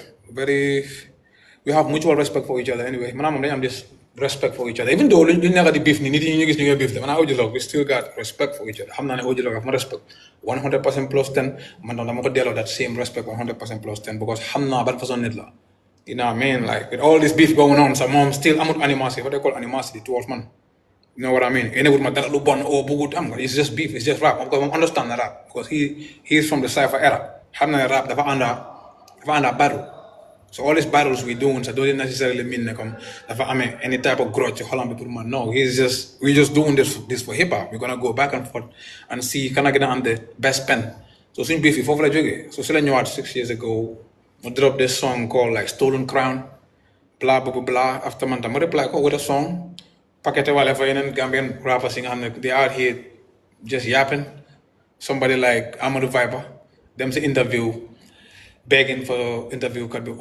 we have mutual respect for each other anyway man moom dañu am this respect for each other even though luñ nekk di beef ni nit yi ñu gis ñu ngi beef de man OG Log we still got respect for each other xam naa ne OG Log ma respect 100% plus 10 man tam dama ko delloo that same respect 100% plus 10 because xam naa ban façon nit la you know what I mean like with all this beef going on sa moom still amut animosity what they call animosity towards man you know what I mean ene wut ma dara lu bon oo bugut am nga it's just beef it's just rap because moom understand na rap because he is from the cypher era xam na ne rap dafa ànda battle so all these battles we doing so doesn't necessarily mean ne comme dafa amee any type of grudge ci xolam bi pour man no we just doing this for hip hop we're gonna go back and forth and see kan a gën a am the best pen so suñ beef yi foofu la jógee so si la ñëwaat 6 years ago mu drop this song called like Stolen Crown blah blah blah after man tam ma reply ko with a song paquete wale fa yeneen Gambian rappers yi nga xam ne they out here just yapping somebody like Amadou Viper dem si interview begging for interview kat bi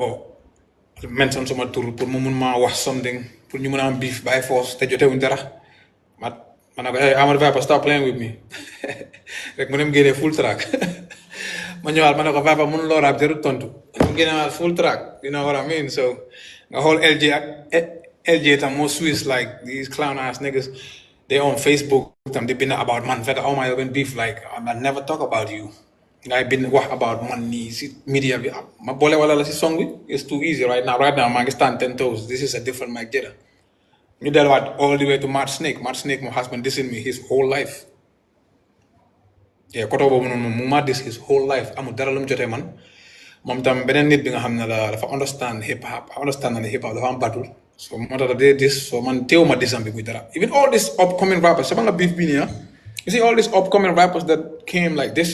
mention sama tur pour mu mun maa wax something pour ñu mun a am beef by force te jotewuñ dara ma ne ko hey Amadou Viper stop playing with me rek mu dem génnee full track ma ñëwaat ma ne ko Viper mun loo rap jarut tontu mu génnewaat full track you know what I mean so nga xool LG ak LJ tam more Swiss like these clown ass niggas. They on Facebook they been about man fekk all my own beef like I never talk about you. I've been wax about man nii si media bi ma boole wala la si song bi it's too easy right now maa ngi stand 10 toes this is a different Mike Jada. You delluwaat all the way to Mad Snake. Mad Snake my husband dissing me his whole life. Yeah, koto boobu noonu mu ma dis his whole life amul dara lu mu jotee man moom tam beneen nit bi nga xam ne la dafa understand hip hop understand na ne hip hop dafa am battle so moo tax dee dis so man teewuma disam bi muy dara even all these upcoming rappers sama nga beef bi nii you see all these upcoming rappers that came like this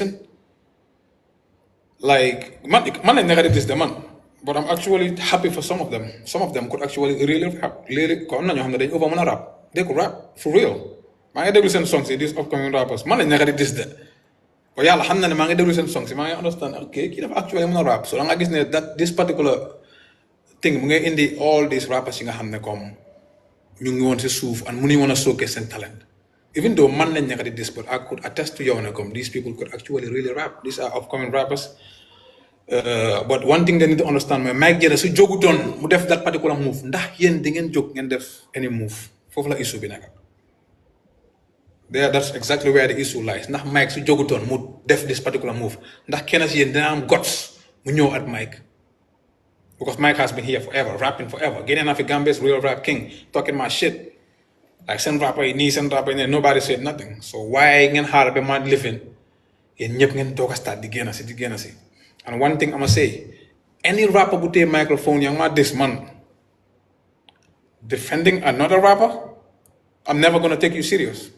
like man lañ nekk di dis de man but I'm actually happy for some of them. Some of them could actually really rap. Really, ko am na ñoo xam ne dañ over mën a rap. They could rap for real. maa ngi déglu seen songs yi these upcoming rappers man lañ nekk di dis de. But yàlla xam na ne maa ngi déglu seen songs yi maa ngi understand ok kii dafa actually mën a rap so da nga gis ne that this particular thing mu ngay indi all these rappers yi nga xam ne comme ñu ngi woon si suuf and mënuñu woon a showcase seen talent. Even though man lañ nekk di dis but I could attest to yow ne comme these people could actually really rap. These are upcoming rappers. But one thing they need to understand mooy Mike Jada su jógutoon mu def that particular move ndax yéen di ngeen jóg ngeen def any move foofu la issue bi nekk. There that's exactly where the issue lies ndax Mike su jógutoon mu def this particular move ndax kenn si yéen dina am guts mu ñëw at Mike because Mike has been here forever rapping forever génne naa fi Gambia's real rap king talking my shit like seen rapper yi nii seen rapper yi ne nobody said nothing so why ngeen xaar ba ma lifin yéen ñëpp ngeen toog a start di génn si. And one thing I'ma say, any rapper with a microphone, young man, this man, defending another rapper, I'm never gonna take you serious.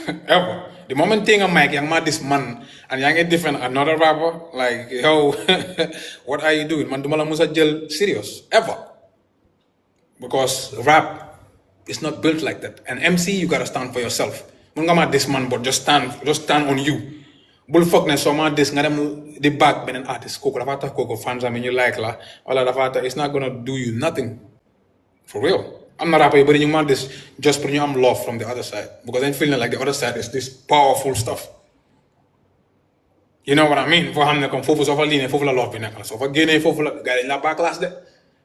Ever. The moment thing I'm like, young man, this man, and young defend another rapper, like, yo, what are you doing? Man, dumala musa jail serious. Ever. Because rap is not built like that. And MC, you gotta stand for yourself. Mungama this man, but just stand on you. Bul foog ne soo ma des nga dem di back beneen artist kooku dafa tax kooku fans am ñu like la wala dafa tax it's not gonna do you nothing for real am na rapper yu bëri ñu ma des just pour ñu am love from the other side because they feel like the other side is this powerful stuff you know what I mean foo xam ne comme foofu soo fa liinee foofu la love bi nekk la soo fa génnee foofu la gars yi dañ la backlash de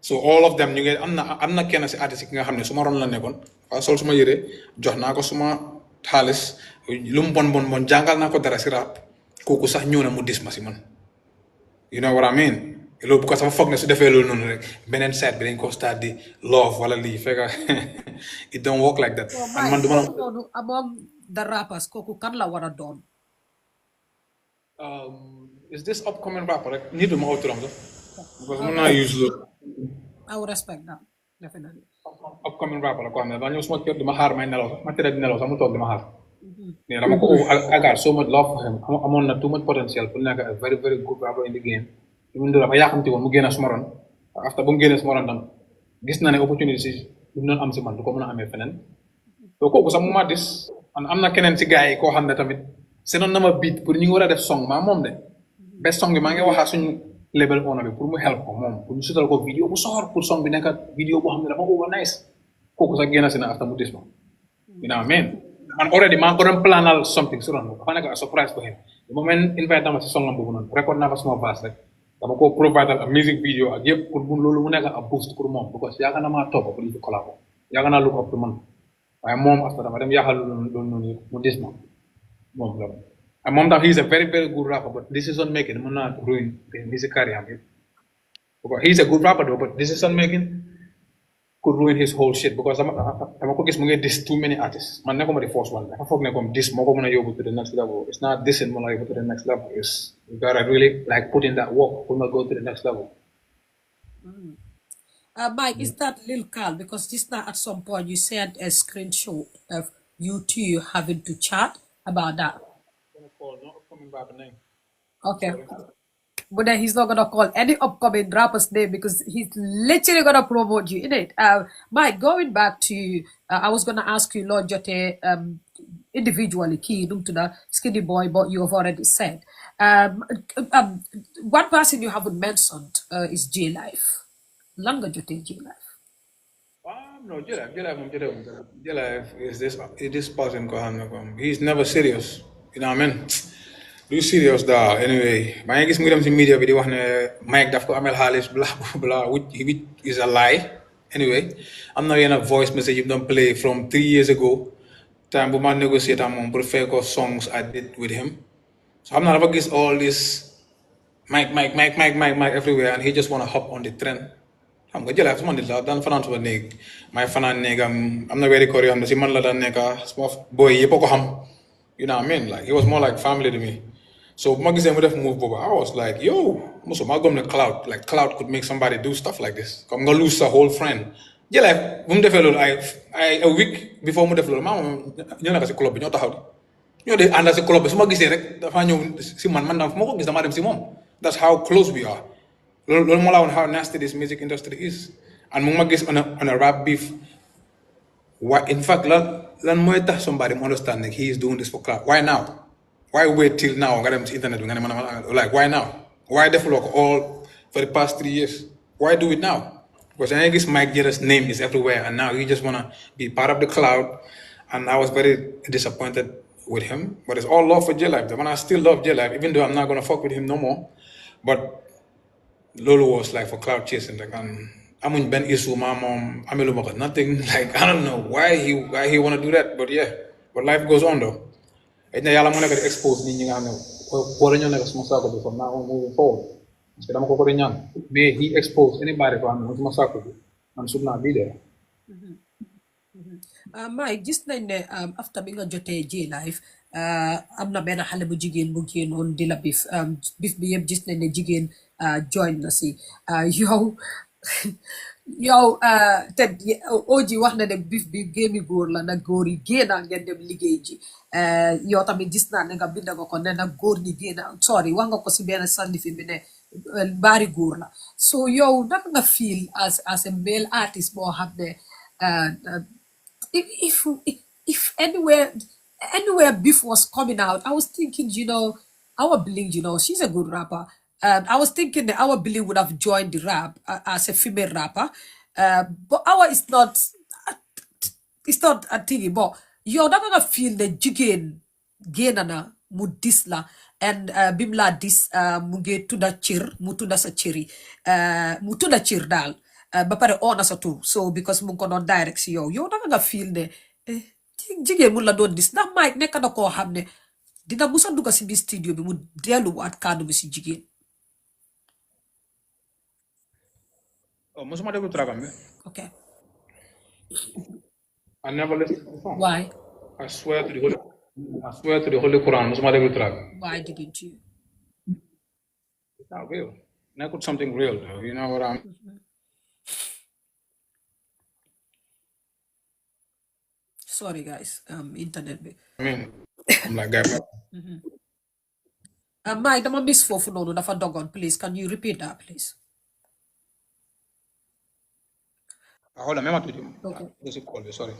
so all of them ñu ngi am na kenn si artiste ki nga xam ne su ma ron la nekkoon waaw sol suma yére jox naa ko suma xaalis lu mu bon jàngal naa ko dara si rap kooku sax ñëw na mu dis ma si man you know what I mean loolu bu ko sama foog ne su defee loolu noonu rek beneen side bi dañ ko start di love wala lii fekk it don't work like that. and man duma among the rappers kooku kan la war a doon. Is this upcoming rapper rek nit du ma aw turam sax because mën naa use loolu. I will respect that definitely. Upcoming rapper la ko xam ne dañoo suma kër di ma xaar may nelaw sax ma tëdd di nelaw sax mu toog di ma xaar. Yeah, dama ko I got so much love for him amoon na too much potential pour nekk a very very good rapper in the game even though dafa yàqamti woon mu génn suma ron after bu mu génnee suma ron tam gis na ne opportunity si lu mu doon am si man du ko mën a amee feneen so kooku sax mu ma dis am na keneen si gars yi koo xam ne tamit seenoon na ma beat pour ñu ngi war a def song maa moom de best song bi maa ngi waxaa suñu label owner bi pour mu help ko moom pour ñu sutal ko vidéo bu soor pour song bi nekk vidéo boo xam ne dafa over nice kooku sax génn si na after mu dis ma you know what I mean man already maa ko doon planal something su doon dafa nekk a surprise for him the moment invite dama si songam boobu noonu record naa fa suma verse rek dama ko provide a music video ak yëpp pour loolu mu nekk a boost pour moom because yaakaar naa maa topp pour ñu collabo yaakaar naa look up to man waaye moom after dama dem yaaxal loolu noonu mu dis ma moom la and moom tam he is a very very good rapper but decision making mën naa ruin music career am yëpp because he is a good rapper though but decision making could ruin his whole shit because dama ko gis mu ngi dis too many artists man nekkuma the first one dafa foog ne comme dis moo ko mën a yóbbu to the next level it's not dissing moo la yóbbu to the next level it's you gotta really like put in that work pour nga go to the next level. Mike, is that Lil Carl because just now at some point you sent a screenshot of you two having to chat about that. Okay. But then he's not gonna call any upcoming rapper's name because he's literally gonna promote you, innit? Mike, going back to I was gonna ask you, Lord Jote, individually, key to the skinny boy, but you have already said. One person you haven't mentioned is J Life. Langa Jote J Life. No, J Life is this person. He's never serious. You know what I mean? Du serious daal anyway maa ngi gis mu dem si media bi di wax ne Mike daf ko amel xaalis bla bla which is a lie Anyway, am na yenn voice message you don't play from 3 years ago. Time bu ma negotiate am moom pour faire ko songs I did with him. So I'm not ever gets all this Mike everywhere, and he just want to hop on the trend. I'm gonna jëlaat su ma nit la daan fanaan suba néeg may fanaan néegam am na weeri koor yoo xam ne si man la daan nekka suma boy yëpp a ko xam, you know what I mean, like he was more like family to me. So bu ma gisee mu def move boobu I was like yo mosu maa gëm ne cloud, like cloud could make somebody do stuff like this comme nga lose sa whole friend. Jëlaat bu mu defee loolu ay a week before mu def loolu maa moom ñoo nekk si club bi ñoo taxaw di ñoo de ànd si club bi su ma gisee rek dafa ñëw si man fu ma ko gis damaa dem si moom. That's how close we are. Loolu moo la woon how nasty this music industry is. And mu ma gis on a rap beef. Why, in fact, lan mooy tax somebody mu understand like he is doing this for clout. Why now? Why wait till now nga dem si internet bi nga ne man like why now? Why defuloo ko all for the past 3 years? Why do it now? Because I guess Mike Jada's name is everywhere, and now you just wanna be part of the cloud. And I was very disappointed with him. But it's all love for J-Life. The man I still love J-Life, even though I'm not gonna fuck with him no more. But Lolo was like for cloud chasing. Like I'm in Ben Isu, my mom, I'm nothing. Like I don't know why he wanna do that, but yeah. But life goes on though. And yàlla mo nekk di expose nit ñi nga xam ne war nañoo nekk suma saako bi from now on moving forward. Parce que dama ko di ñaan. Mais he exposed anybody ko xam ne suma saako bi man should not be there. Mike gis nañ ne after bi nga jotee J-Life am na benn xale bu jigéen bu génnoon di la bif bi yëpp gis nañ ne jigéen join na si yow yow te Oji wax na ne bif bi géemi góor la nag góor yi génna ngeen dem liggéey ji yow tamit gis naa ne nga bind nga ko ne nag góor ñi génna sorry wax nga ko si benn sànni fi bi ne baari góor la so yow naka nga feel as a male artist boo xam ne if anywhere beef was coming out, I was thinking, our Billing, she's a good rapper. I was thinking that our Billing would have joined the rap as a female rapper. But our is not it's not a thingy, but you're not gonna feel the jigen genana mu dis la and bimla dis mu ge tuda chir mu tuda sa chiri mu tuda chir dal ba pare ona sa tu so because mu ko non direct si yow da nga feel ne jigéen mu la doon dis ndax Mike nekk na koo xam ne dina musa dugga si biir studio bi mu delluwaat kàddu bi si jigéen. Oh, musuma déglu tragam bi. Okay. I never listened to the song. Why? I swear to the Holy Quran, musuma déglu trag. Why didn't you? It's not real. Not something real though. You know what I'm Sorry guys, internet bi. I mean, I'm like that. Mike, dama miss foofu noonu dafa dogon, please. Can you repeat that, please? Hold on, mema tuuti. Okay. This is call, sorry.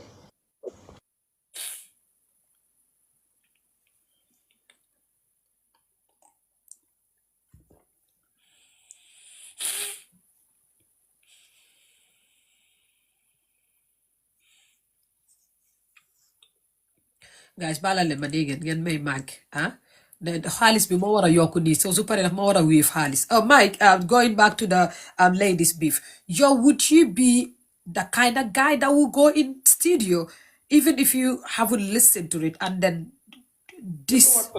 Guys, bala leen ma dégg ngeen may Mike the xaalis bi moo war a yokku nii so su paree daf ma war a wéef xaalis. Mike, going back to the ladies beef, would you be the kind of guy that will go in studio even if you haven't listened to it and then this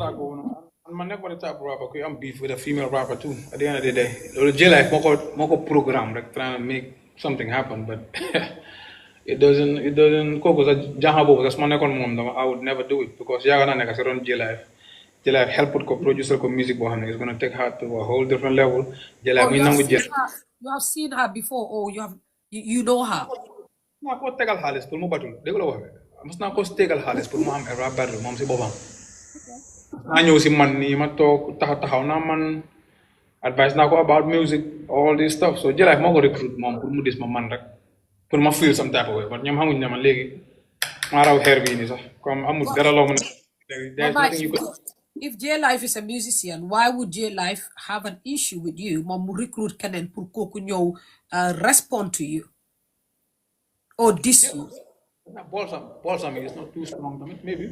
Man never the type of rapper. I'm beef with a female rapper too. At the end of the day, J-Life moko program like trying to make something happen, but it doesn't. Koko sa jahabo sa small nekon mom I would never do it because yaga na neka sa ron J-Life. J-Life help ko producer ko music bo xamne is gonna take her to a whole different level. J-Life mi nangu jël. You have seen her before or you know her. Ma ko tegal xaliss pour mu batul. Dégg la wax. Mas na ko tegal xaliss pour mu am rap battle mom si bobam. I ñëw si man nii ma toog taxaw naa man advice naa ko about music all this stuff so J-Life moo ko recruit moom pour mu dis ma man rek pour ma feel some type of way but ñoom xamuñ ne man léegi maa raw xeer bii nii sax comme amul dara loo mën if J-Life is a musician, why would J-Life have an issue with you moom mu recruit keneen pour kooku ñëw respond to you or diss you? Balsam is not too strong maybe.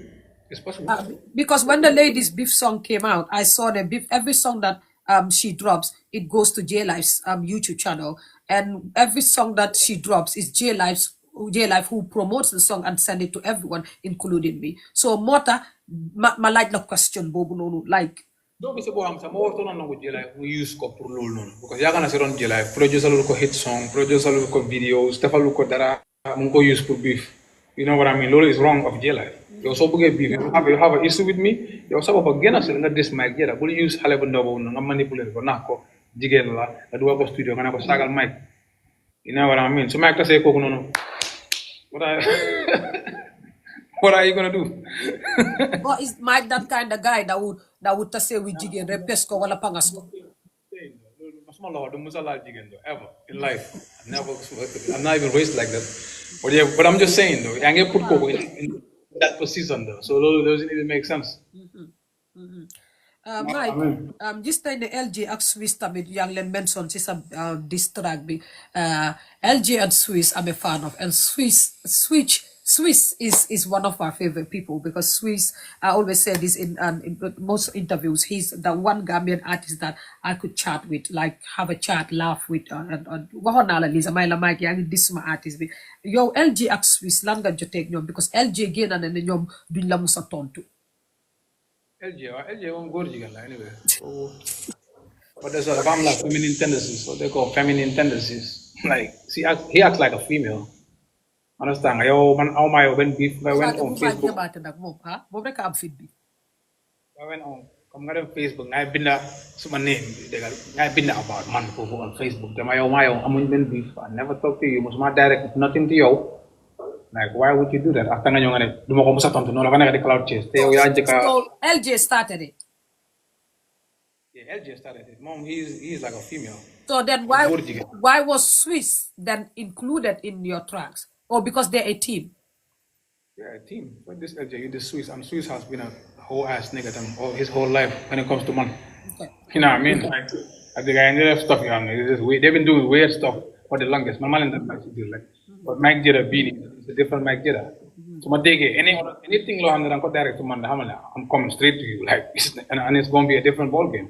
It's possible. Because when the ladies beef song came out, I saw the beef every song that she drops, it goes to J Life's YouTube channel, and every song that she drops is J Life who promotes the song and send it to everyone, including me. So Mota, ma like the question, Bobu Nonu, like. Don't be so boham sa mo to non ko jela we use ko pour lol non because yaga na si ron jela producer lu ko hit song producer lu ko videos defal lu ko dara mu ko use pour beef you know what I mean lol is wrong of jela yo so buge beef you have an issue with me yo sa ba gena sa nga dis mic jela bul use xale bu ndaw nga manipuler ko na ko jigen la da du ko studio nga na ko sagal mic you know what I mean so mic ta say ko non what I what are you gonna do? Or is Mike that kind of guy that would say with jigen repesko wala pangasko? Ever in life. I'm not even raised like that. But yeah, but I'm just saying though, I get put Coco in that position though. So those doesn't even make sense. Mike, just in the LG ak Swiss tamit yang len mention ci sa distract bi. LG and Swiss I'm a fan of, and Swiss is one of our favorite people because Swiss, I always say this in most interviews, he's the one Gambian artist that I could chat with, like have a chat, laugh with, and waxoon naa la lii samay la Mike yaa ngi dis suma artist bi yow LG ak Swiss lan nga joteeg ñoom because LG génn na ne ñoom duñ la musa tontu. LJ won't go to anyway. So, but there's a family like feminine tendencies, what they call feminine tendencies. Like, see, he acts like a female. Understand? Yo, man, how my when beef, I went on Facebook. I went on, come on Facebook. I've been there, so my name, I've been there about man on Facebook. I'm in beef. I never talk to you. Must my direct nothing to you. Like, why would you do that? After nga ñongane duma ko musa tontu no la nga di cloud chase. So LJ started it. Yeah, LJ started it. Mom, he's like a female. So then why was Swiss then included in your tracks? Or because they're a team? Yeah, a team. But this LJ, you this Swiss, and Swiss has been a whole ass nigga his whole life when it comes to money. Okay. You know what I mean? Like I think I ended up stuff young. They've been doing weird stuff for the longest. My man that makes it like but Mike Jayda beanie. It's a different Mike Jayda. So my dig anything low under I'm direct to man, I'm coming straight to you. Like and it's gonna be a different ball game.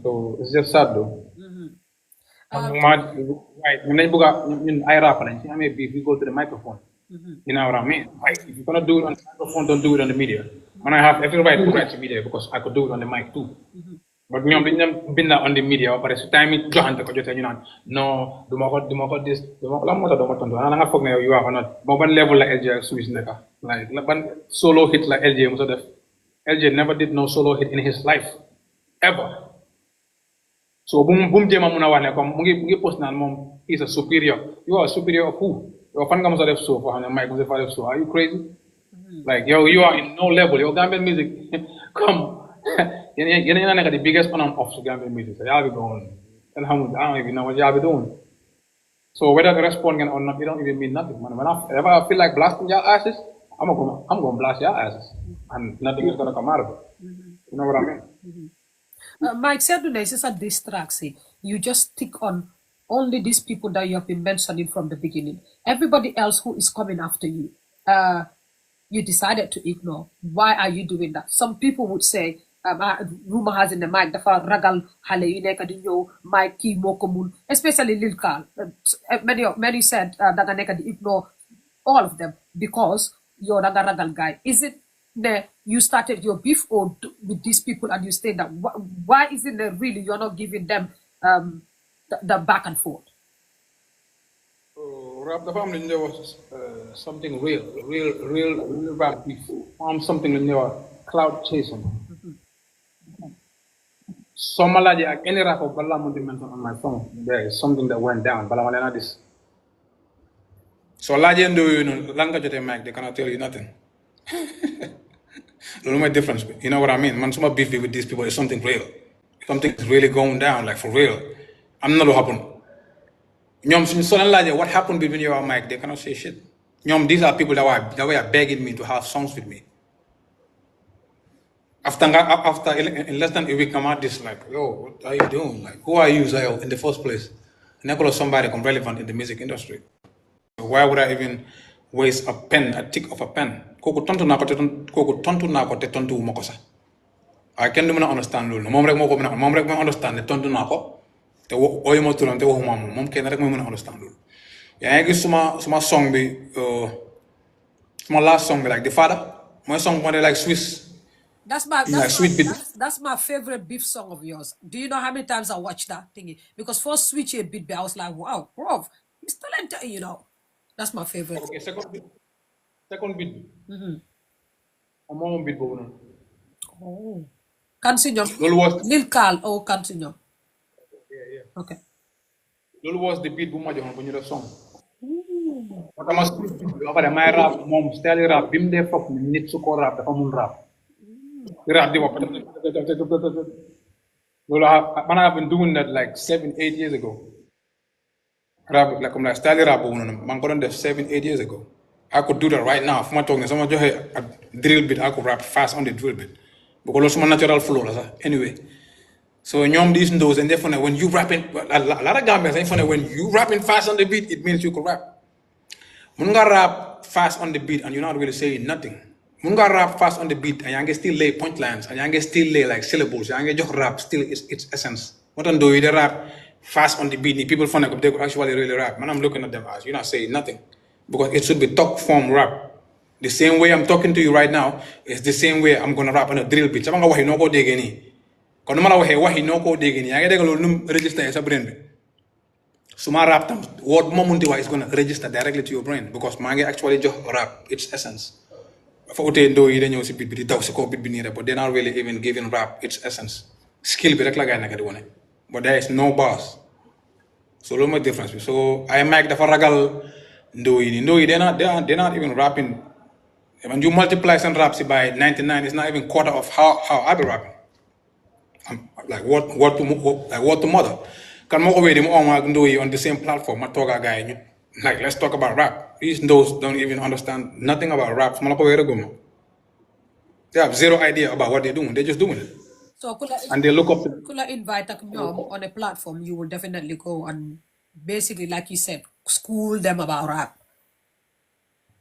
So it's just sad though. Right, when they I rap and I may be if you go to the microphone. You know what I mean? Like if you're gonna do it on the microphone, don't do it on the media. And I have every right to write to media because I could do it on the mic too. But ñoom dañ been on the media ba pare su time it joxante ko jotee ñu naan non duma ko dis duma ko lan moo tax duma tontu xanaa nga foog ne you are not ba ban level la LJ Swiss nekk like ban solo hit la LJ musa def LJ never did no solo hit in his life ever so bu mu jéem a mun a wax ne comme mu ngi post naan moom is a superior you are a superior of who yow fan nga musa def so foo xam ne Mike musa fa def so are you crazy like yo you are in no level yow Gambian music come you're not the biggest on and off to Gambian music. So y'all be going, I don't even know what y'all be doing. So whether they respond or not, it don't even mean nothing, man. Whenever I feel like blasting your asses, I'm gonna blast your asses, and nothing is gonna come out of it. You know what I mean? Mike said today, this is a distraction. You just stick on only these people that you have been mentioning from the beginning. Everybody else who is coming after you, you decided to ignore. Why are you doing that? Some people would say, rumor has in the mic dafa ragal xale yu nekk di ñëw mic kii moo ko mun especially Lil Carl many said da nga nekk di ignore all of them because you're da nga ragal guy. Is it that you started your beef or with these people and you stay that why isn't it really you're not giving them the back and forth? Rap dafa am lu ñu wax something real rap beef something lu ñu wax cloud chasing. So Malaji, any rapper, Bala mentioned on my phone, there is something that went down. Bala Malena this. So Laji and you know, language they make, they cannot tell you nothing. Don't know difference. You know what I mean? Man, some beef with these people is something real. Something is really going down, like for real. I'm not what happened. What happened between you and Mike? They cannot say shit. These are people that were begging me to have songs with me. After in less than a week, I'm at this like, yo, what are you doing? Like, who are you, Zayo, in the first place? And I call somebody relevant in the music industry. Why would I even waste a tick of a pen? Koku tontu na ko te tontu makosa. I kenn du mën a understand loolu moom rek moo ko mën a moom rek mooy understand ne tontu naa ko te ooyu ma turam te waxuma moom kenn rek mooy mën a understand loolu. yaa ngi gis suma song bi suma last song bi like the father mooy song moo de like Swiss. That's my favorite beef song of yours. Do you know how many times I watched that thingy? Because first switch a beat, I was like, wow, bro, he's talented, you know. That's my favorite. Okay, second beat. Moom beat boobu noonu. Oh. Kansinyom. Loolu was Lil Carl or Kansinyom. Yeah. Okay. Loolu was the beat bu ma joxoon bu ñu def song. Ba pare may rap moom style rap bi mu dee foog nit su ko rap dafa mun rap. Rap di wax loolu man I've been doing that like 7-8 years ago. Rap like comme like style rap boobu noonu maa ngi ko doon def 7-8 years ago. I could do that right now fu ma toog ne sama joxe ak drill beat I could rap fast on the drill beat because loolu suma natural flow la sax anyway. So ñoom these ndos and therefore when you rapping a lot of Gambians dañ fa ne when you rapping fast on the beat it means you could rap. Mun nga rap fast on the beat and you're not really saying nothing. Mun nga rap fast on the beat and yaa ngi still lay punchlines and yaa ngi still lay like syllables yaa ngi jox rap still its essence. Moo tax ndoo yi de rap fast on the beat ni people find they could actually really rap. Man, I'm looking at them as you're not saying nothing because it should be talk form rap. The same way I'm talking to you right now is the same way I'm gonna rap on a drill beat. Sama nga wax yi noo ko déggee nii kon nu ma la waxee wax yi noo koo déggee nii yaa ngi dégg loolu nu mu registré sa brain bi. Suma rap tam word bu ma munti wax is gonna register directly to your brain because maa ngi actually jox rap its essence. Dafa utee ndoo yi dañëw si beat bi di daw si kaw beat bi nii rek but they're not really even giving rap its essence. Skill bi rek la gaay naka di wane but there is no bars. So loolu mooy difference bi so ay Mike dafa ragal ndoo yi nii ndoo yi they're not even rapping. When you multiply some raps by 99 it's not even quarter of how I be rapping. Like what to mother. Kan moo ko wéy di mu om ak ndoo yi on the same platform ma toog ak gars yi ñu like let's talk about rap. These ndos don't even understand nothing about rap su ma la ko wéy rëgguma. They have zero idea about what they're doing. They're just doing it. So and they look up to could I invite them on a platform you will definitely go and basically like you said school them about rap.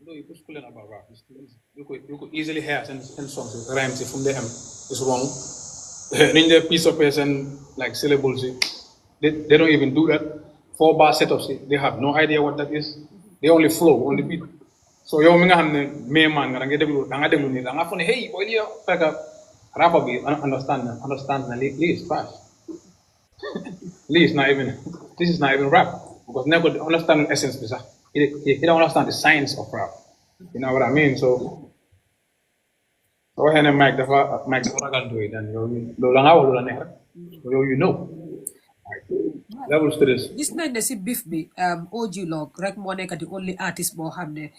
No, you could school them about rap. You could easily hear and songs rhymes from them is wrong. In the piece of person like syllables they don't even do that. 4-bar setups they have no idea what that is. They only flow on the beat. So yow mi nga xam ne mais man nga da nga déglu nii da nga foog ne hey boy lii fekk rapper bi understand na lii is fast. This is not even rap because never understand the essence bi sax he don't understand the science of rap. You know what I mean? So waxee ne Mike dafa ragal doy dan yow loolu la nga wax lu la neex rek yow you know. Levels to this. Gis nañ ne si beef bi OG Log rek moo nekk di only artist boo xam ne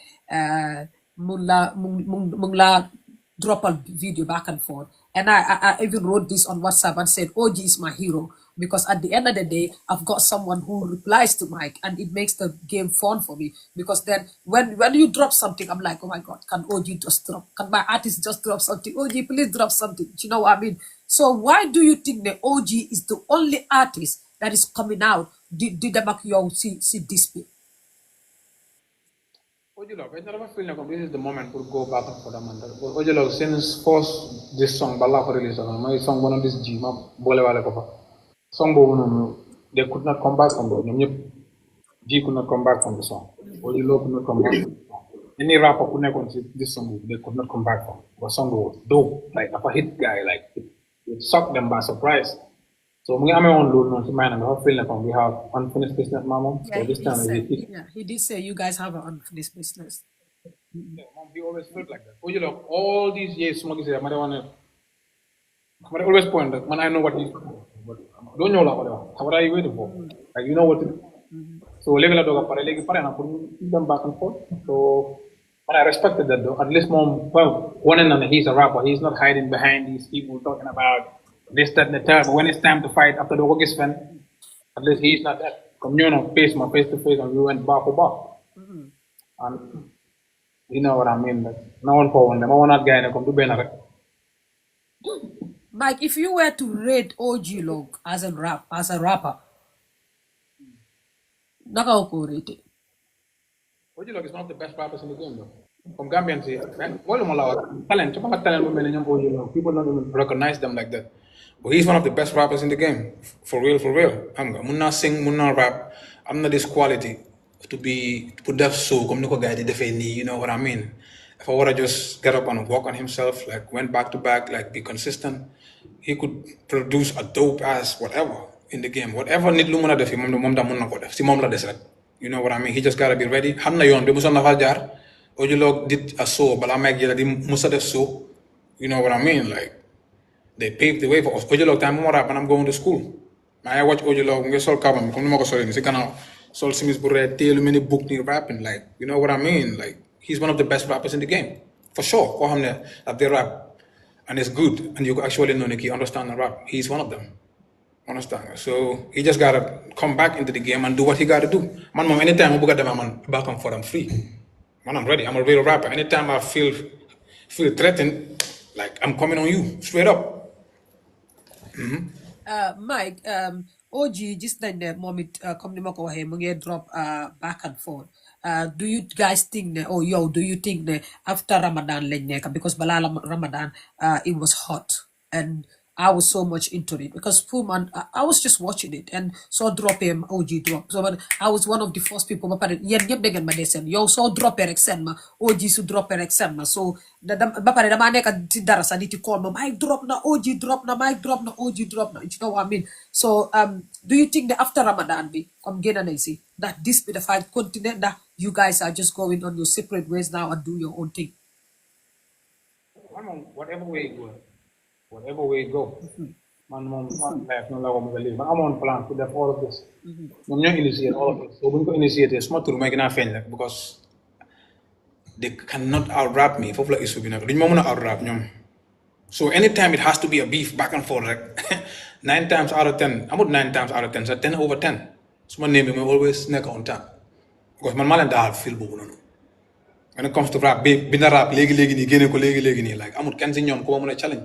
mu ngi la droppal video back and forth and I even wrote this on WhatsApp and said OG is my hero because at the end of the day I've got someone who replies to Mike and it makes the game fun for me because then when you drop something I'm like oh my god can OG just drop can my artist just drop something OG please drop something you know what I mean so why do you think that OG is the only artist that is coming out di dem ak yow si dispute. Ojulog, I never feel like this is the moment to go back for the man. Ojulog, since first this song, Bala for release, my song one of this G, ma bole wale kopa. Song bo they could not come back from the G could not come back from the song. Ojulog could not come back. Any rapper could not consider this song, they could not come back from. The song was dope, like a hit guy, like it shocked them by surprise. So we have on load on mine and I feel like we have unfinished business, mama. Yeah, so this time he did say you guys have an unfinished business. Yeah, mom, he always felt like that. Oh, you look, all these years, I always point that when I know what he's doing, but don't know what are you waiting for? Like you know what to do. So level of dog and I put them back and forth. So but I respected that though. At least mom one and he's a rapper, he's not hiding behind these people talking about this, that, and the third. But when it's time to fight after the work is finished, at least he's not that. Come face to face, and we went bar for bar. And you know what I mean? Like, no one for one. I want that guy to come to Benara. Mike, if you were to rate OG Log as a rapper, naka ko rate it? OG Log is one of the best rappers in the game, though. From Gambian say, well, talent, people don't even recognize them like that. But he's one of the best rappers in the game, for real, for real. I'm not sing, I'm not rap. I'm not this quality to be put that so come no guy you know what I mean. If I would have just get up and walk on himself, like went back to back, like be consistent, he could produce a dope ass whatever in the game. Whatever need lumana def mom da mun nako def. Si mom la des rek. You know what I mean? He just gotta be ready. Xam na yoon bi muson na fa jaar. Ojulog did a show, but I make di musa def show. You know what I mean? Like they paved the way for us. Ojulog time mo rap and I'm going to school. I watch Ojulog nge sol kabam comme nima ko solé ci gannaaw sol simis bu red téelu mini book ni rapping like you know what I mean? Like he's one of the best rappers in the game. For sure. Ko xamne that they rap and it's good and you actually know he understand the rap. He's one of them. Understand? So he just gotta come back into the game and do what he gotta do. Man, anytime I buga them, I'm back and forth, I'm free. Man, I'm ready. I'm a real rapper. Anytime I feel threatened, like I'm coming on you straight up. Mike, OG gis nañ ne moom it comme ni ma ko waxee mu ngi drop back and forth. Do you guys think ne or yow do you think ne after Ramadan lañ nekk because balaa Ramadan it was hot and I was so much into it because Pullman, I was just watching it and saw drop him OG drop. So but I was one of the first people. But yen ñep degen ma desen. Yo saw drop rek sen ma OG su drop rek sen ma. So ba pare dama nek ci dara sa nit call ma Mike drop na OG drop na Mike drop na OG drop na. You know what I mean? So do you think that after Ramadan be come gena nañ si that this be the fight continent that you guys are just going on your separate ways now and do your own thing? Whatever way it go. Man, life, no law, man, I'm on plan to do all of this. I'm not initiate all of this. So when you initiate this, smart to make an offense because they cannot out rap me. For like issue, you know, they don't out rap me. So anytime it has to be a beef back and forth, like 9 times out of 10. I'm not 9 times out of 10, so 10 over 10. So my name is always neck on top because my man and dad feel boo. When it comes to rap, bina rap, legi ni, gene ko legi ni. Like I'm not canceling ñom ko mo challenge.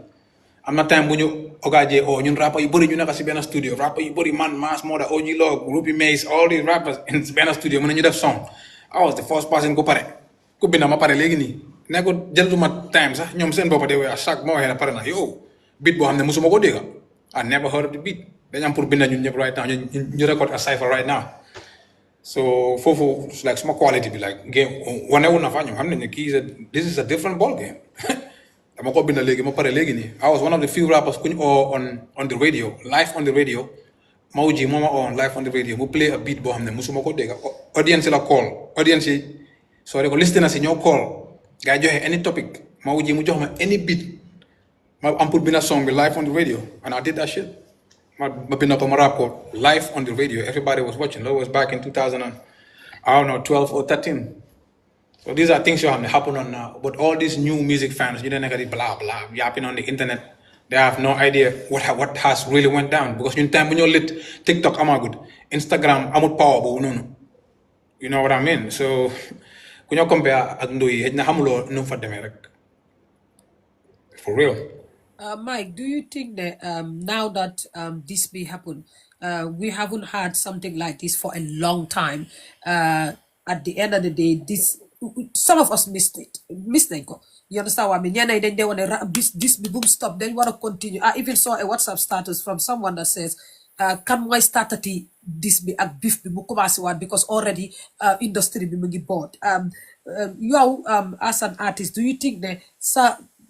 I'm not time when you ogaje or ñun rapper yu bari ñu nekk ci ben studio rapper yu bari man Mass Moda OG Log Ruby Mace all these rappers in ben studio mën ñu def song I was the first person ko pare ko binda ma pare légui ni nekko jëluma time sax ñom seen boppa de way à chaque mois na pare na yo beat bo xamne musuma ko dégga I never heard of the beat dañ am pour binda ñun ñep right now ñu record a cipher right now so fofu like small quality be like game whenever na fa ñom xamne ne this is a different ball game I was one of the few rappers on the radio, live on the radio. Mauji mama on live on the radio. We play a beat bo hamne musuma ko dega. Audience la call. Audience sorry ko listeners in your call. Guy joxe any topic. Mauji mu jox ma any beat. I'm put bina song live on the radio and I did that shit. Ma bina ko ma rap ko live on the radio. Everybody was watching. That was back in 2000 and, I don't know 12 or 13. So these are things you have to happen on now. But all these new music fans, you don't know blah blah yapping on the internet. They have no idea what has really went down. Because in time when you're lit, TikTok I'm good. Instagram I'm power but no. You know what I mean? So when you compare Agndui, no for them. For real. Mike, do you think that now that this may happen, we haven't had something like this for a long time. At the end of the day, some of us missed it. You understand what I mean? Yeah, they want to this boom stop. They want to continue. I even saw a WhatsApp status from someone that says, "Can we start at this be a beef because already industry be bored." You as an artist, do you think that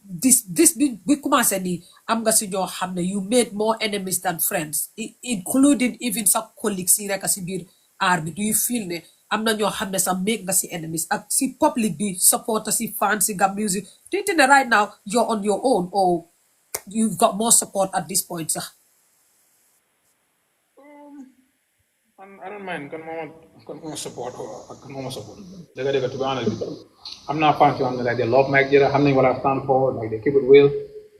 this we commence ni am nga si ñoo xam ne you made more enemies than friends including even some colleagues yi nekk si biir art bi do you feel ne am na ñoo xam ne sax make nga si enemies ak si public bi supporter si fans si Gam Music do you think that right now you're on your own or you've got more support at this point sax I don't mind kan mama support Dega to be honest with you. I'm not fan of like they love Mike Jayda, xam nañ what I stand for, like they keep it real.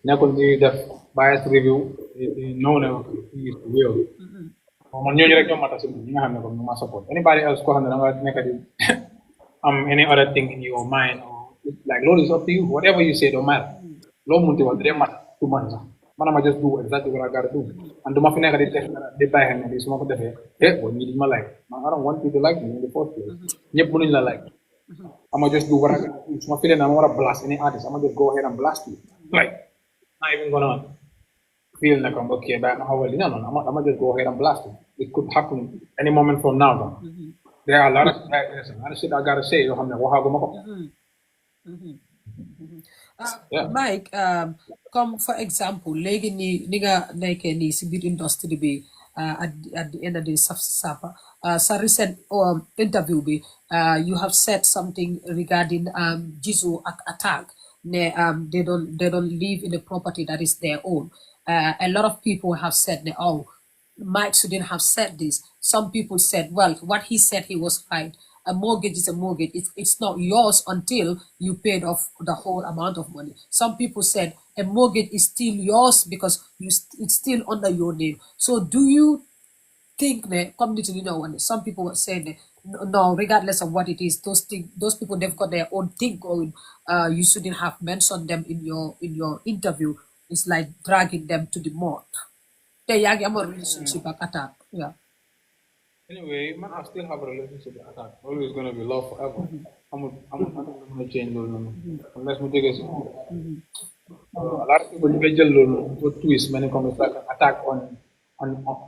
Nekkul di def biased review, they know ne he is real. Man ñooñu rek ñoo mata si ñi nga xam ne ko ñu ma support. Anybody else ko xam ne da nga nekk di any other thing in your mind or like Lord is up to you. Whatever you say don't matter. Lord munti wax dre mat too much. Man I just do exactly what I gotta do. And do ma fi nekk di def di bàyyi xel ne su ma ko defee bon ñi di ma like. Man I don't want you to like me in the first place. Ñëpp mënuñ la like. I'm gonna just do what I gotta do. So I'm feeling I'm gonna blast any artist. I'm gonna just go ahead and blast you. Like, not even gonna feel like I'm okay, but how well, no, no, no. I'm gonna just go ahead and blast it. It could happen any moment from now. Though. There are a lot of shit I gotta say. I'm yeah. Mike, comme for example léegi nii ni nga nekkee nii si biir industry bi at the end of the saf si sapa sa recent interview bi you have said something regarding Jizo attack ne they don't live in a property that is their own. A lot of people have said oh, Mike shouldn't have said this. Some people said, well, what he said, he was right. A mortgage is a mortgage. It's not yours until you paid off the whole amount of money. Some people said a mortgage is still yours because it's still under your name. So do you think that community, some people were saying that no, regardless of what it is, those people they've got their own thing going. You shouldn't have mentioned them in your interview. It's like dragging them to the mud. They are a relationship attack. Yeah. Anyway, man, I still have a relationship with Attack. Always gonna be love forever. I'm not gonna change those unless we take it. A lot of people go twist when it comes like an attack on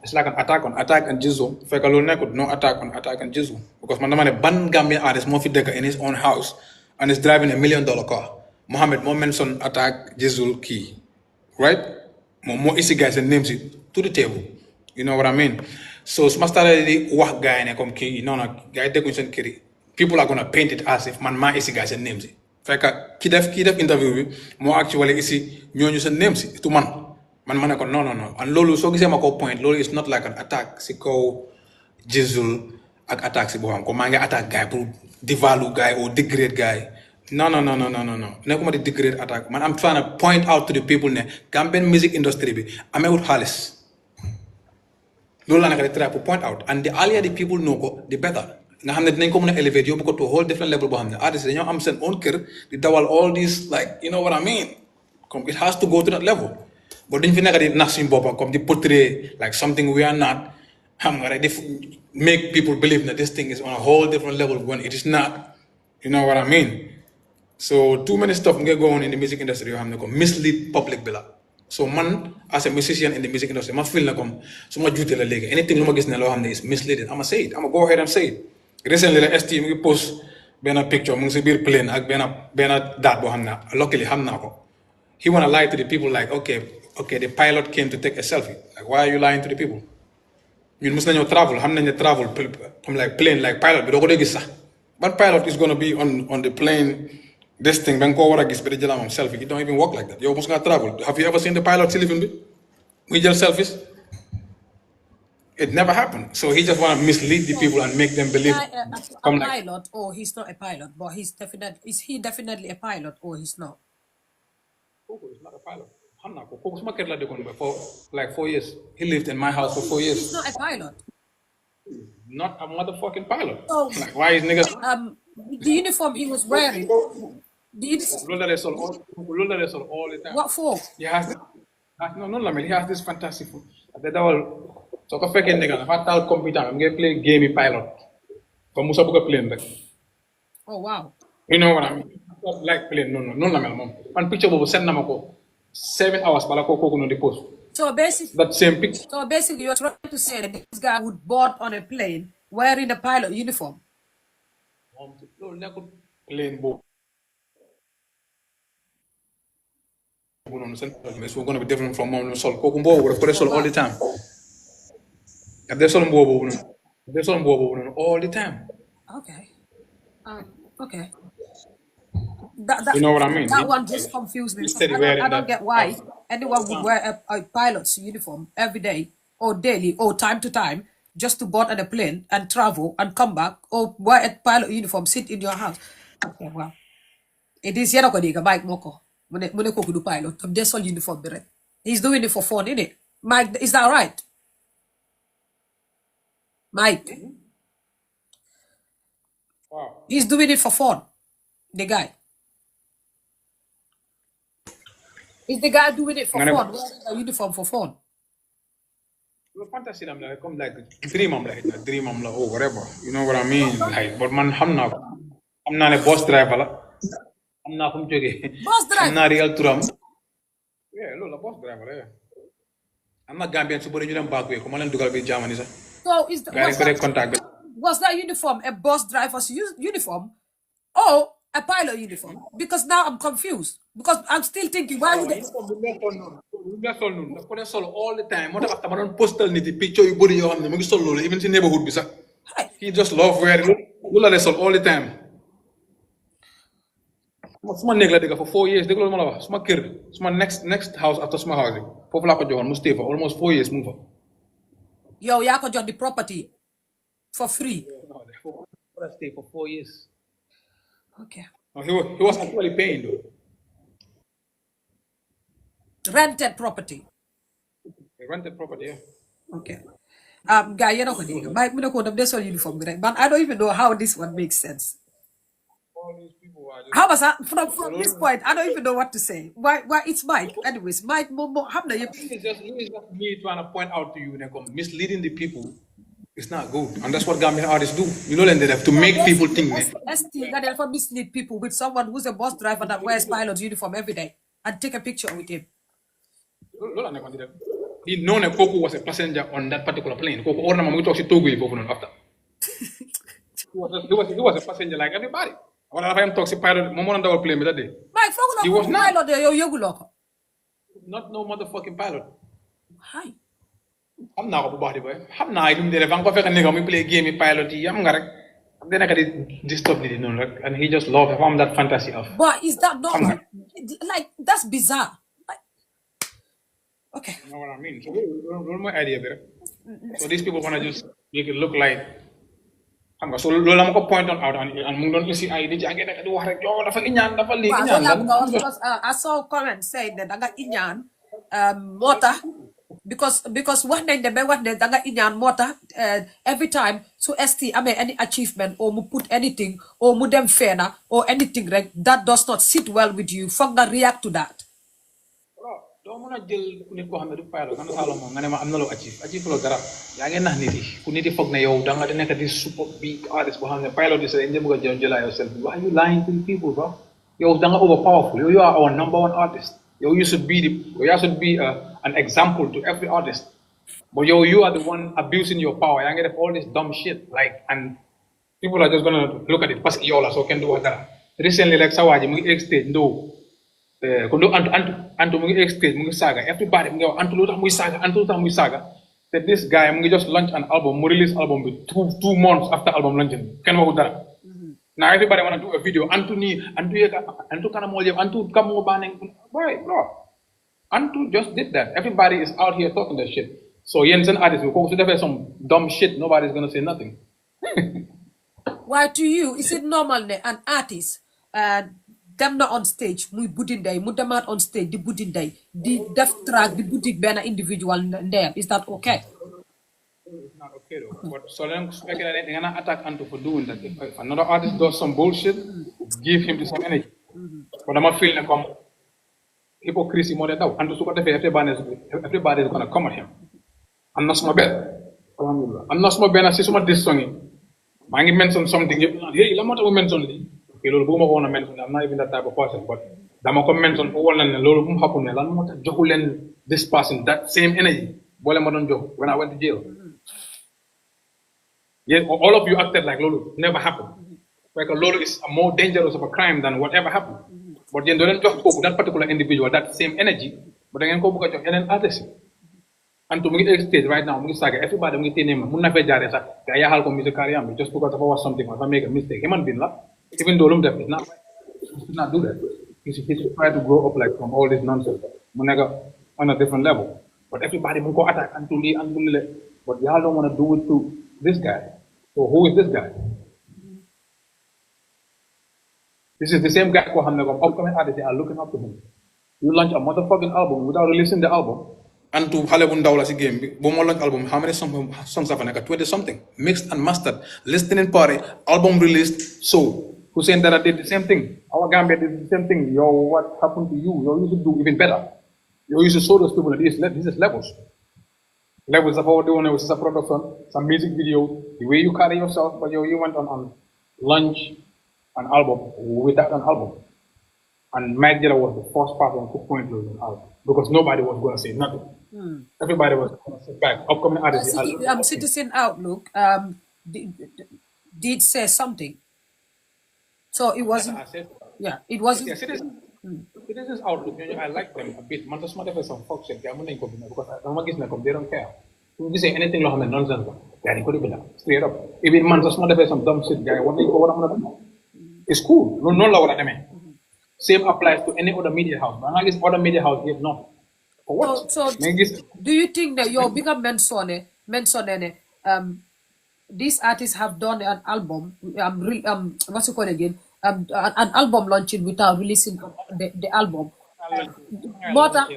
it's like an attack on Attack and Jizzle. If I could no attack on Attack and Jizzle. Because man ban Gambian artist Mofi Deka in his own house and is driving $1 million car. Mohammed Mo mentioned Attack Jizzle key. Right? More easy guys and names it to the table. You know what I mean? So suma started the work guy and come key, guy decoration kiri. People are gonna paint it as if man easy guys and names it. Feka kidef interview more actually easy nyonyo and names it to man. Man ko no. And lolu so gise mako point, lolu is not like an attack si ko Jizzle attack si boham. Ko manga attack guy pour devalue guy or degrade guy. No. Never the degrade attack. Man, I'm trying to point out to the people ne Gambian music industry be I'm out halis. Lola na try to point out. And the earlier the people know ko, the better. Nga hamne dinañ ko mëna elevate yobu ko to a whole different level bo hamne. Artists dañoo am seen own kër di dawal all these like you know what I mean. It has to go to that level. But dañ fi nekk di nax suñu boppa comme di portray like something we are not. Xam nga rek di make people believe that this thing is on a whole different level when it is not. You know what I mean? So too many stuff get going in the music industry you have to mislead public bila. So man as a musician in the music industry, I feel like so much duty la leg. Anything luma gis ne lo xamne is misleading, I'ma say it. I'ma go ahead and say it. Recently la ST mu post ben picture mu ngi bir plane ak ben date bo xamna luckily xamna ko. He wanna lie to the people like okay, the pilot came to take a selfie. Like why are you lying to the people? Ñun mus nañu travel, xam nañu travel comme like plane like pilot bi do ko de gis sax. But pilot is going to be on the plane. This thing, selfie. It don't even work like that. You almost got travel. Have you ever seen the pilot telephone? We just selfies. It never happened. So he just want to mislead the people and make them believe. A pilot, or he's not a pilot, but is he definitely a pilot, or he's not? Coco is not a pilot. For like 4 years. He lived in my house for 4 years. He's not a pilot. Not a motherfucking pilot. Oh, like why is niggas? The uniform he was wearing. The uniform. All the time. What for? He has this, no, he has this fantastic. So ka fekkee nigga dafa taal computer am ngay play game pilot. Comme Musa bëgg plane rek. Oh wow. You know what I mean? Like plane, no la mel mom. Man picture boobu send na ma ko 7 hours bala ko koku no di post. So basically, that same picture. So basically, you're trying to say that this guy would board on a plane wearing a pilot uniform. Plane boobu. It's going to be different from Mom Sol. Kokumbo would have got all the time. If there's some all the time. Okay. Okay. You know what I mean? That one just confused me. I don't get why anyone would wear a pilot's uniform every day or daily or time to time just to board on a plane and travel and come back, or wear a pilot uniform, sit in your house. Okay, well. It is yet Mike Moko. Moneko do pilot. That's all uniform. He's doing it for fun, isn't it? Mike, is that right? Mike. Wow. He's doing it for fun. The guy. Is the guy doing it for fun? Wearing a uniform for fun? Fantasy, I'm like, come like dream, I'm like, or whatever. You know what I mean? Like, but man, I'm not. I'm not a bus driver la. I'm not from jógee. Bus driver. I'm not real turam. Yeah, loolu la bus driver la. I'm not Gambian su bëri ñu dem back way ko ma leen dugal bi Germany sax. So was that uniform a bus driver's uniform or a pilot uniform? Because now I'm confused. Because I'm still thinking, why would they? Sol all the time. Moo tax after ma doon postal nit yi picture yu bëri yoo xam ne mu ngi sol loolu even si neighborhood bi sax. He just love wearing loolu la lay sol all the time. Suma néeg la dëgg for 4 years dëgg loolu ma la wax suma kër suma next house after suma house bi foofu laa ko joxoon mu stay for almost 4 years mu ngi fa. Yo, yaa ko jox the property for free. Stay for 4 years. Okay. No, he was actually paying though. Rented property. Rented property, yeah. Okay. Guy, you know what this one uniform, right? But I don't even know how this one makes sense. All these people are just How was that from this point? I don't even know what to say. Why it's Mike. Anyways, Mike It's just me trying to point out to you that misleading the people is not good. And that's what Gambian artists do. You know, they have to make people think ST that they mislead people with someone who's a bus driver that wears pilot uniform every day and take a picture with him. He known that Coco was a passenger on that particular plane. Coco or we talk to Togo after. He was a passenger like everybody. When I talk to pilot, Momon and plane that day. Mike, he was not pilot there, not no motherfucking pilot. Hi. I'm not about it, boy. I'm not even there. If I'm going to play a game pilot, I'm going to then I can disturb it, and he just loved from that fantasy of. But is that normal? Like that's bizarre. Like, okay. You know what I mean? So what's my idea there? So these people want to just make it look like. So loolu la ma ko point out and mu ngi doon aussi ay di jàngee nag di wax rek yow dafa iñaan dafa lii iñaan because I saw comment saying that danga iñaan moo tax because wax nañ ne ba wax ne danga iñaan moo tax every time su ST amee any achievement or mu put anything or mu dem feena or anything rek that does not sit well with you foog nga react to that. doo mën a jël nit koo xam ne du pilot nga ne Saalum moom nga ne ma am na loo achieve loo dara yaa ngi nax nit yi ku nit yi foog ne yow da nga di nekk di super big artist boo xam ne pilot yi sax dañ bëgg a jëlaa yourself why you lying to the people bro yow da nga over powerful yow you are our number one artist yow you should be an example to every artist but yow you are the one abusing your power yaa ngi def all this dumb shit like and people are just gonna look at it parce que yow la soo kenn du wax dara recently like sa waa ji mu ngi stage ndoo kon do antu mu ngi extrait mu ngi saga everybody mu ngi wax antu lu tax muy saga te this guy mu ngi just launch an album mu release album bi 2 months after album launching kenn waxu dara now everybody want to do a video antu kana mo jëm antu kamo banen boy bro antu just did that everybody is out here talking that shit so yen sen artist ko su defé some dumb shit nobody's going to say nothing. Why to you is it normal ne an artist dem na on stage muy buddi ndey mu demaat on stage di buddi ndey di def track di buddi benn individual ndeyam is that okay? It's not okay though. But so then they're gonna attack Anto for doing that. If another artist does some bullshit, give him the same energy. But I'm feeling like hypocrisy more than that. Anto suka defe everybody is gonna come at him. I'm not smart bet. I'm not smart bet. I see someone this song. I mention something. Hey, let me mention this. Okay, lolo bu ma ko wona mention I'm not even that type of person but dama ko mention ko wala ne lolo bu mu happen ne lan mo tax joxu len this person that same energy bole ma don jox when I went to jail yeah all of you acted like lolo never happened like lolo is more dangerous of a crime than whatever happened but yen do len jox ko that particular individual that same energy but da ngeen ko bëgg jox yeneen artist Anto mu ngi stage right now mu ngi saga everybody mu ngi téné ma mun na fe jaaré sax ga ya hal ko music career am just because dafa was something or make a mistake human being la even though it's not do that. He should try to grow up like from all this nonsense. On a different level. But everybody will go attack Antuli. But y'all don't want to do it to this guy. So who is this guy? This is the same guy who upcoming artists are looking up to him. You launch a motherfucking album without releasing the album. And to Halebun Dawlasi game, launch album, how many songs have I 20 something? Mixed and mastered. Listening party, album released, so Hussein Dara did the same thing. Our Gambia did the same thing. Yo, what happened to you? Yo, you should do even better. Yo, you should show those people that this is levels. Levels of what doing was a production, some music video, the way you carry yourself, but yo, you went on lunch an album without an album. And Mike Jada was the first person who pointed to an album because nobody was going to say nothing. Everybody was going to sit back. Upcoming artists. Citizen Outlook did say something. So it wasn't. Yeah, it wasn't. Yeah, Citizens Outlook, I like them a bit. Man, just matter some fuck shit. I'm going to because I'm not getting they don't care. If you say anything like nonsense, they're going to be straight up. Even man, just matter some dumb shit, guy. What they go on, it's cool. No, law what I mean. Same applies to any other media house. But I guess other media house give no. For what? So do you think that your bigger mention these artists have done an album, what's it called again? An album launching without releasing the album. More time.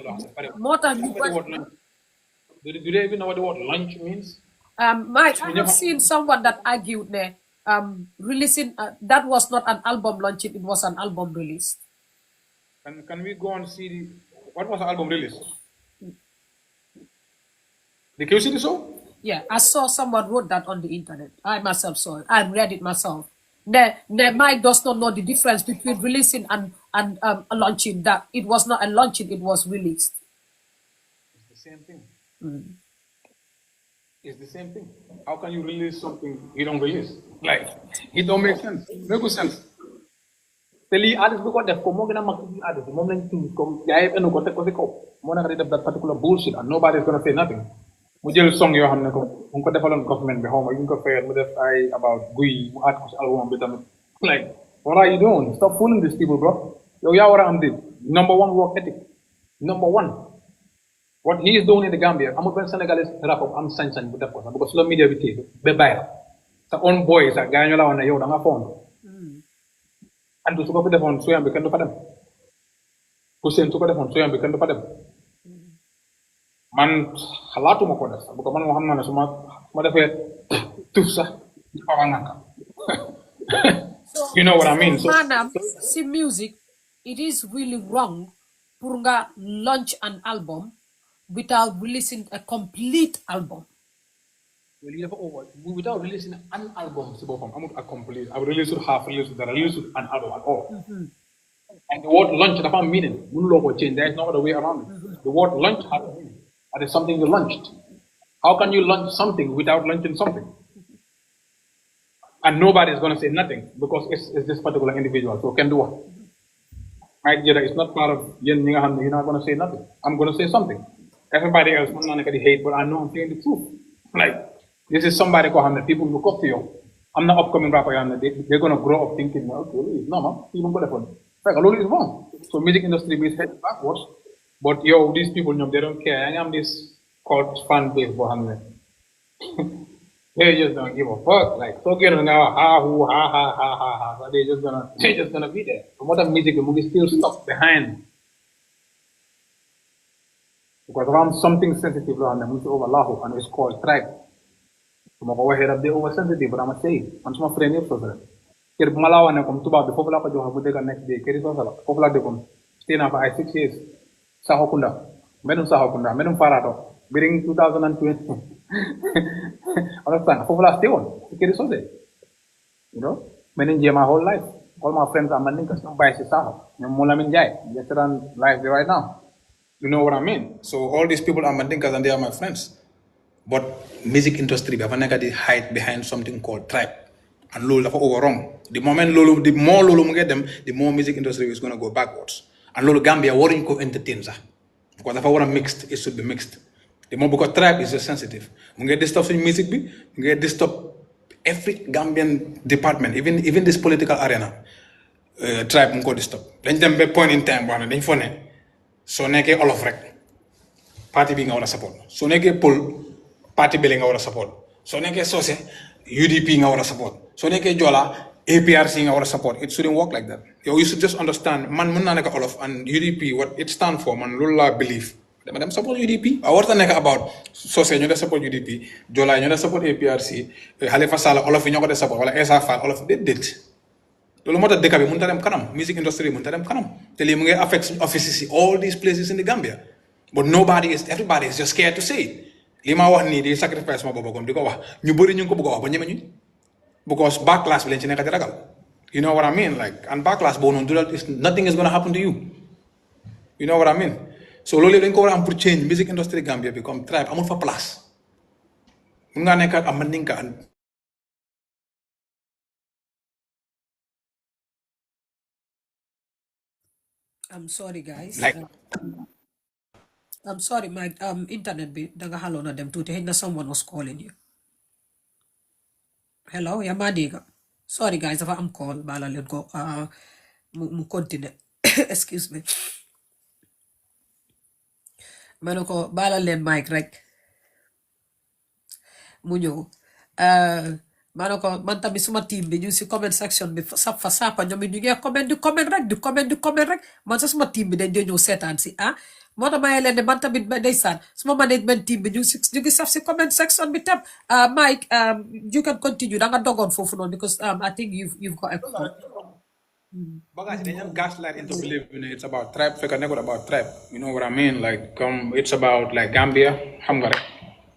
Do they even know what the word lunch means? Mike, I have seen someone that argued there. Releasing that was not an album launching; it was an album release. Can we go and see what was the album release? Did you see the show? Yeah, I saw someone wrote that on the internet. I myself saw it. I read it myself. The Mike does not know the difference between releasing and launching. That it was not a launching; it was released. It's the same thing. It's the same thing. How can you release something you don't release? Like it don't make sense. Make good sense. Te lii artiste bu ko def ko moo gën a mag ci artiste moom lañ tudd comme gars yi enu ko teg ko si kaw moo nekk di def that particular bullshit and nobody is gonna say nothing mu jël song yoo xam ne ko mu ko defaloon government bi xaw ma yu ñu ko fayal mu def ay about guy mu aat ko si album bi tamit like what are you doing? Stop fooling these people, bro. Yow yaa war a am di number one work ethic. Number one. What he is doing in the Gambia amul benn Sénégalais rap am sañ-sañ bu def ko sax because slow media bi téye ba bàyyi la sa own boy sax gars yi ñu la woon ne yow da nga foon andu su ko fi defoon suyam bi kenn du fa dem Hussein su ko defoon suyam bi kenn du fa dem man xalaatuma ko def sax bu ko man moo xam naa ne su ma defee tuf sax ñu xaw a nànk you know what I mean. So see music, it is really wrong pour nga launch an album without releasing a complete album. Well, you never over without releasing an album. I'm not a complete. I will release it half, release it, release it an album at all. And the word launch has a meaning. Change. There is no other way around it. The word launch has a meaning. That is something you launched. How can you launch something without launching something? And nobody is going to say nothing because it's this particular individual. So can do what? Right, Jayda, it's not part of you're not going to say nothing. I'm going to say something. Everybody else is not going to hate, but I know I'm saying the truth. Like, this is somebody called people look up to you. I'm not upcoming rapper, they're going to grow up thinking, okay, no, man, even better for them. Like, a lot is wrong. So music industry is heading backwards. But these people, they don't care. I am this called fan base behind them. They just don't give a fuck. Like, so get now, ha, hoo, ha, ha, ha, ha, ha. So they're just gonna be there. So what music, the movie still stuck behind. Because around something sensitive around them, which over Lahu, and it's called tribe. So I'm going to be oversensitive, but I'm going to say, I'm my friend here, so that. Kir Malawa na kom tuba before la ko jox bu dega next day kiri so sala ko la de kom stay na fa ay 6 years sa hokunda menum farato during 2020 understand for la stay on kiri so de you know menin my whole life all my friends are maning kas bay si sa ñom mo lamin jay just run life right now you know what I mean. So all these people are mandinkas and they are my friends, but music industry dafa nekk di hide behind something called tribe. And lolo dafa over wrong. The more lolo mu get them, the more music industry is going to go backwards. And lolo Gambia waruñ ko entertain sax. Because dafa war a mixed, it should be mixed. The more because tribe is just sensitive. Mu ngi disturb suñ music bi, mu ngi disturb every Gambian department, even this political arena. Tribe mu ko disturb. Dañ dem ba point in time boo xam ne dañ fo ne soo nekkee olof rek parti bi nga war a support. Soo nekkee pël parti bi nga war a support. Soo nekkee soose UDP nga war a support. So neke jola APRC nga wara support. It shouldn't work like that. You should just understand man mën na nek olof and UDP what it stand for man loolu la believe. Dama dem support UDP. I warta nek about so say ñu def support UDP, jola ñu def support APRC, Halifa Sallah olof yi ñoko def support wala Essa Fall olof dédét. Loolu motax dëkk bi mën ta dem kanam, music industry mën ta dem kanam. Te li mu ngi affect offices all these places in the Gambia. But everybody is just scared to say it. Li ma wax ni di sacrifice ma bobo kom diko wax. Ñu bari ñu ko bëgg wax ba ñëmé ñu. Because backlash bi leen ci nekk di ragal You know what I mean? Like, and backlash bone on that is nothing is gonna happen to you. You know what I mean? So lolly dañ ko war a am pour change music industry Gambia become tribe amul fa place. Mun nga nekk am mandinka and I'm sorry guys. like I'm sorry my internet bi danga xaloon a dem tuuti xëy na someone was calling you. Hello, yaa ma dégg. Sorry guys, dafa am call bala leen ko mu continue. Excuse me. Ma ne ko bala leen mic rek mu ñëw. Ma ne ko man tamit suma team bi ñu si comment section bi fa sapa ñoom it ñu ngi comment rek di comment rek man sax suma team bi dañ dee ñëw seetaan si moo tax ma leen ne man tamit ndeysaan suma management team bi ñu ngi saf si comment section bi tam Mike you can continue da nga dogoon foofu noonu because I think you've got a bagage dañ am gaslight into believing it's about tribe fekk nekkul about tribe. You know what I mean? Like it's about like Gambia xam nga rek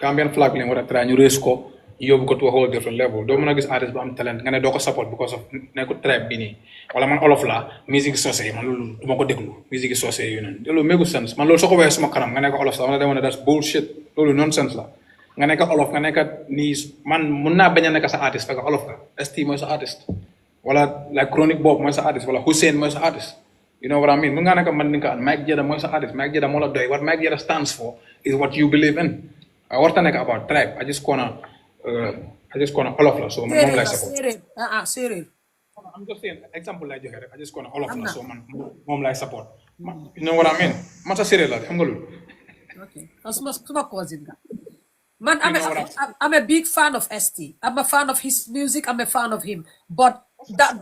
Gambian flag leen war a try ñu raise ko yóbbu ko to a whole different level doo mën a gis artiste bu am talent nga ne doo ko support because of nekkul tribe bi nii wala man olof la musique sosé man loolu du ma ko déglu musique sosé yu noonu loolu make sense man loolu soo ko waxee suma kanam nga nekk olof sax wala dama ne that's bullshit loolu nonsense la nga nekk olof nga nekk nii man mun naa bañ a nekk sa artiste fekk olof ka ST mooy sa artiste wala like Chronic Bob mooy sa artiste wala Hussein mooy sa artiste you know what I mean mun ngaa nekk man ni ka Mike Jayda mooy sa artiste Mike Jayda moo la doy what Mike Jayda stands for is what you believe in warta nekk about tribe I just gonna olof la so man moom lay support séeréer I'm just saying example lay joxe rek I just gonna olof la so man moom lay support you know what I mean man sa séeréer la xam nga loolu okay suma cousin nga man I'm a big fan of ST I'm a fan of his music I'm a fan of him but that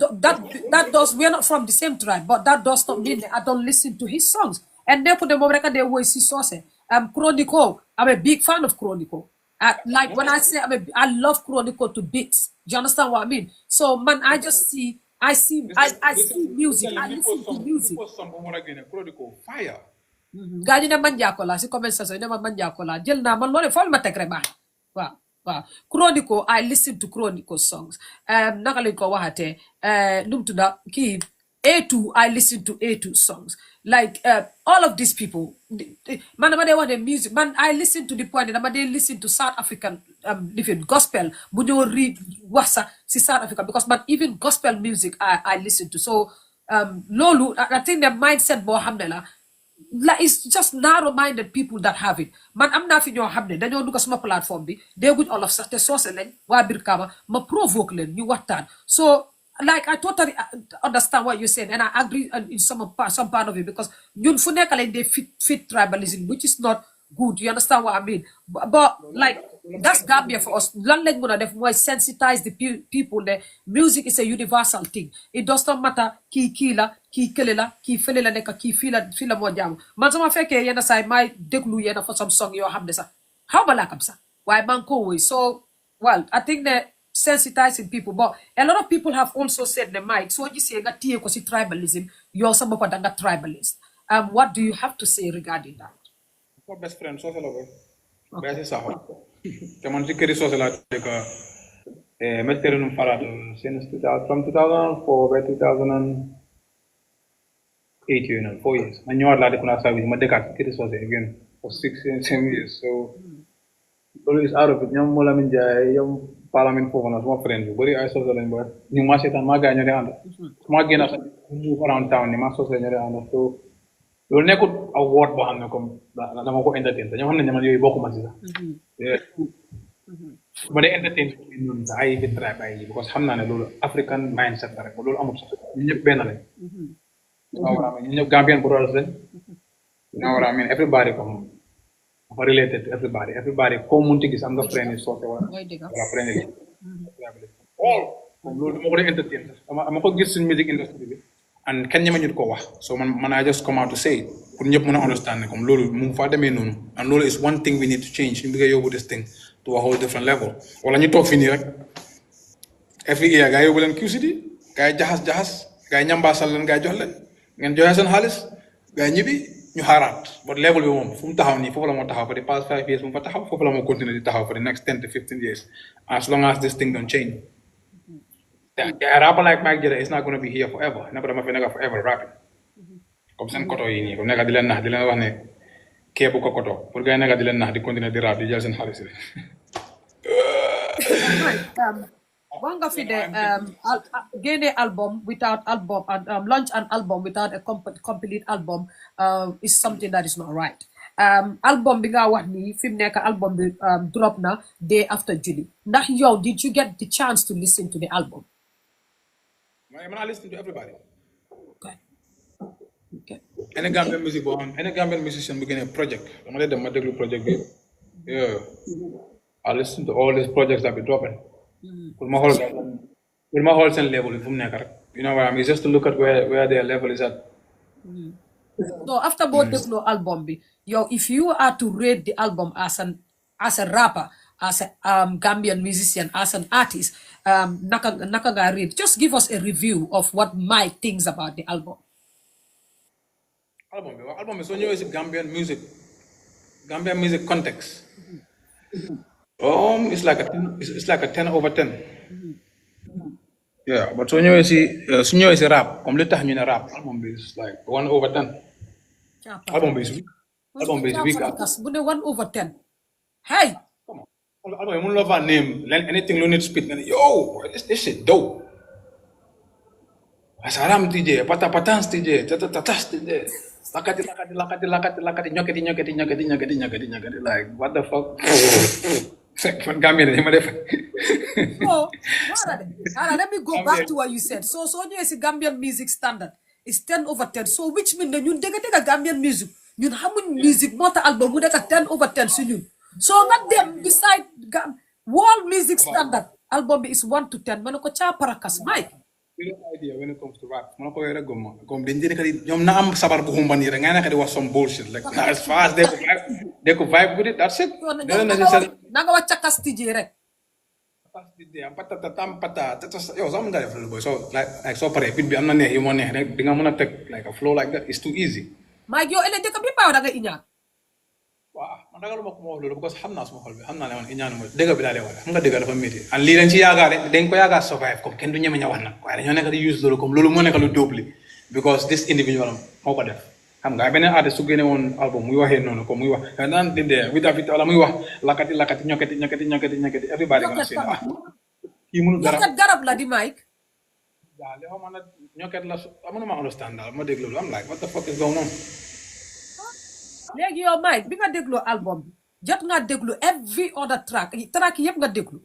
does we're not from the same tribe but that does not mean that I don't listen to his songs and nekku de moom rek a dee woy si soose Chronico I'm a big fan of Chronico like when I say I love Chronico to bits do you understand what I mean so man I see music I listen to music fire gaa ñu ne man jaako la si comment section ne man jaako la jël naa man loolu fool ma teg rek baax waaw Chronico I listen to Chronico songs naka lañ ko waxatee num tudda kii A2 I listen to A2 songs like all of these people man dama dee wax ne music man I listen to the point dama dee listen to South African different gospel bu ñëw wax sax si South Africa because man even gospel music I listen to so loolu I think the mindset boo xam ne la it's just narrow-minded people that have it man am naa fi ñoo xam ne dañoo dugg suma plateforme bi dégguñ olof sax te soose lañ waa Brikama ma provoque leen ñu waxtaan so like I totally understand what you're saying and I agree in some part of it because ñun fu nekk lañ dee fit tribalism which is not good you understand what I mean but like that's Gambia for us lan lañ mën a def mooy sensitize the people ne music is a universal thing it does not matter kii la kii kële la kii fële la nekk kii fii la moo jaamu man sama fekkee yenn saay may déglu yenn façon song yoo xam ne sax xaw ma laakam sax waaye maa ngi ko woy so well I think ne sensitizing people but a lot of people have also said ne Mike soo gisee nga téye ko si tribalism yow sa bopp da nga tribalist what do you have to say regarding that my best friend soose la koy basi saxo te man si këri soose laa dëkk mestere num faraat since from 2004 ba 2008 yooyu noonu 4 years ma ñëwaat laa dëkk naa service ma dëkkaat këri soose again for 6 years so loolu is out of it ñoom Moulamin Jaay ñoom parlement foofu na suma friend yu bëri ay soose lañ ba ñu ma seetaan maa gaa ñoo dee ànd su ma génn sax move around town ni maa soose ñoo dee ànd so loolu nekkul aw woot boo xam ne comme dama ko entertain te ñoo xam ne man yooyu bokkuma si sax ma dee entertain ñun sax ay fi tribe ay yi because xam naa ne loolu African mindset la rek ba loolu amul sax ñu ñëpp benn lañ ñu ñëpp Gambian brothers lañ you know what I mean everybody comme related to everybody koo munti gis am nga friend yi soote wala friend yi all comme loolu dama ko dee entertain sax dama ko gis suñ music industry bi and kenn ñema ñu ko wax so man I just come out to say pour ñëpp mën a understand ne comme loolu mu ngi faa demee noonu and loolu is one thing we need to change ñu bëggee yóbbu this thing to a whole different level wala ñu toog fii nii rek every year gaa yóbbu leen QCD gaa yi jaxas gaa yi ñambaasal leen gaa yi jox leen ngeen joxe seen xaalis gaa yi ñibbi ñu xaaraat but level bi moom fu mu taxaw nii foofu la moo taxaw for the past 5 years mu fa taxaw foofu la moo continuer di taxaw for the next 10 to 15 years as long as this thing don't change A rapper like Mike Jada is not going to be here forever. Never gonna be forever rapping. Comme sen koto yi nii comme nekk di leen nax di leen wax ne kee bu ko koto pour gars yi nekk di leen nax di continuer di rap di jël seen xaalis rek. wax nga fi de génne album without album and launch an album without a complete album is something that is not right. Album bi nga wax ni fi mu nekk album bi drop na day after July. Ndax yow did you get the chance to listen to the album? Man, I listen to everybody. Okay. Any Gambian music boo xam any Gambian musician bu génnee project dama lay dem ma déglu project bi yeah I listen to all these projects that be dropping. Pour ma xool seen level yi fu mu nekk rek. You know what I mean? Just to look at where their level is at. So after both déglu album bi yow if you are to rate the album as a rapper as a Gambian musician as an artist naka nga rate just give us a review of what Mike thinks about the album. Album bi soo ñëwee si Gambian music context. It's like a 10 over 10. Yeah, but su ñëwee si rap comme li tax ñu ne rap album bi is like 1 over 10. Album bi is weak. Bu ne 1 over 10. Hey. Come on. Album bi mënuloo fa name anything lu nit spit nga ne yo this shit dope. Asaram TJ, patapatans TJ, tatatas TJ. Lakati, nyoketi. Like, what the fuck? When Gambian, So, let me go back to what you said. So you is a Gambian music standard. It's 10 over 10. So, which means that you take a Gambian music. You have music, not album, you take a 10 over 10. So, not them beside world music standard. Album is 1 to 10. Manoko cha parakas, Mike. Idea when it comes to rap. Na am sabar bu humban yi nga nekk di wax some bullshit like as far as they could vibe with it, that's it. Nanga wa chakas TJ rek. Yo, some guy boy. So like so pare bit bi am na neex yu mo neex rek di nga mëna tek like a flow like that. It's too easy. Mike yo ele deka bi pa da nga iñaan. Waaw man ragaluma ko mo wax lolu because xamna suma xol bi xamna ne man iñaan mo dega bi la lay wax xam nga dega dafa métti an li lañ ci yaagaare dañ ko yaagaar survive comme kenn du ñeme ña wax nag waaye dañoo nekk di use loolu comme loolu moo nekk lu dóobli because this individual moo ko def xam nga beneen artiste su génne woon album muy waxee noonu comme muy wax naan dindee vita wala muy wax lakati ñokketi everybody gonna say kii mënu dara ñokket garab la di Mike waaw li xaw ma nag ñokket la mënuma understand daal ma dégg loolu am like what the fuck is going on. Léegi yow Mike bi nga déglu album bi jot nga déglu every other track yëpp nga déglu.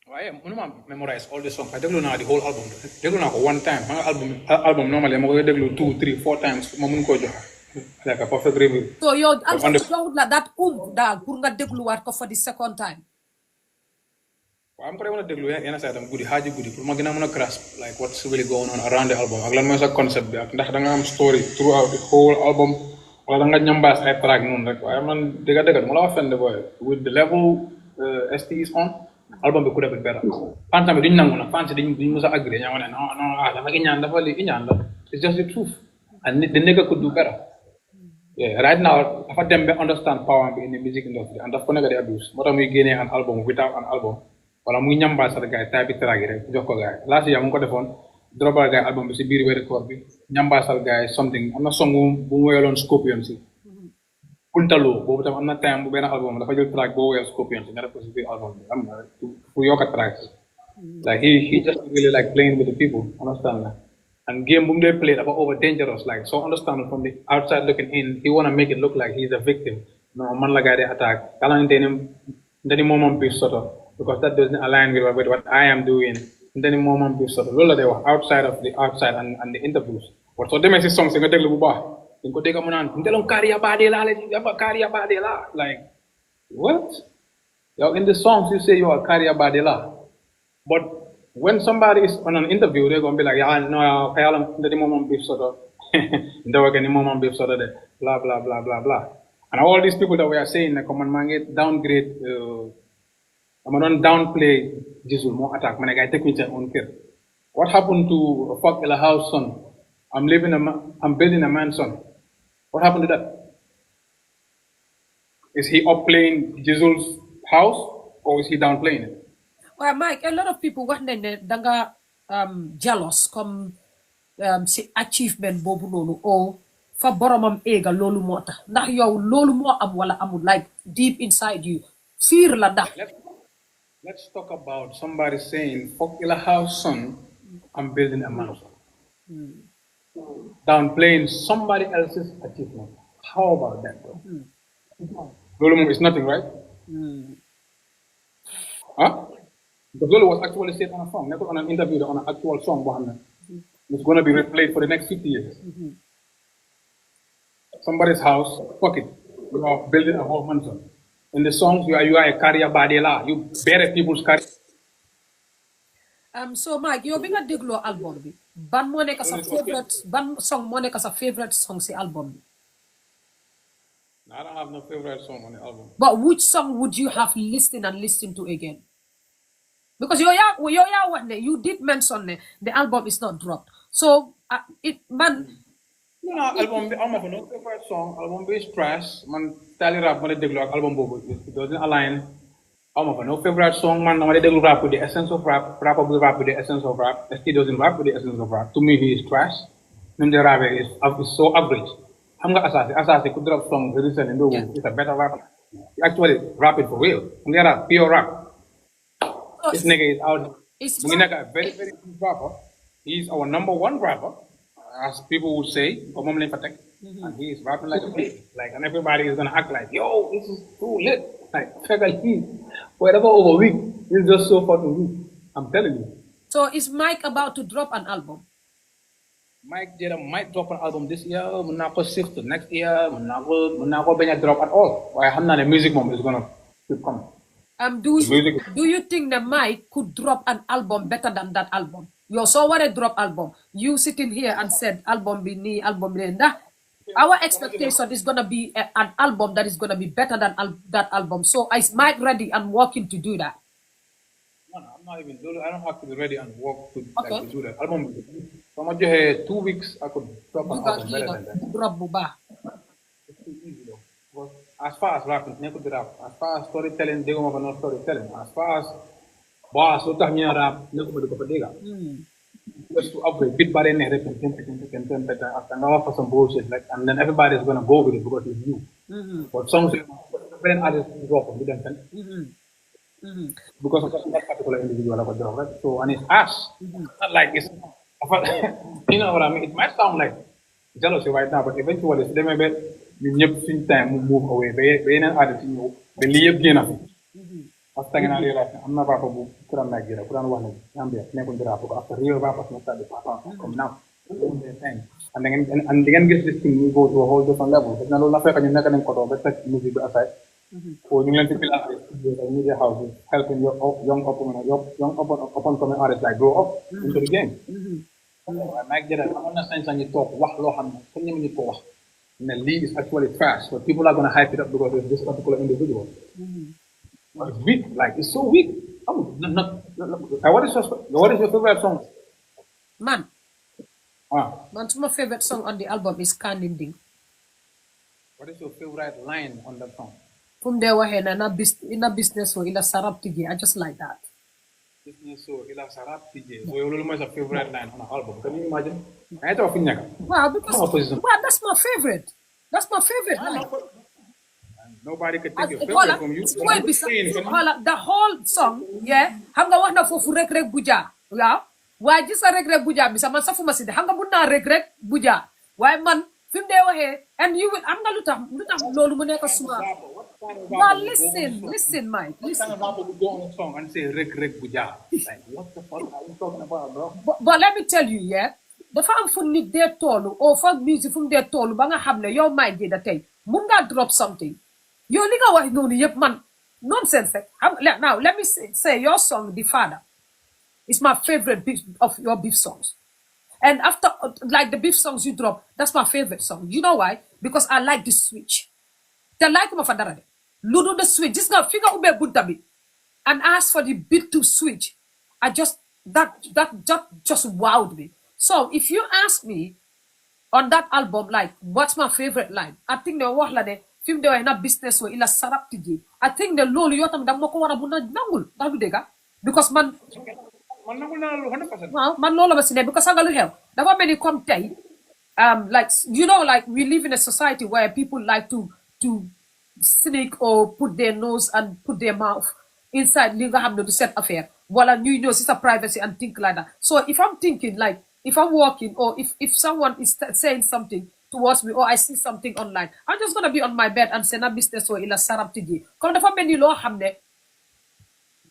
waaye mënuma memorize all the songs déglu naa the whole album déglu naa ko one time xam nga album normally ma koy déglu 2, 3, 4 times ma mun koo jox like a perfect review. So yow album joxut la that daal pour nga dégluwaat ko for the second time. waaw am ko mën a déglu yenn saa tam guddi xaaji guddi pour ma gën a mën a grasp like what's really going on around the album ak lan mooy sa concept bi ak ndax da nga am story throughout the whole album wala da nga ñambaas ay track noonu rek waaye man dëgg mu la wax fenn boy with the level ST is on album bi ku def better fan tamit duñ nangu nag fan si duñ mës a agree ñaa ne non dafa iñaan dafa li iñaan la it's just the truth and the nigga could do better. Yeah, right now dafa dem ba understand power bi in the music industry and daf ko nekk di abuse moo tax muy génnee an album without an album wala muy ñambaasal gars yi type bi track yi rek jox ko gars yi last year mu ngi ko defoon dropal gars yi album bi si biir weeri koor bi ñambaasal gars yi something am na song bu mu woyaloon Scorpion si Puntaloo boobu tam am na time bu benn album dafa jël track boo woyal Scorpion si nga def ko si biir album bi am na pour yokk a track like he just really like playing with the people understand nga and game bu mu dee play dafa over dangerous like so understand from the outside looking in he wanna make it look like he's a victim no man la gars yi attack kalantene ndani momam bi soto because that doesn't align with what I am doing ndani momam bi soto loolu la day wax outside of the outside and the interviews but so demee si song si nga déglu bu baax dañ ko dégg mu naan ndelon kariya baade la kariya baade la like what yow in the songs you say you are kariya baade la but when somebody is on an interview they're going to be like yeah no kayala ndani momam bi soto ndawa ke ni momam bi soto de blah blah blah blah blah and all these people that we are saying like man mangi downgrade I'm don't downplay Jesus more attack man I take me to own care. What happened to fuck a house son? I'm building a mansion. What happened to that? Is he upplaying Jesus' house or is he downplaying it? Well, Mike, a lot of people wax nañ ne danga jealous comme si achievement boobu noonu o fa boromam éega loolu moo tax ndax yow loolu moo am wala amul like deep inside you fear la ndax. Let's talk about somebody saying, fuck ila house son, I'm building a mansion. Downplaying somebody else's achievement. How about that, bro? Lolo is nothing, right? Huh? Because Lolo was actually said on a song, never on an interview, on an actual song, it's going to be replayed for the next 50 years. Somebody's house, fuck it. You are building a whole mansion. In the songs, you are a career badela. You bear people's career. So Mike, yow bi nga dégloo album bi ban moo nekk sa favorite ban song moo nekk sa favorite song si album bi. I don't have no favorite song on the album. But which song would you have listened and listened to again? Because you did mention the album is not dropped. So No, album I'm not no favorite song. Album is trash. Man, tally rap man deglu album bobo. It doesn't align. I'm not no favorite song. Man, man deglu rap with the essence of rap. Rap will rap with the essence of rap. ST doesn't rap with the essence of rap. To me, he is trash. Name the rap is so average. I'm gonna Asasi could drop song recently. No, it's a better rapper. He actually rap it for real. I'm gonna pure rap. This nigga is out. He's a very, very good rapper. He's our number one rapper, as people would say, and he is rapping like a bitch. Like, and everybody is gonna act like, yo, this is too lit. Like, whatever over week, it's just so fucking weak. I'm telling you. So is Mike about to drop an album? Jayda might drop an album this year. I'm not gonna shift to next year. I'm not gonna drop at all. Why I'm not a music mom is gonna keep coming. Do you think that Mike could drop an album better than that album? You also want to drop album. You sitting here and said album bini, album bini. Our expectation is gonna be an album that is gonna be better than that album. So is Mike ready and working to do that? No, I'm not even. I don't have to be ready and work to do that. Album. So I'm just 2 weeks. I could drop an album better than that. Drop buba. It's too easy though. Because as far as rapping, never did rap. As far as storytelling, they don't have no storytelling. As far as boss, so tell me rap, never do go just to upgrade bit by the net, better. After now for some bullshit, like, and then everybody's gonna go with it because it's you. But songs, different artists drop on them. Because of that particular individual, right? So, and it's us. Not like it's, you know what I mean? It might sound like jealousy right now, but eventually, they may be you never time move away. They ain't artists, you know, they leave again. After I realized I'm not rapper who couldn't like it, I couldn't want to Gambia, never the rapper. After real rappers not start the come now. And then get this thing, you go to a whole different level. But now, not like you're not going to cut off, but that's music aside. Or you learn to feel like media houses helping your young up-and-coming artists like grow up into the game. I might get I'm not saying you talk, and the league is actually fast, so people are going to hype it up because of this particular individual. But it's weak, like it's so weak. What is your favorite song? Man, my favorite song on the album is Caninding. What is your favorite line on that song? From there, in a business or in a sarap tigi, I just like that. Business or in a sarap tigi. So your favorite line on the album. Can you imagine? I don't think. Wow, because that's my favorite. That's my favorite line. Nobody could take your favorite from you. The whole song, yeah. Hanga wana fofu rek buja. Yeah. Why just a rek buja? Bisa man safu maside. Hanga muna rek buja. Why man? Film de wahe. And you will. I'm gonna luta lolu muneka suma. Well, listen, Mike. Listen. What kind of rapper would go on a song and say rek buja? Like what the fuck are you talking about, bro? But let me tell you, yeah. The fan from nit de tolu or fan music from de tolu banga hamne your mind Jayda tay. Munga drop something. Yo nigga was no man nonsense. Now let me say your song The Father is my favorite of your beef songs. And after like the beef songs you drop, that's my favorite song. You know why? Because I like the switch. The like of a Ludo the switch. Just now figure ube buntabi and ask for the beat to switch. I just that just wowed me. So if you ask me on that album, like what's my favorite line? I think the wah lade film de na business wo ila sarap tiji. I think the lolo yotam da moko wara buna nangul. Dalu dega. because man nangul naa loolu 100%. waaw man loolu ma si ne because nga lu xew dafa mel ni comme tey like you know like we live in a society where people like to sneak or put their nose and put their mouth inside li nga xam ne du set affaire wala ñuy ñëw si sa privacy and think like that. So if I'm thinking like if I'm walking or if someone is saying something towards me or I see something online, I'm just gonna be on my bed and say na business or ila sarap tiji comme dafa mel ni loo xam ne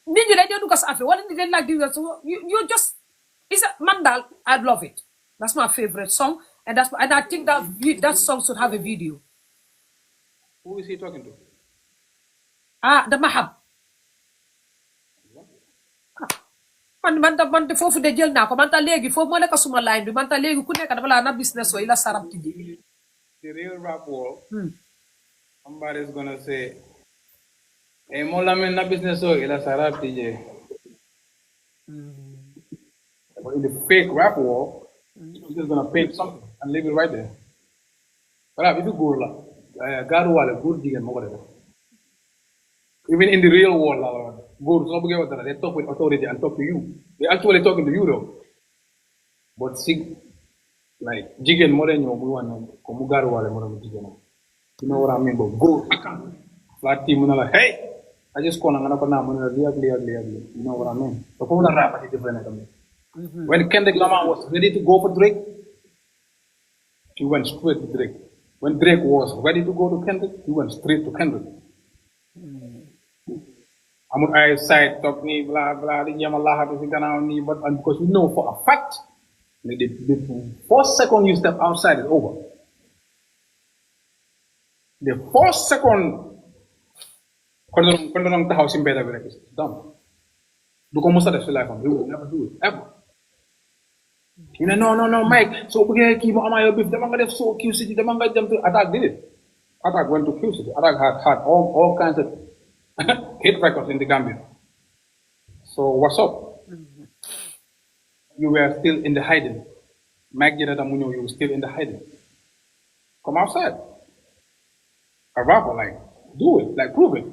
nit ñi dañ dugg sa affaire wala nit dañ like so you just it's a mandal. I love it. That's my favorite song and I think that song should have a video. Who is he talking to? Dama xam man de foofu de jël naa ko man ta léegi foofu moo nekk suma line bi man ta léegi ku nekk dafa laa na business o ila sarap tiji. The real rap world. Somebody's gonna say, "Hey, Molamin na business o ila sarap tiji." But in the fake rap world, you're just gonna fake something and leave it right there. But if you go God wale good jigen mo ko def. Even in the real world, they talk with authority and talk to you. They're actually talking to you though. But see, like, jigen more than you want Komugaru wale more than jigen. You know what I mean? But go, flat team, like, hey, I just call and ugly. You know what I mean? So, come on, rap is different. When Kendrick Lamar was ready to go for Drake, he went straight to Drake. When Drake was ready to go to Kendrick, he went straight to Kendrick. I'm on side talk me blah blah the Yamalah but because we know for a fact the 4 seconds you step outside is over. The 4 second the house in bed is done. Do come most of the life he will never do it ever. You know, no, Mike. So we keep on my beef. The manga def so Q City. The manga jump to attack did it. Attack went to Q City. Attack had all kinds of hit records in the Gambia. So what's up? You were still in the hiding. Mike Jayda Munyo, you were still in the hiding. Come outside. A rapper, like, do it, like, prove it.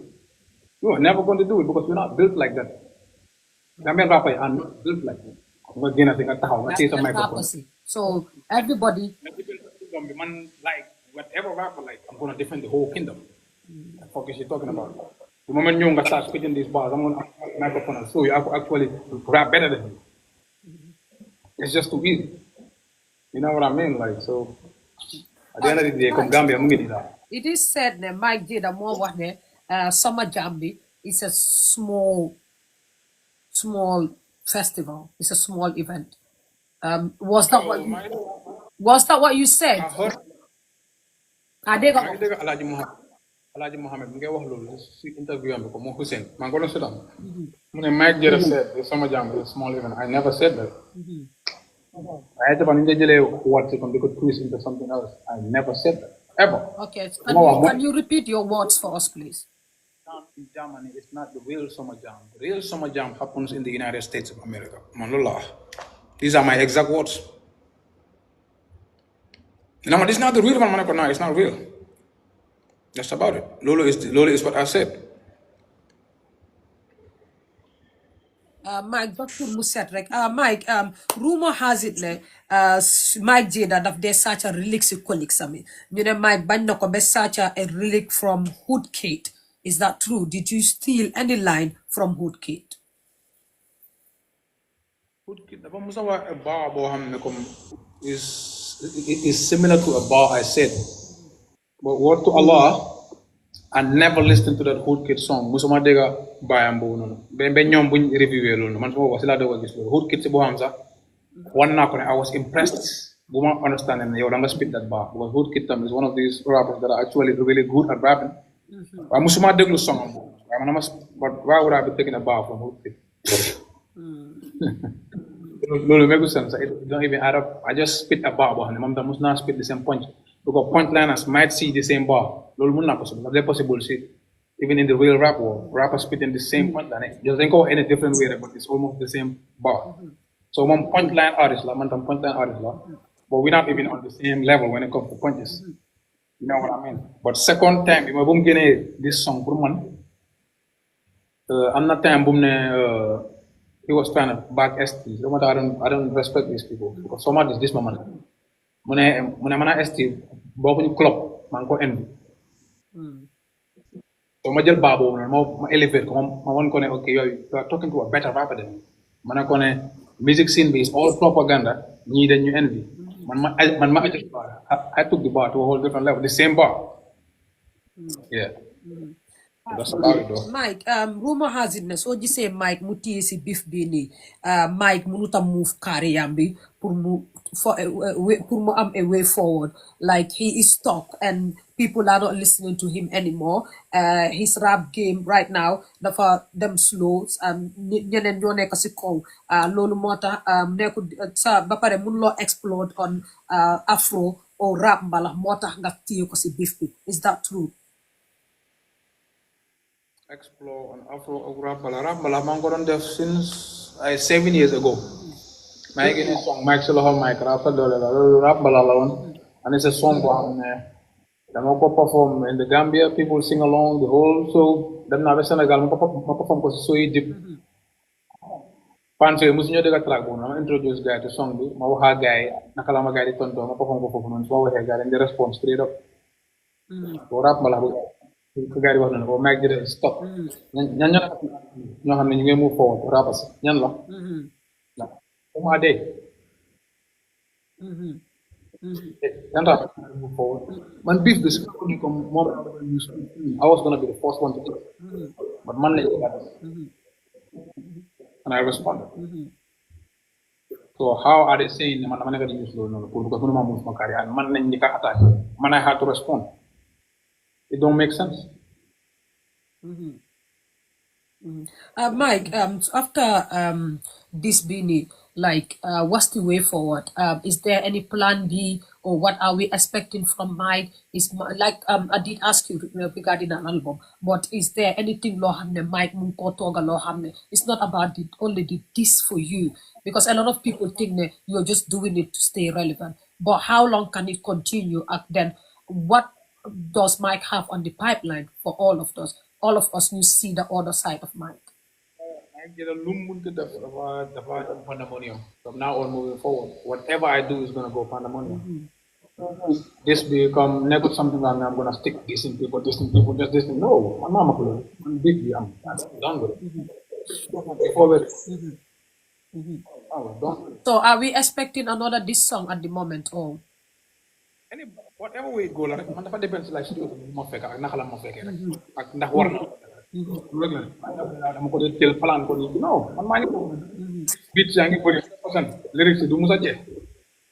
You are never going to do it because we're not built like that. Gambian rappers are not built like that. So everybody, like whatever rapper, like I'm gonna defend the whole kingdom. The fuck is he talking about? The moment you start spitting these bars, I'm gonna microphone and show you I actually rap better than you. It's just too easy. You know what I mean? Like so. At the end of the day, come Gambia, it is said that Mike Jayda more what Summer Jambi is a small festival. It's a small event. Was that what you said? Alaji Mohammed, mu ngi wax loolu si interview am ko mo Hussein man ko doon seetaan mu ne Mike Jayda said the Summer Jam is a small event. I never said that. I had to words they could twist into something else. I never said that ever. Okay, can you repeat your words for us, please? In Germany, it's not the real Summer Jam. The real Summer Jam happens in the United States of America. Manullah. These are my exact words. No, this is not the real one, Manako. No, it's not real. That's about it. Lolo is what I said. Mike, Dr. Muset, Mike, rumor has it Mike Jayda that there's such a relic colleague. You know, Mike Banoko be such a relic from Hood Kate. Is that true? Did you steal any line from Hood Kate? Hood Kate, a bar is similar to a bar I said. But word to Allah, I never listened to that Hood Kid song. Musuma dega bayambo no. Ben ñom buñ reviewer lolu man sama wax la do gis lolu. Hood Kid ci bo xam sax wan na ko ne I was impressed. Buma understand ne yow da nga spit that bar because Hood Kid is one of these rappers that are actually really good at rapping. Wa musuma deglu song am. But why would I be taking a bar from Hood Kid? Lolu make sense. It don't even add up. I just spit a bar bo xam ne mom da mus na spit the same punch. Because pointliners might see the same bar. That's possible. See, even in the real rap world, rappers spit in the same pointline. It doesn't go any different way, but it's almost the same bar. So one pointline artist, but we're not even on the same level when it comes to punches. You know what I mean? But second time, if I'm this song, I'm not time he was trying to back ST. No matter I don't respect these people because so much is this moment. Mune mana ST bokkuñu club maa ngi ko envy. So ma jël baa boobu noonu ma elevate ko ma wan ko ne ok you are talking to a better rapper than me. Ma ne ko ne music scene bi is all propaganda ñii dañ ñu envy. Man ma adjust bar. I took the bar to a whole different level. The same bar. Yeah. That's about it though. Mike, rumor has it na so say Mike mu téye si beef bi nii Mike mënut a move carrière bi pour mu am a way forward like he is stuck and people are not listening to him anymore his rap game right now dafa dem slow ñeneen ñoo nekk si kaw loolu moo tax nekkul sa ba pare mënuloo explode on afro or rap mbalax moo tax nga téye ko si beef bi is that true? Explore on Afro Rap Mangoron Def since 7 years ago. My song Mike Soloho Mike Rafa Rap Balalawan. And it's a song on the Moko perform in the Gambia, people sing along the whole so them na Senegal Moko perform ko so deep. Panse musuñu dega track bon ma introduce guy to song bi ma waxa guy nakala ma guy di tonto ma perform ko fofu non so waxe guy and the response straight up. So rap Malabu ko gari wax na ko mag di stop ñan ñoo xam ne ñu ngi move forward rappers ñan la ma de ñan ta move forward man beef this ko mom I was going to be the first one to do it but man lañ and I responded so how are they saying man dama nekk di use loolu noonu pour because mënuma move ma carrière man lañ ñi ka attack man I had to respond. It don't make sense. Mike, after this Bini, like, what's the way forward? Is there any plan B or what are we expecting from Mike? Like I did ask you regarding an album, but is there anything Lo Hamne Mike Munkotoga Lo Hamne? It's not about only this for you because a lot of people think that you're just doing it to stay relevant. But how long can it continue? And then what does Mike have on the pipeline for all of us? All of us, you see the other side of Mike. I get a lumbun to the pandemonium. From now on, moving forward, whatever I do is gonna go pandemonium. This become never something I'm gonna stick decent people, just this. No, I'm big. I'm done with it. Before it. So, are we expecting another this song at the moment, or? Whatever way it go la rek man dafa dépend si la situation bi ma fekk ak naka la ma fekkee rek ak ndax war na rek la dama ko dee teel plan ko ni non man maa ngi beat yaa ngi bëri lyrics du musa jeex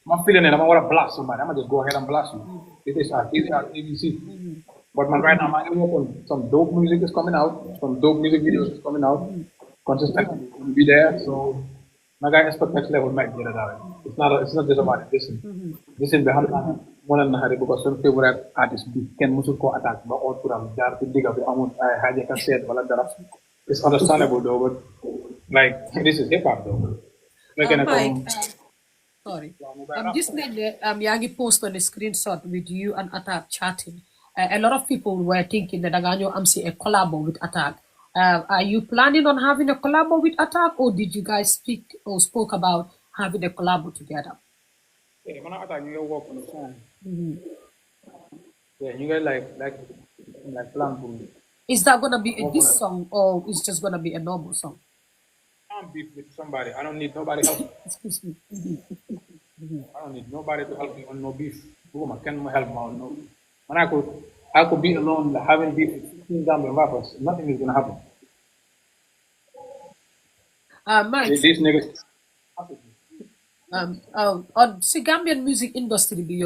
ma file ne dama war a blast somebody dama just go ahead and blast you it is ABC but man right now maa ngi work on some dope music is coming out some dope music videos is coming out consistently will be there so my guy expect next level might get it out it's not just about it listen behind moo leen naxari because seen favorite artist bi kenn musul koo attaque ba oo turam jaar ci digga bi amul ay xaaje ka seet wala dara it's understandable though but like this is hip hop though Mike, sorry gis nañ ne yaa ngi post on a screenshot with you and Attack chatting a lot of people were thinking that dangaa ñëw am si a collabo with Attack are you planning on having a collabo with Attack or did you guys spoke about having a collabo together? Yeah, man, Attack you work on the song. Yeah, you guys like plan for me. Is that gonna be a diss song or is just gonna be a normal song? I'm beef with somebody. I don't need nobody help. Excuse me. I don't need nobody to help me on no beef. Who can help me on no? Man, I could be alone having beef with 15 Zambian rappers. Nothing is gonna happen. Mike. These niggas. On si Gambian music industry bi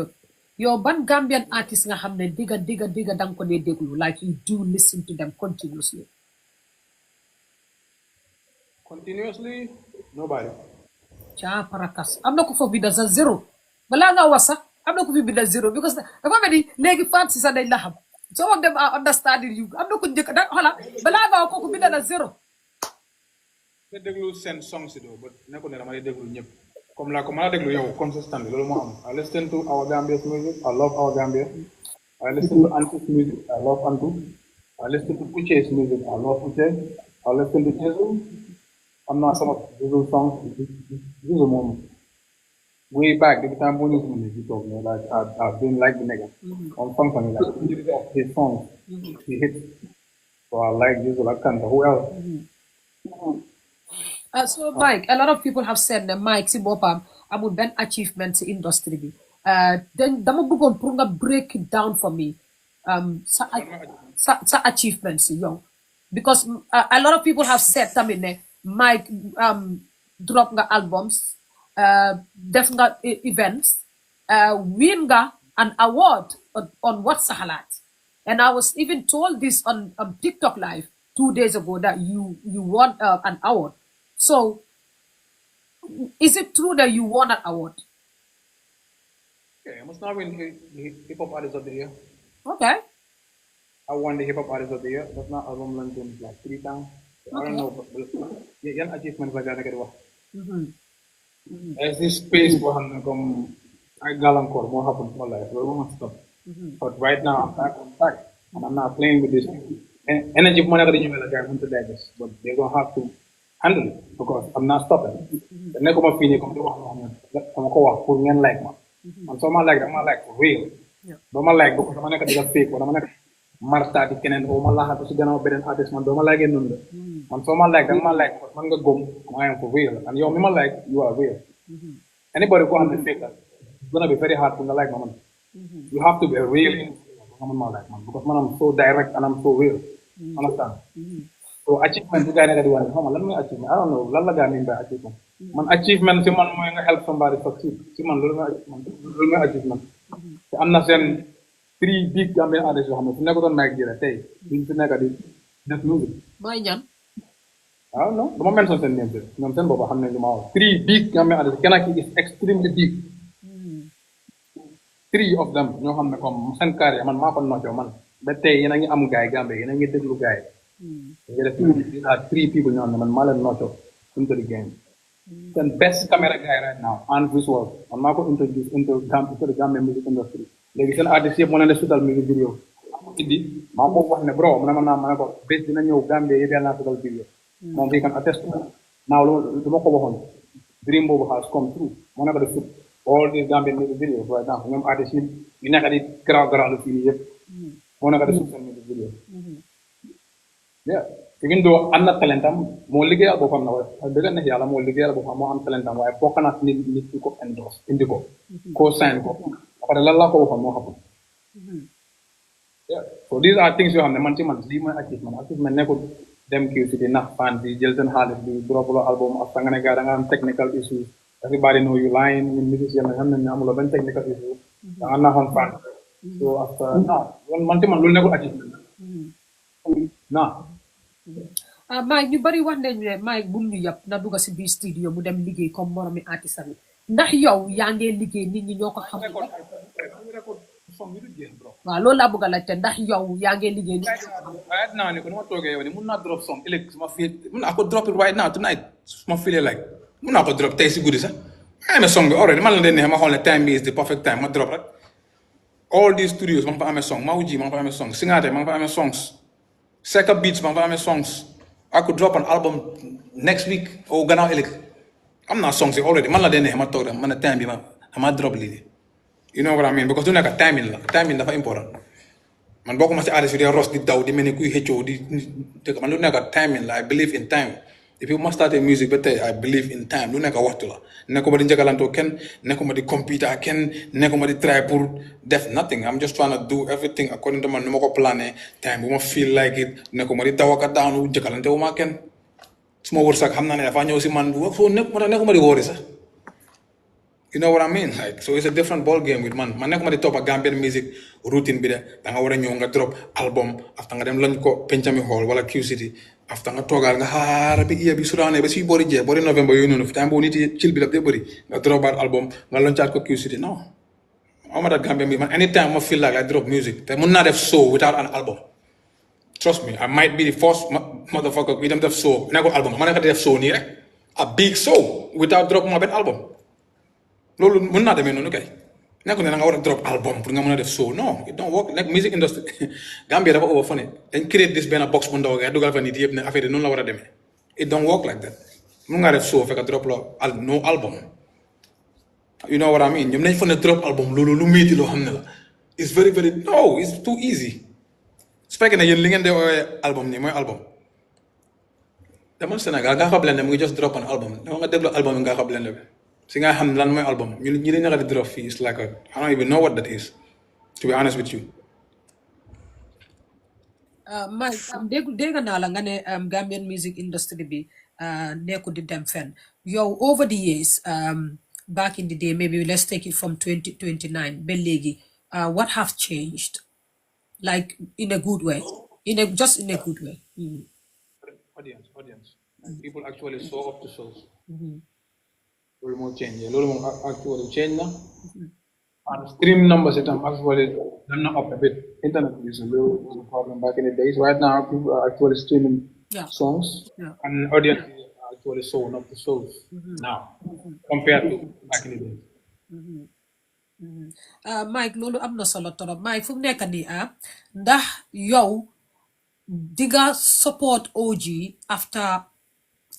yow ban Gambian artist nga xam ne digga dang ko dee déglu like you do listen to them continuously? Continuously? Nobody. Caa parakas am na ko fa binda sa zéro balaa nga wax sax am na ko fi binda zéro because dafa mel ni léegi fan si sax dañ la xam some of them are understanding you am na ko njëkk da xola balaa nga wax kooku binda na zéro. nga déglu seen song si doo ba nekkul ne dama lay déglu ñëpp comme la déglu yow consistantly loolu moo am I listen to our Gambia's music I love our Gambia I listen to Antu's music I love Antu I listen to Uche's music I love Uche I listen to Jesus am naa sama Zulu songs Zulu moom way back the time when you talk like I've been like the nigga on something like his songs he hits so I like Zulu I can't who else So Mike, a lot of people have said that Mike si boppam amul benn achievement si industry bi. Then dama bëggoon pour nga break it down for me. Sa achievement si yow. Because a lot of people have said tamit ne Mike drop nga albums, def nga events, win nga an award on What Sa Xalaat. And I was even told this on TikTok Live 2 days ago that you won an award. So, is it true that you won an award? yeah I must not win hip hop artist of the year Okay. I won the hip hop artist of the year that's not album London like 3 times so I don't know but yan achievement ba gana kadi wax there's this space boo xam ne comme ay gàllankoor moo happen in my life loolu moo stop but right now I'm back on track and I'm not playing with this energy bu ma nekk di ñëwee la gars yi mënut a digest but they're gonna have to handle it because I'm not stopping te nekkuma fii nii comme di wax loo xam ne dama ko wax pour ngeen like ma man soo ma like dama like for real doo ma like because dama nekk di la fake wala dama nekk martaati keneen oo ma laxatu si gannaaw beneen artiste man doo ma like noonu la man soo ma like danga ma like man nga gëm I am for real and yow mi ma like you are real anybody who am ne fake la it's gonna be very hard pour nga like ma man you have to be real in nga man ma like man because man I'm so direct and I'm so real understand so achievement bu gaa nekk di wane xam nga lan mooy achievement I don't know lan la gaa mean by achievement man achievement si man mooy nga help somebody succeed si man loolu mooy achievement te am na seen 3 big Gambian artists yoo xam ne su nekkoon Mike Jayda tey duñ fi nekk di def music Mooy ñan? I don't know dama mention seen name ñoom seen bopp xam ne lu ma wax 3 big Gambian artists kenn ki is extremely big 3 of them ñoo xam ne comme seen carrière man maa ko noccoo man ba tey yéen a ngi am gaay Gambie yéen a ngi déglu gaay yi def these are 3 people ñoo xam ne man maa leen noccoo into the game seen best camera guy right now and visual man maa ko introduce into the Gambian music industry léegi seen artiste yëpp moo leen di sutal music video indi maa ko wax ne bro mu ne ma naa ma ne ko bés dina ñëw Gambie yëpp yàlla naa sutal video moom fii kan attest naaw lu ma ko waxoon dream boobu has come true moo nekk di sut all these Gambian music videos right now ñoom artiste yi nekk di garaaw lu fii nii yëpp moo nekk di sut seen music video yeah even though am na talentam moo liggéeyal boppam na waaye dëgg neex yàlla moo liggéeyal boppam moo am talentam waaye bokk na nit ki ko endorse indi ko koo sign ko après lan laa ko waxoon moo xamul yeah so these are things yoo xam ne man ci man lii mooy achievement nekkul dem kii si di nax fan bi jël seen xaalis bi drop la album ak nga ne gars da nga am technical issues everybody know you lying ñun musicien la xam ne ñu amuloo benn technical issue da nga naxoon fan so after non man ci man loolu nekkul achievement non Mike ñu bari wax nañu ne Mike bul ñu yàpp na dugg si biir studio mu dem liggéey comme moromi artiste bi ndax yow yaa ngee liggéey nit ñi ñoo ko xam waaw loolu laa bëgg a laajte ndax yow yaa ngee liggéey nit ñi right now ni ko nu ma toogee yow ni mun naa drop song ëllëg su ma feel mun naa ko drop it right now tonight su ma feelee like mun naa ko drop tey si guddi sax ma amee song bi already man la dee neex ma xool ne time bi is the perfect time ma drop rek all these studios ma nga fa amee song Mawji ma nga fa amee song Singate ma nga fa amee songs Seka Beats ma nga fa amee songs I could drop an album next week or gannaaw ëllëg am naa songs yi already man la dee neex ma toog rek man ne time bi ma drop lii you know what I mean because du nekk timing la timing dafa important man boo ko ma si artiste yi di ros di daw di mel ni kuy xëccoo di dëkk man lu nekk timing la I believe in time depuis ma starté music ba tey I believe in time lu nekk waxtu la nekkuma di njëkkalantoo kenn nekkuma di compete ak kenn nekkuma di try pour def nothing I'm just trying to do everything according to man nu ma ko plané time bu ma feel like it nekkuma di daw ak a daanu njëkkalante wu ma kenn su ma wërsëg xam naa ne dafa ñëw si man foo nekkuma di wóori sax you know what I mean like so it's a different ball game with man nekkuma di topp ak Gambian music routine bi de da nga war a ñëw nga drop album after nga dem lañ ko Pencami Hall wala Q City after nga toogaal nga xaar bi iya bi su daanee ba si boori jeex boori novembre yooyu noonu time boobu nit yi chill bi daf dee bëri nga dropaat album nga loncaat ko Q City non ama dat Gambian bi man anytime ma feel like I drop music te mun naa def show without an album trust me I might be the first motherfucker bi dem def show nekkul album ma nekk di def show nii rek a big show without drop ma benn album loolu mën naa demee noonu kay nekkul ne da nga war a drop album pour nga mën a def show non it don't work like music industry Gambia dafa over dañ create this benn box bu ndaw nga dugal fa nit yëpp ne affaire yi noonu la war a demee it don't work like that mun ngaa def show fekk drop la no album. You know what I mean? ñoom nañ fa ne drop album loolu lu métti loo xam ne la it's very very no it's too easy su fekkee ne yéen li ngeen di woowee album nii mooy album demal Sénégal nga xam leen ne mu ngi just drop an album dama nga déglu album bi nga xam leen bi si nga xam lan mooy album ñi dañ naka di drop fii it's like I don't even know what that is to be honest with you. Mike dégg naa la nga ne Gambian music industry bi nekku di dem fenn yow over the years back in the day maybe let's take it from 2029 ba léegi what have changed like in a good way just in a good way. Audience people actually show up to shows loolu moo change loolu moom actually change na and stream numbers itam actually dem na up a bit internet is a little problem back in the days right now people are actually streaming songs and audience are actually showing up to shows now compared to back in the days. Mike loolu am na solo torop Mike fu mu nekk nii ndax yow diga support OG after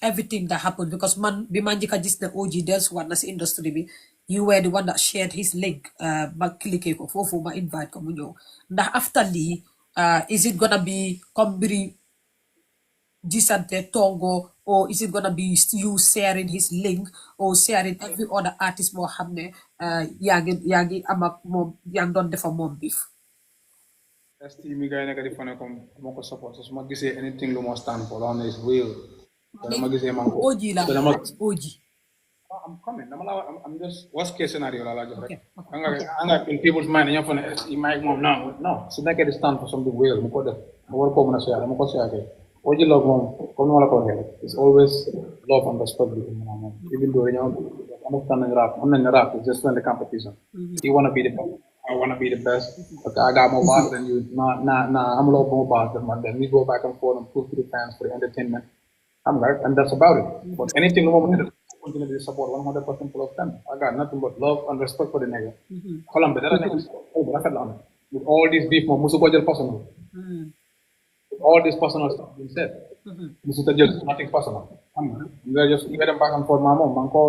everything that happened because man bi ma njëkk a gis ne OG dels war na si industry bi you were the one that shared his link ma cliqué ko foofu ma invite ko mu ñëw ndax after lii is it gonna be comme mbiri gisante tongo or is it gonna be you sharing his link or sharing every other artist moo xam ne yaa ngi am ak moom yaa ngi doon defa moom beef. mi gars yi nekk di fane comme moo ko support su ma gisee anything lu moo stand for loo xam ne is real dama gisee man ko OG la OG. I'm coming. I'm just worst case scenario la jox rek. Anga in people's mind dañoo fa ne Mike moom no su nekkee di stand for something real mu ko def mu war koo mën a share dama ko share kay OG love moom comme ma la ko waxee rek it's always love and respect bi moom even though dañoo understand nañ rap am nañ ne rap is just friendly competition. You wanna be the best I wanna be the best but I got more bars than you amuloo more bars than man then we go back and forth and prove to the fans for the entertainment and that's about it but anything lu moom continue to support 100% full of them. I got nothing but love and respect for the nigga. Xolam bi dara nekk bu rafet la am with all this beef moom musu ko jël personal. With all this personal stuff being said. Musu ta jël nothing personal. Xam nga nga dem back and forth maa moom maa ngi ko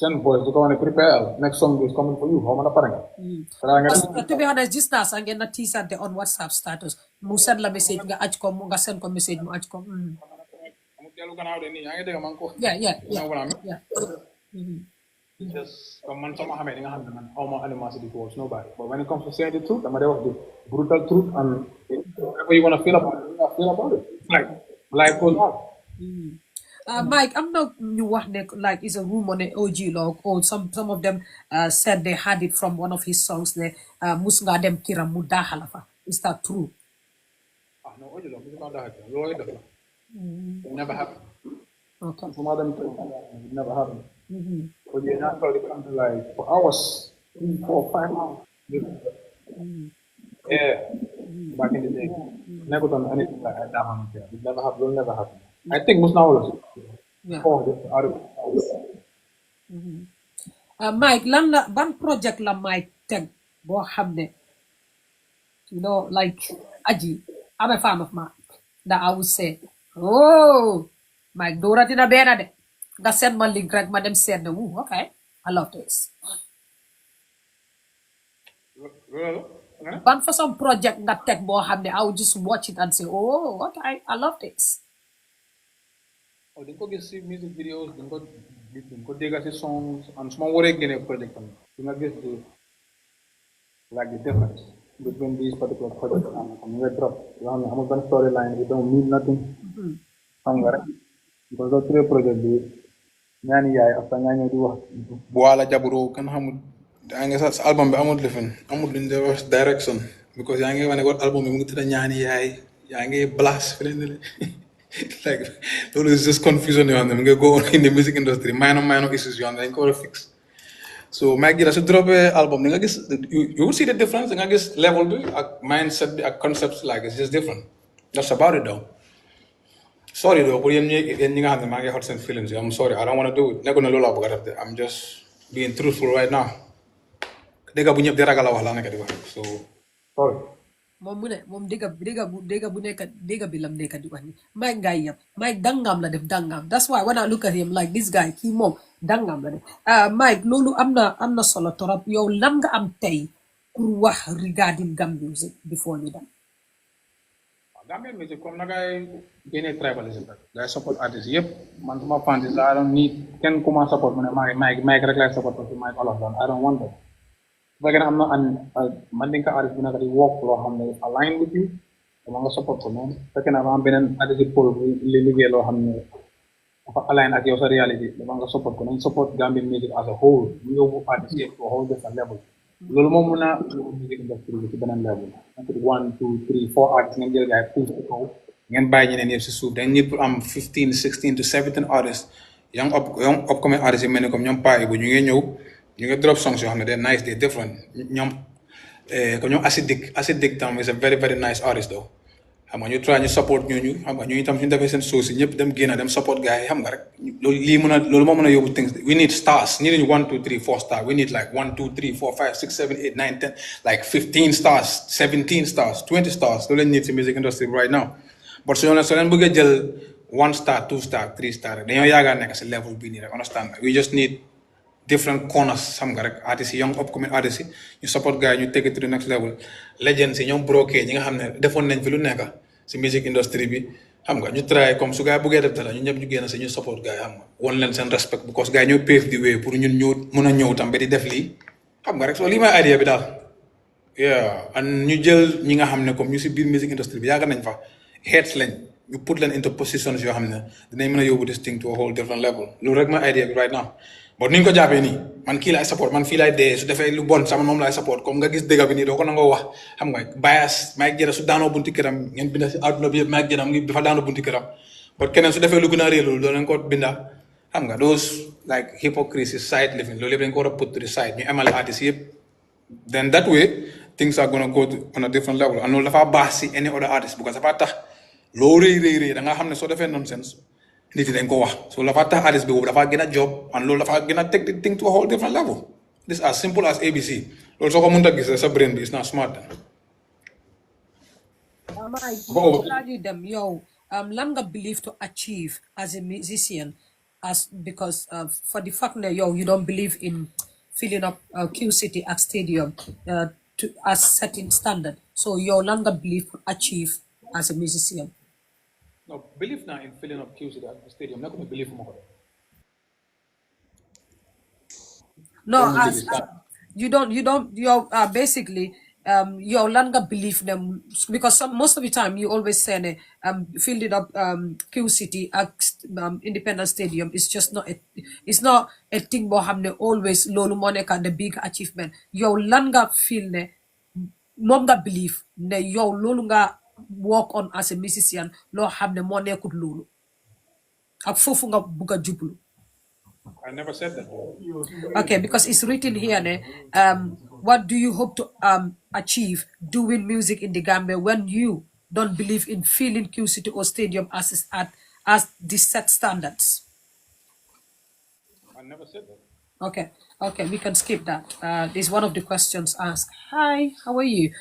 send voice di ko wane prepare next song is coming for you xaw ma na pare nga. To be honest gis naa sax ngeen na tiisante on WhatsApp status mu send la message nga aj ko nga send ko message mu aj ko. Just man sama xamee di nga xam ne man xaw ma animosity towards nobody but when it comes to saying the truth dama dee wax the brutal truth and whatever you want to feel about it you feel about it like life goes on. Mike am na ñu wax ne like is a rumor ne OG log or some of them said they had it from one of his songs ne mus nga dem kiram mu daaxala fa is that true? No OG log musu nga daaxala loolu def la. It never happened. Okay. Some of them it never happened. But you're not going to come to like for hours, 3, 4, 5 hours. Yeah. Back in the day. Never done anything like that happened here. It never happened. Will never happen. I think most now was Mike, lan la ban project la Mike teg boo xam ne you know like Aji I'm a fan of Mike that I would say oh Mike doorati na benn de nga send ma link rek ma dem seet ne okay I love this. Ban façon project nga teg boo xam ne I would just watch it and say oh okay I love this. Oh, dañ ko gis si music videos dañ ko dégg si songs and su ma waree génne project am di nga gis like the difference between these particular projects and nga drop yoo xam ne amul benn storyline it don't mean nothing xam nga rek because doo turee project bi ñaani yaay after nga ñëw di wax bu wala jaburoo kan xamul yaa ngi sa album bi amul lifin amul luñ de wax direction because yaa ngi wane ko album bi mu ngi tudda ñaani yaay yaa ngi blast feneen like loolu is just confusion yoo xam ne mu ngi go on in the music industry minor issues yoo xam ne dañ ko war a fix so Mike Jayda su droppé album di nga gis you will see the difference da nga gis level bi ak mindset bi ak concepts like it's just different that's about it though. Sorry though pour yéen ñi nga xam ne maa ngi hurt seen feelings I'm sorry I don't want to do it nekkul ne loolu laa bëgg a def de I'm just being truthful right now dégg bu ñëpp di ragal a wax laa nekk di wax so sorry. moom mu ne moom dégga bu nekk dégga bi lam nekk di wax ni Mike ngay yam Mike dangam la def dangam that's why when I look at him like this guy kii moom dangam la def Mike loolu am na solo torop yow lan nga am tey pour wax regarding Gambian music before ñu dem. Gambian music comme na ngay génnee tribalism rek ngay support artiste yëpp man suma fans I don't need kenn ku ma support mu ne Mike rek lay support parce que Mike olof doon I don't want that su fekkee ne am na man dinga artiste bu nekk di work loo xam ne align with you dama nga support ko noonu su fekkee ne am beneen artiste pôle bu li liggéey loo xam ne dafa align ak yow sa réalité dama nga support ko nañ support Gambian music as a whole ñu yóbbu artiste yëpp to a whole different level loolu moom mun naa music industry bi ci beneen level 1 2 3 4 artistes ngeen jël gaay push ko kaw ngeen bàyyi ñeneen yëpp si suuf dañ ñëpp am 15 16 to 17 artists young upcoming artists yi mel ni comme ñoom paa yi bu ñu ngi ñëw ñu ngi drop songs yoo xam ne they're nice they're different ñoom comme ñoom Acidic tam is a very very nice artist though xam nga ñu try ñu support ñooñu xam nga ñu itam suñu defee seen shows yi ñëpp dem génn dem support gars yi xam nga rek loolu moo mën a yóbbu things we need stars ñu ne 1 2 3 4 stars we need like 1 2 3 4 5 6 7 8 9 10 like 15 stars 17 stars 20 stars loolu lañ need si music industry right now but soo leen bëggee jël 1 star 2 star 3 star rek dañoo yaakaar nekk si level bii nii rek understand we just need different corners xam nga rek artistes yi young upcoming artistes yi ñu support gars yi ñu take it to the next level legends yi ñoom broké ñi nga xam ne defoon nañ fi lu nekk si music industry bi xam nga ñu try comme su gars yi bëggee def dara ñu ñëpp ñu génn si ñu support gars yi xam nga won leen seen respect because gars yi ñoo pave the way pour ñun ñoo mën a ñëw tam ba di def lii xam nga rek soo lii may idea bi daal yeah and ñu jël ñi nga xam ne comme ñu si biir music industry bi yàgg nañ fa heads lañ ñu put leen into positions yoo xam ne dinañ mën a yóbbu this thing to a whole different level loolu rek ma idea bi right now bon ni ñu ko jàppee nii man kii laay support man fii laay dee su defee lu bon sama moom laay support comme nga gis dëgg bi nii doo ko nangoo wax xam nga bias Mike Jayda su daanoo bunti këram ngeen binda si àdduna bi yëpp Mike Jayda ngi dafa daanoo bunti këram but keneen su defee lu gën a réer loolu doo leen ko binda xam nga those like hypocrisy side living loolu yëpp dañ ko war a put to the side ñu emale artistes yëpp then that way things are gonna go on a different level and loolu dafa baax si any other artist because dafa tax loo rëy da nga xam ne soo defee nonsense nit yi dañ ko wax so dafa tax artiste bi boobu dafa gën a job and loolu dafa gën a take the thing to a whole different level this as simple as ABC loolu soo ko mënta gis sa brain bi is not smart you dem yow lan nga believe to achieve as a musician because for the fact that you don't believe in filling up Q City at stadium as setting standard so yow lan nga believe to achieve as a musician. No, believe now in filling up queues at the stadium. Not going to believe more. No, you don't. You're basically your longer belief them because most of the time you always say filled up Q City at Independence Stadium is just not a thing but have always lolu monica the big achievement. Your longer feel ne mom nga believe ne yow lolu nga work on as a musician loo xam ne moo nekkut loolu ak foofu nga bugg a jublu. I never said that. Okay, because it's written here ne what do you hope to achieve doing music in the Gambia when you don't believe in filling Q City or stadium as the set standards? I never said that. Okay, we can skip that. This is one of the questions asked. Hi, how are you?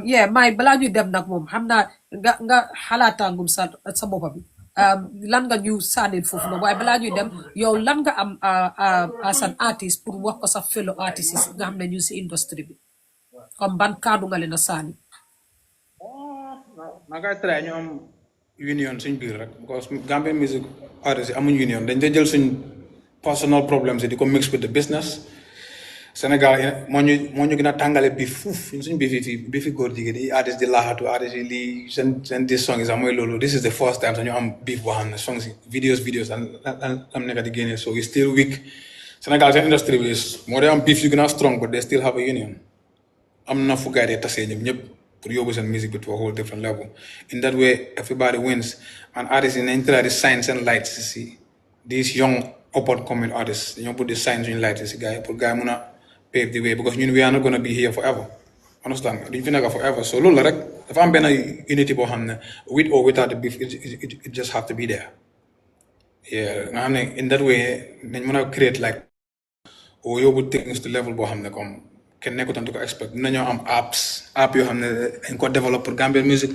Yeah, my balaa ñu dem nag moom xam naa nga xalaataangum sa boppa bi lan nga ñu sànnil foofu noonu waaye balaa ñuy dem yow lan nga am as an artist pour wax ko sa fellow artistes nga xam ne ñu si industrie bi comme ban kaddu nga leen a sànni. na ngay try ñu am union suñ biir rek because Gambian music artists amuñ union dañ dee jël suñ personal problems di ko mix with the business Sénégal moo ñu gën a tàngale bi fuuf suñ bi fi góor jigéen yi artiste di laaxatu artiste yi lii seen dis song yi sax mooy loolu this is the first time sax ñu am beef boo xam ne songs yi videos am nekk di génne so we still weak Sénégal seen industry bi moo dee am beef yu gën a strong but they still have a union am na fu gars yi tasee ñëpp pour yóbbu seen music bi to a whole different level in that way everybody wins and artists yi nañ try di sign seen lights si these young up and coming artists dañoo put di sign suñu lights si gars yi pour gars yi mun a pave the way because ñun we are not gonna be here forever understand nga duñ fi nekk forever so loolu la rek dafa am benn unity boo xam ne with or without the beef it just have to be there yeah nga xam ne in that way nañ mën a create like or yóbbu things to level boo xam ne comme kenn nekkutoon di ko expect mën nañoo am app yoo xam ne dañ ko développe pour Gambian music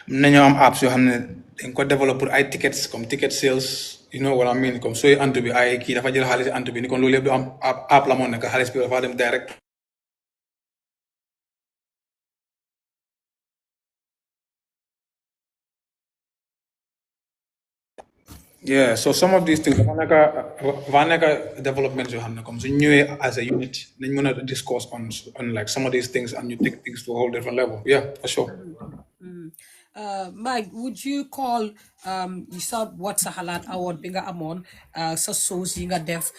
mën nañoo am apps yoo xam ne dañ ko développe pour ay tickets comme ticket sales you know what I mean comme sooy antu bi ay kii dafa jël xaalis antu bi ni kon loolu yëpp du am app la moo nekk xaalis bi dafa dem direct. Yeah, so some of these things dafa nekk development yoo xam ne comme suñ ñëwee as a unit nañ mën a discuss on like some of these things and you take things to a whole different level. Yeah, for sure. Mike, would you call you saw what Sahalat Award being amon so shows you def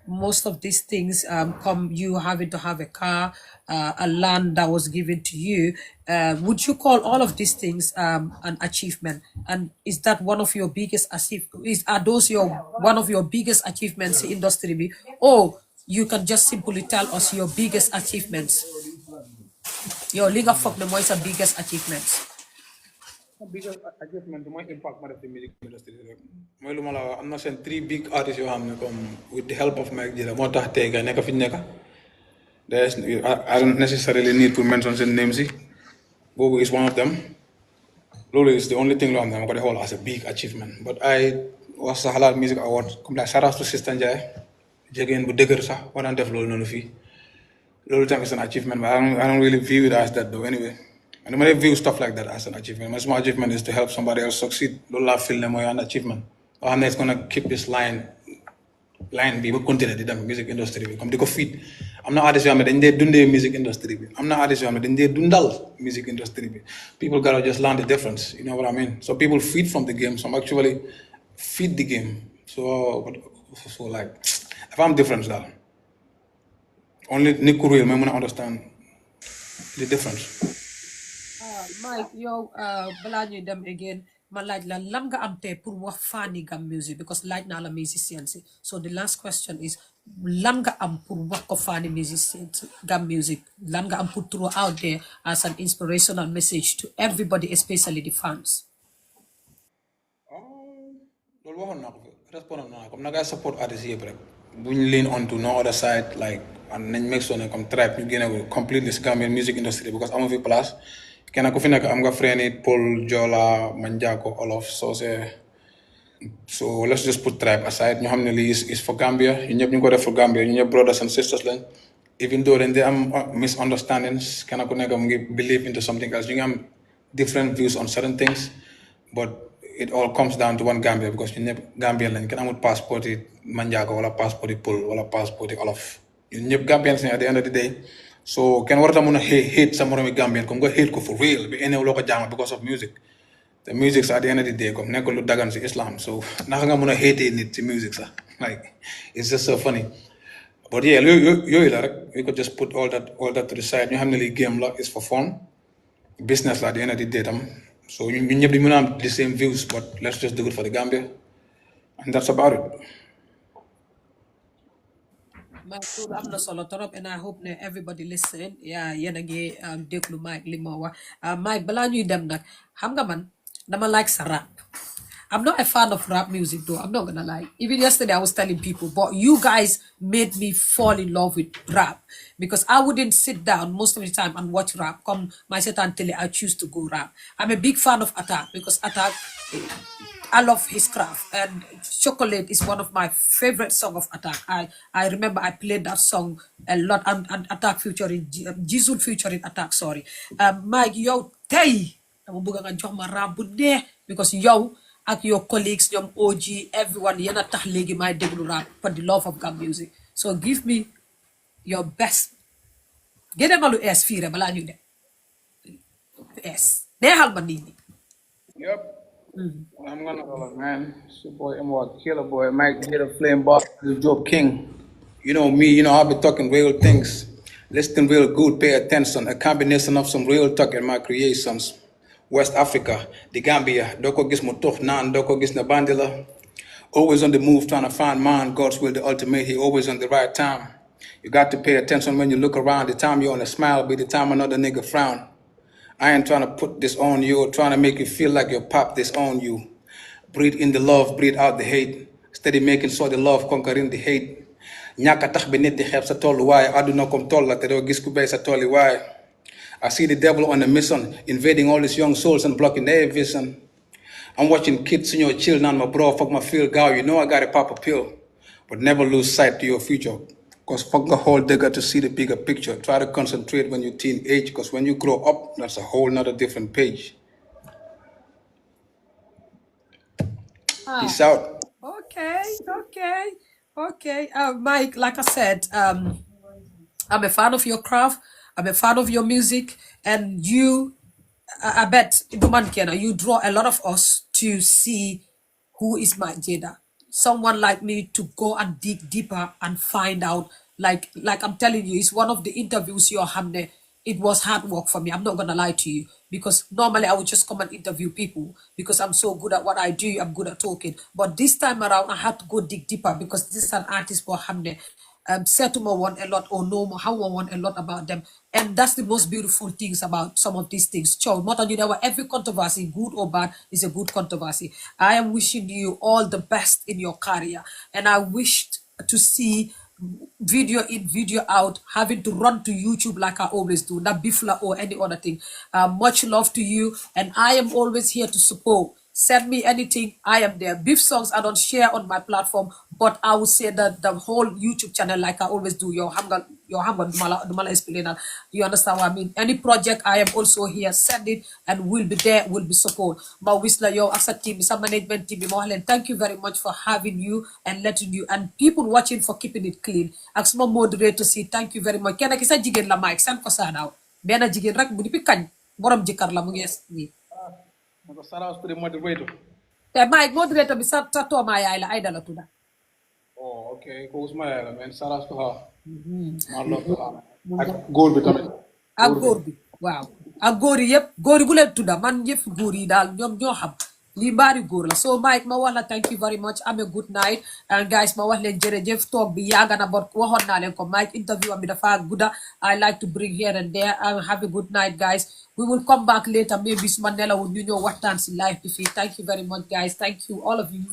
most of these things come you having to have a car, a land that was given to you. Would you call all of these things an achievement? And is that one of your biggest are those one of your biggest achievements in industry? Or you can just simply tell us your biggest achievements? Your League of Folk the most biggest achievements. Biggest achievement mooy impact ma def ci music industry rek mooy lu ma la wax am na seen 3 big artists yoo xam ne comme with the help of Mike Jayda moo tax tey nga nekk fi ñu nekk I don't necessarily need to mention seen names yi boobu is one of them loolu is the only thing loo xam ne ma ko dee xool as a big achievement but I was sa Halal Music Award comme la shout out to Sister Njie jigéen bu dëgër sax war na def loolu noonu fii loolu tamit is an achievement but I don't really view it as that though anyway. And when I view stuff like that as an achievement, my small achievement is to help somebody else succeed. Lola feel them an achievement. And it's gonna keep this line be continue the music industry. Come to feed. I'm not artist who then they do the music industry. I'm not artist who then they dundal music industry. People gotta just learn the difference. You know what I mean? So people feed from the game. So I'm actually feed the game. So like if I'm different that only Niku real may understand the difference. Mike, yow balaa ñuy dem again ma laaj la lan nga am tey pour wax fani Gam Music because laaj naa la musician si so the last question is lan nga am pour wax ko fani musician Gam Music lan nga am pour throw out there as an inspirational message to everybody especially the fans. Loolu waxoon naa ko fi respond naa comme naka support artists yëpp rek buñ lean on to no other side like and nañ make sure ne comme tribe ñu génne ko completely si Gambian music industry because amu fi place kenn ku fi nekk am nga friend it Paul Jola Manjako Olof Sose so let's just put tribe aside ñu xam ne lii is for Gambia ñu ñëpp ñu ko def for Gambia ñu ñëpp brothers and sisters lañ even though then they am misunderstandings kenn ku nekk mu ngi believe into something else ñu ngi am different views on certain things but it all comes down to one Gambia because ñu ñëpp Gambian lañ kenn amul passport yi Manjako wala passport yi Paul wala passport yi Olof ñun ñëpp Gambians lañ at the end of the day so kenn warata mun a hate sa moromi Gambian comme nga hate ko for real bi enew loo ko jàng because of music the music at the end of the day comme nekkul lu dagan si Islam so naka nga mun a hate nit si music sax like it's just so funny but yeah yooyu la rek we could just put all that to the side ñu xam ne lii game la is for fun business la at the end of the day tam so ñun ñëpp di mën a am the same views but let's just do it for the Gambia and that's about it. Mike, am na solo torop and I hope ne everybody listen yéen a ngi déglu Mike li moo wax Mike balaa ñuy dem nag xam nga man dama like sa rap I'm not a fan of rap music though I'm not gonna lie even yesterday I was telling people but you guys made me fall in love with rap because I wouldn't sit down most of the time and watch rap come my set until I choose to go rap I'm a big fan of Attack because Attack I love his craft and Chocolate is one of my favorite songs of Attack. I remember I played that song a lot and Attack featuring Jizzle featuring Attack sorry Mike yow tey dama bëgg nga jox ma rap bu neex because yow ak your colleagues ñoom OG everyone yéen a tax léegi may déglu rap for the love of Gam Music so give me your best génne ma lu ees fii rek balaa ñuy dem ees neexal ma nit ñi. Yep. I'm gonna go, man. It's your boy MY Killer Boy, Mike Jayda Flame Boss, the Job King. You know me, I'll be talking real things. Listen real good, pay attention. A combination of some real talk and my creations. West Africa, the Gambia, Doko gis Mutok Nan, Doko gis Nabandila. Always on the move, trying to find man, God's will, the ultimate, he always on the right time. You got to pay attention when you look around. The time you're on a smile, be the time another nigga frown. I ain't trying to put this on you, trying to make you feel like your pop this on you. Breathe in the love, breathe out the hate. Steady making sure the love conquering the hate. ñàkk tax bi nit di xeeb sa tool waaye àdduna comme tool la te doo gis ku béy sa tool yi waaye I see the devil on a mission invading all these young souls and blocking their vision. I'm watching kids in your chill now, my bro, fuck my feel gow. You know I gotta pop a pill. But never lose sight to your future. Cause fuck the whole digger to see the bigger picture. Try to concentrate when you're teenage, cause when you grow up, that's a whole nother different page. Peace out. Okay. Mike, like I said, I'm a fan of your craft. I'm a fan of your music, and I bet Duman Kena, you draw a lot of us to see who is my Jayda. Someone like me to go and dig deeper and find out. Like I'm telling you, it's one of the interviews you're having. It was hard work for me. I'm not gonna lie to you because normally I would just come and interview people because I'm so good at what I do. I'm good at talking. But this time around, I had to go dig deeper because this is an artist for Hamne. Setuma want a lot or know how I want a lot about them. And that's the most beautiful things about some of these things. Chow, not only that, every controversy, good or bad, is a good controversy. I am wishing you all the best in your career. And I wished to see video in, video out, having to run to YouTube like I always do, not Bifla or any other thing. Much love to you. And I am always here to support. Send me anything, I am there. Beef songs I don't share on my platform, but I would say that the whole YouTube channel, like I always do, your hamga dumala explain. You understand what I mean? Any project, I am also here. Send it, and we'll be there. We'll be support. Ma Whistler, your asset team, some management team, thank you very much for having you and letting you and people watching for keeping it clean. Ak sama moderator si thank you very much. Kena kisa jigen la Mike, san ko sa daw. Bena jigen rak bu di kañ borom jikar la mu ngi ni. Shout out to the moderator. Te Mike moderator bi sa toma yaay la Aida la tuda. Oh, okay. Who's my man? Shout out to her. I love to her. Ak góor bi tamit. Ak góor bi waaw. Ak góor yi yëpp góor yi bu leen tudda man yëpp góor yi daal ñoom ñoo xam li mbaari góor la. So Mike ma wax la thank you very much. Am a good night and guys ma wax leen jërëjëf toog bi yàgg na bot waxoon naa leen ko Mike interview am bi dafa gudda. I like to bring here and there and have a good night guys. We will come back later maybe suma nelawul ñu ñëw waxtaan si live bi fii. Thank you very much guys. Thank you all of you.